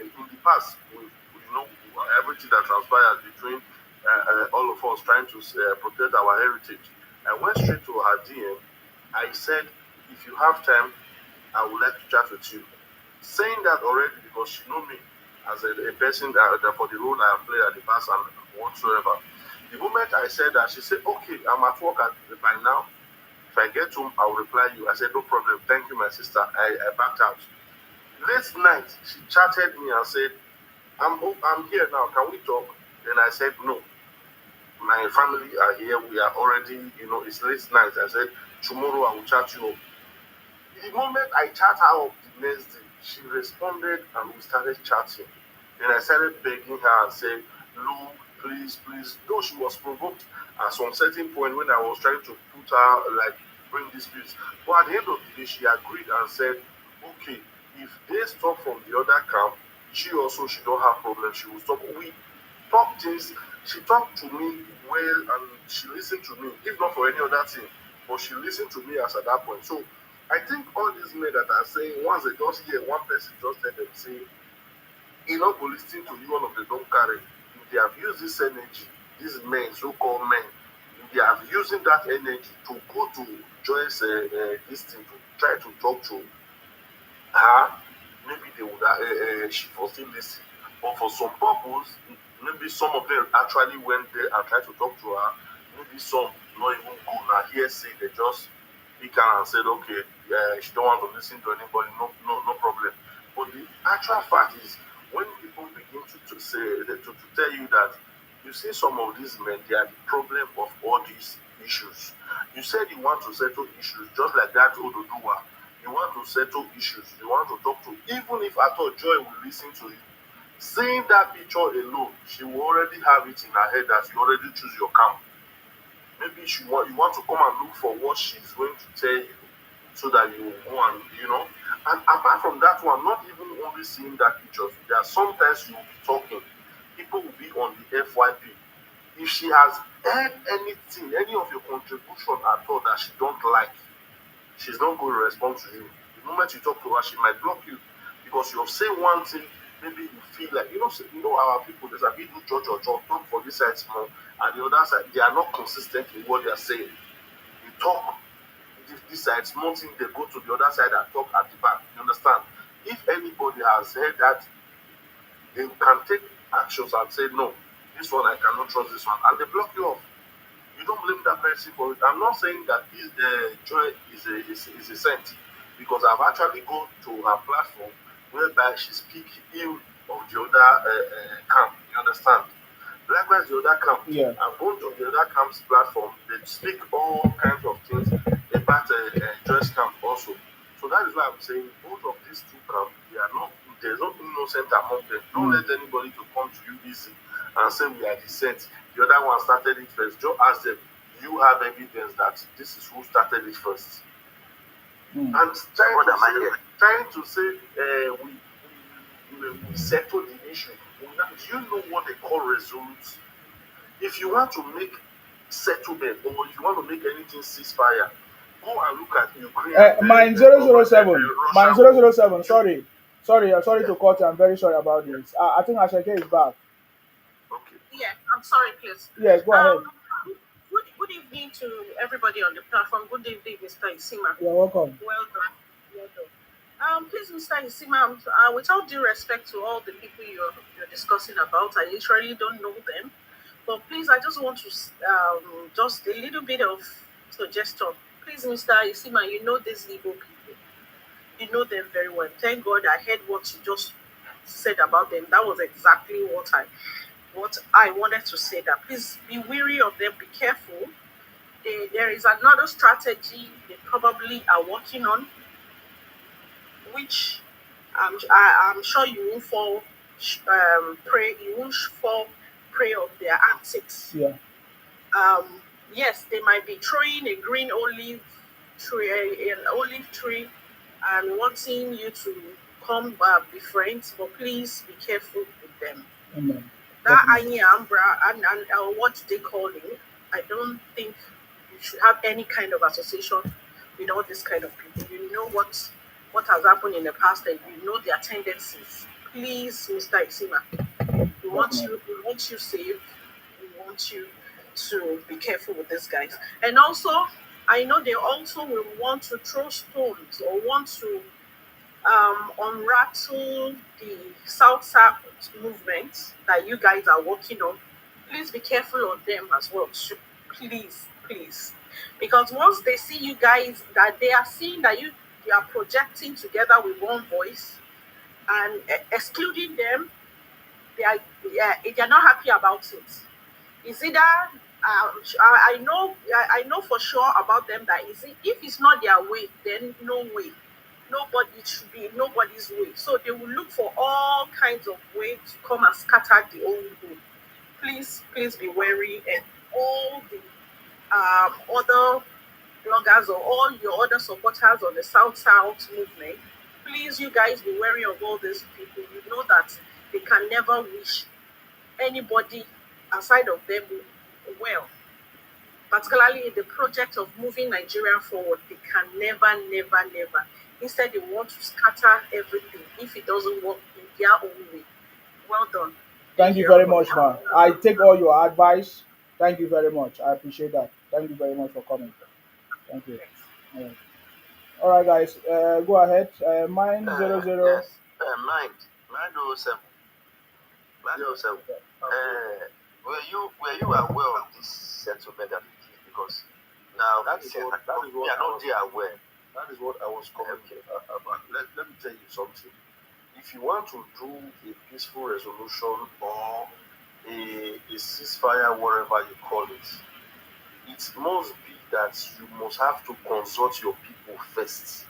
in the past, you know, everything that transpires between all of us trying to protect our heritage. I went straight to her DM. I said, if you have time, I would like to chat with you. Saying that already because she know me as a person that for the role I have played at the past and whatsoever. The moment I said that, she said, okay, I'm at work by now. If I get home, I will reply you. I said, no problem. Thank you, my sister. I backed out. Last night, she chatted me and said, I'm here now. Can we talk? Then I said, no. My family are here. We are already, it's late night. I said, tomorrow I will chat you up. The moment I chat her up the next day, she responded and we started chatting. Then I started begging her and said, look, please, please. Though she was provoked at some certain point when I was trying to put her, like, bring this peace. But at the end of the day, she agreed and said, okay, if they stop from the other camp, she don't have problem. She will stop. We talk things. She talked to me well and she listened to me, if not for any other thing. But she listened to me as at that point. So I think all these men that are saying once they just hear one person just tell them say, go listening to you, one of them don't carry. If they have used this energy, these men, so-called men, if they have using that energy to go to Joyce this thing to try to talk to her, maybe they would she for still listen. But for some purpose, maybe some of them actually went there and tried to talk to her. Maybe some not even go now hearsay, they just pick her and said, okay, she don't want to listen to anybody, no problem. But the actual fact is, when people begin to say to tell you that you see some of these men, they are the problem of all these issues. You said you want to settle issues, just like that Ododuwa. You want to settle issues, you want to talk to, even if at all Joy will listen to you. Seeing that picture alone, she will already have it in her head that you already choose your camp. Maybe you want to come and look for what she's going to tell you so that you will go and and apart from that one, not even only seeing that picture, there are sometimes you will be talking, people will be on the FYP. If she has heard anything, any of your contribution at all that she don't like, she's not going to respond to you. The moment you talk to her, she might block you because you have said one thing. Maybe you feel like our people. There's a bit do judge or talk for this side small, and the other side they are not consistent in what they are saying. You talk this side small thing, they go to the other side and talk at the back. You understand? If anybody has said that, they can take actions and say no, this one I cannot trust this one, and they block you off. You don't blame that person for it. I'm not saying that this Joy is a saint because I've actually gone to her platform whereby she speaks ill of the other camp. You understand? Likewise, the other camp.
Yeah.
I've gone to the other camp's platform. They speak all kinds of things about Joy's camp also. So that is why I'm saying both of these two camps, they are not. There's no innocent among them. Don't let anybody to come to you easy and say we are the saints. The other one started it first. Just ask them, do you have evidence that this is who started it first? And trying to say we settle the issue. Do you know what they call resolute? If you want to make settlement or if you want to make anything ceasefire, go and look at Ukraine.
Mine 007. Mine 007. Sorry to cut you. I'm very sorry about this. I think Ashake is back.
Okay.
Yeah, I'm sorry, please.
Yes, go ahead.
Would good evening to everybody on the platform. Good evening, Mr. Isima.
You're welcome.
Well done. Well done. Please, Mr. Isima, without due respect to all the people you're discussing about, I literally don't know them. But please, I just want to just a little bit of suggestion. Please, Mr. Isima, you know these Igbo people. You know them very well. Thank God I heard what you just said about them. That was exactly what I wanted to say. That please be wary of them. Be careful. There is another strategy they probably are working on, which I'm sure you won't fall prey. You won't fall prey of their antics.
Yeah.
Yes, they might be throwing a green olive tree, and wanting you to come be friends, but please be careful with them.
Amen.
That
Definitely.
Anyambra and what they call it, I don't think you should have any kind of association with all this kind of people. You know what has happened in the past, and you know their tendencies. Please, Mr. Isima,
Definitely.
we want you safe. We want you to be careful with these guys. And also, I know they also will want to throw stones or want to unrattle the South South movement that you guys are working on. Please be careful of them as well. Please, please. Because once they see you guys, that they are seeing that you are projecting together with one voice and excluding them, they are, yeah, they are not happy about it. Is either I know for sure about them that if it's not their way, then no way. Nobody, it should be nobody's way. So they will look for all kinds of ways to come and scatter the whole group. Please be wary, and all the other bloggers or all your other supporters on the South South movement. Please, you guys, be wary of all these people. You know that they can never wish anybody aside of them well, particularly in the project of moving Nigeria forward. They can never. Instead, they want to scatter everything if it doesn't work in their own way. Well done.
Thank
Thank
you
you,
very
everybody.
much, man. I take all your advice. Thank you very much. I appreciate that. Thank you very much for coming. Thank you. All right, guys. Go ahead. Mine 00.
Yes. Mind. 907. 907. Were you aware of this settlement that we did? Because now
That is what
we are not there aware.
That is what I was coming about. Let me tell you something. If you want to do a peaceful resolution or a ceasefire, whatever you call it, it must be that you must have to consult your people first.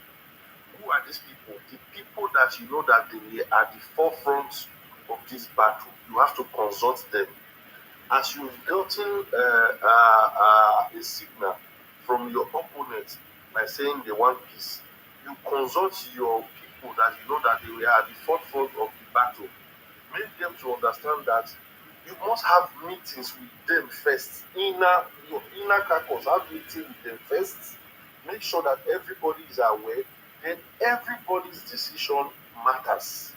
Who are these people? The people that you know that they are at the forefront of this battle. You have to consult them. As you've gotten a signal from your opponent by saying they want peace, you consult your people that you know that they were at the forefront of the battle. Make them to understand that you must have meetings with them first. Your inner caucus, have meeting with them first. Make sure that everybody is aware. Then everybody's decision matters.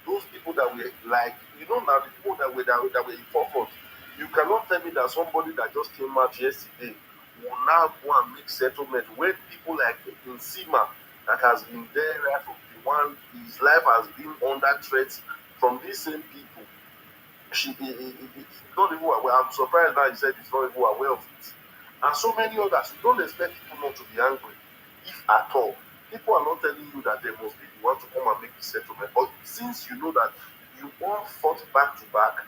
Those people that were like, now the people that were in forefront. You cannot tell me that somebody that just came out yesterday will now go and make settlement when people like Nsima that has been there right from the one, his life has been under threat from these same people. It's not even aware. I'm surprised now he said he's not even aware of it. And so many others, you don't expect people not to be angry, if at all. People are not telling you that they must be the one to come and make the settlement. But since you know that you all fought back to back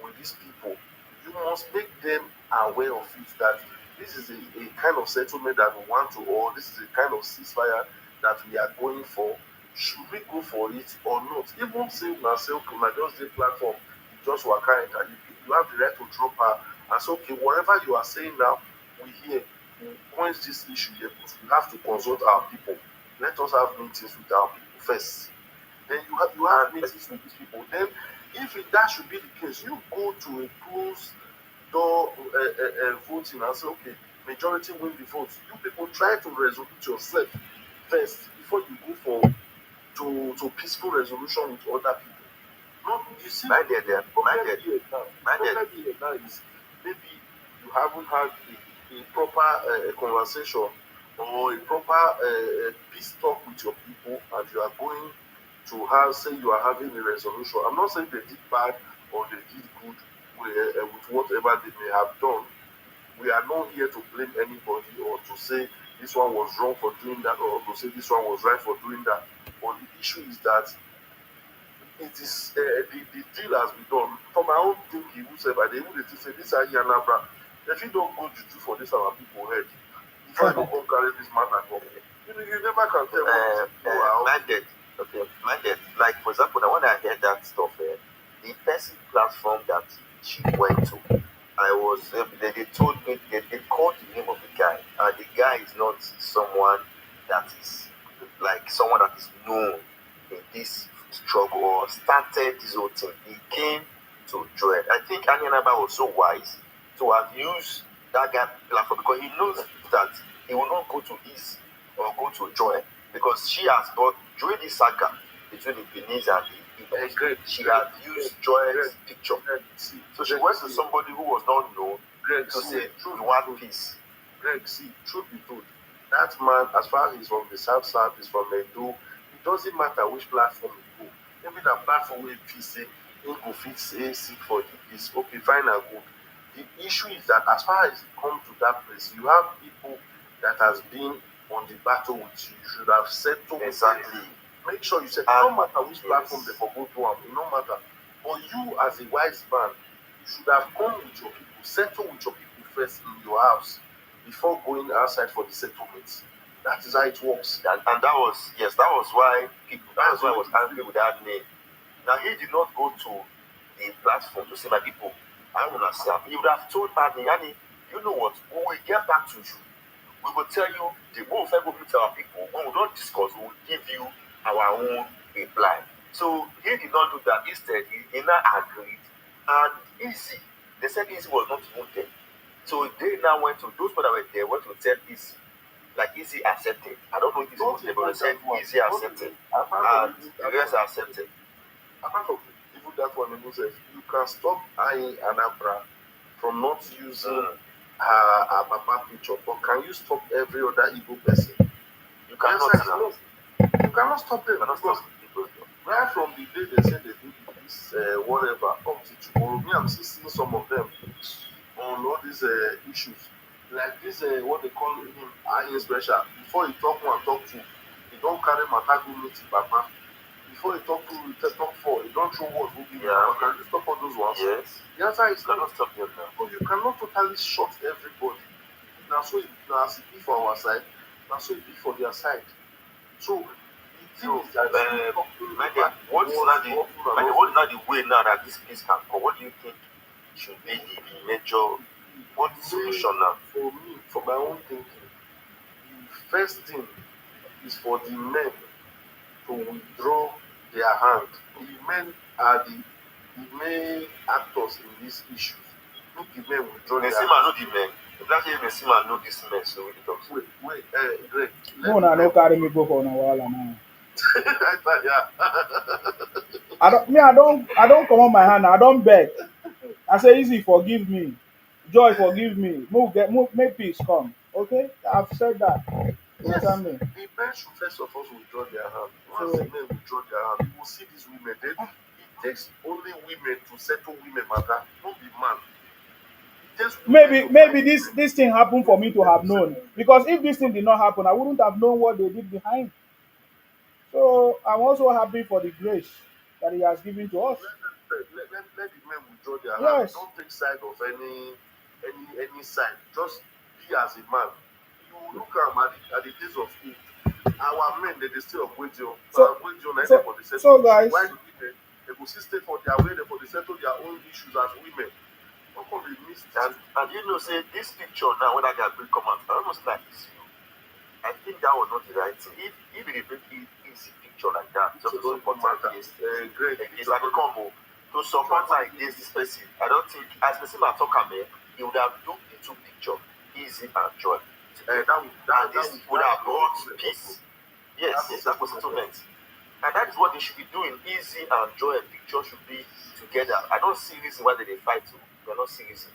with these people, you must make them aware of it, that this is a kind of settlement that we want to, or this is a kind of ceasefire that we are going for. Should we go for it or not? Even say myself, just the platform, just work out, you have the right to drop her and say, okay, whatever you are saying now, we hear. Once this issue here, we have to consult our people. Let us have meetings with our people first. Then you have meetings with these people. Then, if that should be the case, you go to a closed door voting and say, okay, majority win the vote. You people try to resolve yourself first before you go for to peaceful resolution with other people. No, you see, problem here now is maybe you haven't had
a proper conversation or a proper peace talk with your people, and you are going to have, say you are having a resolution. I'm not saying they did bad or they did good with whatever they may have done. We are not here to blame anybody or to say this one was wrong for doing that or to say this one was right for doing that. But the issue is that it is the deal has been done. For my own thinking, whosoever they would say this are Yanabra. If you don't go juju for this our people head, before I don't come carry this matter come. You never can tell what people are.
Minded. Okay, minded. Like for example, now when I heard that stuff, the person platform that she went to, I was they told me they called the name of the guy, and the guy is not someone that is like someone that is known in this struggle or started this whole thing. He came to join. I think Anyanaba was so wise to have used that guy platform because he knows that he will not go to his or go to join because she has got during this saga between the Benin and the Igbo, she had used Joy's picture. So she went to somebody who was not known to say, "You want peace."
Greg, see, truth be told, that man, as far as he's from the south, he's from Edo, it doesn't matter which platform you go. Maybe that platform where peace say, he go fit say, seek for the peace, okay, fine and good. The issue is that as far as you come to that place, you have people that has been on the battle with you. You should have settled
Exactly.
Make sure you settle. No matter which platform they for go to, it no matter. But you, as a wise man, you should have come with your people, settle with your people first in your house before going outside for the settlements. That is how it works.
And that was that was why people that was why I was angry with that name. Now he did not go to the platform to say my people, I wanna say he would have told Annie, Annie, you know what, when we get back to you, we will tell you the way we go meet our people, when we don't discuss, we will give you our own reply. So he did not do that. Instead, he now agreed. And Easy, they said Easy was not even there. So they now went to those people that were there, went to tell Easy. Like Easy accepted. I don't know if Easy was there, but they said Easy accepted. And the rest accepted.
Apart from even that one, you can stop eyeing Anabra from not using her papa picture, but can you stop every other Igbo person?
You cannot.
You cannot stop them because right from the day they say they do this, whatever, up to tomorrow, me, I'm still seeing some of them on all these issues. Like this, what they call him, IE special. Before he talk one, talk two, he don't carry Matagu meet papa. Before he talk two, he talk four, he don't throw words. Can you stop all those ones?
Yes.
The answer is
cannot stop them now.
So you cannot totally shut everybody. Now, so as it be for our side, now so it be for their side. So the thing is that
what is not the way now that this peace can come? What do you think should be the major solution now?
For me, for my own thinking, the first thing is for the men to withdraw their hand. The men are the main actors in these issues. Make the men withdraw their hand.
Know the men. Exactly, Messima know this men, so we talk.
Wait, Greg.
No, no, carry me go for a while now. I don't come on my hand. I don't beg. I say, Easy, forgive me. Joy, forgive me. Move, make peace come. Okay, I've said that.
Yes, the men should first of all withdraw their hand. Once the men withdraw their hand, you will see these women. Then it takes only women to settle women matter, not the man.
Maybe this thing happened for me to have known, because if this thing did not happen, I wouldn't have known what they did behind. So I'm also happy for the grace that he has given to us.
Let the men withdraw their hand.
Yes.
Don't take side of any side. Just be as a man. You look at the days of old. Our men they still upgrade you.
So guys,
why do they go stay for their way, they settle their own issues as women.
And you know, say this picture now when I got big comment, I almost like this. I think that was not the right thing. If it is easy picture like that, just to support her against it's like a combo. To support her against this person, I don't think as person I talk about, he would have done the two picture, Easy and Joy. This would have brought peace. Yes, that was settlement. And that is what they should be doing. Easy and Joy and picture should be together. I don't see reason why they fight too. I don't see reason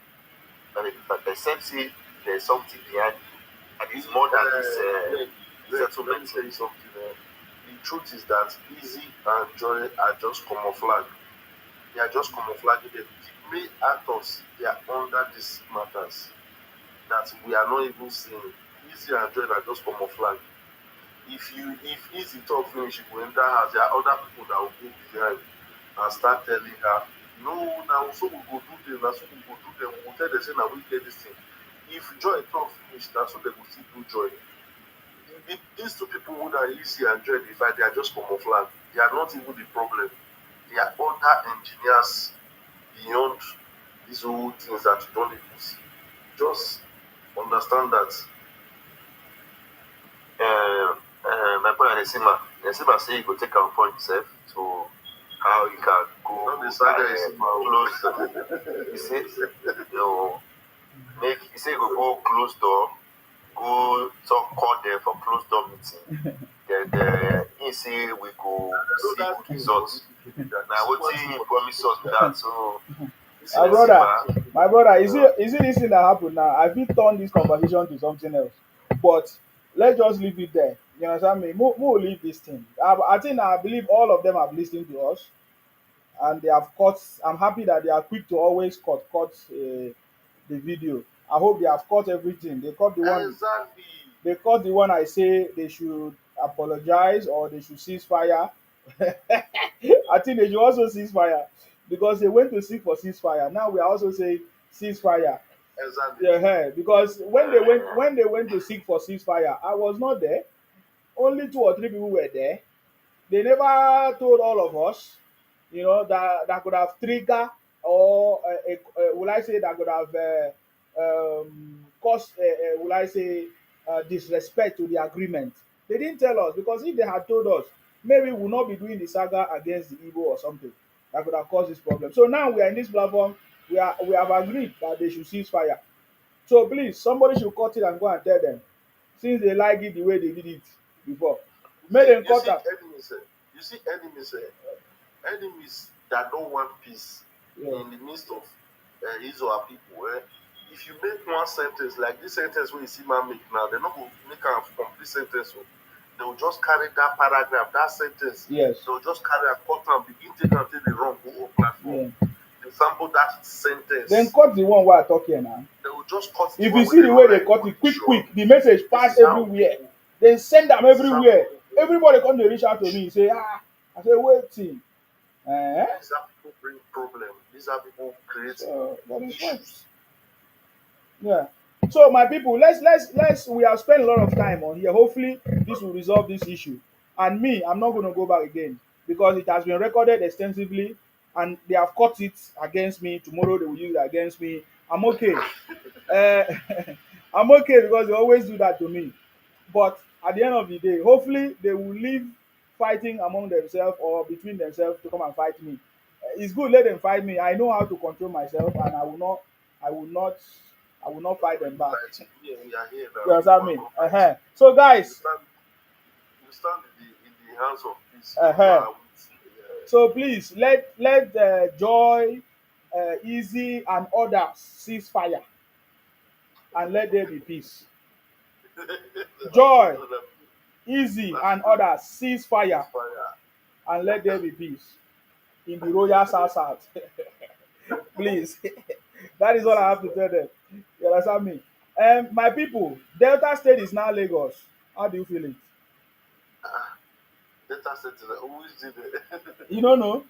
why they fight. Except say there's something behind it, and it's more than this
Let me
settlement.
tell you something. The truth is that Easy and Joy are just camouflage. They are just camouflaging them. The main actors, they are under these matters that we are not even seeing. Easy and Joy are just camouflage. If Easy talk finish, you go enter house, there are other people that will go behind and start telling her, no, now so we go do this, now so we go do them. We go tell them say now we get this thing. If Joy talk finish, now so they will still do Joy. These two people who are Easy and Joy, in fact, they are just camouflage. They are not even the problem. They are other engineers beyond these whole things that you don't even see. Just understand that.
My brother Nesima say he go take am upon himself to how he can go
Not the side that
close. He say he say he go go close door, go call them for closed door meeting. Then he say we go see good results. Now what he promise us with that. So
My brother, is it this thing that happened now? I fit turn this conversation to something else, but let's just leave it there. You understand me? We'll leave this thing. I believe all of them have listened to us, and they have caught. I'm happy that they are quick to always cut the video. I hope they have caught everything. They caught the one.
exactly.
They caught the one I say they should apologize or they should cease fire. I think they should also cease fire because they went to seek for ceasefire. Now we are also saying ceasefire.
Exactly.
Yeah, because when they went to seek for ceasefire, I was not there. Only two or three people were there. They never told all of us, that could have triggered or will I say that could have caused, will I say, disrespect to the agreement. They didn't tell us because if they had told us, maybe we will not be doing the saga against the Igbo or something that could have caused this problem. So now we are in this platform. We have agreed that they should cease fire. So please, somebody should cut it and go and tell them, since they like it the way they did it before. Make them cut am.
You see enemies that don't want peace
Yeah.
in the midst of his or her people. If you make one sentence like this sentence wey you see man make now, they no go make am complete sentence. They will just carry that paragraph, that sentence.
Yes.
They will just carry a cut and begin take am till the wrong go on platform.
Yeah.
They sample that sentence.
Then cut the one wey I talk here now.
They will just cut.
If you see the way they cut it, quick, the message pass everywhere. They send them everywhere. Everybody come to reach out to me say, I say waiting.
These are people bring problem. These are people create issues.
Yeah. So my people, let's we have spent a lot of time on here. Hopefully this will resolve this issue. And me, I'm not going to go back again because it has been recorded extensively and they have cut it against me. Tomorrow they will use it against me. I'm okay. I'm okay because they always do that to me. But at the end of the day, hopefully they will leave fighting among themselves or between themselves to come and fight me. It's good, let them fight me. I know how to control myself, and I will not fight them back.
Yeah, we are here now.
You understand me? So guys,
we stand in the hands of peace.
So please let Joy, Easy, and others cease fire, and let there be peace. Joy, Easy, and others cease fire, and let there be peace in the royal South. Please, that is all I have to tell them. You understand me? My people, Delta State is now Lagos. How do you feel it?
Delta State is who is it?
You don't know?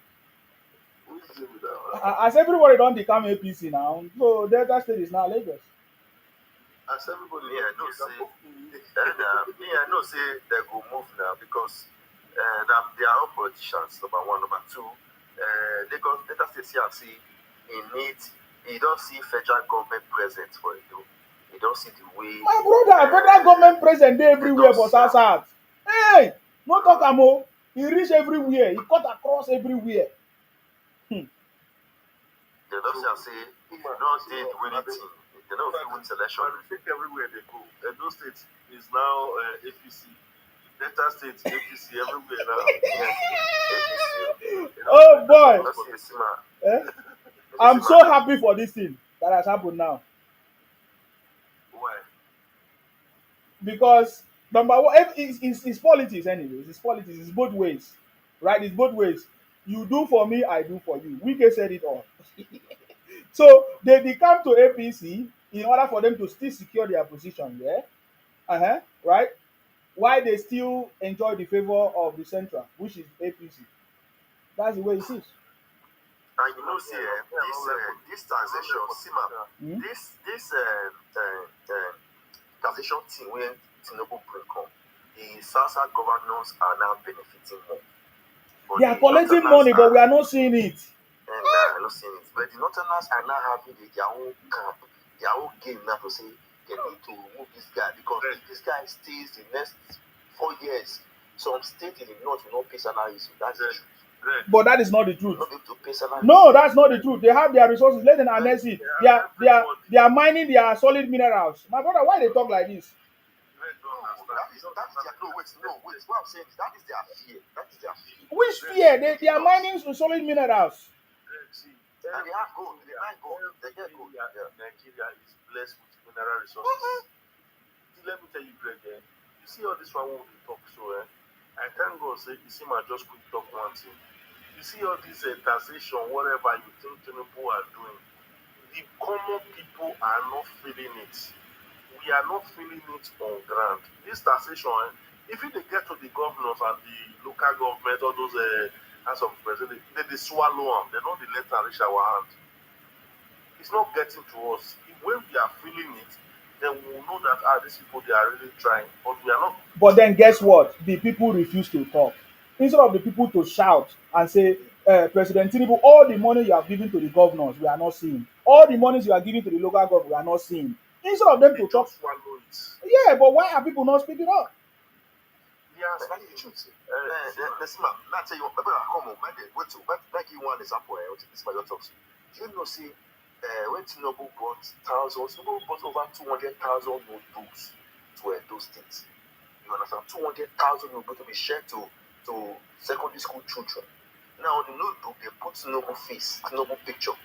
Who is it with that?
As everybody don't become APC now, so Delta State is now Lagos.
As everybody,
I know say they go move now because they are all politicians, number one. Number two, Lagos Delta State CRC he don't see federal government present for it though. He don't see the way.
My brother, federal government present dey everywhere for South. Hey, no talk am o. He reach everywhere. He cut across everywhere.
They don't say if you don't dey do anything, they don't fit win selection.
I think everywhere they go. Edo State is now APC. Delta State APC everywhere now.
Oh boy. I'm so happy for this thing that has happened now.
Why?
because number one, it's politics anyways. It's politics. It's both ways, right? It's both ways. You do for me, I do for you. Wike said it all. So they come to APC in order for them to still secure their position. Yeah, right. Why they still enjoy the favor of the central, which is APC. That's the way it is.
And you know, see, this transaction, see, ma,
Hmm?
this transition team when Tinubu bring come, the South governors are now benefiting more. But
They are
the
collecting
Northerners
money, but we are not seeing it.
I'm not seeing it. But the Northerners are now having their own camp, their own game now to say they need to remove this guy because if this guy stays the next 4 years, some state in the north will not pay salaries. So that's the truth.
But that is not the
Will
truth.
not be able to pay salaries.
No, that's not the truth. They have their resources. Let them harness it. They are mining their solid minerals. My brother, why they talk like this?
Wait. What I'm saying is that is their fear. That is their fear.
Which fear? They are mining solid minerals.
And they have gold. They mine gold. They get gold. Yeah.
Nigeria is blessed with mineral resources. Let me tell you, Greg, you see all this one when we talk so, I thank God say you see my just quick talk one thing. You see all this taxation, whatever you think Tinubu are doing, the common people are not feeling it. We are not feeling it on ground. This taxation, if they get to the governors and the local government, all those House of President, they swallow them. They don't let them reach our hand. It's not getting to us. When we are feeling it, then we will know that these people they are really trying, but we are not.
But then guess what? The people refuse to talk. Instead of the people to shout and say, President Tinubu, all the money you have given to the governors, we are not seeing. All the monies you are giving to the local government, we are not seeing. Instead of them
They
to talk,
just swallow it.
yeah, but why are people not speaking up?
Yeah,
That's the truth. Listen, man, now tell you what, come on, man, wait to make you one example. This is my your talks. Do you know, see, when Tinubu bought thousands, Tinubu bought over 200,000 notebooks to those states. You understand? 200,000 notebooks to be shared to secondary school children. Now, on the notebook, they put Tinubu face, Tinubu picture.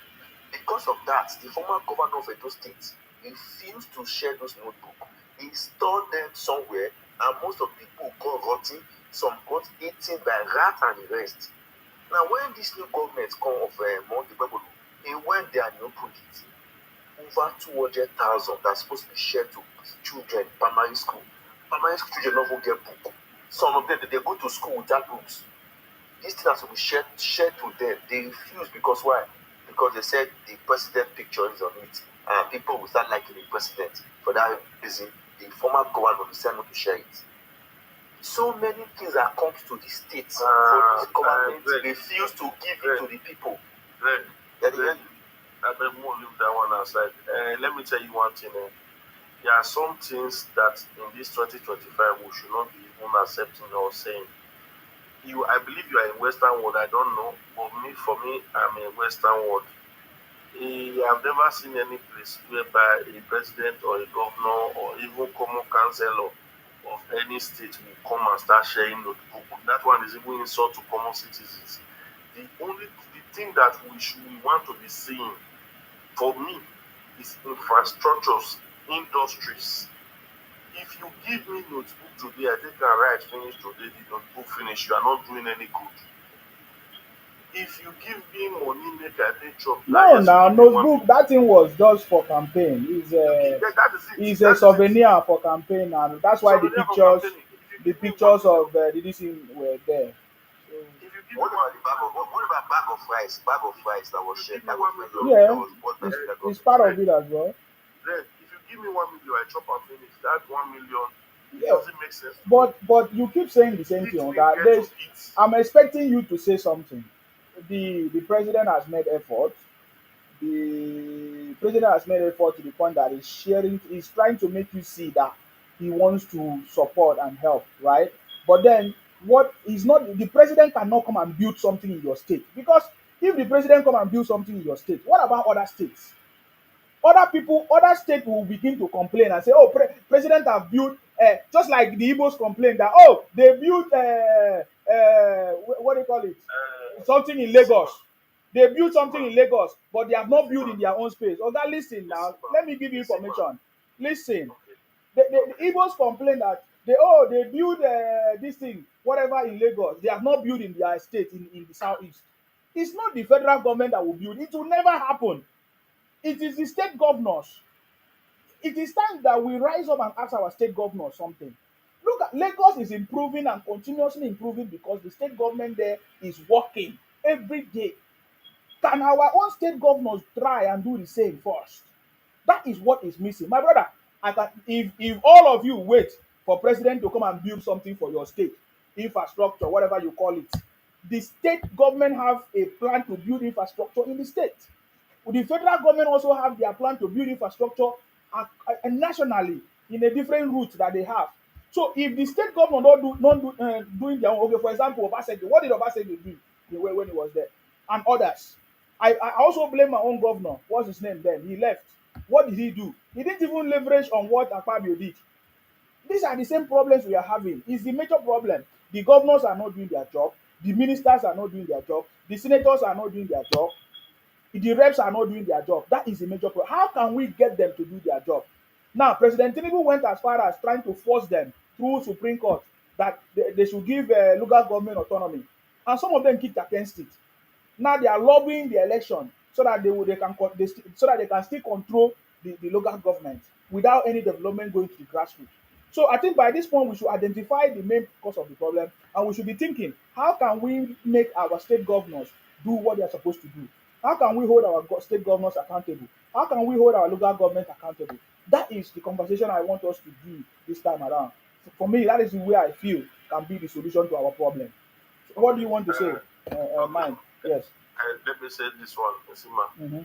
Because of that, the former governor of Edo State refused to share those notebooks. He stored them somewhere, and most of the people got rotting, some got eaten by rats and the rest. Now, when this new government come of Monte Babolo, he went there and he opened it. Over 200,000 that's supposed to be shared to children, primary school. Primary school children don't get book. Some of them, they go to school without books. These things have to be shared to them. They refuse because why? Because they said the president picture is on it, and people will start liking the president. For that reason, the former governor decided not to share it. So many things that comes to the states for this government refuse to give it to the people.
I beg more leave that one aside. Let me tell you one thing. There are some things that in this 2025 we should not be even accepting or saying. I believe you are in Western world. I don't know. For me, I'm in Western world. I've never seen any place whereby a president or a governor or even common councillor of any state will come and start sharing notebook. That one is even insult to common citizens. The thing that we want to be seeing for me is infrastructures, industries. If you give me notebook today, I think I write finish today, the notebook finish, you are not doing any good. If you give me money, make I take chop.
No, now notebook. That thing was just for campaign. It's a souvenir for campaign, and that's why the pictures of the DC were there.
What about the bag of rice? Bag of rice that was shared.
Yeah, it's part of it as well.
Then, if you give me 1 million, I chop and finish. That 1 million
Yeah,
doesn't make sense.
but you keep saying the same thing on that. I'm expecting you to say something. The president has made effort. The president has made effort to the point that he's trying to make you see that he wants to support and help, right? But then what is not the president cannot come and build something in your state, because if the president come and build something in your state, what about other states? Other states will begin to complain and say, oh, president have built, just like the Igbos complain that, oh, they built, what do you call it? Something in Lagos. They built something in Lagos, but they have not built in their own space. Okay, listen now. Let me give you information. Listen. The Igbos complain that they build this thing whatever in Lagos they have not built in their state in the southeast. It's not the federal government that will build. It will never happen. It is the state governors. It is time that we rise up and ask our state governors something. Look at Lagos is improving and continuously improving because the state government there is working every day. Can our own state governors try and do the same first? That is what is missing. My brother, I can if all of you wait for president to come and build something for your state, infrastructure, whatever you call it, the state government have a plan to build infrastructure in the state. The federal government also have their plan to build infrastructure nationally in a different route that they have. So if the state government don't doing their own, okay, for example, Obaseki, what did Obaseki do when he was there, and others? I also blame my own governor. What's his name then? He left. What did he do? He didn't even leverage on what Akpabio did. These are the same problems we are having. It's the major problem. The governors are not doing their job. The ministers are not doing their job. The senators are not doing their job. The reps are not doing their job. That is a major problem. How can we get them to do their job? Now, President Tinubu went as far as trying to force them through Supreme Court that they should give local government autonomy. And some of them kicked against it. Now they are lobbying the election so that so that they can still control the local government without any development going to the grassroots. So I think by this point we should identify the main cause of the problem and we should be thinking how can we make our state governors do what they are supposed to do? How can we hold our state governors accountable? How can we hold our local government accountable? That is the conversation I want us to do this time around. For me, that is the way I feel can be the solution to our problem. So what do you want to say,
Okay.
mine? Yes.
Let me say this one, Sima.
Mm-hmm.
You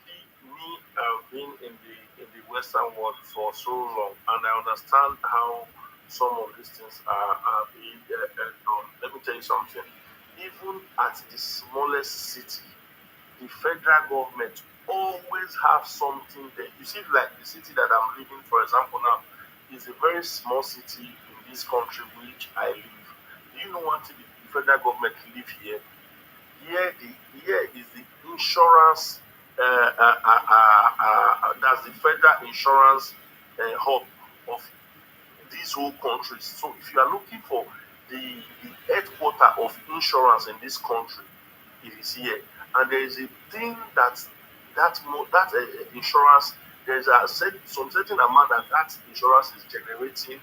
see, me, I've been in the Western world for so long, and I understand how some of these things are being done. Let me tell you something. Even at the smallest city, the federal government always have something there. You see, like the city that I'm living, for example, now is a very small city in this country which I live. Do you know one thing the federal government live here? Here is the insurance. That's the federal insurance hub of these whole countries. So if you are looking for the headquarter of insurance in this country, it is here. And there is a thing that insurance, there's some certain amount that insurance is generating.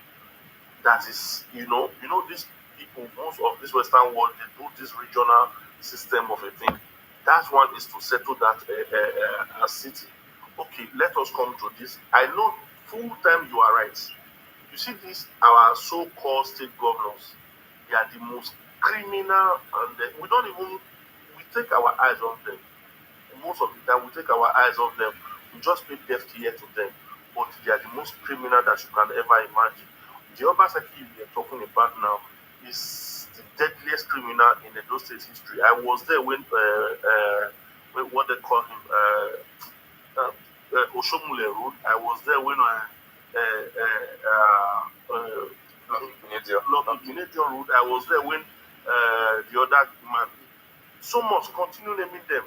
That is, these people, most of this Western world, they do this regional system of a thing. That one is to settle that city. Okay, let us come to this. I know full time you are right. You see, these our so-called state governors, they are the most criminal, and we don't even we take our eyes off them. Most of the time, we take our eyes off them. We just pay deaf ear to them, but they are the most criminal that you can ever imagine. The Obaseki we are talking about now is the deadliest criminal in Edo State history. I was there when what they call him Oshomule Road. I was there when Lucky Pinedion Road. I was there when the other man. So much, continue naming them.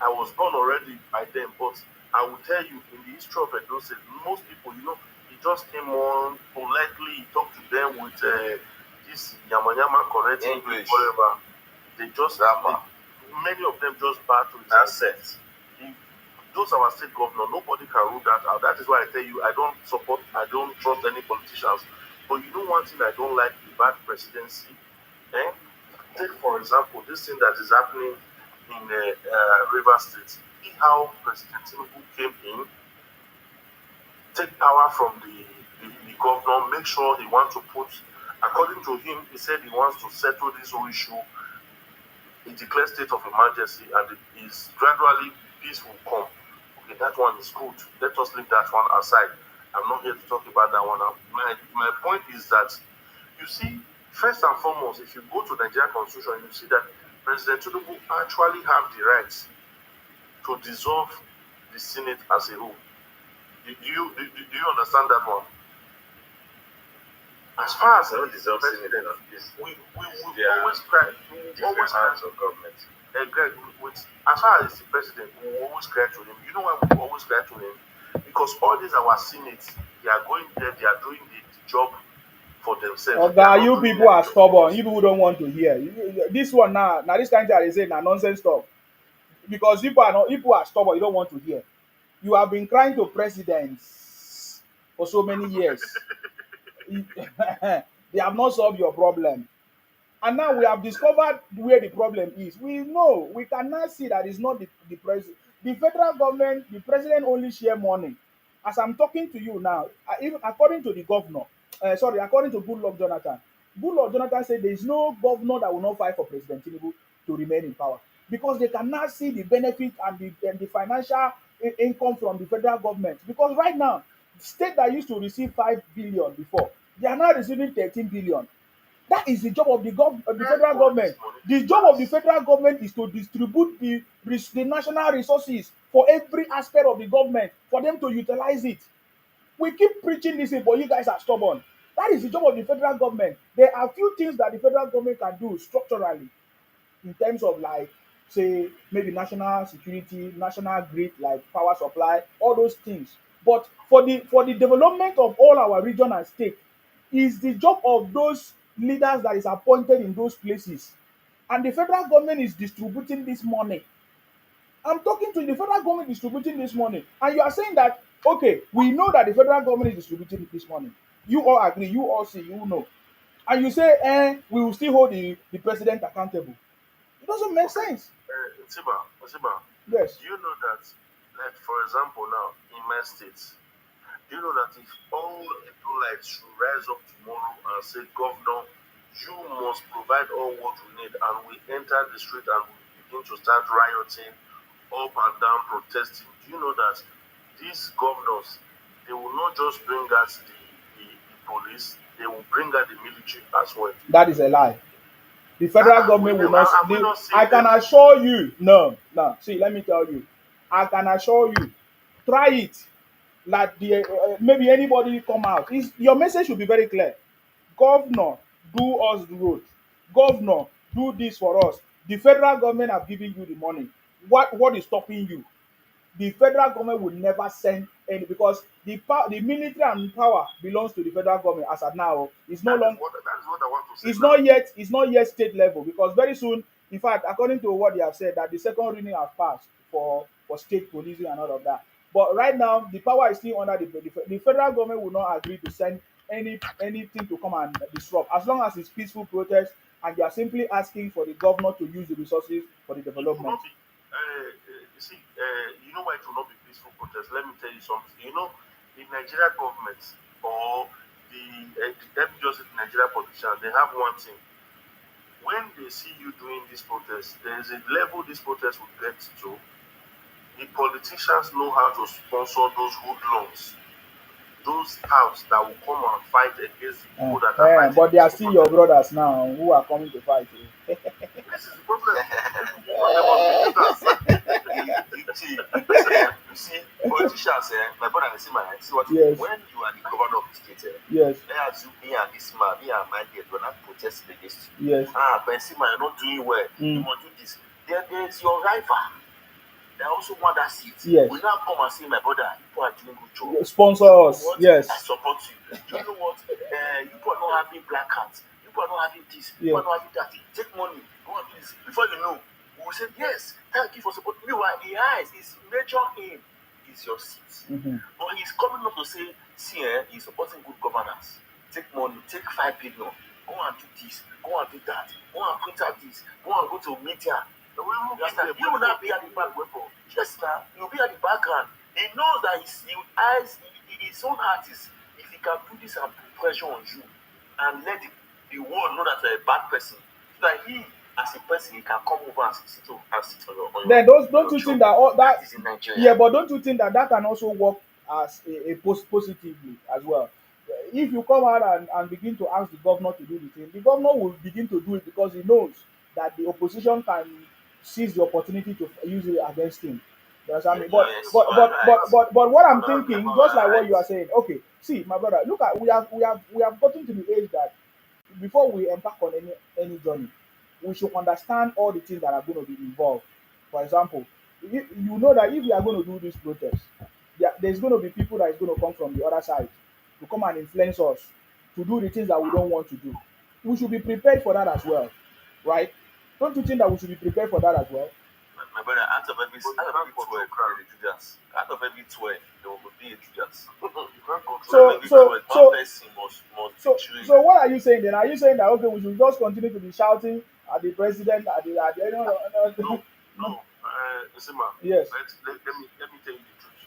I was born already by them, but I will tell you, in the history of Edo State, most people, he just came on politely, he talked to them with this yama yama correct English, whatever. Many of them just bow to his asset. Those are our state governor. Nobody can rule that out. That is why I tell you, I don't trust any politicians. But you know one thing I don't like about presidency? Eh? Take, for example, this thing that is happening in Rivers State. See how President Tinubu came in, take power from the governor, make sure he wants to put, according to him, he said he wants to settle this whole issue. He declared state of emergency and is gradually peace will come. Okay, that one is good. Let us leave that one aside. I'm not here to talk about that one now. My point is that, you see, first and foremost, if you go to the Nigerian Constitution, you see that President Tinubu actually have the rights to dissolve the Senate as a whole. Do you understand that one? As far as
Don't dissolve Senate.
we always cry. We always cry
Arms of government.
as far as the president, we always cry to him. You know why we always cry to him? Because all these our Senate,
They are going there, they are doing the job for themselves. They are
Oga,
not
you
doing
people
any
are
job for
stubborn.
us.
You people don't want to hear. This one now this kind of thing I dey say na nonsense talk. Because people are stubborn, you don't want to hear. You have been crying to presidents for so many years. They have not solved your problem. And now we have discovered where the problem is. We know we cannot see that it's not the president. The federal government, the president only share money. As I'm talking to you now, even according to the governor, according to Goodluck Jonathan said there is no governor that will not fight for President Tinubu to remain in power because they cannot see the benefit and the financial income from the federal government. Because right now, state that used to receive 5 billion before, they are now receiving 13 billion. That is the job of the
Where
federal
all this
government.
money
The
dey
job of the
pass?
federal government is to distribute the national resources for every aspect of the government for them to utilize it. We keep preaching this thing, but you guys are stubborn. That is the job of the federal government. There are few things that the federal government can do structurally in terms of like say maybe national security, national grid like power supply, all those things. But for the development of all our region and state is the job of those leaders that is appointed in those places. And the federal government is distributing this money. I'm talking to the federal government distributing this money, and you are saying that okay, we know that the federal government is distributing this money. You all agree, you all see, you know, and you say, we will still hold the president accountable. It doesn't make
Okay,
sense.
Tiba,
Yes.
do you know that, like for example now, in my state, do you know that if all people like should rise up tomorrow and say, Governor, you must provide all what we need, and we enter the street and we begin to start rioting, up and down protesting, do you know that these governors, they will not just bring out the police, they will bring out the military as well.
That is a lie. The federal government will not.
Have we not
I
seen
can
them?
assure you, no, no. See, let me tell you, I can assure you, try it. Like maybe anybody come out. Your message should be very clear. Governor, do us the road. Governor, do this for us. The federal government have given you the money. What is stopping you? The federal government will never send any because the military and power belongs to the federal government as at now. It's no long
That is what I want to say
it's
now.
not yet state level because very soon, in fact, according to what they have said, that the second reading has passed for state policing and all of that. But right now, the power is still under the federal government will not agree to send anything to come and disrupt as long as it's peaceful protest and they are simply asking for the governor to use the resources for the
It will
development.
not be. You see, you know why it will not be peaceful protest? Let me tell you something. You know, the Nigeria government or let me just say the Nigeria politicians, they have one thing. When they see you doing this protest, there is a level this protest will get to. The politicians know how to sponsor those hoodlums, those touts that will come and fight against the people that are fighting
But they are
peaceful
still your
protest.
brothers now who are coming to fight you.
This is the problem. They must be leaders.
You see, politicians, my brother, see what
Yes.
when you are the governor of the state,
Yes.
let's assume me and this man, me and my dad, we're not protesting against you.
Yes.
But see, man, you're not doing well. You
Mm.
must do this. There's your rival. They also want that seat.
Yes.
We now come and say, my brother, you are doing good job.
Sponsor
You know
us.
what?
Yes.
I support you. Do you know what? You are not having black cards. You are not having this. You
Yeah.
are not having that. Take money. Go and do this. Before you know, we will say, yes, thank you for supporting me. Meanwhile, he has his major aim is your seat.
Mm-hmm.
But he's coming up to say, see, he's supporting good governance. Take money, take 5 billion. Go and do this. Go and do that. Go and print out this. Go and go to media. You will not be at the back weapon. Yes, now you'll be at the background. He knows that his own heart is if he can do this and put pressure on you and let the world know that you're a bad person, so that he, as a person, he can come over and sit on your
Then don't you think that all that
is in Nigeria.
yeah, but don't you think that can also work as a positively as well? If you come out and begin to ask the governor to do the thing, the governor will begin to do it because he knows that the opposition can seize the opportunity to use it against him. You understand me?
Yes, you are right.
But what I'm
No,
thinking,
you
just
are
like what
right.
you are saying, okay, see, my brother, look at we have gotten to the age that before we embark on any journey, we should understand all the things that are going to be involved. For example, you know that if you are going to do this protest, there's going to be people that is going to come from the other side. to come and influence us to do the things that we don't want to do. We should be prepared for that as well, right? Don't you think that we should be prepared for that as well?
My brother, out of every 12, there is a Judas. Out of every 12, there will be a Judas.
So,
Every
so,
12, one
so,
person must
so,
betray.
so, what are you saying then? Are you saying that okay, we should just continue to be shouting at the president, at the
No, no, Zima,
yes,
let me tell you the truth.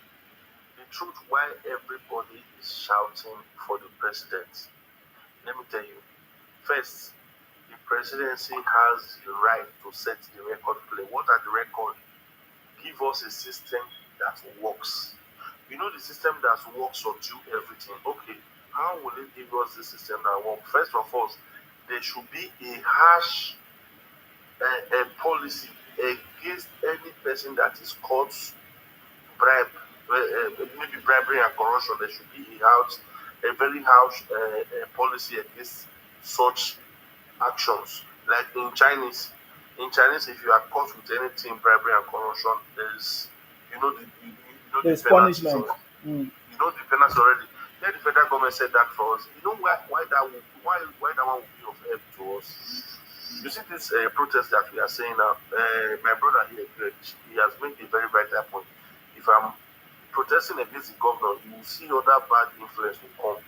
The truth why everybody is shouting for the president. Let me tell you. First, the presidency has the right to set the record play. What are the record? Give us a system that works. You know the system that works or do everything. Okay, how will it give us the system that works? First of all, there should be a harsh policy against any person that is caught bribe, maybe bribery and corruption. There should be a very harsh policy against such actions. Like in Chinese, if you are caught with anything bribery and corruption, there's you know the
there's
penalties
punishment.
already.
Mm.
You know the penalties already. Let the federal government set that for us. You know why that one would be of help to us. You see this protest that we are saying now. My brother here, Greg, he has made a very vital point. If I'm protesting against the governor, you will see other bad influence will come.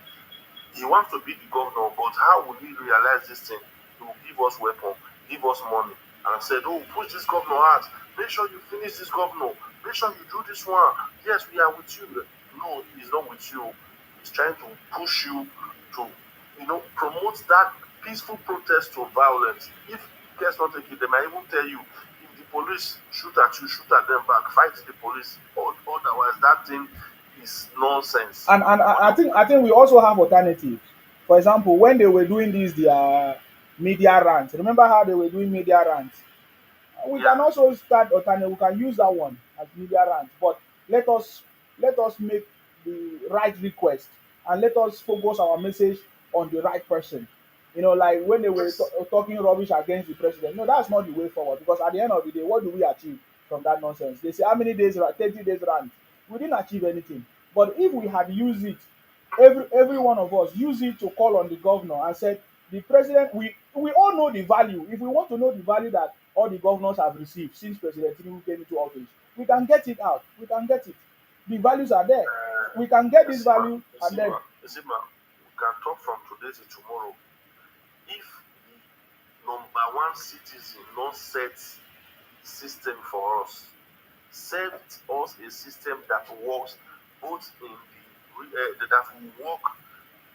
He wants to be the governor, but how will he realize this thing? He will give us weapon, give us money, and said, "Oh, push this governor out. Make sure you finish this governor. Make sure you do this one. Yes, we are with you." No, he's not with you. He's trying to push you to, promote that peaceful protest to violence. If you guys not take it, they might even tell you, if the police shoot at you, shoot at them back, fight the police. Otherwise, that thing is nonsense.
And I think we also have alternatives. For example, when they were doing this their media rants, remember how they were doing media rants? We
Yeah.
can also start alternative. We can use that one as media rant, but let us let us make the right request and let us focus our message on the right person. Like when they were
Yes.
talking rubbish against the president. No, that's not the way forward. Because at the end of the day, what do we achieve from that nonsense? They say how many days, 30 days rant. We didn't achieve anything. But if we had used it, every one of us use it to call on the governor and said the president, we all know the value. If we want to know the value that all the governors have received since President Tinubu came into office, we can get it out. We can get it. The values are there. We can get this value and then
Zima, we can talk from today to tomorrow. If the number one citizen not set system for us, set us a system that works both in that will work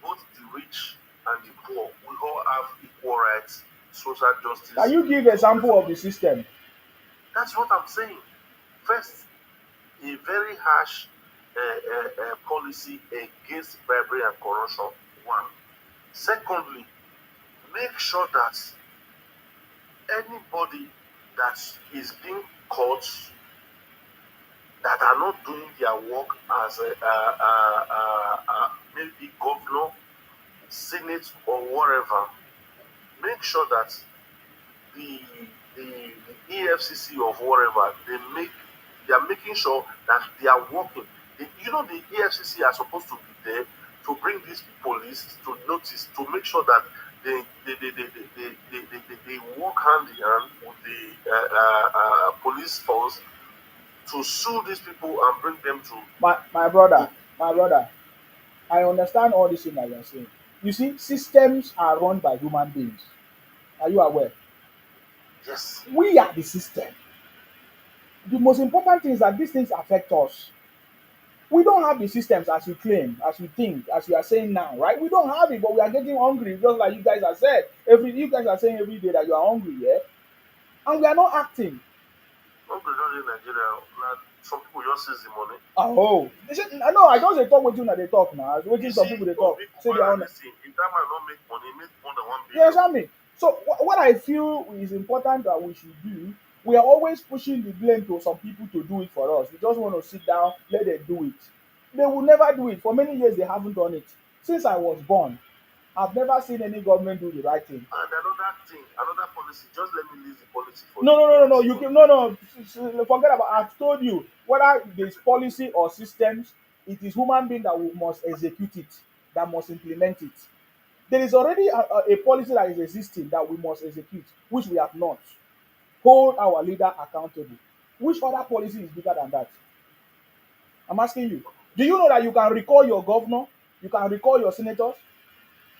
both the rich and the poor. We all have equal rights, social justice.
can you give example of the system?
That's what I'm saying. First, a very harsh policy against bribery and corruption. One. Secondly, make sure that anybody that is being caught that are not doing their work as maybe governor, senate, or whatever, make sure that the the EFCC or whatever they are making sure that they are working. The EFCC are supposed to be there to bring these police to notice to make sure that they work hand in hand with the police force to sue these people and bring them to.
My brother, I understand all this thing that you are saying. You see, systems are run by human beings. Are you aware?
Yes.
We are the system. The most important thing is that these things affect us. We don't have the systems as you claim, as you think, as you are saying now, right? We don't have it, but we are getting hungry, just like you guys are said. You guys are saying every day that you are hungry, yeah? And we are not acting.
Uncle don't in Nigeria. Some people just seize the money.
Oh, no, I just dey talk wetin una dey talk now. Wetin some people dey talk. Say they are
If that man don't make money, he make more than 1
you
billion.
understand me? So what I feel is important that we should do, we are always pushing the blame to some people to do it for us. We just want to sit down, let them do it. They will never do it. For many years, they haven't done it. Since I was born, I've never seen any government do the right thing.
And another policy, just let me leave the policy for
No,
you.
no, no, no, no. You can no. Forget about. I've told you whether there's policy or systems. It is human being that must execute it. that must implement it. There is already a policy that is existing that we must execute, which we have not. Hold our leader accountable. Which other policy is bigger than that? I'm asking you. Do you know that you can recall your governor? You can recall your senators?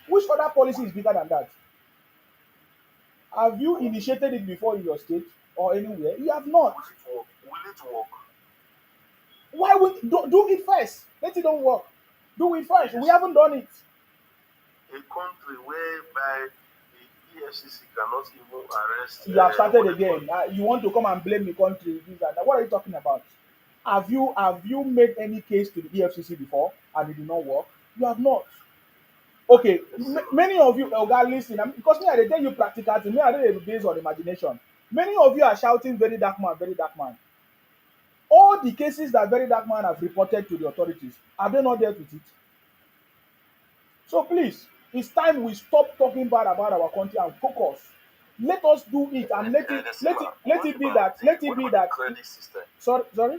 Which other policy is bigger than that? Have you initiated it before in your state or anywhere? You have not.
Will it work?
Why would do it first? Let it don't work. Do it first. We haven't done it.
A country whereby the EFCC cannot even arrest.
You have started again. You want to come and blame the country? This and that. What are you talking about? Have you made any case to the EFCC before and it did not work? You have not. Okay, many of you, Oga, listen. Because me, I dey tell you practical thing. Me, I don't dey based on imagination. Many of you are shouting, "Very dark man, very dark man." All the cases that very dark man have reported to the authorities, have they not dealt with it? So please, it's time we stop talking bad about our country and focus. Let us do it and let it be that.
Credit system.
Sorry.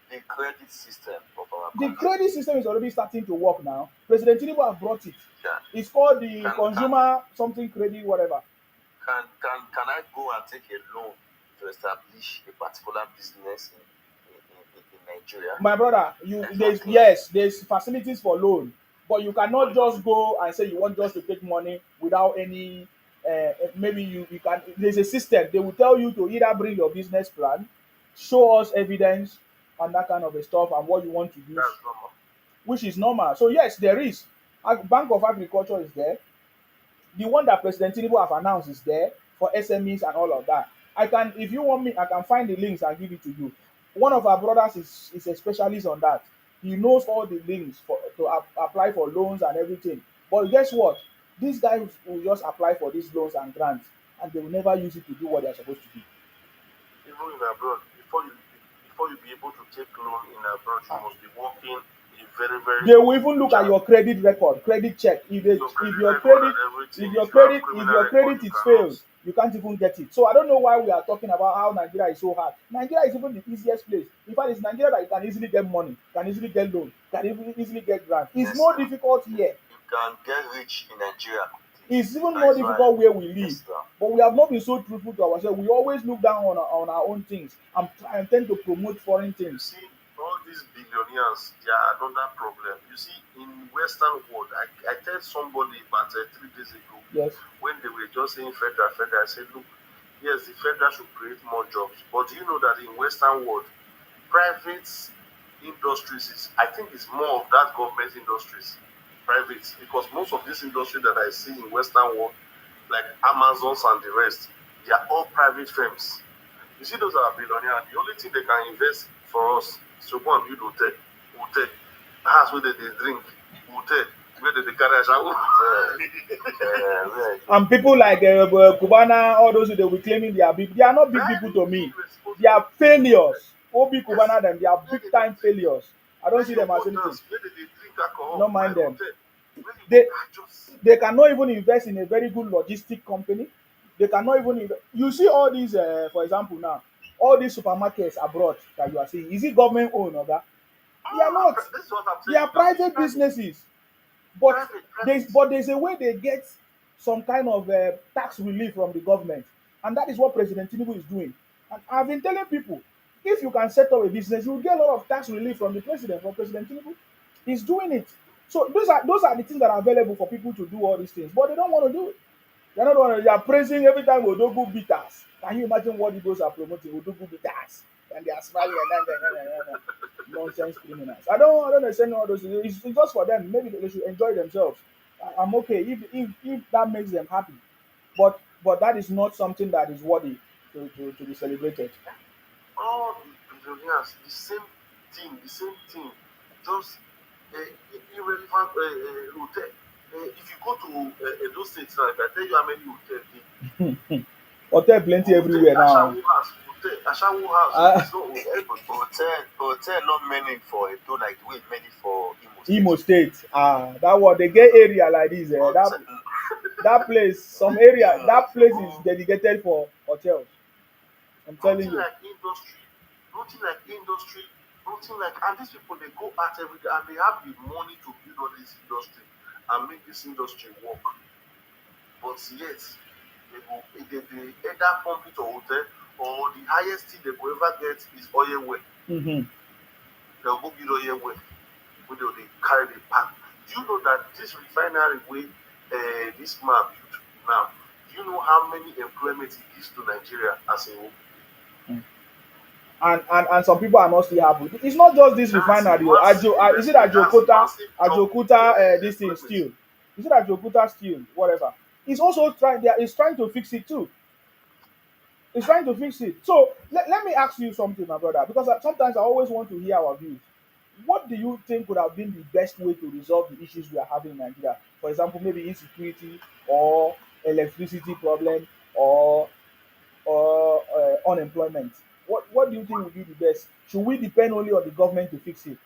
The credit system of our
The
country.
credit system is already starting to work now. President Tinubu have brought it.
Yeah.
It's called the consumer something credit, whatever.
Can I go and take a loan to establish a particular business in Nigeria?
My brother, there's facilities for loan, but you cannot just go and say you want just to take money without any maybe you can. There's a system. They will tell you to either bring your business plan, show us evidence and that kind of a stuff and what you want to use,
That's normal.
which is normal. So yes, there is. Bank of Agriculture is there. The one that President Tinubu have announced is there for SMEs and all of that. If you want me, I can find the links and give it to you. One of our brothers is a specialist on that. He knows all the links to apply for loans and everything. But guess what? These guys will just apply for these loans and grants, and they will never use it to do what they are supposed to do.
Even in abroad, before you be able to take loan in abroad, you must be working a very, very.
They will even look at your credit record, credit check. If your credit is failed, you can't even get it. So I don't know why we are talking about how Nigeria is so hard. Nigeria is even the easiest place. In fact, it's Nigeria that you can easily get money, can easily get loan, can even easily get grant. It's
Yes,
more
sir.
difficult here.
You can get rich in Nigeria.
It's even more difficult where we live.
Yes, sir.
But we have not been so truthful to ourselves. We always look down on our own things and tend to promote foreign
You
things.
see, all these billionaires, they are another problem. You see, in Western world, I told somebody about 3 days ago,
Yes.
when they were just saying federal, I said, look, yes, the federal should create more jobs. But do you know that in Western world, private industries I think it's more of that government industries, private, because most of this industry that I see in Western world, like Amazons and the rest, they are all private firms. You see, those are billionaires. The only thing they can invest for us is to go and build hotel, house where they drink, hotel where they carry shower.
And people like Cubana, all those they will claiming they are big. They are not big people to me. They are failures. Obi Cubana them, they are big time failures. I don't see them as anything.
Where they drink alcohol.
Don't mind them.
They
They cannot even invest in a very good logistic company. They cannot even you see all these for example now, all these supermarkets abroad that you are seeing, is it government owned or that? They are not.
This is what I'm saying.
They are private businesses. But
Private.
there's a way they get some kind of tax relief from the government, and that is what President Tinubu is doing. And I've been telling people, if you can set up a business, you will get a lot of tax relief from President Tinubu. He's doing it. So those are the things that are available for people to do all these things, but they don't want to do it. They are praising every time Odogu beat us. Can you imagine what the those are promoting? Odogu beat us, and they are smiling and nonsense criminals. I don't understand all those. It's just for them. Maybe they should enjoy themselves. I'm okay if that makes them happy, but that is not something that is worthy to be celebrated.
All the billionaires, the same thing, just irrelevant hotel. If you go to those states now, if I tell you how many hotels,
Hotel plenty everywhere now.
Ashawo house, hotel not many for Edo like the way many for
Imo State. That one they get area like this. That place, some area, that place is dedicated for hotels. I'm telling you.
Nothing like industry. Nothing like, and these people they go out every day and they have the money to build all this industry and make this industry work. But yet they either pump it or hotel, or the highest thing they will ever get is oil well.
Mm-hmm.
They'll go build oil well where they carry the pack. Do you know that this refinery way this man built now, do you know how many employment it gives to Nigeria as a whole?
And some people are not still happy. It's not just this
That's a
refinery. Oh.
massive
Is it
investment. That's
Ajokota,
massive job
this thing
employment.
still? Is it Ajokota still? Whatever. It's also trying. It's trying to fix it too. It's trying to fix it. So let me ask you something, my brother, because sometimes I always want to hear our views. What do you think would have been the best way to resolve the issues we are having in Nigeria? For example, maybe insecurity or electricity problem or unemployment. What do you think would be the best? Should we depend only on the government to fix it?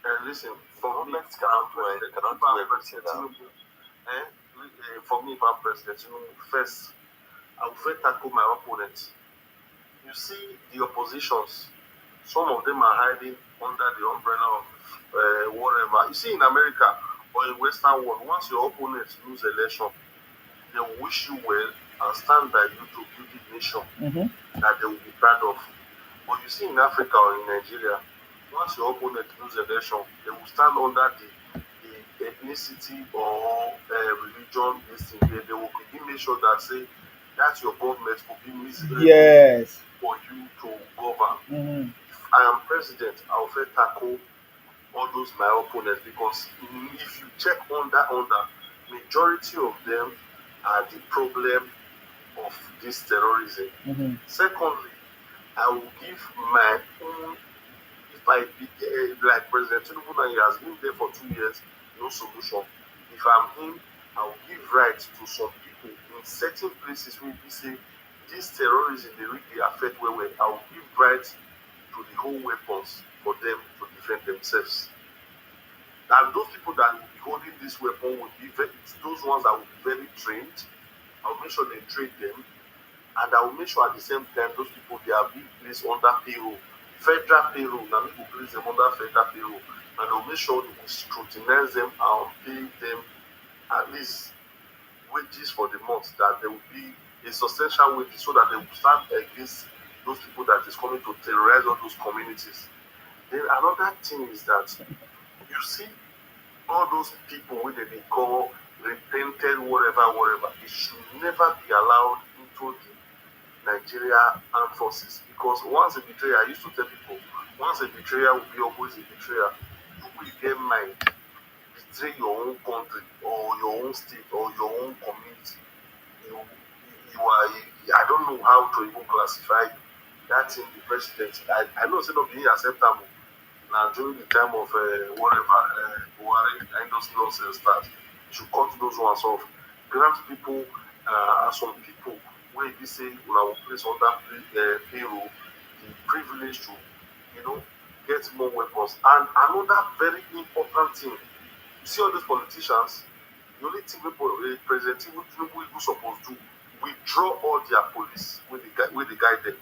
And listen, for me,
Government cannot do everything now.
For me, if I'm president, first I will first tackle my opponents. You see, the oppositions, some of them are hiding under the umbrella of whatever. You see, in America or in Western world, once your opponents lose election, they will wish you well and stand by you to build the nation
Mm-hmm.
that they will be proud of. But you see, in Africa or in Nigeria, once your opponent lose election, they will stand under the ethnicity or religion. This thing. They will begin make sure that say that your government will be miserable
Yes.
for you to govern.
Mm-hmm.
If I am president, I will first tackle all those my opponents, because if you check under, majority of them are the problem of this terrorism.
Mm-hmm.
Secondly, I will give my own, if I be like President Tinubu now, he has been there for 2 years, no solution. If I'm him, I will give rights to some people in certain places where we say this terrorism they really affect where I will give rights to the whole weapons for them to defend themselves. And those people that will be holding this weapon will be those ones that will be very trained. I'll make sure they train them, and I will make sure at the same time those people they are being placed under payroll, federal payroll. Now we will place them under federal payroll, and I'll make sure we scrutinize them and pay them at least wages for the month, that there will be a substantial wage so that they will stand against those people that is coming to terrorize all those communities. Then another thing is that you see all those people wey they call repented whatever, it should never be allowed into the Nigeria armed forces, because once a betrayer, I used to tell people, once a betrayer will be always a betrayer. You will get mind betray your own country or your own state or your own community. You are, I don't know how to even classify that in the president. I know it's not being acceptable. Now during the time of whatever Buhari and those nonsense start, you should cut those ones off. Grant people, some people where they say will place under payroll the privilege to, you know, get more weapons. And another very important thing, you see all these politicians, the only thing President Tinubu is supposed to withdraw all their police where they guide them.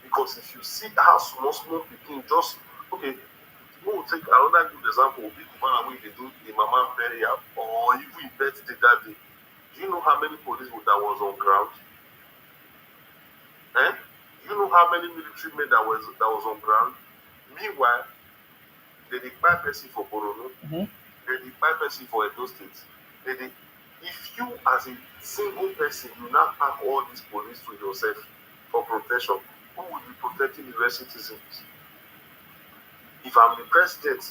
Because if you see how small people just okay, we will take another good example. Big Cubana wey they do the mama burial or even birthday that day. Do you know how many police that was on ground? Do you know how many military men that was on ground? Meanwhile, they dey kpai person for Borno,
Mm-hmm.
they dey kpai person for Edo State. If you as a single person you now pack all these police to yourself for protection, who will be protecting the rest citizens? If I'm the president,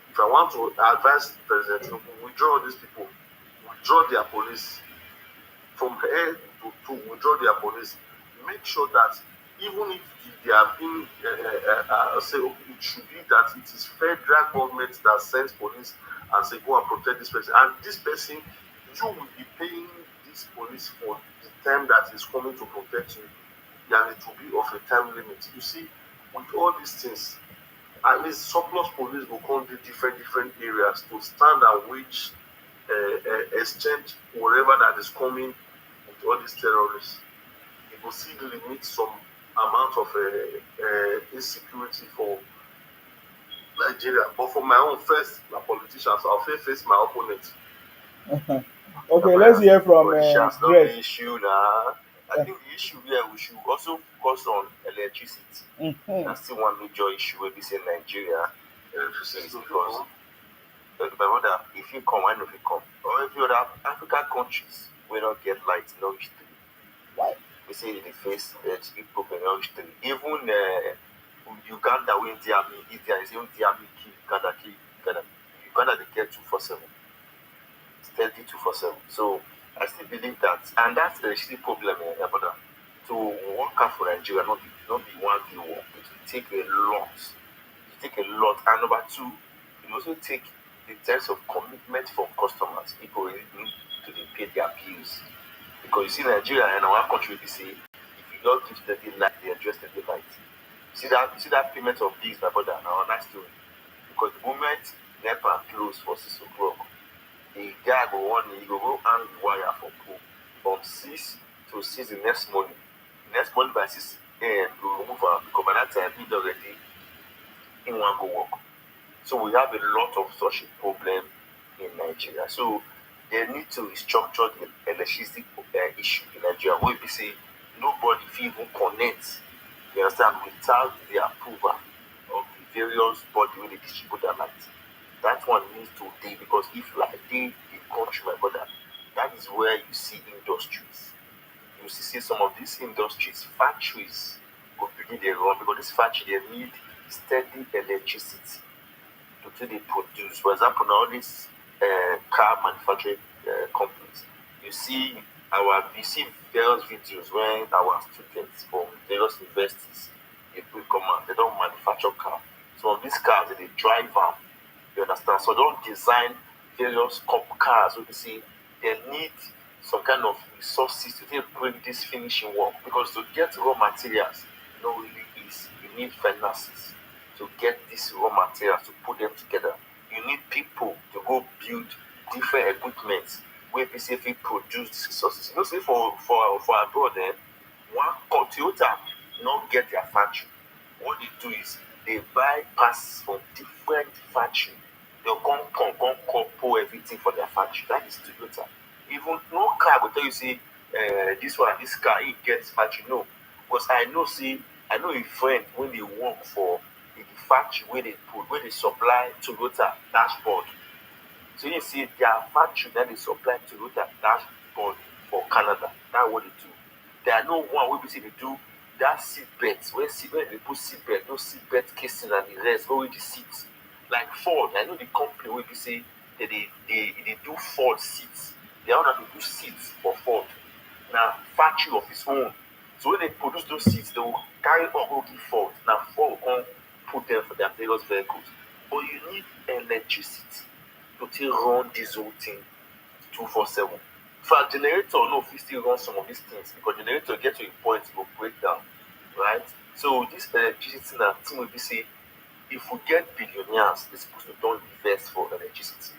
if I want to advise the president to withdraw these people, withdraw their police from head to toe, withdraw their police, make sure that even if they are being say okay, it should be that it is federal government that sends police and say go and protect this person, and this person you will be paying this police for the time that is coming to protect you, and it will be of a time limit. You see, with all these things, at least surplus police will come to different areas to stand and wage exchange whatever that is coming with all these terrorists. It will still limit some amount of insecurity for Nigeria. But for my own first, my politicians, I'll face my opponent.
Okay, let's hear from
Politicians, not
Greg.
the issue now. I think the issue here we should also focus on electricity.
Mhm.
That's still one major issue where we say Nigeria. Electricity is because my brother, if you come, why not you come? Or every other African countries we don't get light, no history.
Why?
We say they face big problem, no history. Even Uganda, when India is even Uganda. Uganda they get 247. Steady 247. So I still believe that, and that's the actually problem, brother. To work out for Nigeria, not be one day work. It will take a lot. It will take a lot. And number two, it will also take the terms of commitment from customers. People really need to dey pay their bills. Because you see Nigeria and our country, we say if you don't give steady light, they address steady light. See that payment of bills, my brother, now nice story. Because the moment NEPA close for 6 o'clock, the guy go warn you go hang the wire for pole from 6 to 6 the next morning. Next morning by 6 a.m. you go remove am because by that time he already in wan go work. So we have a lot of such a problem in Nigeria. So they need to restructure the electricity issue in Nigeria. Wey be say nobody fit even connect, you understand, without the approval of the various body wey dey distribute their light. That one needs to dey because if like dey the country, my brother, that is where you see industries. You see say some of these industries, factories go begin dey run because this factory dey need steady electricity to take dey produce. For example, now all these car manufacturing companies, you see various videos when our students from various universities dey quick come out, they don manufacture car. Some of these cars they dey drive am, you understand? So don't design various cars wey be say they need some kind of resources to take bring this finishing work because to get raw materials no really easy. You need finances to get these raw materials to put them together. You need people to go build different equipment wey be say fit produce these resources. You know say for abroad one Toyota no get their factory. What they do is they buy parts from different factory. They'll come couple everything for their factory. That is Toyota. Even no car go tell you say this car it gets factory. No, because I know a friend when they work for the factory where they supply Toyota dashboard. So you see their factory that they supply Toyota dashboard for Canada. That's what they do. There are no one wey be say they do that seat belt where they put seat belt, no seat belt casing and the rest, go with the seats. Like Ford, I know the company wey be say they do Ford seats. They are to do seats for Ford. Now factory of its own. So when they produce those seats, they will carry or go give Ford. Now Ford will come put them for their various vehicles. But you need electricity to take run this whole thing 247. For a generator, no, fit still run some of these things because generator get to a point it will break down, right? So this electricity na thing will be say if we get billionaires, they're supposed to don't invest for electricity.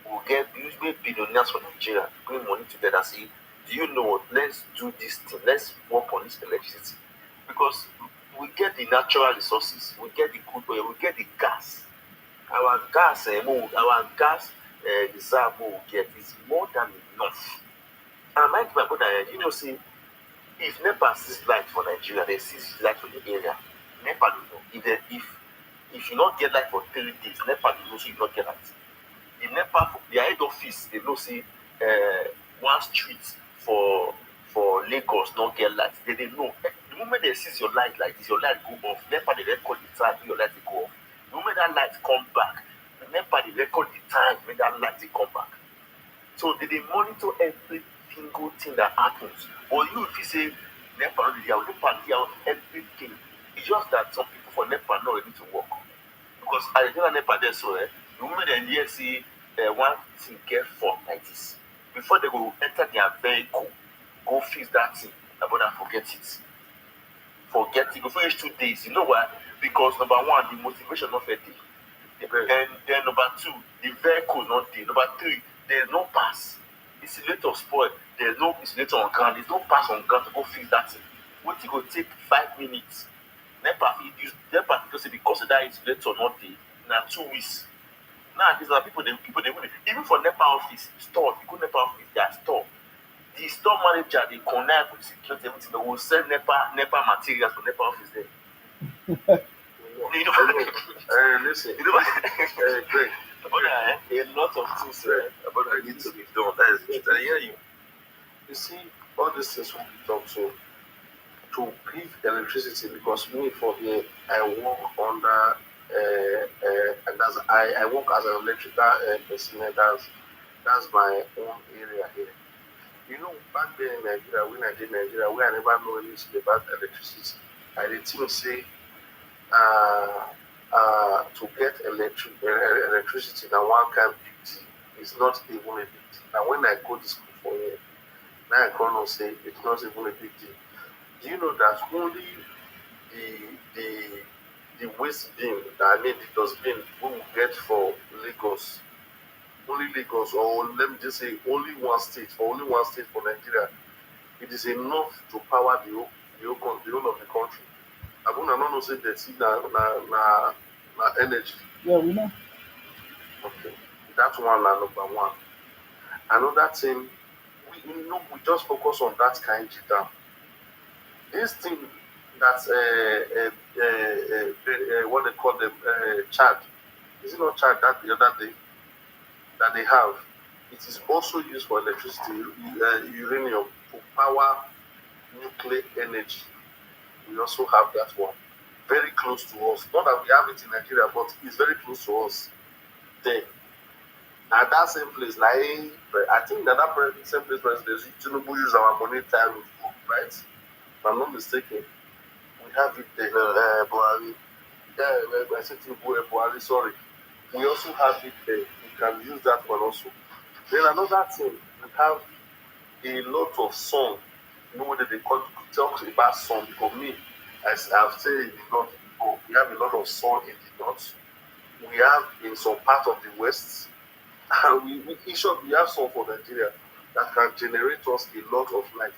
We'll get usually billionaires from Nigeria, bring money together, say, do you know what? Let's do this thing, let's work on this electricity. Because we get the natural resources, we get the good oil, we get the gas. Our gas, reserve we get is more than enough. And mind my brother, you know, see, if NEPA sees light for Nigeria, they see light for the area. NEPA don't know. If you not get light for 3 days, NEPA don't know so you not get light. The NEPA, the head office, they know say one street for Lagos not get light. They know. The moment they see your light like this, your light go off. NEPA they record the time when your light will go off. The moment that light come back, the NEPA they record the time when that light will come back. So they monitor every single thing that happens. But you if you say NEPA no dey everything. It's just that some people for NEPA not ready to work. Because I tell NEPA there so the moment they hear see one thing get fault like this, before they go enter their vehicle, go fix that thing, about that forget it. Forget it. Go finish 2 days. You know why? Because number one, the motivation not fair dey. And then number two, the vehicle not there. Number three, there's no pass. Insulator spoil. There's no insulator on ground. There's no pass on ground to go fix that thing. What it go take 5 minutes. NEPA fit just say because of that insulator not there, na 2 weeks. Now these are people they will even for NEPA office store. You go NEPA office, their store. The store manager they connect with security everything. They will sell NEPA materials for NEPA office there. You know,
Listen,
you know,
Greg,
a lot of things about that need to be done. That is it. I hear you.
you see, all these things we talk to give electricity because me for here, I work under, and I work as an electrical personnel. That's my own area here. You know, back then in Nigeria, when I did Nigeria, where I never know anything about electricity, I did think say uh, to get electricity now one kind big deal. It's not even a big deal. Now when I go to school for here, now I can say it's not even a big deal. Do you know that only the the the waste bin, I mean the dustbin we will get for Lagos, only Lagos, or let me just say only one state, for only one state for Nigeria, it is enough to power the whole of the country. Abuna no know say dirty na energy.
Yeah, we know.
Okay, that one na number one. Another thing, we just focus on that kind dam. This thing that what they call them Chad, is it not Chad that the other day that they have? It is also used for electricity, uranium to power nuclear energy. We also have that one very close to us. Not that we have it in Nigeria, but it's very close to us there. And that same place, like I think same place President Tinubu use our money time with food, right? If I'm not mistaken, we have it there. Buhari. Yeah, I said Tinubu, Buhari, sorry. We also have it there. We can use that one also. Then another thing, we have a lot of sun. You know what they call talk about sun because me, as I've said in the north before, we have a lot of sun in the north. We have in some part of the west, and in short, we have some for Nigeria that can generate us a lot of light.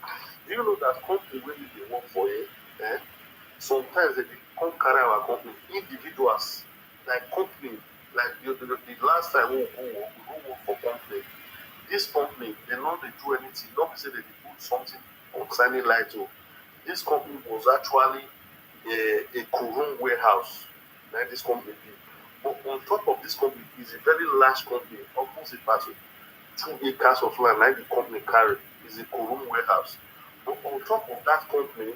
Do you know that company when they work for it, sometimes they come carry our company, individuals, like company, like the last time we go work for company, this company, they know they do anything, not say they put something concerning light. Oh, this company was actually a Kurun warehouse. Like this company did. But on top of this company is a very large company, almost about 2 acres of land, like the company carry, is a Kurun warehouse. But on top of that company,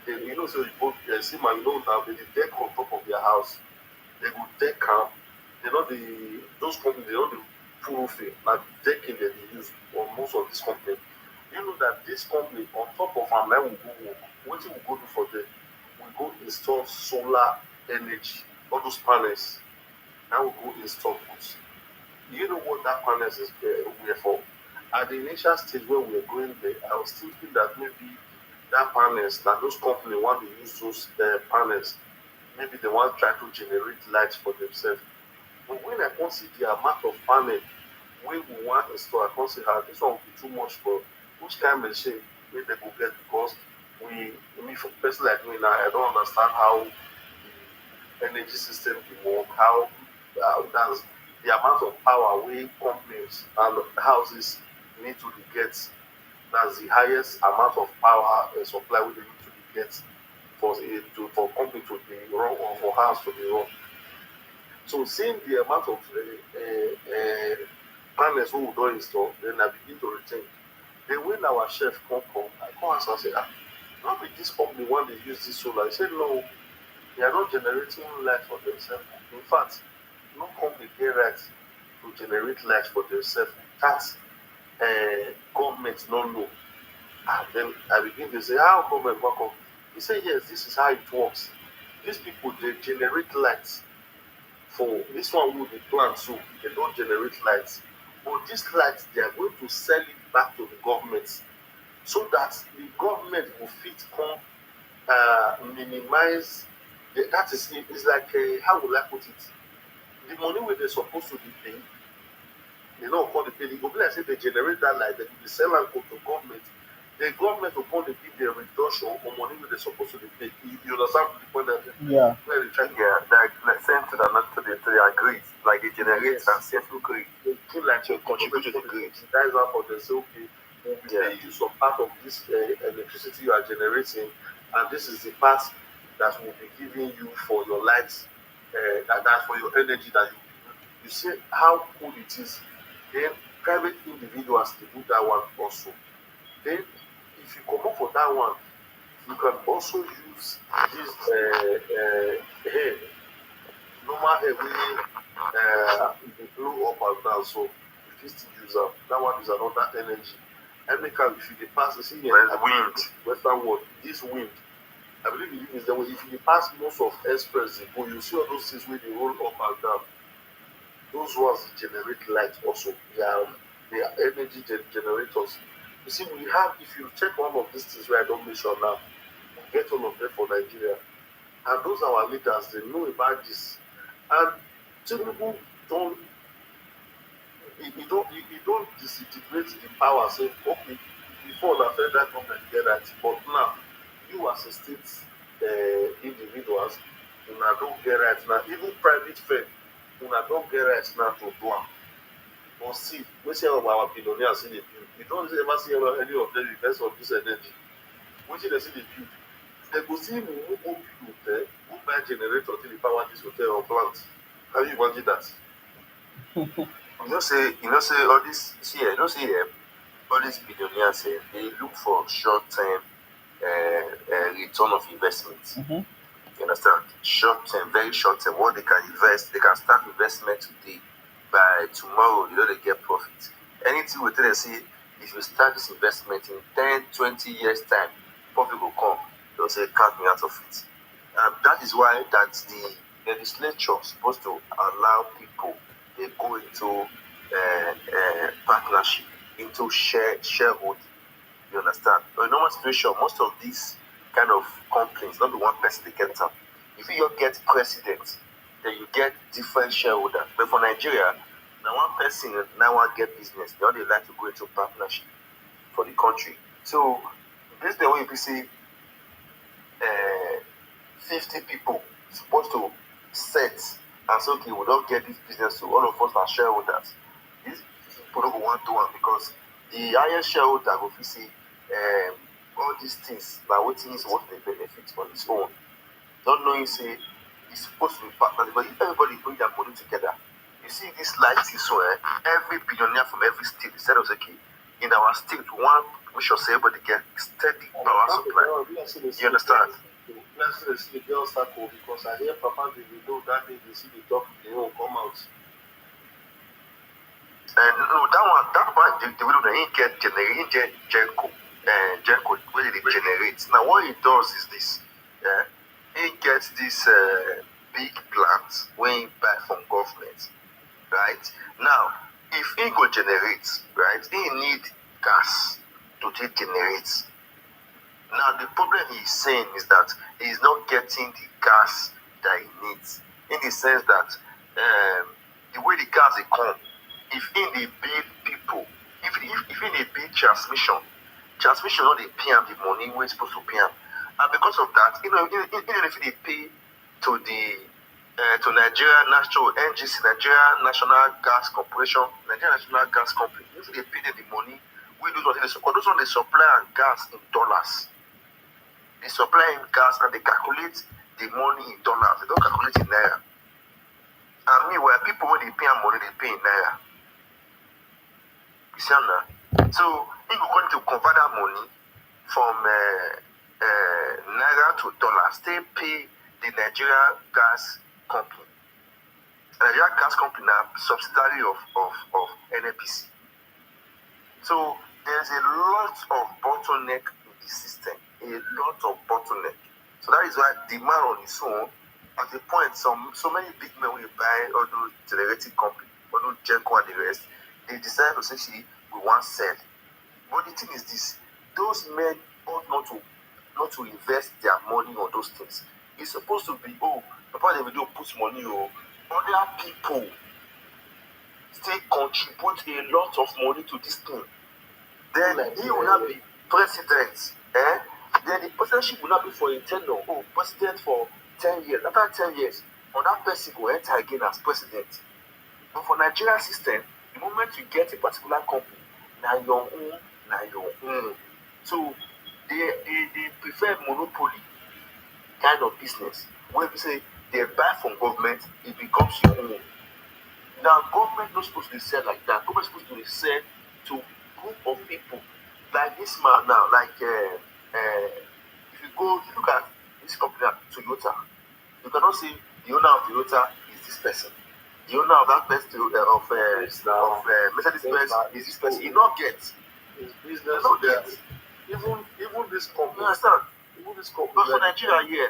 you know, so you both see my you know now they deck on top of their house. They go deck camp. They know those companies they know the full thing, like decking that they use on most of this company. You know that this company on top of our line will go work. What we go do for them? We go install solar energy, all those panels. Now we go install put. You know what that panels is were for? At the initial stage where we were going there, I was thinking that maybe that panels, that those companies want to use those panels, maybe they want to try to generate light for themselves. But when I can see the amount of panel wey we wan install, I come say this one will be too much for which kind machine wey dem go get because me for person like me now I don't understand how the energy system dey work, how that's the amount of power wey companies and houses need to dey get. That's the highest amount of power supply wey they need to dey get for company to dey run or for house to dey run. So seeing the amount of panels wey we don install, then I begin to rethink. Then when our chef come, I come ask am say, no be this company wan dey use this solar? He say no, they are not generating light for themselves. In fact, no company get right to generate light for themselves. That government no know. And then I begin to say, how government wan come? He say yes, this is how it works. These people dey generate light for this one wey dey plant so they don generate light, but this light they are going to sell it back to the government so that the government go fit come minimize that is it is like how will I put it, the money wey they suppose to dey pay they no come dey pay, e go be like say they generate that light, they go dey sell am go to government, the government will come to give them a reduction or money that they're supposed to pay. You understand the point that
Yeah.
where they try to
Yeah, like same to the not to the agreed. Like they generate
Yes.
and settle greed.
they feel like
To contribute to the grid.
Guys out for them say, okay, we'll be
Yeah.
paying you some part of this electricity you are generating, and this is the part that will be giving you for your lights, that's for your energy that you see how cool it is. Then private individuals they do that one also. Then if you come up for that one, you can also use this hair, normal hair wey dey blow up and down, so you fit still use am. That one is another energy. Every time if you dey pass, you see here
Wind.
western world, this wind, I believe the is the way if you dey pass most of express dey go, you see all those things wey dey roll up and down. Those ones generate light also. They are energy generators. You see, we have, if you check one of these things where I don't mention now, we get all of them for Nigeria. And those are our leaders, they know about this. And Tinubu don't he don't disintegrate the power, say, okay, before the federal government get that, but now you as a state individuals, una don't get right now, even private firm, una don't get right now to do am. But see, we see all our billionaires in the build. You don't ever see any of them invest on this energy. Wetin they see the build. They go see who go build hotel, who buy generator till the power this hotel or plant. Can you imagine that?
Say all this see all these billionaires they look for short term return of investment.
Mhm.
You understand? Short term, very short term. What they can invest, they can start investment today. By tomorrow, they get profit. Anything we tell them say, if you start this investment in 10, 20 years time, profit will come. They'll say, count me out of it. And that is why that the legislature is supposed to allow people they go into partnership, into shareholding. You understand? In a normal situation, most of these kind of companies, not the one person they get them. If you get president, then you get different shareholders. But for Nigeria, now one person now one get business, now they like to go into partnership for the country. So this the way we see 50 people supposed to set and say, okay, we don't get this business, so all of us are shareholders. These people don't want to one because the highest shareholder will see all these things, like what things what they benefit on its own. Not knowing say it's supposed to be partners, but if everybody bring their money together, you see this light is where every billionaire from every state instead of okay, in our state we should say everybody get steady power supply. You understand?
Let's say see the girl circle because I hear Papa they know that day they see the talk, they won't come out.
And no, that one the video that he get generate, he get Jenko where they generate. Now what he does is this. He gets this big plant when he buy from government. Right? Now, if he go generate, right, he need gas to generate. Now the problem he's saying is that he's not getting the gas that he needs. In the sense that the way the gas is come, if in the build people, if in the build transmission not they pay him the money we're supposed to pay him. And because of that, even if they pay to the to Nigeria National NGC, Nigeria National Gas Corporation, Nigeria National Gas Company, if they pay them the money, we do not those one they supply gas in dollars. They supply in gas and they calculate the money in dollars. They don't calculate in naira. And meanwhile, people when they pay money, they pay in naira. You see now? So if you're going to convert that money from naira to dollars, they pay the Nigeria Gas Company. Nigeria Gas Company is a subsidiary of NAPC. So there's a lot of bottleneck in the system. A lot of bottleneck. So that is why demand on its own, at the point, so many big men will buy all those generating companies, all those Jenko and the rest, they decide to say, we want sell. But the thing is this, those men ought not to invest their money on those things. It's supposed to be, Papa they don't put money, other people still contribute a lot of money to this thing. Then he will not be president, then the presidency will not be for a tenure. Oh, president for 10 years. After 10 years, another person will enter again as president. But for Nigerian system, the moment you get a particular company, now your own, now your own. So they prefer monopoly kind of business. When we say they buy from government, it becomes your own. Now, government not supposed to be said like that. Government is supposed to be said to group of people. Like this man now, like if you look at this company, Toyota, you cannot say the owner of Toyota is this person. The owner of that person of Mercedes-Benz is this person. He not get.
It's
He
business.
not
So
get.
even this
You
company,
understand?
even this company,
But for Nigeria, yeah,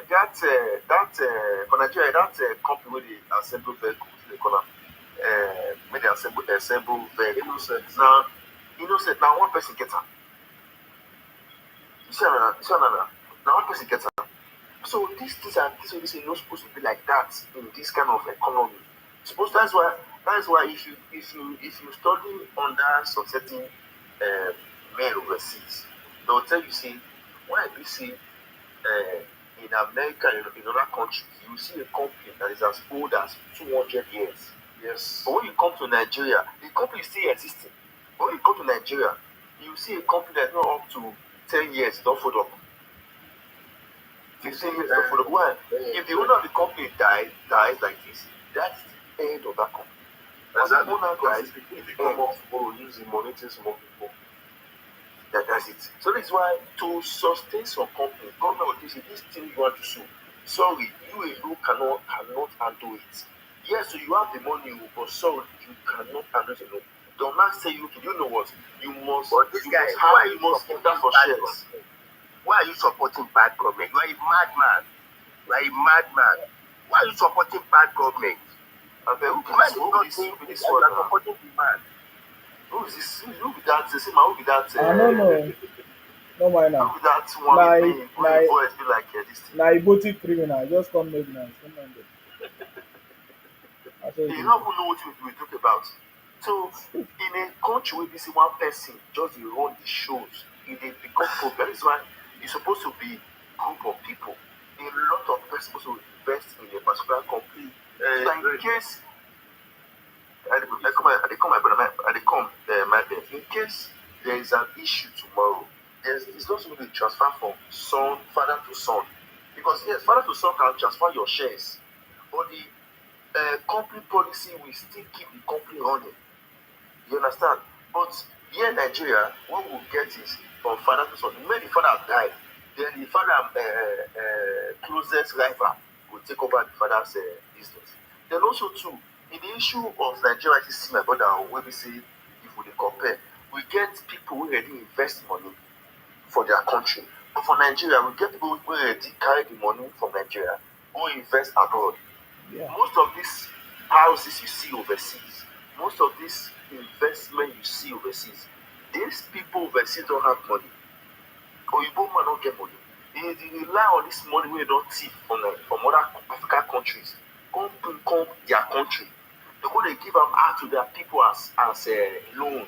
for Nigeria, that company where they assemble vehicles, they call them, when they assemble vehicles.
innocent.
Now, innocent. Now one person gets her. You see, now one person gets her. So these things are this is not supposed to be like that in this kind of economy. Suppose that's why if you study under some certain men overseas, they'll tell you see why we see in America and in other countries, you see a company that is as old as 200 years.
Yes.
But when you come to Nigeria, the company is still existing. But when you come to Nigeria, you see a company that's not up to 10 years, don't follow up. 15 years, don't follow up. Why? If the owner of the company dies like this, that's the end of that company.
That's
When
that
the owner
because
dies,
if they come off tomorrow using money to small people.
that's it. So that's why to sustain some company, government will say this thing you want to do. Sorry, you alone cannot handle it. Yes, so you have the money, but sorry, you cannot handle it alone. Don't not say you know what? You must
But this
you
guy,
must
why
have
you
you must
supporting
enter for
bad
shares.
government? Why are you supporting bad government? You are a madman. You are a madman. Why are you supporting bad government?
Okay,
Who be this
one
you are
now?
supporting the man.
Who is this? Who be that? Say, man, who be that?
I don't know. No mind
Who
now.
be that one
Na
with me? Who your voice be like this thing?
na Ibotic criminal. Just come make noise. Come on, babe. That's what it
They
is.
don't even know what we talk about. So in a country where this one person just dey run the shows, it dey become problem. That is why it's supposed to be group of people. A lot of people supposed to invest in a particular company. So that in case in case there is an issue tomorrow, it's not going to be transferred from father to son. Because yes, father to son can transfer your shares, but the company policy will still keep the company running. You understand? But here in Nigeria, what we'll get is from father to son. When the father died, then the father closest rival will take over the father's business. Then also too, in the issue of Nigeria, I see my brother when we say if we compare, we get people who already invest money for their country. But for Nigeria, we get people who already carry the money from Nigeria who invest abroad.
Yeah.
Most of these houses you see overseas, most of this investment you see overseas, these people overseas don't have money. Oyibo man don't get money. They rely on this money wey don thief from other African countries, come their country. They go dey give am out to their people as loan.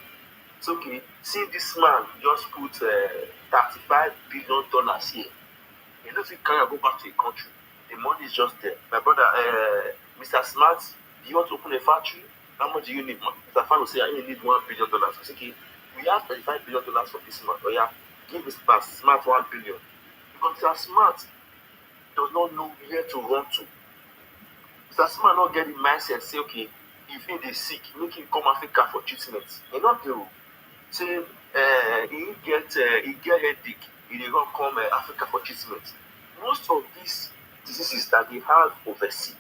It's okay. See this man just put $35 billion here. You know, if you carry go back to the country, the money is just there. My brother, Mr. Smart, do you want to open a factory? How much do you need? Mr. Fan will say, I only need $1 billion. I say, okay, we have $35 billion for this month. Oh yeah, give Mr. Smart $1 billion. Because Mr. Smart does not know where to run to. Mr. Smart not get the mindset, say, okay, if he is sick, make him come Africa for treatment. He not do. Say, he get headache, he dey run come Africa for treatment. Most of these diseases that they have overseas,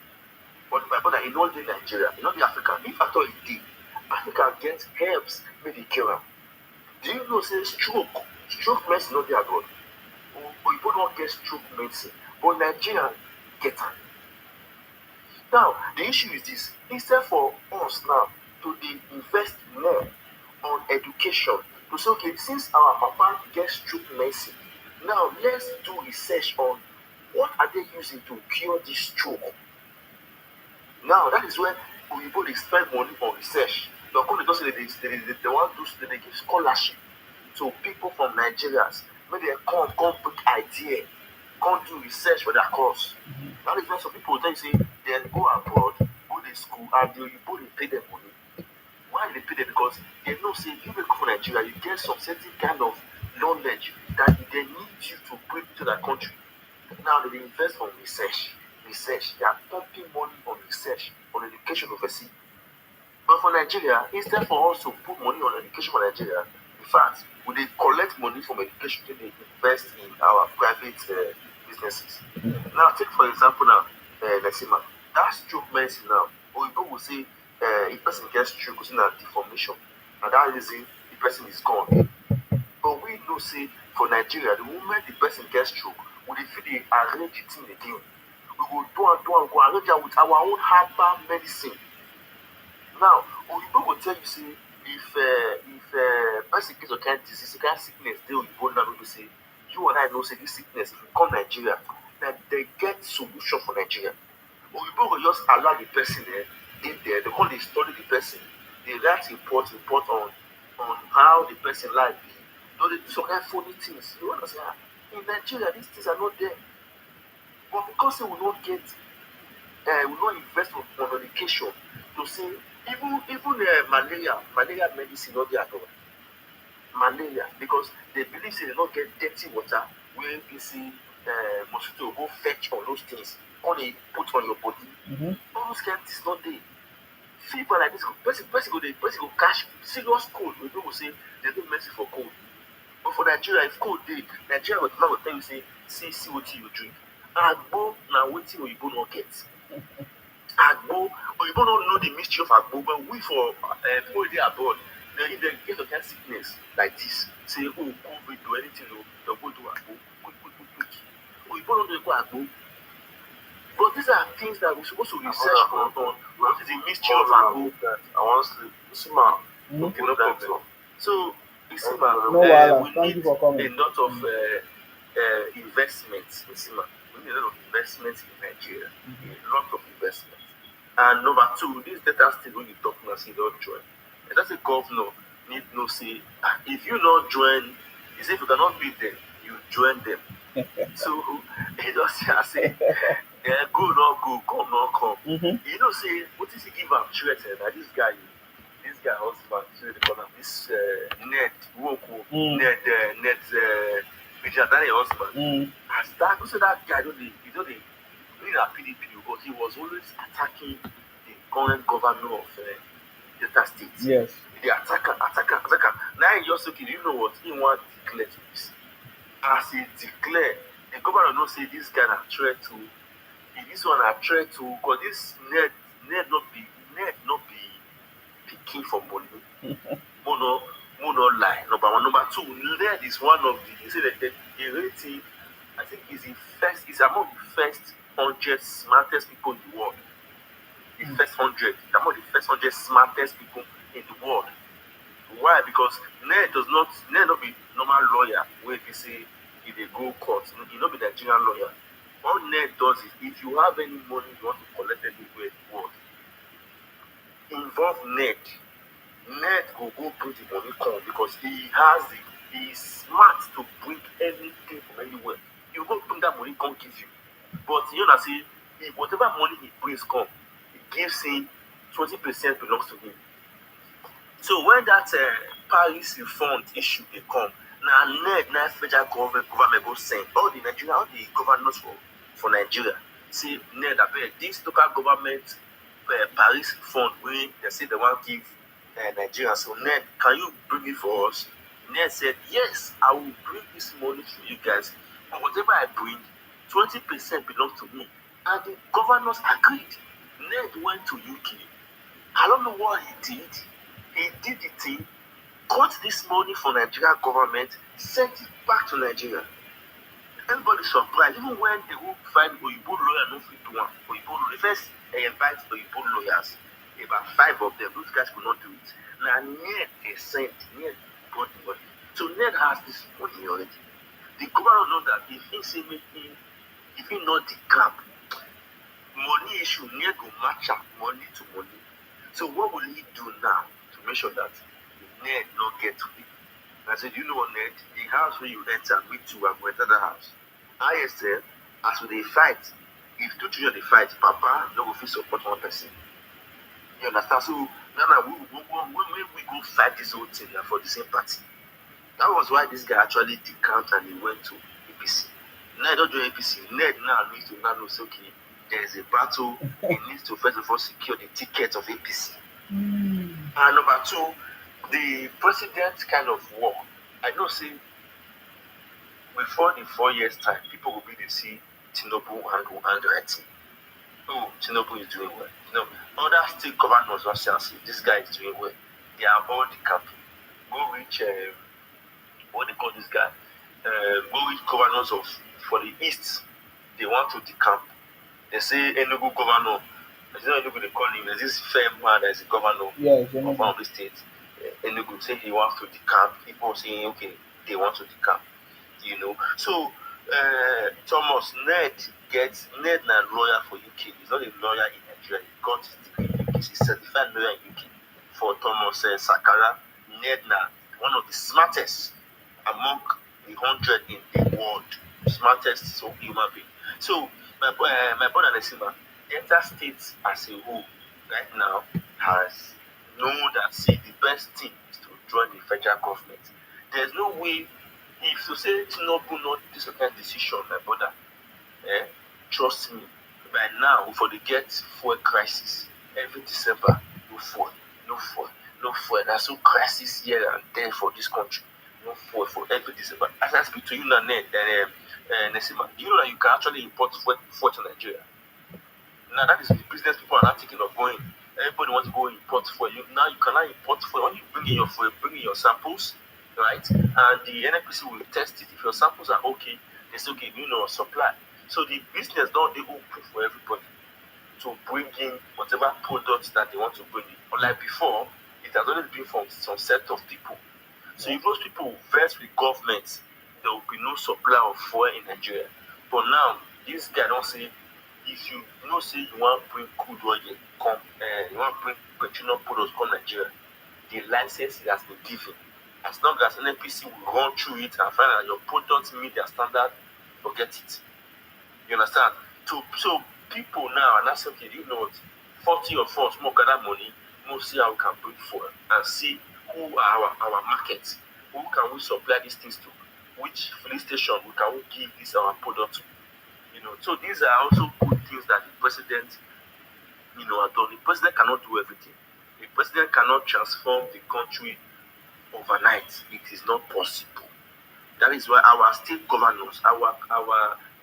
but my brother, e no dey Nigeria, e no dey Africa. If at all e dey, Africa get herbs wey dey cure am. Do you know say stroke medicine no dey abroad? Oyibo don get stroke medicine, but Nigeria get am. Now the issue is this: instead for us now to dey invest more on education, to say okay, since our papa get stroke medicine, now let's do research on what are they using to cure this stroke. Now that is where Oyibo dey spend money on research. Your company just say they want to they give scholarship to people from Nigerians. Maybe they come put idea, come do research for their course. That is why some people tell you say they go abroad, go to school, and the Oyinbo dey pay them money. Why they pay them? Because they know say if you go for Nigeria, you get some certain kind of knowledge that they need you to bring to that country. Now they invest on research. Research. They are pumping money on research, on education overseas. But for Nigeria, instead for us to put money on education for Nigeria, in fact, we dey collect money from education to invest in our private businesses. Now, take for example now, Nesima, that stroke medicine now, Oyibo will say if person gets stroke, it's not deformation. And that reason, the person is gone. But we know say for Nigeria, the moment the person gets stroke, we dey fit dey arrange the thing again. We go do and go arrange am with our own herbal medicine. Now, Oyibo go tell you say if person get a kind disease, a kind sickness, dey Oyibo now go say you and I know say this sickness if you come Nigeria, that they get solution for Nigeria. Oyibo go just allow the person dey there, they come dey study the person, they write report on how the person life be. You know, they do some kind funny things. You want to say, in Nigeria, these things are not there. But because say we don't get, we don't invest on education to say, even malaria medicine not there at all. Malaria, because they believe say they don't get dirty water where you see mosquito go fetch on those things, or they put on your body. All those kind of things not there. Fever like this, person go catch serious cold. We people say there's no mercy for cold. But for Nigeria, if cold dey, Nigeria will now tell you say, see what you drink. Agbo na wetin Oyibo no get. Agbo, Oyibo don't know the mystery of Agbo, but we for people dey abroad, if they get a kind sickness like this, say, oh, COVID do anything, they'll go do Agbo, quick. Oyibo don't do Agbo. But these are things that we're supposed to research on. What is the mystery of Agbo?
I want to sleep. You see, man.
Okay, no problem. So, you see, man,
No
we
Thank you
need
for coming.
a lot of investments. You see, man, we need a lot of investments in Nigeria. A lot of investments. And number two, this data state when you talk now, say don't join. And that's a governor need no say, if you not join, is if you cannot beat them, you join them. So, he just say, go not go, come not come. You know, say, what is he give am threat that this guy husband, this Ned Woko, Ned Vigilant husband. As that, also that guy, you know, in a PDP, but he was always attacking the current governor of Delta State.
Yes.
The attacker. Now he just okay, you know what? He want to declare to this. As he declare, the governor don't say this guy a threat to. This one a threat to, because this Ned not be picking for money. Mono lie. Number one. Number two, Ned is one of the. He said that the rating, I think, is among the first 100 smartest people in the world. The first 100, among the first 100 smartest people in the world. Why? Because Ned not be normal lawyer where they say if they go court, he not be Nigerian lawyer. All Ned does is if you have any money you want to collect anywhere in the world, involve Ned. Ned will go bring the money come because he is smart to bring anything from anywhere. He will go bring that money come give you. But you know, say whatever money he brings come, he gives him 20% belongs to him. So when that Paris refund issue they come, now federal government go send all the governors for Nigeria. Say Ned, this local government Paris fund where they say they want to give Nigeria. So Ned, can you bring it for us? Ned said, yes, I will bring this money to you guys. But whatever I bring, 20% belongs to me. And the governors agreed. Ned went to UK. I don't know what he did. He did the thing, got this money from Nigerian government, sent it back to Nigeria. Everybody surprised, even when they will find Oyibo lawyer no fit do one. They first invite Oyibo lawyers, about 5 of them. Those guys could not do it. Now Ned they sent, Ned brought the money. So Ned has this money already. The governor know that if he not decamp, money issue, Ned go match up money to money. So what will he do now to make sure that Ned not get to it? I said, you know, Ned, the house where you enter, me too, I go enter the house. I said, as we dey fight, if two children dey fight, Papa no go fit support one person. You understand? So now we go fight this whole thing now for the same party. That was why this guy actually decamped and he went to APC. Now he don't do APC. Ned now needs to now know, so, okay, there is a battle. He needs to first of all secure the ticket of APC. And number two, the president kind of work. I know, say, before the 4 years time, people will be to see Tinubu and handwriting. Oh, Tinubu is doing well. No, other state governors will say, this guy is doing well. They are all decamping. Go reach what they call this guy? Go reach governors of for the east. They want to decamp. They say Enugu governor. I don't know Enugu they call him. There's this fair man that is a governor of one of the states. Enugu say he wants to decamp. People saying okay, they want to decamp. You know. So Thomas Ned na lawyer for UK. He's not a lawyer in Nigeria. He got his degree in UK. He's a certified lawyer in UK. For Thomas Sakara, Ned na one of the smartest among the 100 in the world, smartest human being. So my brother Nesima, the entire state as a whole right now has known that see the best thing is to join the federal government. There's no way if you say Tinubu not this kind of decision, my brother, trust me, by now we for the get fuel crisis every December, no fuel. There's no crisis here and there for this country. No fuel for every December. As I speak to you now, Nesima, do you know that you can actually import fuel to Nigeria? Now that is the business people are not thinking of going. Everybody wants to go import fuel. Now you cannot import fuel. When you bring in your fuel, bring in your samples, right? And the NPC will test it. If your samples are okay, they say okay, you know, supply. So the business don't they open for everybody to bring in whatever products that they want to bring in. Unlike before, it has always been from some set of people. So if those people vex with government, there will be no supply of fuel in Nigeria. But now, this guy don't say, if you say you want to bring crude oil, you want to bring petroleum products come Nigeria, the license has been given. As long as NPC will run through it and find that your products meet their standard, forget it. You understand? So people now are not saying, okay, you know what, 40 of us more gather money, we'll see how we can bring forward and see who are our markets, who can we supply these things to, which filling station we can we give this our product to. You know, so these are also good things that the president, you know, has done. The president cannot do everything. The president cannot transform the country overnight. It is not possible. That is why our state governors, our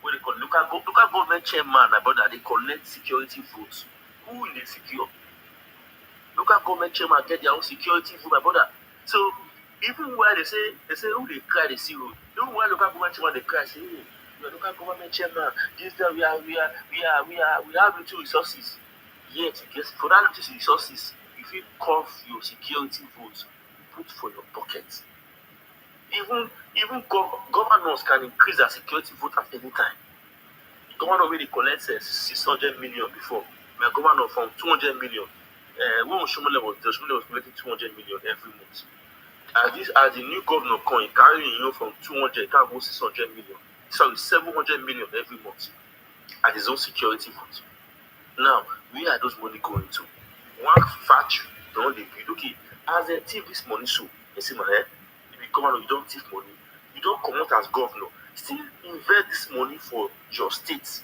what they call local government chairman, my brother, they collect security votes. Who will they secure? Local government chairman get their own security vote, my brother. So even where they say who they cry, they see who. Even when local government chairman they cry, say, hey, your local government chairman, this that we have little resources. Yet guess for that little resources, if you cough your security votes, put for your pocket. Even governors can increase their security vote at any time. Governor already collected 600 million before. My governor from 200 million. When Shomole was collecting 200 million every month. As the new governor come, he carrying from 200, can go 600 million. Sorry, 700 million every month at his own security vote. Now, where are those money going to? One factory, don't they build? Okay, as they thief this money, so you see my head. If you governor, you don't thief money. You don't come out as governor. Still invest this money for your state.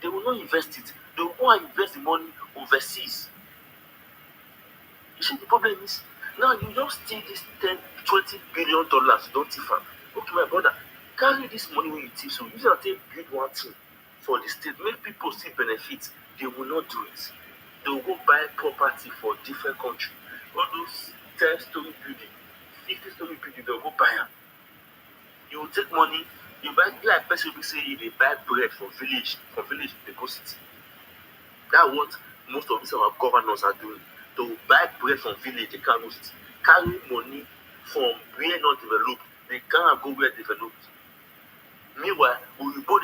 They will not invest it. They will go and invest the money overseas. You see, the problem is now you just steal this $10-20 billion. You don't thief am. Okay, my brother, carry this money when you thief. So use it to build one thing for the state. Make people still benefit. They will not do it. They will go buy property for different country. All those 10-story building, 50-story building, they will go buy them. You will take money, you buy like person will say they buy bread from village they go city. That's what most of these our governors are doing. They will buy bread from village, they can't go city. Carry money from where not developed, they can't go where developed. Meanwhile, we look how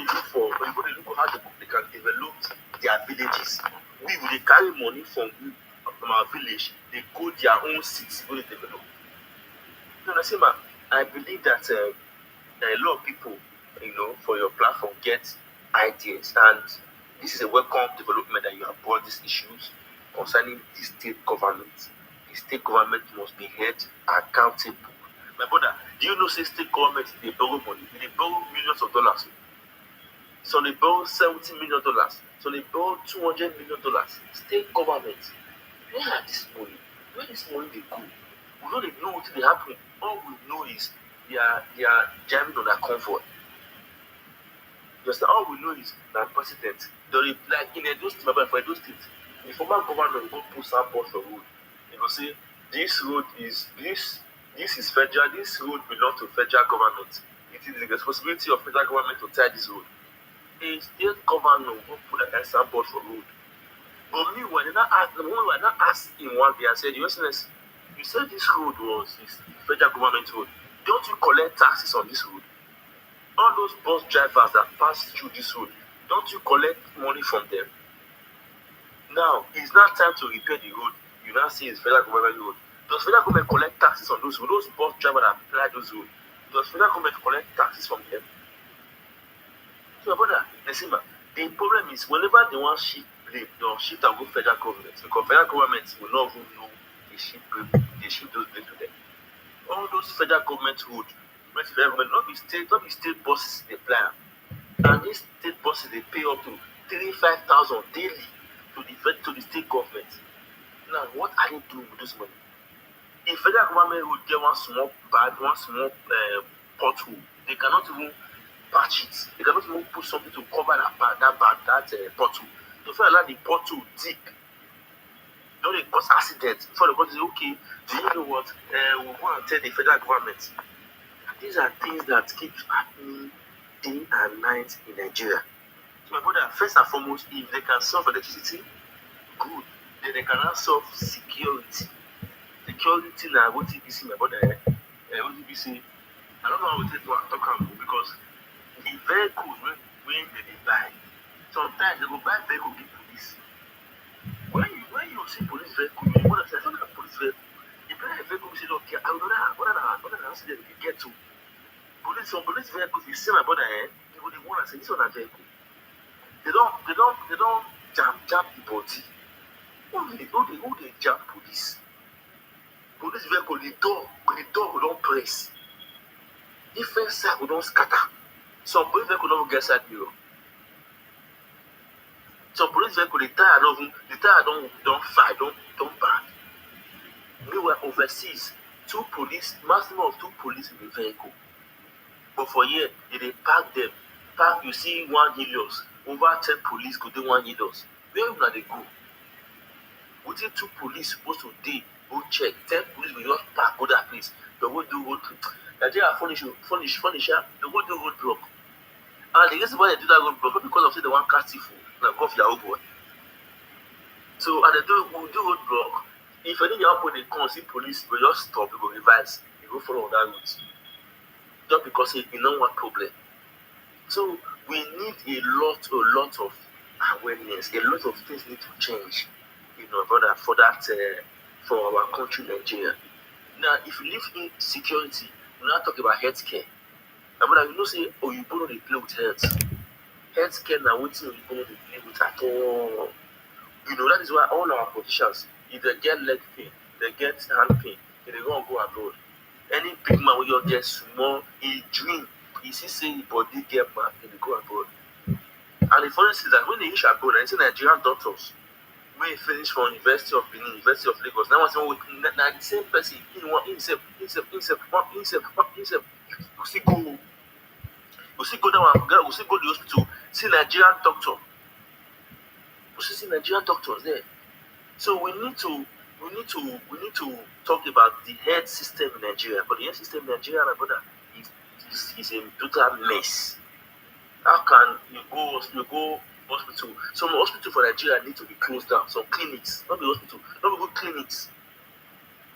they can develop their villages. We will carry money from our village, they go their own cities where they develop. You understand, man? I believe that a lot of people, for your platform get ideas, and this is a welcome development that you have brought these issues concerning the state government. The state government must be held accountable. My brother, do you know say state government they borrow money? They borrow millions of dollars. So they borrow $70 million. So they borrow $200 million. State government. Where are this money? Where this money they go? We don't know what they happen. All we know is they are driving on their comfort. Just all we know is that president, they like in Edo State, for Edo State, the former governor go put support for road. He go say this road is this is federal, this road belongs to federal government. It is the responsibility of federal government to tie this road. A state governor go put that kind support for road. But me, when I not asked in one day, I said, Your Excellency, you said this road was this federal government road. Don't you collect taxes on this road? All those bus drivers that pass through this road, don't you collect money from them? Now, it's not time to repair the road. You now see it's federal government road. Does federal government collect taxes on those roads? Those bus drivers that apply those roads, does federal government collect taxes from them? So, brother, Nesima, the problem is whenever they want shift blame, they'll shift and go federal government, because federal government will not even know they shift those blame to them. All those federal government road, federal government, not be state bosses they plan. And these state bosses they pay up to 35,000 daily to the state government. Now, what are they doing with this money? If federal government would get one small pothole, they cannot even patch it. They cannot even put something to cover that pothole. So feel like the pothole deep. Don't they cause accidents? Before the court say, okay, do you know what? We'll go and tell the federal government. These are things that keep happening day and night in Nigeria. So my brother, first and foremost, if they can solve electricity, good. Then they cannot solve security. Security now, what APC, my brother, what APC, I don't know how to talk about because the vehicles when they buy, sometimes they go buy vehicle with police. When you see police vehicle, you want to say, I don't have police vehicle. You buy a vehicle, you say, okay, I don't know what an accident you get to. Some police vehicles, you see my brother, they would want to say, this one a vehicle. They don't jam the body. Who they jam police? Police vehicle, the door will don't press. Different side will don't scatter. Some police vehicle don't get side mirror. Some police vehicle, the tire don't fire, don't burn. Meanwhile, overseas, maximum of 2 police in the vehicle. But for here, they park them. You see 1 Helios, over 10 police go do 1 Helios. Where will they go? Within 2 police supposed to go check. 10 police will just park, go that place. They will do road. Nigeria furnish, they will do road block. And the reason why they do that road block is because of say they want catch thief and go for your boy. So and they do road block. If any your boy they come see police, they just stop, they go revise, they go follow on that route. Just because you know what problem. So we need a lot of awareness. A lot of things need to change, brother, for that for our country, Nigeria. Now, if you live in security, we now talk about healthcare. And brother, say, oh, you don't play with health. Healthcare now, what you don't play with at all. That is why all our politicians, if they get leg pain, they get hand pain, they go abroad. Any big man will you get small, he dream. He see say his body get bad, and they go abroad. And the funny thing is that when they reach abroad, I see Nigerian doctors, when he finish from University of Benin, University of Lagos, now the same person, you see go down and you see go to the hospital, see Nigerian doctor. You see Nigerian doctors there. So we need to talk about the health system in Nigeria. But the health system in Nigeria, my brother, is a total mess. How can you go hospital? Some hospital for Nigeria need to be closed down. Some clinics, not the hospital, not good clinics.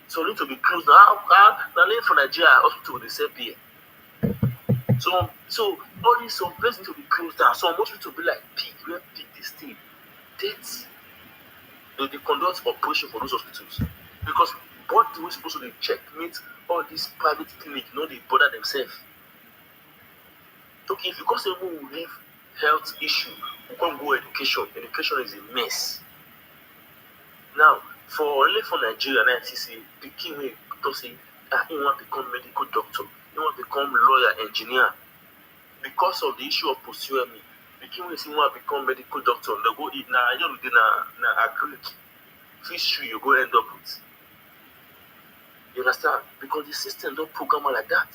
So need to be closed down. How for Nigeria hospital they say beer. So all these some places need to be closed down. Some hospital be like pig, where pig they stay. They conduct operation for those hospitals because body wey suppose to dey checkmate all dis private clinic no dey bother themselves. Okay, if you come say make we leave health issue, we come go education. Education is a mess. Now, for only for Nigeria now, you see say pikin wey talk say he wan become medical doctor, he wan become lawyer, engineer, because of the issue of post-UME. Pikin wey say he wan become medical doctor, dem go eat na na agric, history you go end up with. You understand? Because the system don program am like that.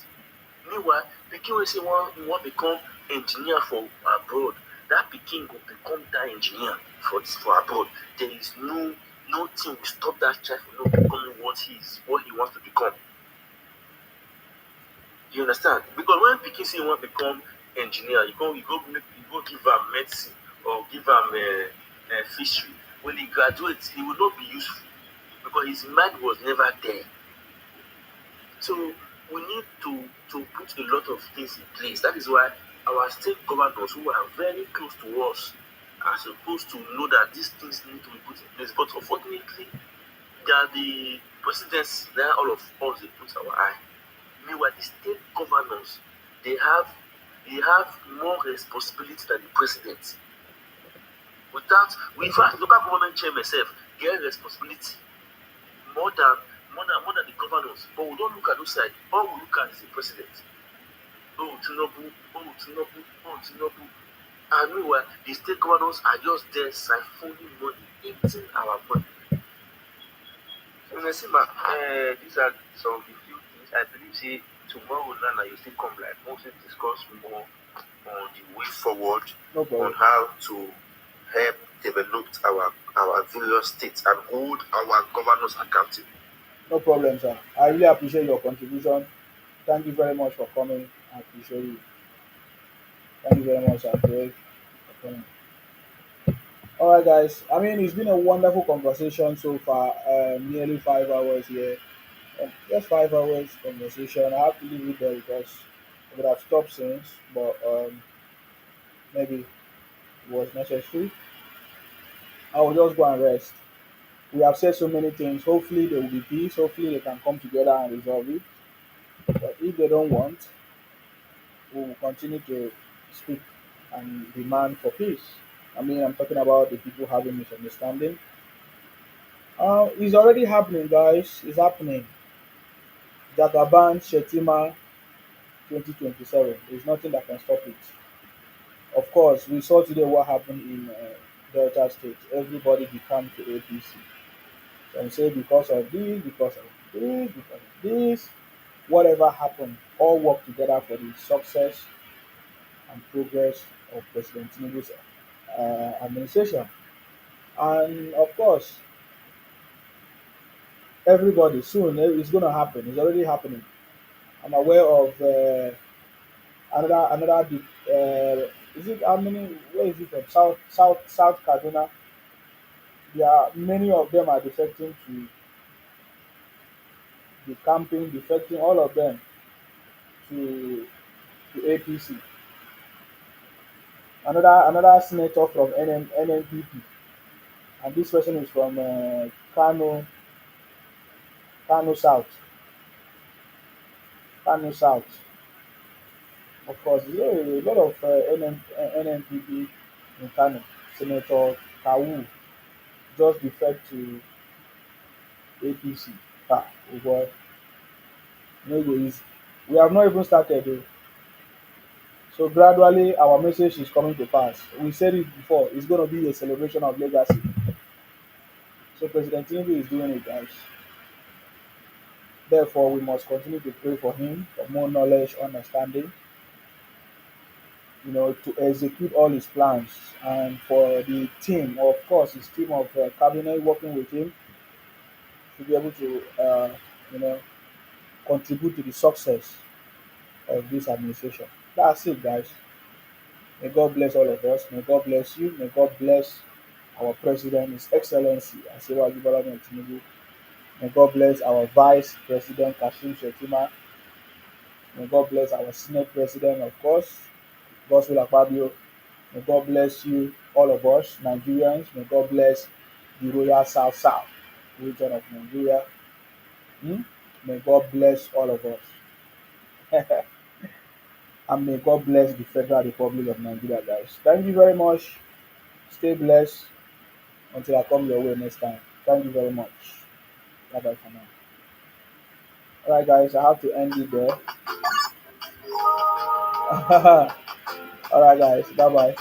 Meanwhile, pikin wey say he wan become engineer for abroad, that pikin go become that engineer for abroad. There is nothing will stop that child from not becoming what he wants to become. You understand? Because when pikin say he wan become engineer, you go give am medicine or give am fishery. When he graduates, he will not be useful because his mind was never there. So we need to put a lot of things in place. That is why our state governors who are very close to us are supposed to know that these things need to be put in place. But unfortunately, they are the presidency that all of us they put our eye. Meanwhile, the state governors they have more responsibility than the president. Without, in fact, local government chairman self get responsibility more than the governors. But we don't look at those side. All we look at is the president. Oh Tinubu, oh Tinubu, oh Tinubu. And meanwhile, the state governors are just there siphoning money, eating our money. So Nesima, these are some of the few things I believe say tomorrow Nana you still come like mostly discuss more on the way forward
No
on
problem.
how to help develop our various states and hold our governors accountable.
No problem, sir. I really appreciate your contribution. Thank you very much for coming. I appreciate you. Thank you very much, sir. For coming. All right, guys. I mean, it's been a wonderful conversation so far. Nearly 5 hours here. Just 5 hours conversation. I have to leave it there because I would have stopped since, but maybe it was necessary. I will just go and rest. We have said so many things. Hopefully, there will be peace. Hopefully, they can come together and resolve it. But if they don't want, we will continue to speak and demand for peace. I mean, I'm talking about the people having misunderstanding. It's already happening, guys. It's happening. Jagaban, Settima, 2027. There's nothing that can stop it. Of course, we saw today what happened in Delta State. Everybody became to APC. Some say because of this, because of this, whatever happened, all work together for the success and progress of President Tinubu's administration. And of course, everybody soon it's going to happen. It's already happening. I'm aware of another big. Is it how many? Where is it from? South Kaduna. There are many of them are defecting to the camping, defecting all of them to APC. Another senator from NNPP, and this person is from Kano South. Kano South. Of course, there are a lot of NNPP in Kano. Senator Kawu just defect to APC. Oh boy, no go easy. We have not even started though. So gradually our message is coming to pass. We said it before, it's gonna be a celebration of legacy. So President Tinubu is doing it, guys. Therefore, we must continue to pray for him for more knowledge, understanding, to execute all his plans, and for the team, of course, his team of cabinet working with him to be able to, contribute to the success of this administration. That's it, guys. May God bless all of us. May God bless you. May God bless our President, His Excellency, Asiwaju Bola Ahmed Tinubu. May God bless our Vice President, Kashim Shettima. May God bless our Senate President, of course, Gospel Akpabio. May God bless you, all of us, Nigerians. May God bless the Royal South region of Nigeria. Hmm? May God bless all of us. And may God bless the Federal Republic of Nigeria, guys. Thank you very much. Stay blessed until I come your way next time. Thank you very much. Bye bye for now. Alright, guys, I have to end it there. Alright, guys. Bye bye.